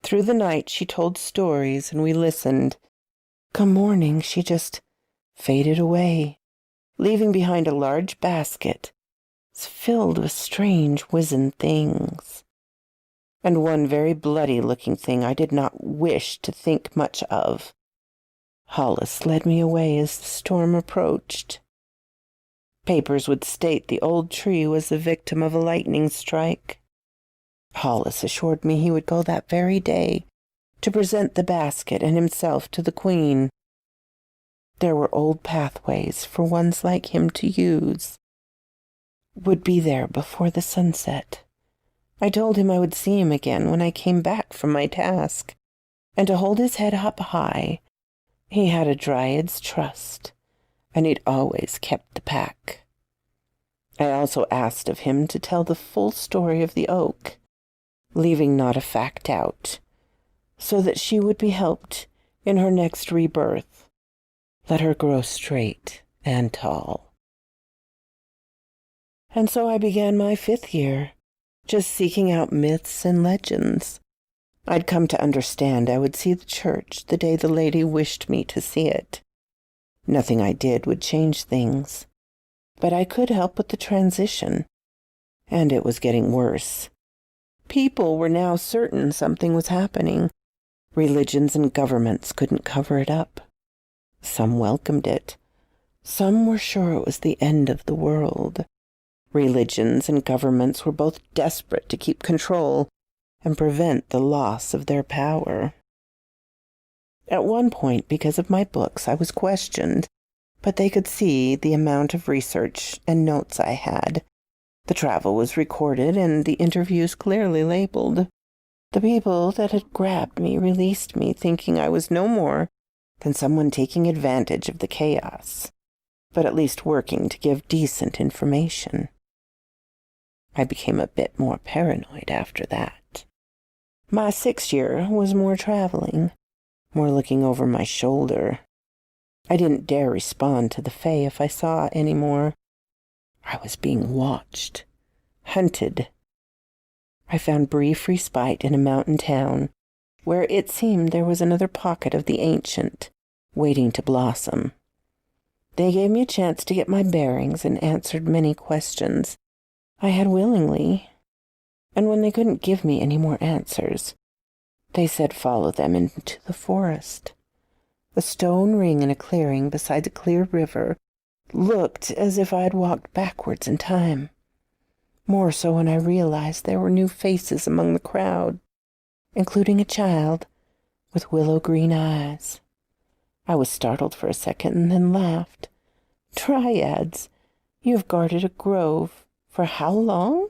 Through the night she told stories, and we listened. Come morning, she just faded away, leaving behind a large basket filled with strange wizened things, and one very bloody-looking thing I did not wish to think much of. Hollis led me away as the storm approached. Papers would state the old tree was the victim of a lightning strike. Hollis assured me he would go that very day to present the basket and himself to the queen. There were old pathways for ones like him to use. Would be there before the sunset. I told him I would see him again when I came back from my task, and to hold his head up high. He had a Dryad's trust, and he'd always kept the pack. I also asked of him to tell the full story of the oak, leaving not a fact out, so that she would be helped in her next rebirth. Let her grow straight and tall. And so I began my 5th year, just seeking out myths and legends. I'd come to understand I would see the church the day the lady wished me to see it. Nothing I did would change things, but I could help with the transition, and it was getting worse. People were now certain something was happening. Religions and governments couldn't cover it up. Some welcomed it. Some were sure it was the end of the world. Religions and governments were both desperate to keep control and prevent the loss of their power. At one point, because of my books, I was questioned, but they could see the amount of research and notes I had. The travel was recorded and the interviews clearly labeled. The people that had grabbed me released me, thinking I was no more than someone taking advantage of the chaos, but at least working to give decent information. I became a bit more paranoid after that. My 6th year was more traveling. more looking over my shoulder. I didn't dare respond to the fae if I saw it anymore. I was being watched, hunted. I found brief respite in a mountain town, where it seemed there was another pocket of the ancient, waiting to blossom. They gave me a chance to get my bearings and answered many questions I had willingly, and when they couldn't give me any more answers, they said follow them into the forest. A stone ring in a clearing beside a clear river looked as if I had walked backwards in time. More so when I realized there were new faces among the crowd, including a child with willow-green eyes. I was startled for a second and then laughed. Dryads, you have guarded a grove for how long?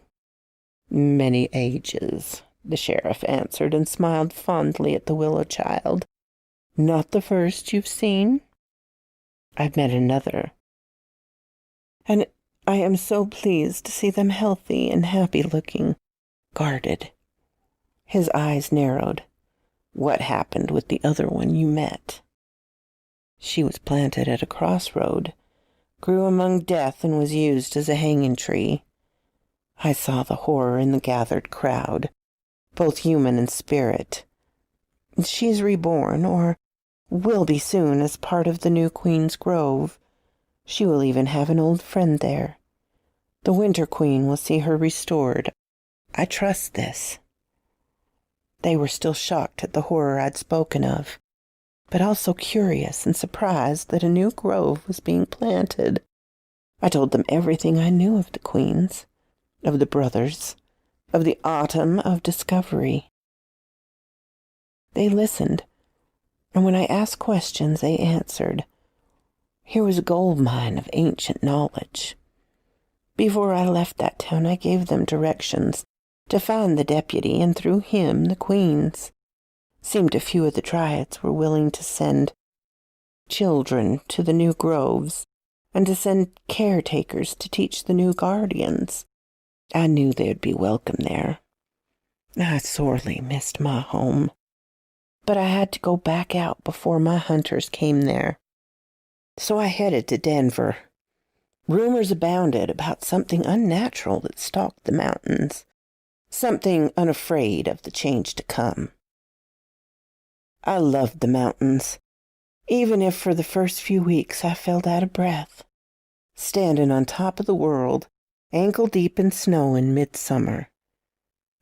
Many ages, the sheriff answered and smiled fondly at the willow child. Not the first you've seen? I've met another. And I am so pleased to see them healthy and happy-looking, guarded. His eyes narrowed. What happened with the other one you met? She was planted at a crossroad, grew among death, and was used as a hanging tree. I saw the horror in the gathered crowd, both human and spirit. She is reborn, or will be soon, as part of the new Queen's Grove. She will even have an old friend there. The Winter Queen will see her restored. I trust this. They were still shocked at the horror I'd spoken of, but also curious and surprised that a new grove was being planted. I told them everything I knew of the queens, of the brothers, of the autumn of discovery. They listened, and when I asked questions, they answered. Here was a gold mine of ancient knowledge. Before I left that town, I gave them directions to find the deputy, and through him the queens. Seemed a few of the Dryads were willing to send children to the new groves, and to send caretakers to teach the new guardians. I knew they would be welcome there. I sorely missed my home, but I had to go back out before my hunters came there. So I headed to Denver. Rumors abounded about something unnatural that stalked the mountains, something unafraid of the change to come. I loved the mountains, even if for the first few weeks I felt out of breath, standing on top of the world, ankle-deep in snow in midsummer.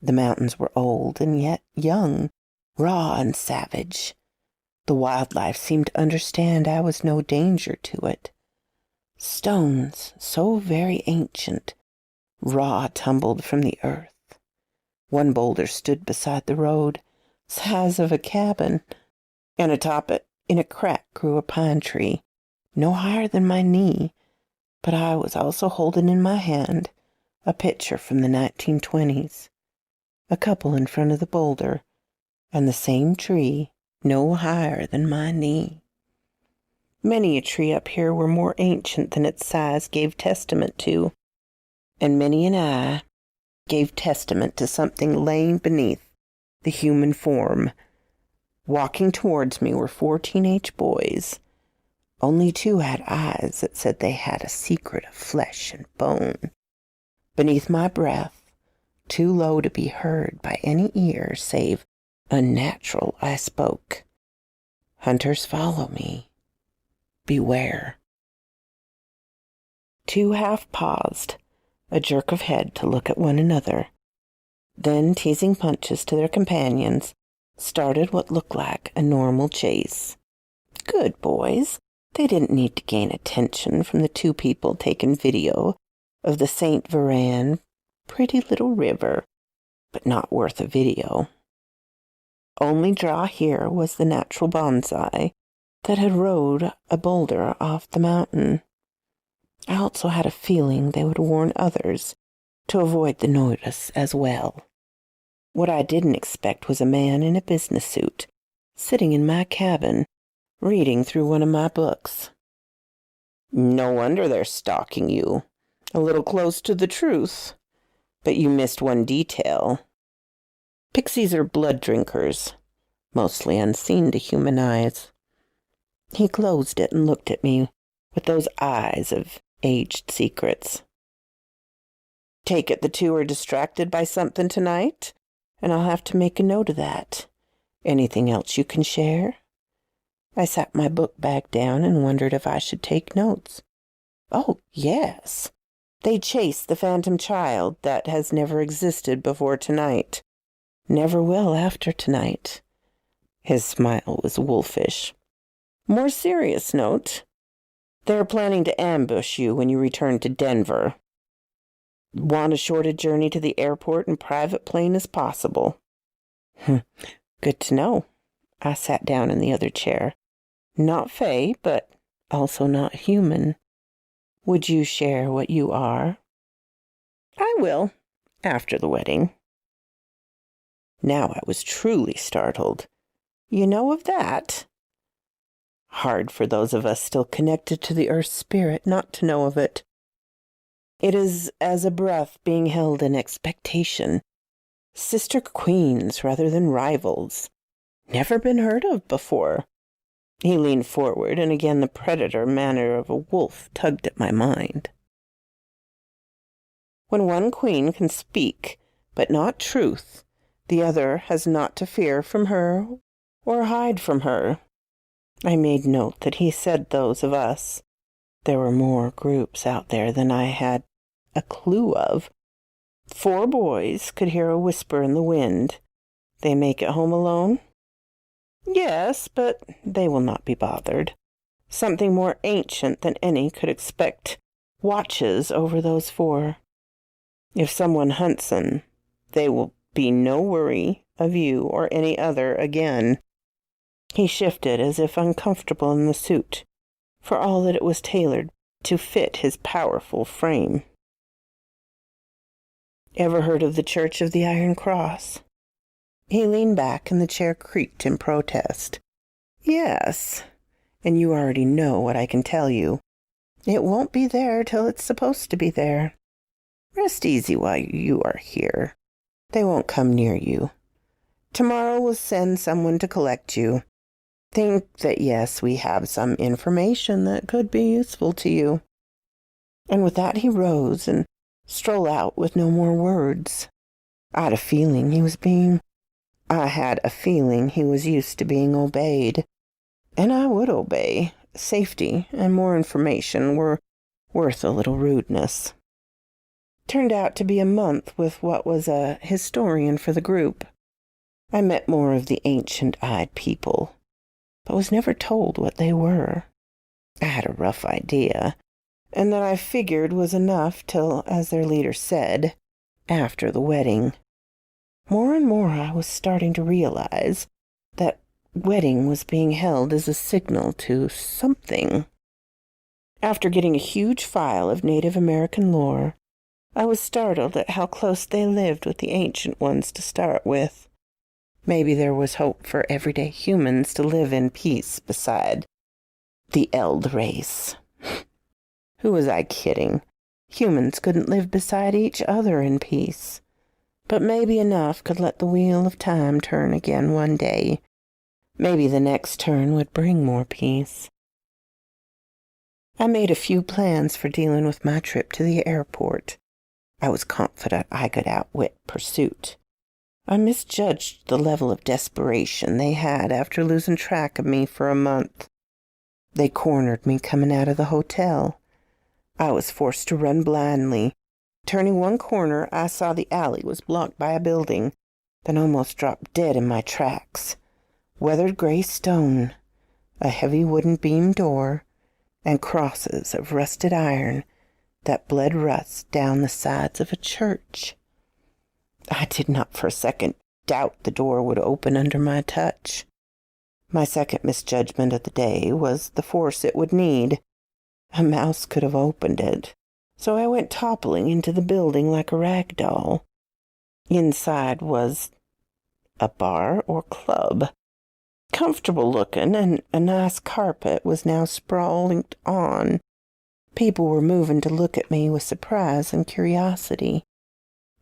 The mountains were old and yet young, raw and savage. The wildlife seemed to understand I was no danger to it. Stones, so very ancient, raw tumbled from the earth. One boulder stood beside the road, size of a cabin, and atop it, in a crack, grew a pine tree, no higher than my knee, but I was also holding in my hand a picture from the 1920s, a couple in front of the boulder, and the same tree, no higher than my knee. Many a tree up here were more ancient than its size gave testament to, and many an eye gave testament to something laying beneath the human form. Walking towards me were 4 teenage boys. Only 2 had eyes that said they had a secret of flesh and bone. Beneath my breath, too low to be heard by any ear save unnatural, I spoke. Hunters follow me. Beware. 2 half paused, a jerk of head to look at one another. Then, teasing punches to their companions, started what looked like a normal chase. Good boys. They didn't need to gain attention from the 2 people taking video of the St. Veran pretty little river, but not worth a video. Only draw here was the natural bonsai that had rode a boulder off the mountain. I also had a feeling they would warn others to avoid the notice as well. What I didn't expect was a man in a business suit, sitting in my cabin, reading through one of my books. No wonder they're stalking you. A little close to the truth. But you missed one detail. Pixies are blood drinkers. mostly unseen to human eyes. He closed it and looked at me with those eyes of aged secrets. Take it the two are distracted by something tonight, and I'll have to make a note of that. Anything else you can share? I sat my book bag down and wondered if I should take notes. Oh, yes. They chased the phantom child that has never existed before tonight. Never will after tonight. His smile was wolfish. More serious note. They're planning to ambush you when you return to Denver. Want as short a journey to the airport in private plane as possible. Good to know. I sat down in the other chair. Not Fae, but also not human. Would you share what you are? I will, after the wedding. Now I was truly startled. You know of that? Hard for those of us still connected to the earth's spirit not to know of it. It is as a breath being held in expectation. Sister queens rather than rivals. Never been heard of before. He leaned forward, and again the predator manner of a wolf tugged at my mind. When one queen can speak, but not truth, the other has naught to fear from her or hide from her. I made note that he said those of us. There were more groups out there than I had a clue of. 4 boys could hear a whisper in the wind. They make it home alone? Yes, but they will not be bothered. Something more ancient than any could expect watches over those 4. If someone hunts them, they will be no worry of you or any other again. He shifted as if uncomfortable in the suit, for all that it was tailored to fit his powerful frame. Ever heard of the Church of the Iron Cross? He leaned back and the chair creaked in protest. Yes, and you already know what I can tell you. It won't be there till it's supposed to be there. Rest easy while you are here. They won't come near you. Tomorrow we'll send someone to collect you. Think that, yes, we have some information that could be useful to you. And with that he rose and strolled out with no more words. I had a feeling he was used to being obeyed. And I would obey. Safety and more information were worth a little rudeness. Turned out to be a month with what was a historian for the group. I met more of the ancient-eyed people, but was never told what they were. I had a rough idea, and that I figured was enough till, as their leader said, after the wedding. More and more I was starting to realize that wedding was being held as a signal to something. After getting a huge file of Native American lore, I was startled at how close they lived with the ancient ones to start with. Maybe there was hope for everyday humans to live in peace beside the Eld race. Who was I kidding? Humans couldn't live beside each other in peace. But maybe enough could let the wheel of time turn again one day. Maybe the next turn would bring more peace. I made a few plans for dealing with my trip to the airport. I was confident I could outwit pursuit. I misjudged the level of desperation they had after losing track of me for a month. They cornered me coming out of the hotel. I was forced to run blindly. Turning one corner, I saw the alley was blocked by a building, then almost dropped dead in my tracks. Weathered gray stone, a heavy wooden beam door, and crosses of rusted iron that bled rust down the sides of a church. I did not for a second doubt the door would open under my touch. My second misjudgment of the day was the force it would need. A mouse could have opened it, so I went toppling into the building like a rag doll. Inside was a bar or club. Comfortable looking, and a nice carpet was now sprawling on. People were moving to look at me with surprise and curiosity.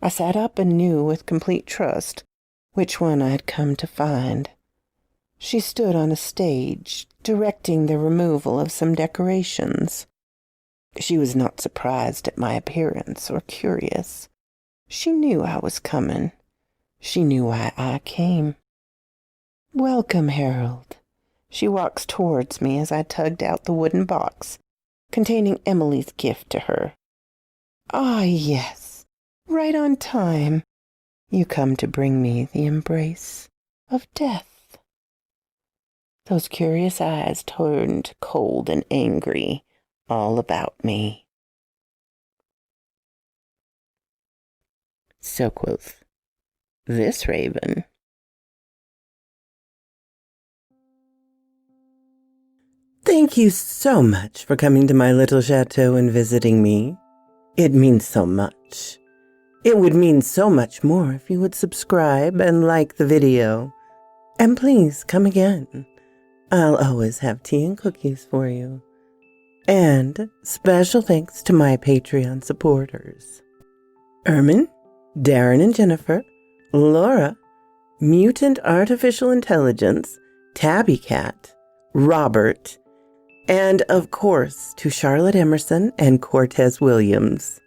I sat up and knew with complete trust which one I had come to find. She stood on a stage, directing the removal of some decorations. She was not surprised at my appearance or curious. She knew I was coming. She knew why I came. "Welcome, Harold." She walks towards me as I tugged out the wooden box containing Emily's gift to her. "Ah, yes, right on time. You come to bring me the embrace of death." Those curious eyes turned cold and angry all about me. So quoth this raven. Thank you so much for coming to my little chateau and visiting me. It means so much. It would mean so much more if you would subscribe and like the video. And please come again. I'll always have tea and cookies for you. And special thanks to my Patreon supporters: Ermin, Darren and Jennifer, Laura, Mutant Artificial Intelligence, Tabby Cat, Robert, and of course to Charlotte Emerson and Cortez Williams.